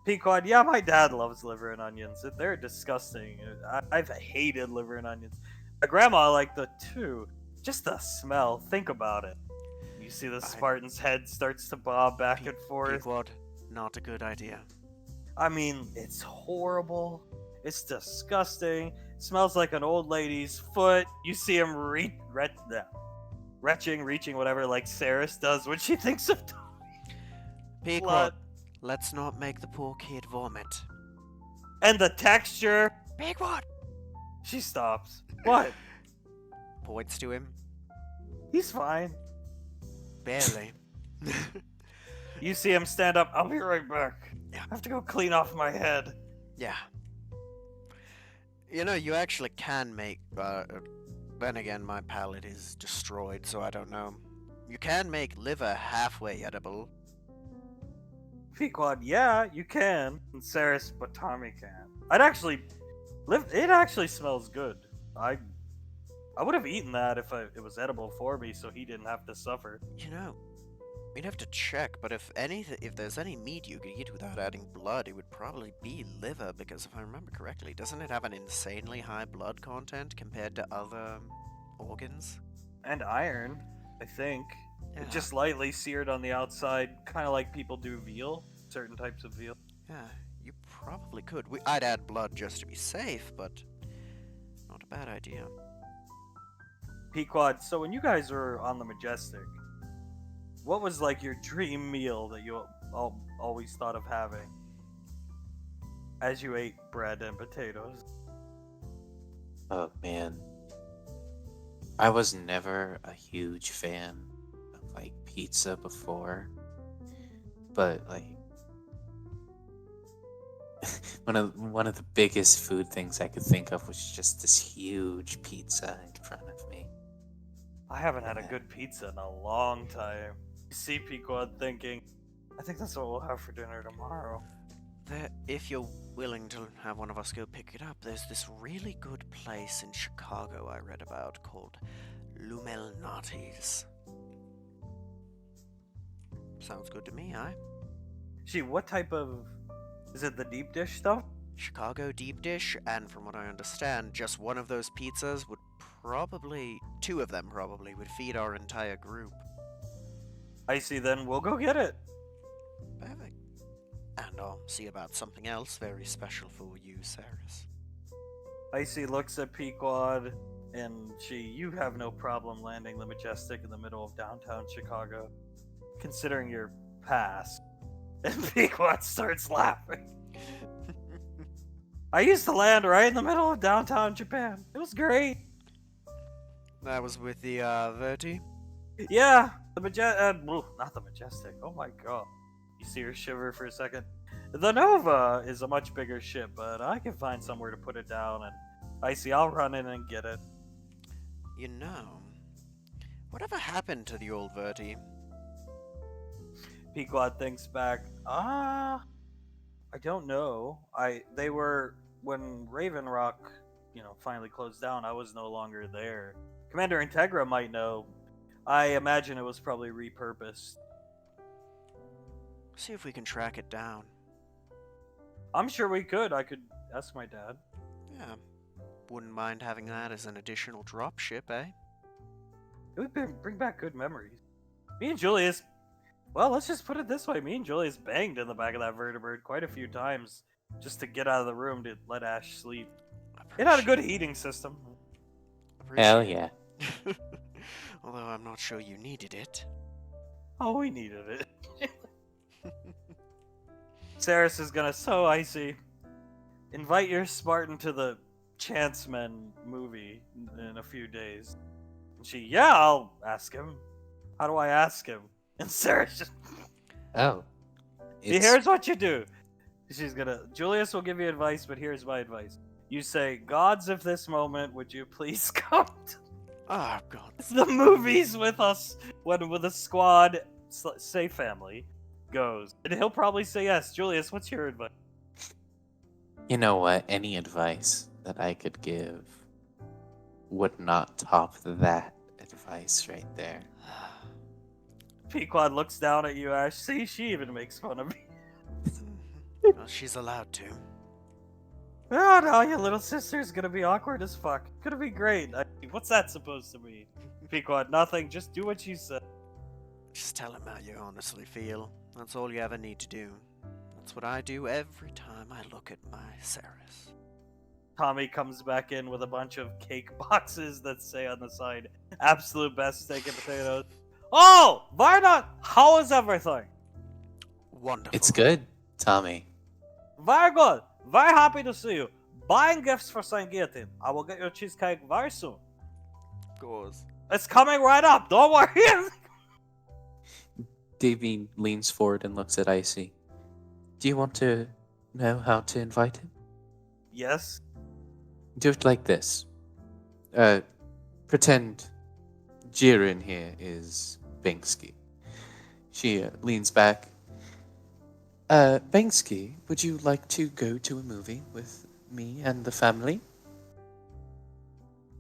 Pequod, yeah, my dad loves liver and onions. They're disgusting. I've hated liver and onions. My grandma liked the too. Just the smell. Think about it. You see the Spartan's head starts to bob back and forth. Pequod, not a good idea. I mean, it's horrible. It's disgusting. It smells like an old lady's foot. You see him reaching, whatever, like Saris does when she thinks of Pequod, blood. let's not make the poor kid vomit. And the texture. Pequod! She stops. What? Points to him. He's fine. Barely. You see him stand up. I'll be right back. Yeah. I have to go clean off my head. Yeah. You know, you actually can make, then again, my palate is destroyed, so I don't know. You can make liver halfway edible. Pequod, yeah, you can. And Saris, but Tommy can't. It actually smells good. I would have eaten that if it was edible for me, so he didn't have to suffer. You know, we'd have to check, but if there's any meat you could eat without adding blood, it would probably be liver, because if I remember correctly, doesn't it have an insanely high blood content compared to other organs? And iron, I think. Yeah. Just lightly seared on the outside, kind of like people do veal, certain types of veal. Yeah, you probably could. I'd add blood just to be safe, but not a bad idea. Pequod, so when you guys were on the Majestic, what was like your dream meal that you always thought of having as you ate bread and potatoes? Oh man. I was never a huge fan of like pizza before. But like one of the biggest food things I could think of was just this huge pizza in front of me. I haven't had a good pizza in a long time. You see Pequod thinking, I think that's what we'll have for dinner tomorrow. If you're willing to have one of us go pick it up, there's this really good place in Chicago I read about called Lumelnati's. Sounds good to me, aye? Gee, what type of... Is it the deep dish stuff? Chicago deep dish, and from what I understand, just one of those pizzas would two of them probably, would feed our entire group. I see, then we'll go get it. Perfect. And I'll see about something else very special for you, Saris. Icy looks at Pequod, and you have no problem landing the Majestic in the middle of downtown Chicago, considering your past. And Pequod starts laughing. I used to land right in the middle of downtown Japan. It was great. That was with the, Verti? Yeah, the not the Majestic. Oh my god. You see her shiver for a second. The Nova is a much bigger ship, but I can find somewhere to put it down, and Icy, I'll run in and get it. You know, whatever happened to the old Verti? Pequod thinks back. I don't know. They were, when Raven Rock, finally closed down, I was no longer there. Commander Integra might know. I imagine it was probably repurposed. See if we can track it down. I'm sure we could. I could ask my dad. Yeah. Wouldn't mind having that as an additional dropship, eh? It would bring back good memories. Me and Julius, well, let's just put it this way. Me and Julius banged in the back of that vertibird quite a few times just to get out of the room to let Ash sleep. It had a good heating system. Hell yeah. Although I'm not sure you needed it. Oh, we needed it. Saris is gonna, so Icy, invite your Spartan to the Chanceman movie in a few days. And yeah, I'll ask him. How do I ask him? And Sarah's just, Oh, it's here's what you do. Julius will give you advice, but here's my advice. You say, gods of this moment, would you please come to Oh God. the movies with us when with the squad, say family, goes? And he'll probably say yes. Julius, what's your advice? you know what? Any advice that I could give would not top that advice right there. Pequod looks down at you, Ash. See, she even makes fun of me. Well, she's allowed to. Oh no, your little sister's gonna be awkward as fuck. Gonna be great. What's that supposed to mean? Pequod, nothing. Just do what you said. Just tell him how you honestly feel. That's all you ever need to do. That's what I do every time I look at my Saris. Tommy comes back in with a bunch of cake boxes that say on the side, absolute best steak and potatoes. Oh, Varna, how is everything? Wonderful. It's good, Tommy. Very good. Very happy to see you. Buying gifts for St. Guillotine. I will get your cheesecake very soon. Of course. It's coming right up. Don't worry. Davy leans forward and looks at Icy. Do you want to know how to invite him? Yes. Do it like this. Pretend Jiren here is Banksy. She leans back. Banksy, would you like to go to a movie with me and the family?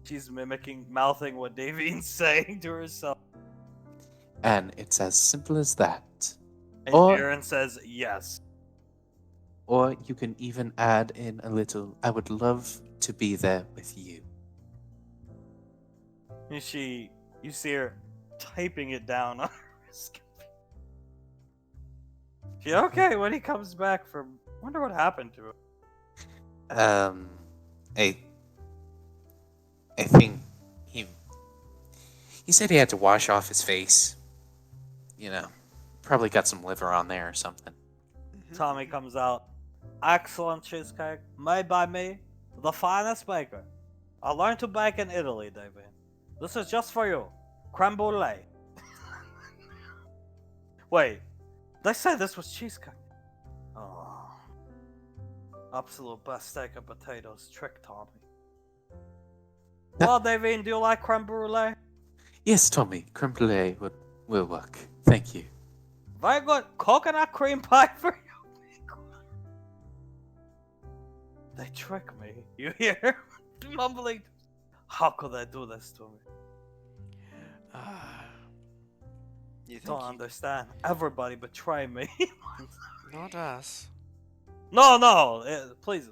She's mouthing what Davine's saying to herself. And it's as simple as that. And Or- Jiren says yes. Or you can even add in a little, I would love to be there with you. And you see her typing it down on her wrist. Okay, when he comes back from, wonder what happened to him. I think he said he had to wash off his face. You know, probably got some liver on there or something. Tommy comes out. Excellent cheesecake, made by me, the finest baker. I learned to bake in Italy, David. This is just for you. Creme brulee. Wait, they said this was cheesecake. Oh. Absolute best steak and potatoes. Trick Tommy. Well, Davine, do you like creme brulee? Yes, Tommy, creme brulee will work. Thank you. Very good. Coconut cream pie for you. They trick me. You hear? Mumbling. How could they do this to me? You think Don't understand. Everybody betray me. Not us. No. Please.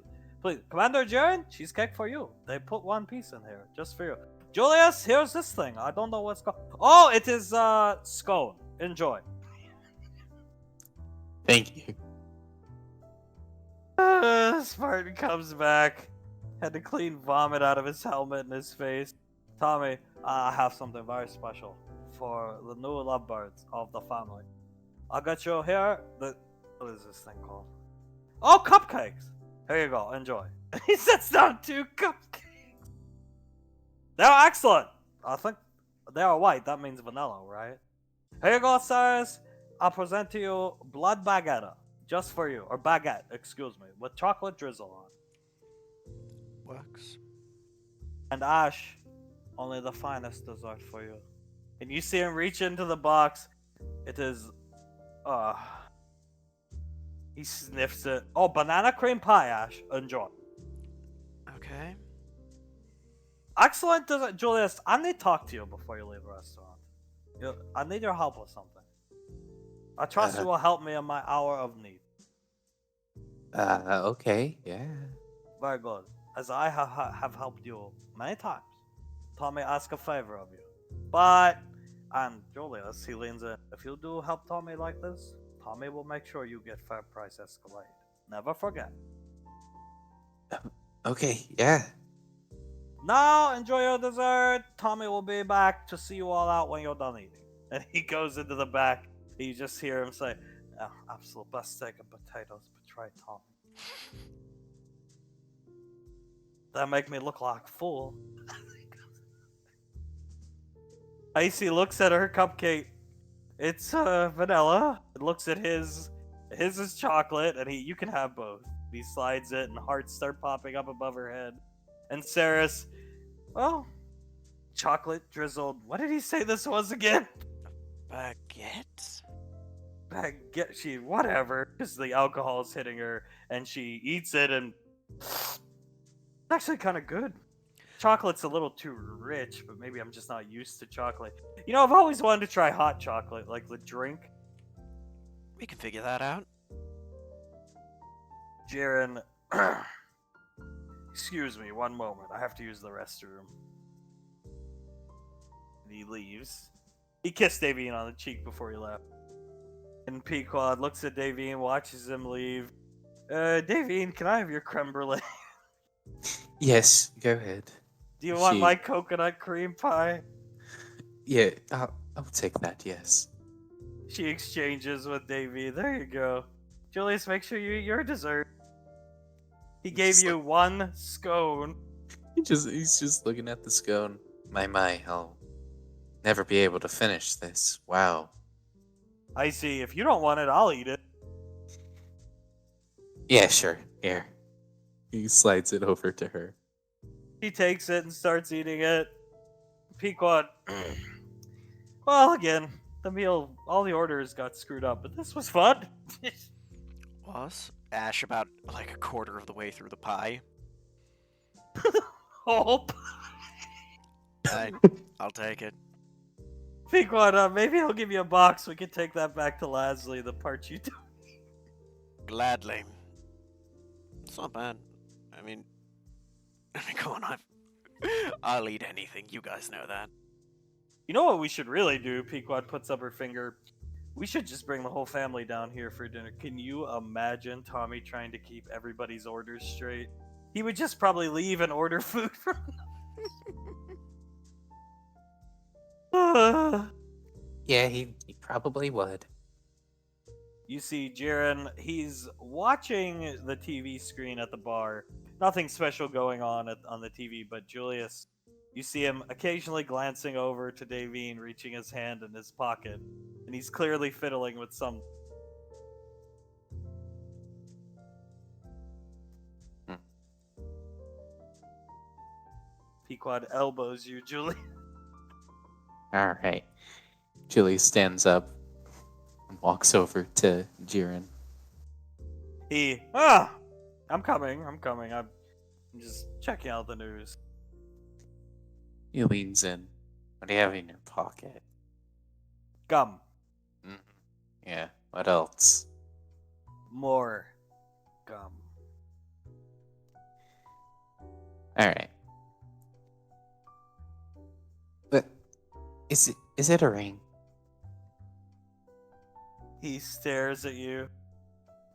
Commander Jiren, cheesecake for you. They put one piece in here, just for you. Julius, here's this thing. I don't know what's called. Oh, it is scone. Enjoy. Thank you. Spartan comes back. Had to clean vomit out of his helmet and his face. Tommy, I have something very special for the new lovebirds of the family. I got you here. What is this thing called? Oh, cupcakes. Here you go. Enjoy. He sets down 2 cupcakes. They're excellent. I think they are white. That means vanilla, right? Here you go, sirs. I'll present to you blood baguette. Just for you. Or baguette, excuse me. With chocolate drizzle on. Works. And Ash, only the finest dessert for you. And you see him reach into the box. It is, he sniffs it. Oh, banana cream pie, Ash. Enjoy. Okay. Excellent dessert. Julius, I need to talk to you before you leave the restaurant. I need your help with something. I trust you will help me in my hour of need. Okay, yeah. Very good. As I have helped you many times. Tommy ask a favor of you. But, and Julius, he leans in. If you do help Tommy like this, Tommy will make sure you get fair price Escalade. Never forget. Okay, yeah. Now, enjoy your dessert. Tommy will be back to see you all out when you're done eating. And he goes into the back. And you just hear him say, oh, absolute best steak and potatoes. Betray Tommy. That make me look like a fool. Icy looks at her cupcake. It's vanilla. It looks at his. His is chocolate, and you can have both. He slides it, and hearts start popping up above her head. And Saris, well, chocolate drizzled. What did he say this was again? Baguette? Baguette. She whatever, because the alcohol is hitting her, and she eats it, and it's actually kind of good. Chocolate's a little too rich, but maybe I'm just not used to chocolate. You know, I've always wanted to try hot chocolate, like the drink. We can figure that out. Jaren, excuse me, one moment. I have to use the restroom. And he leaves. He kissed Davine on the cheek before he left. And Pequod looks at Davine, watches him leave. Davine, can I have your creme brulee? Yes, go ahead. Do you want She- my coconut cream pie? Yeah, I'll take that, yes. She exchanges with Davine. There you go. Julius, make sure you eat your dessert. He gave Just you one scone. He's just looking at the scone. My, I'll never be able to finish this. Wow. I see. If you don't want it, I'll eat it. Yeah, sure. Here. He slides it over to her. He takes it and starts eating it. Pequod. Well, again, the meal, all the orders got screwed up, but this was fun. Was Ash about like a quarter of the way through the pie? Oh, I'll take it. Pequod, maybe I'll give you a box. We can take that back to Lasley, the part you do. Gladly. It's not bad. I mean, come on, I'll eat anything. You guys know that. You know what we should really do? Pequod puts up her finger. We should just bring the whole family down here for dinner. Can you imagine Tommy trying to keep everybody's orders straight? He would just probably leave and order food from Yeah, he probably would. You see Jaren, he's watching the TV screen at the bar. Nothing special going on on the TV, but Julius, you see him occasionally glancing over to Davine, reaching his hand in his pocket, and he's clearly fiddling with some. Pequod elbows you, Julie. Alright. Julie stands up and walks over to Jiren. I'm coming. I'm just checking out the news. He leans in. What do you have in your pocket? Gum. Mhm. Yeah, what else? More gum. Alright. But is it a ring? He stares at you.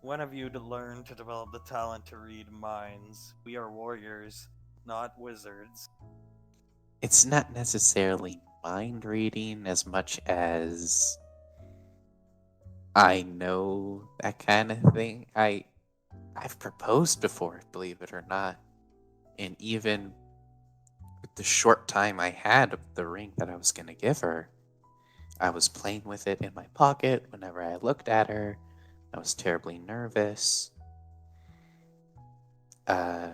When have you learned to develop the talent to read minds? We are warriors, not wizards. It's not necessarily mind reading as much as I know that kind of thing. I've proposed before, believe it or not. And even with the short time I had of the ring that I was gonna give her, I was playing with it in my pocket whenever I looked at her. I was terribly nervous. I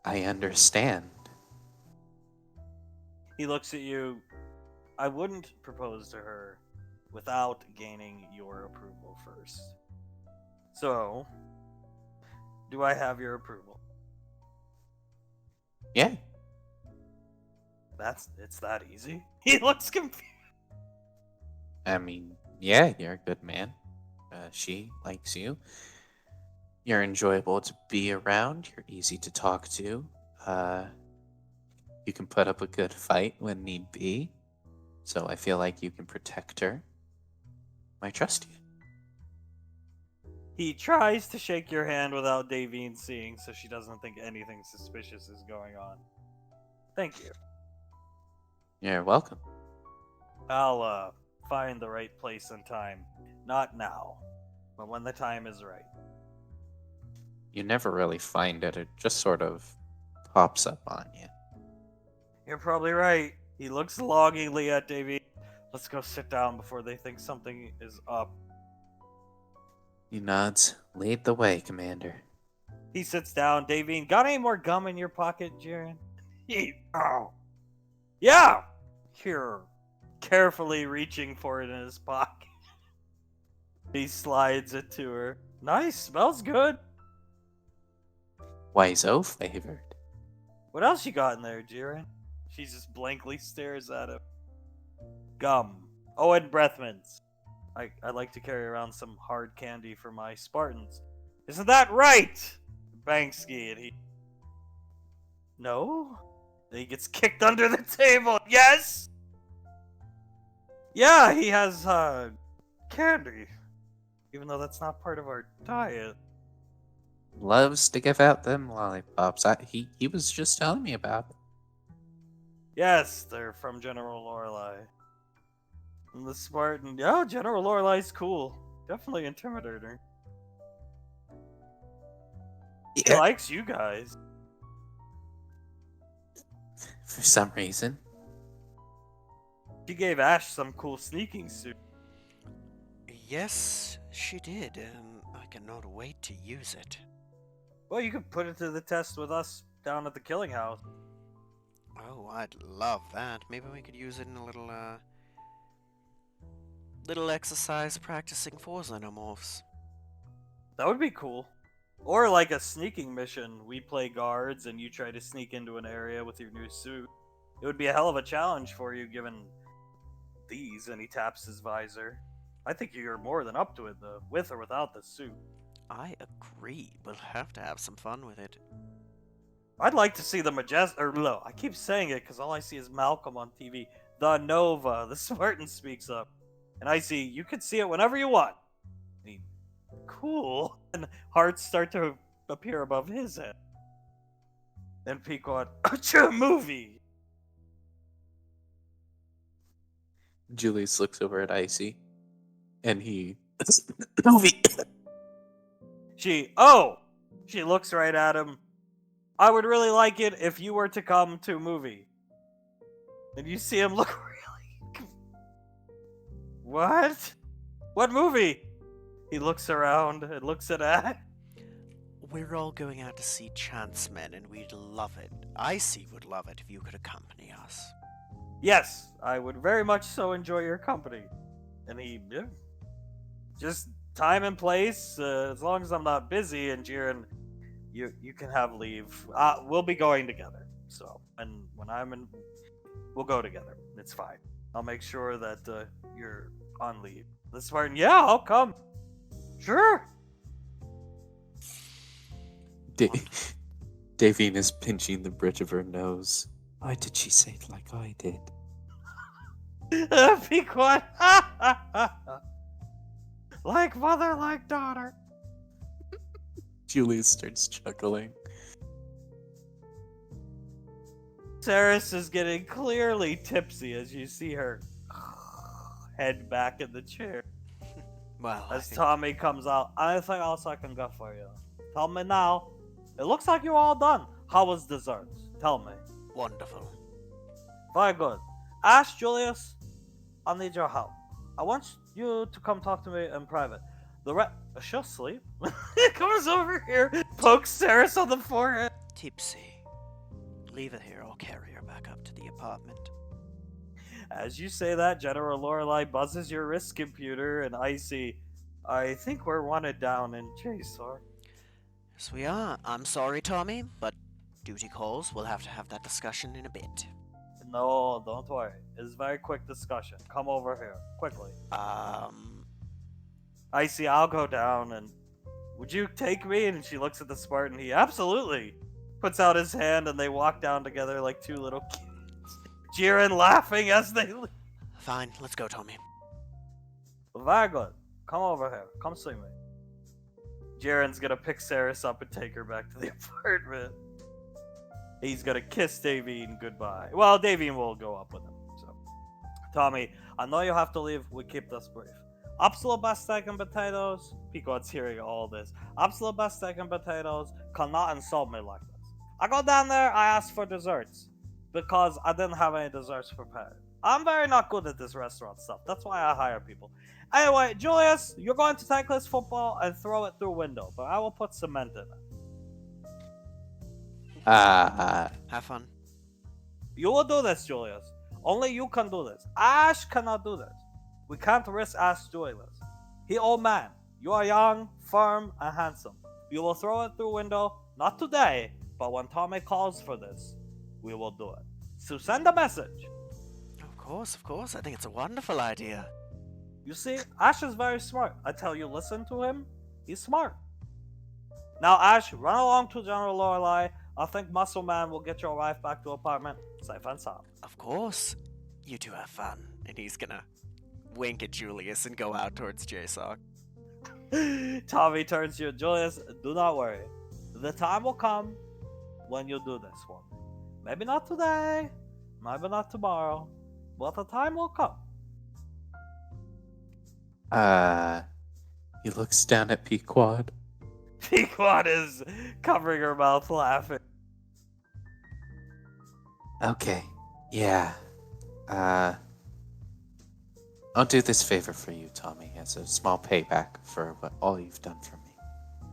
understand. He looks at you. I wouldn't propose to her without gaining your approval first. So, do I have your approval? Yeah. It's that easy? He looks confused. I mean, yeah, you're a good man. She likes you. You're enjoyable to be around. You're easy to talk to. You can put up a good fight when need be. So I feel like you can protect her. I trust you. He tries to shake your hand without Davine seeing, so she doesn't think anything suspicious is going on. Thank you. You're welcome. I'll find the right place and time. Not now, but when the time is right. You never really find it. It just sort of pops up on you. You're probably right. He looks longingly at Davy. Let's go sit down before they think something is up. He nods. Lead the way, Commander. He sits down. Davine, got any more gum in your pocket, Jiren? Oh. Yeah! Here. Carefully reaching for it in his pocket. He slides it to her. Nice, smells good. Waizo flavored. What else you got in there, Jiren? She just blankly stares at him. Gum. Oh, and breath mints. I like to carry around some hard candy for my Spartans. Isn't that right? Banksy, and he... No? Then he gets kicked under the table. Yes! Yeah, he has, candy. Even though that's not part of our diet. Loves to give out them lollipops. He was just telling me about it. Yes, they're from General Lorelei. And the Spartan... Yeah, General Lorelai's cool. Definitely intimidating. He Yeah, likes you guys. for some reason. She gave Ash some cool sneaking suit. Yes, she did. I cannot wait to use it. Well, you could put it to the test with us down at the killing house. Oh, I'd love that. Maybe we could use it in a little exercise practicing for xenomorphs. That would be cool. Or like a sneaking mission. We play guards and you try to sneak into an area with your new suit. It would be a hell of a challenge for you given these, and he taps his visor. I think you're more than up to it, though, with or without the suit. I agree. We'll have to have some fun with it. I'd like to see the I keep saying it because all I see is Malcolm on TV. The Nova, the Spartan speaks up. And I see, you can see it whenever you want. I mean, cool. And hearts start to appear above his head. Then Pequod, movie! Julius looks over at Icy, and he... Movie! She looks right at him. I would really like it if you were to come to a movie. And you see him look really... What? What movie? He looks around and looks at Ash. We're all going out to see Chancemen, and we'd love it. Icy would love it if you could accompany us. Yes, I would very much so enjoy your company. And he... Yeah. Just time and place, as long as I'm not busy, and Jiren, you can have leave. We'll be going together. So, and when I'm in... We'll go together. It's fine. I'll make sure that you're on leave. The Spartan, yeah, I'll come. Sure. Davine is pinching the bridge of her nose. Why did she say it like I did? Be quiet. Like mother, like daughter. Julius starts chuckling. Saris is getting clearly tipsy as you see her head back in the chair. Well, As Tommy comes out, anything else I can get for you? Tell me now. It looks like you're all done. How was dessert? Tell me. wonderful. Very good. Ash, Julius, I need your help. I want you to come talk to me in private. She'll asleep. He comes over here, pokes Saris on the forehead. Tipsy. Leave it here. I'll carry her back up to the apartment. As you say that, General Lorelei buzzes your wrist computer, and Icy, I think we're wanted down in Chasor. Yes, we are. I'm sorry, Tommy, but duty calls. We'll have to have that discussion in a bit. No, don't worry. It's a very quick discussion. Come over here, quickly. Icy, I'll go down, and would you take me? And she looks at the Spartan. He absolutely puts out his hand, and they walk down together like two little kids. Jiren laughing as they leave. Fine, let's go, Tommy. Very good. Come over here. Come see me. Jiren's gonna pick Saris up and take her back to the apartment. He's gonna kiss Davine goodbye. Well, Davine will go up with him. So, Tommy, I know you have to leave. We keep this brief. Absolute best steak and potatoes. Pequod's hearing all this. Absolute best steak and potatoes. Cannot insult me like this. I go down there, I ask for desserts. Because I didn't have any desserts prepared. I'm very not good at this restaurant stuff. That's why I hire people. Anyway, Julius, you're going to take this football and throw it through a window, but I will put cement in it. Have fun. You will do this, Julius. Only you can do this. Ash cannot do this. We can't risk Ash doing this. He old man. You are young, firm, and handsome. You will throw it through a window, not today, but when Tommy calls for this, we will do it. So send a message. Of course. I think it's a wonderful idea. You see, Ash is very smart. I tell you, listen to him. He's smart. Now, Ash, run along to General Lorelei. I think Muscle Man will get your wife back to apartment safe and sound. Of course. You two have fun. And he's gonna wink at Julius and go out towards JSOC. Tommy turns to you, Julius, do not worry. The time will come when you do this for me. Maybe not today, maybe not tomorrow, but the time will come. He looks down at Pequod. Pequod is covering her mouth laughing. Okay, yeah. I'll do this favor for you, Tommy, as a small payback for all you've done for me.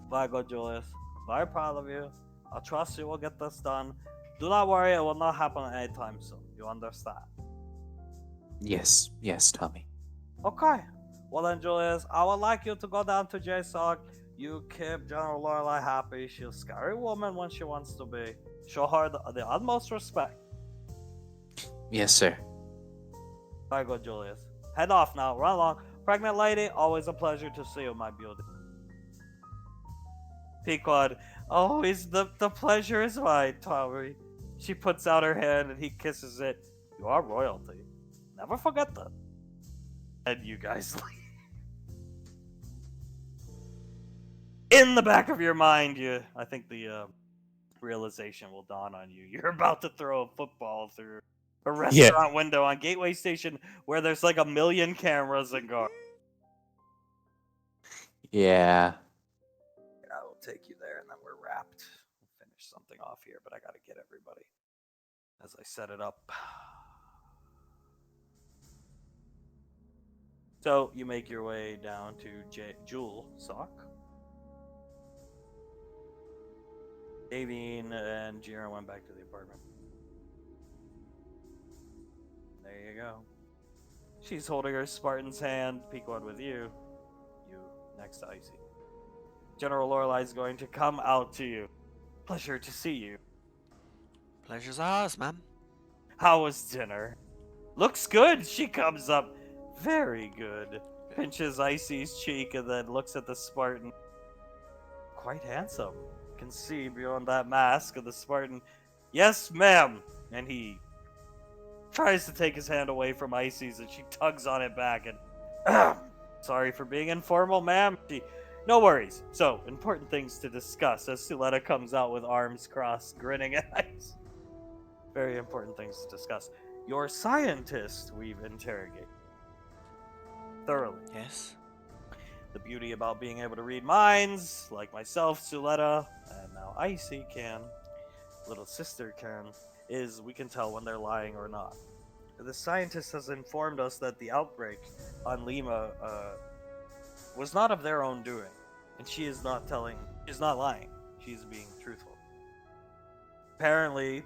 Very good, Julius. Very proud of you. I trust you will get this done. Do not worry, it will not happen anytime soon. You understand? Yes, Tommy. Okay. Well then, Julius, I would like you to go down to JSOC. You keep General Lorelei happy. She's a scary woman when she wants to be. Show her the utmost respect. Yes, sir. Very good, Julius. Head off now. Run along. Pregnant lady, always a pleasure to see you, my beauty. Pequod, always the pleasure is mine, Tommy. She puts out her hand and he kisses it. You are royalty. Never forget that. And you guys leave. In the back of your mind, I think the realization will dawn on you. You're about to throw a football through a restaurant window on Gateway Station where there's like 1 million cameras and guards. Yeah. I will take you there and then we're wrapped. We'll finish something off here, but I gotta get everybody as I set it up. So you make your way down to Jewel Sock. Davine and Jira went back to the apartment. There you go. She's holding her Spartan's hand. Pequod with you. You next to Icy. General Lorelei is going to come out to you. Pleasure to see you. Pleasure's ours, ma'am. How was dinner? Looks good. She comes up. Very good. Pinches Icy's cheek and then looks at the Spartan. Quite handsome. Can see beyond that mask of the Spartan. Yes, ma'am. And he tries to take his hand away from Icy's and she tugs on it back and sorry for being informal, ma'am. No worries. So, important things to discuss as Suletta comes out with arms crossed, grinning at Ice. Very important things to discuss. Your scientist we've interrogated thoroughly. Yes. The beauty about being able to read minds, like myself, Suletta, and now Icy can, little sister can, is we can tell when they're lying or not. The scientist has informed us that the outbreak on Lima was not of their own doing, and she is not lying. She's being truthful. Apparently,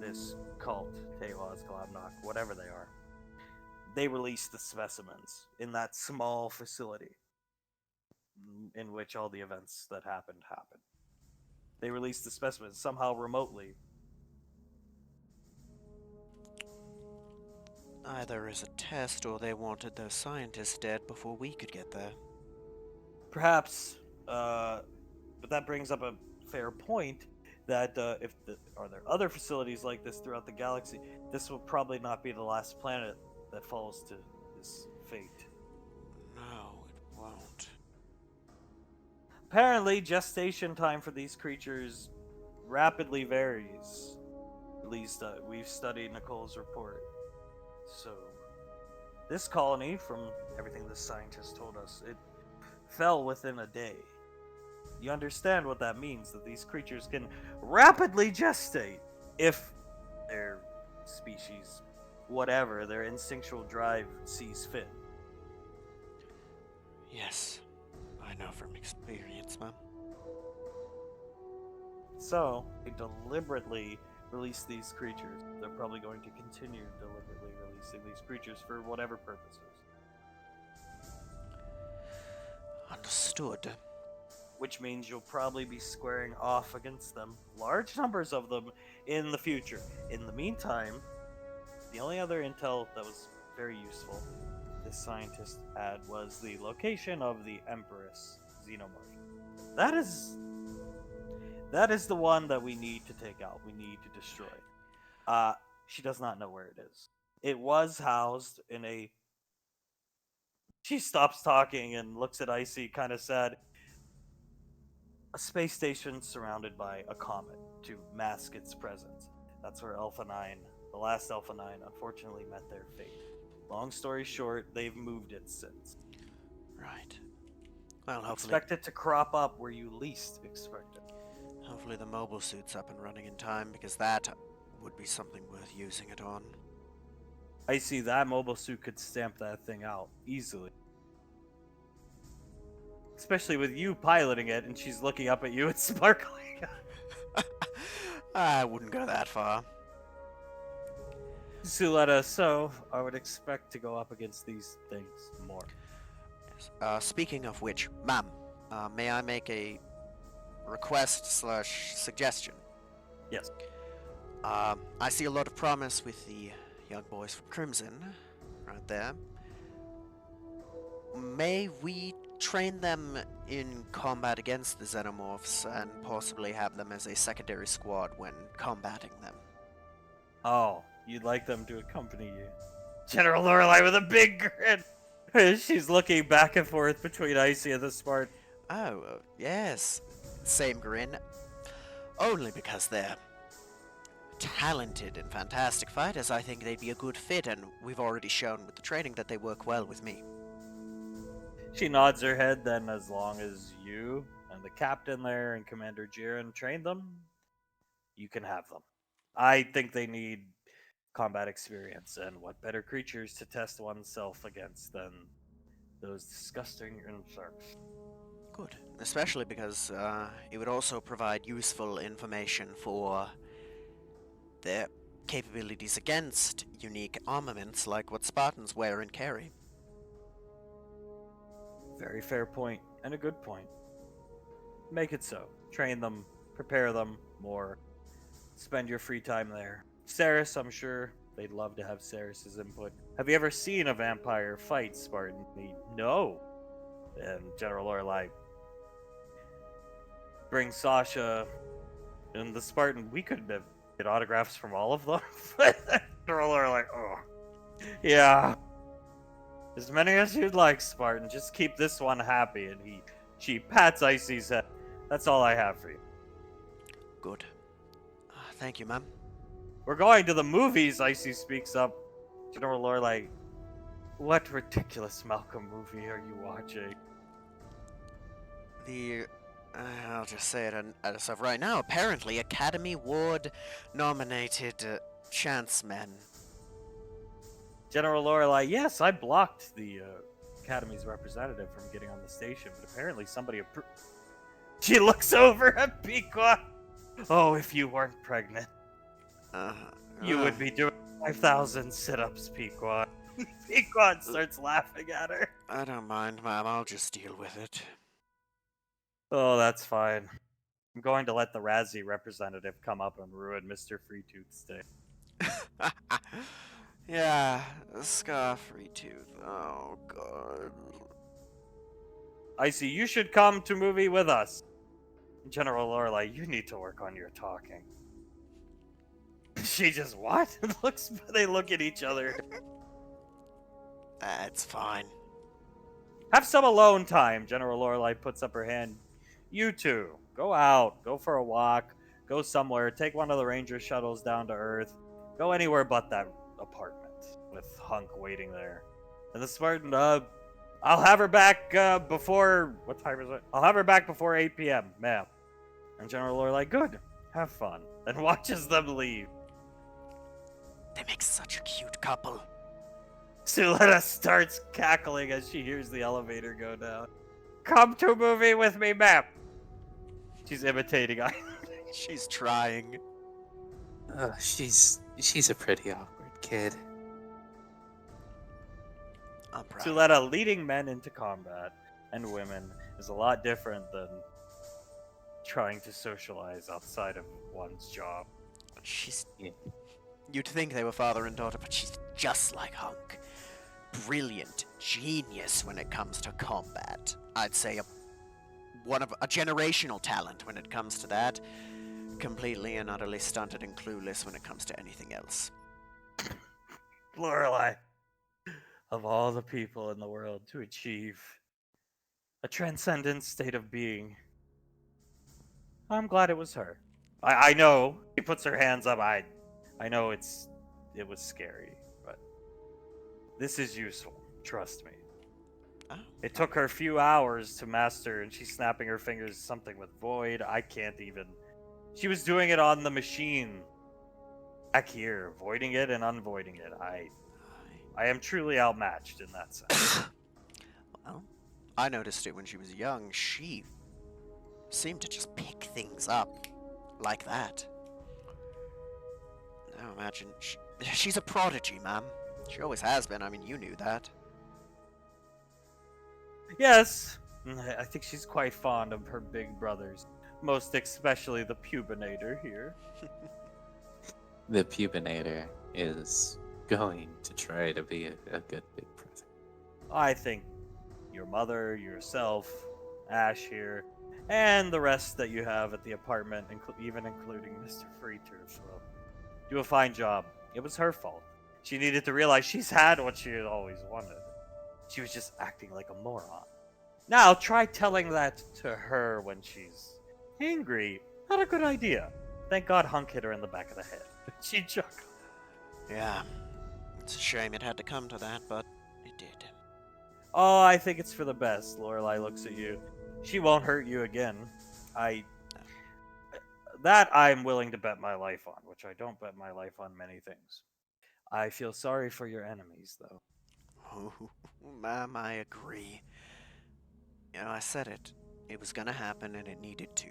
this cult, Tewas, Galabnok, whatever they are, they released the specimens in that small facility in which all the events that happened. They released the specimens somehow remotely. Either as a test or they wanted their scientists dead before we could get there. Perhaps, but that brings up a fair point that are there other facilities like this throughout the galaxy? This will probably not be the last planet that falls to this fate. No, it won't. Apparently, gestation time for these creatures rapidly varies. At least we've studied Nicole's report. So, this colony, from everything the scientist told us, it fell within a day. You understand what that means, that these creatures can rapidly gestate if their species, whatever, their instinctual drive sees fit. Yes, I know from experience, ma'am. So, they deliberately release these creatures. They're probably going to continue deliberately releasing these creatures for whatever purposes. Understood. Which means you'll probably be squaring off against them, large numbers of them, in the future. In the meantime, the only other intel that was very useful this scientist had was the location of the Empress Xenomorph. That is the one that we need to take out. We need to destroy. She does not know where it is. It was housed in a. She stops talking and looks at Icy, kind of sad. A space station surrounded by a comet to mask its presence. That's where Alpha 9, the last Alpha 9, unfortunately met their fate. Long story short, they've moved it since. Right. Well, hopefully, Expect it to crop up where you least expect it. hopefully the mobile suit's up and running in time, because that would be something worth using it on. I see that mobile suit could stamp that thing out easily. Especially with you piloting it and she's looking up at you and sparkling. I wouldn't go that far. Suletta, so I would expect to go up against these things more. Yes. Speaking of which, ma'am, may I make a request/suggestion? Yes. I see a lot of promise with the young boys from Crimson, right there. May we train them in combat against the Xenomorphs and possibly have them as a secondary squad when combating them? Oh, you'd like them to accompany you. General Lorelei with a big grin. She's looking back and forth between Icy and the Smart. Oh, yes. Same grin. Only because they're talented and fantastic fighters, I think they'd be a good fit, and we've already shown with the training that they work well with me. She nods her head, then as long as you and the captain there and Commander Jiren train them, you can have them. I think they need combat experience, and what better creatures to test oneself against than those disgusting insects. Good. Especially because it would also provide useful information for their capabilities against unique armaments like what Spartans wear and carry. Very fair point, and a good point. Make it so. Train them, prepare them more. Spend your free time there. Ceres, I'm sure they'd love to have Ceres's input. Have you ever seen a vampire fight, Spartan? No. And General Lorelei brings Sasha and the Spartan. We could have get autographs from all of them. General Lorelei, oh. Yeah. As many as you'd like, Spartan. Just keep this one happy. And she pats Icy's head. That's all I have for you. Good. Thank you, ma'am. We're going to the movies, Icy speaks up. General Lorelei, what ridiculous Malcolm movie are you watching? I'll just say it as of right now, apparently Academy Award nominated Chancemen. General Lorelei, yes, I blocked the Academy's representative from getting on the station, but apparently somebody She looks over at Pequot. Oh, if you weren't pregnant, you would be doing 5,000 sit-ups, Pequot. Pequot starts laughing at her. I don't mind, ma'am. I'll just deal with it. Oh, that's fine. I'm going to let the Razzie representative come up and ruin Mr. Freetooth's day. Yeah, Scar-Free Tooth. Oh, God. Icy, you should come to movie with us. General Lorelei, you need to work on your talking. She just, what? They look at each other. That's fine. Have some alone time. General Lorelei puts up her hand. You two, go out, go for a walk, go somewhere, take one of the ranger shuttles down to Earth, go anywhere but that apartment with Hunk waiting there. And the Spartan, I'll have her back before... What time is it? I'll have her back before 8 p.m., ma'am. And General Lorelei, good. Have fun. And watches them leave. They make such a cute couple. Suletta starts cackling as she hears the elevator go down. Come to a movie with me, ma'am. She's imitating I. She's trying. She's a pretty awkward kid. I'm proud. Suletta leading men into combat and women is a lot different than trying to socialize outside of one's job. She's. Yeah. You'd think they were father and daughter, but she's just like Hunk. Brilliant, genius when it comes to combat. I'd say a generational talent when it comes to that. Completely and utterly stunted and clueless when it comes to anything else. Lorelei, of all the people in the world to achieve a transcendent state of being, I'm glad it was her. I know she puts her hands up. I know it was scary, but this is useful. Trust me. Oh. It took her a few hours to master, and she's snapping her fingers something with void. I can't even. She was doing it on the machine back here, voiding it and unvoiding it. I am truly outmatched in that sense. Well, I noticed it when she was young. She seemed to just pick things up like that. Now imagine, she's a prodigy, ma'am. She always has been. I mean, you knew that. Yes, I think she's quite fond of her big brothers, most especially the pubinator here. The pubinator is going to try to be a good big brother. I think your mother, yourself, Ash here, and the rest that you have at the apartment, even including Mr. Freeturf, will do a fine job. It was her fault. She needed to realize she's had what she had always wanted. She was just acting like a moron. Now, try telling that to her when she's angry. Not a good idea. Thank God Hunk hit her in the back of the head. She chuckled. Yeah. It's a shame it had to come to that, but it did. Oh, I think it's for the best. Lorelei looks at you. She won't hurt you again. That I'm willing to bet my life on, which I don't bet my life on many things. I feel sorry for your enemies, though. Oh, ma'am, I agree. You know, I said it. It was gonna happen, and it needed to.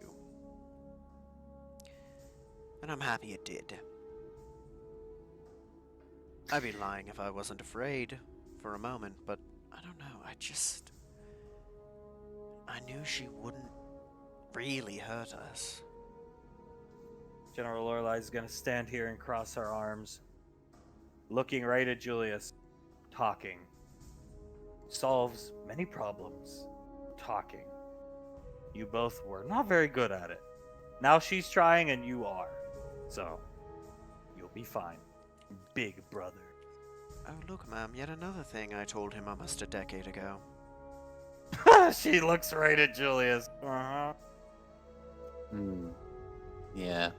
And I'm happy it did. I'd be lying if I wasn't afraid for a moment, but I don't know. I knew she wouldn't really hurt us. General Lorelei is gonna stand here and cross her arms, looking right at Julius, talking. Solves many problems. Talking. You both were not very good at it. Now she's trying and you are. So, you'll be fine. Big brother. Oh, look, ma'am, yet another thing I told him almost a decade ago. She looks right at Julius. Uh-huh. Yeah.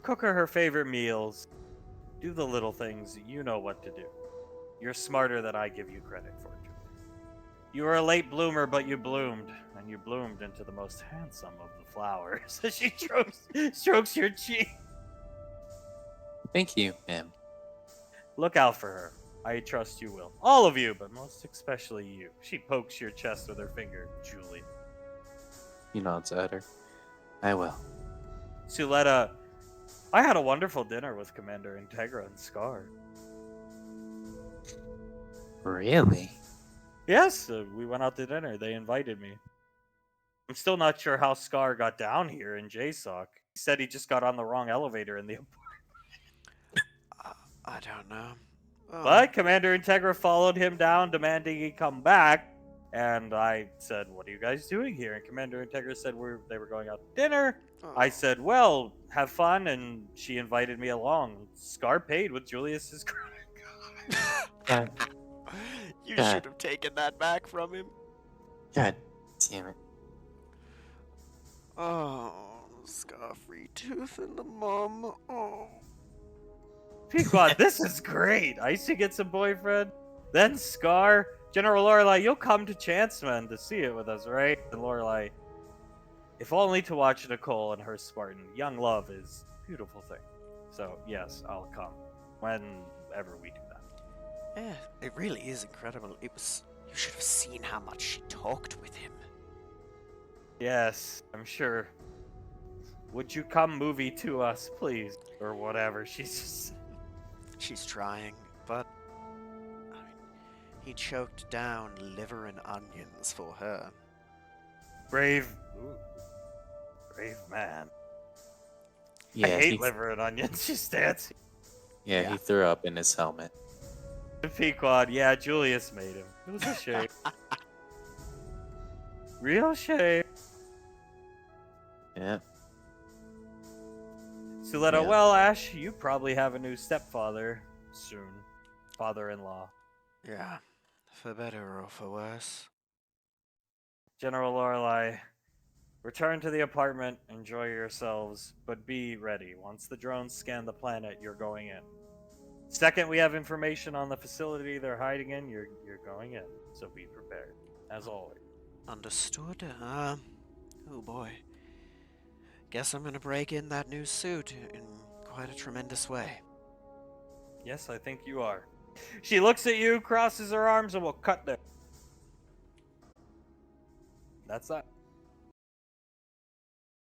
Cook her favorite meals. Do the little things. You know what to do. You're smarter than I give you credit for, Julius. You were a late bloomer, but you bloomed. And you bloomed into the most handsome of the flowers. She strokes your cheek. Thank you, ma'am. Look out for her. I trust you will. All of you, but most especially you. She pokes your chest with her finger, Julie. He nods at her. I will. Suletta, I had a wonderful dinner with Commander Integra and Scar. Really? Yes, we went out to dinner. They invited me. I'm still not sure how Scar got down here in JSOC. He said he just got on the wrong elevator in the I don't know. Oh. But Commander Integra followed him down, demanding he come back. And I said, "What are you guys doing here?" And Commander Integra said they were going out to dinner. Oh. I said, "Well, have fun." And she invited me along. Scar paid with Julius's credit card. You God. should have taken that back from him. God damn it. Oh, Scar-free Tooth and the mom. Oh. Pequod, this is great. I used to get some boyfriend. Then Scar, General Lorelei, you'll come to Chanceman to see it with us, right? And Lorelei, if only to watch Nicole and her Spartan. Young love is a beautiful thing. So, yes, I'll come. Whenever we do that. Yeah, it really is incredible. It was. You should have seen how much she talked with him. Yes, I'm sure. Would you come movie to us, please? Or whatever. She's trying, but I mean, he choked down liver and onions for her. brave. Ooh, brave man. Yeah, I hate liver and onions. She's dancing. Yeah, he threw up in his helmet. Pequod, yeah, Julius made him. It was a shame. Real shame. Yeah. Suletta, Yeah. well, Ash, you probably have a new stepfather soon. Father-in-law. Yeah, for better or for worse. General Lorelei, return to the apartment, enjoy yourselves, but be ready. Once the drones scan the planet, you're going in. Second, we have information on the facility they're hiding in, you're going in. So be prepared, as always. Understood. Oh boy. Guess I'm gonna break in that new suit in quite a tremendous way. Yes, I think you are. She looks at you, crosses her arms, and will cut there. That's that.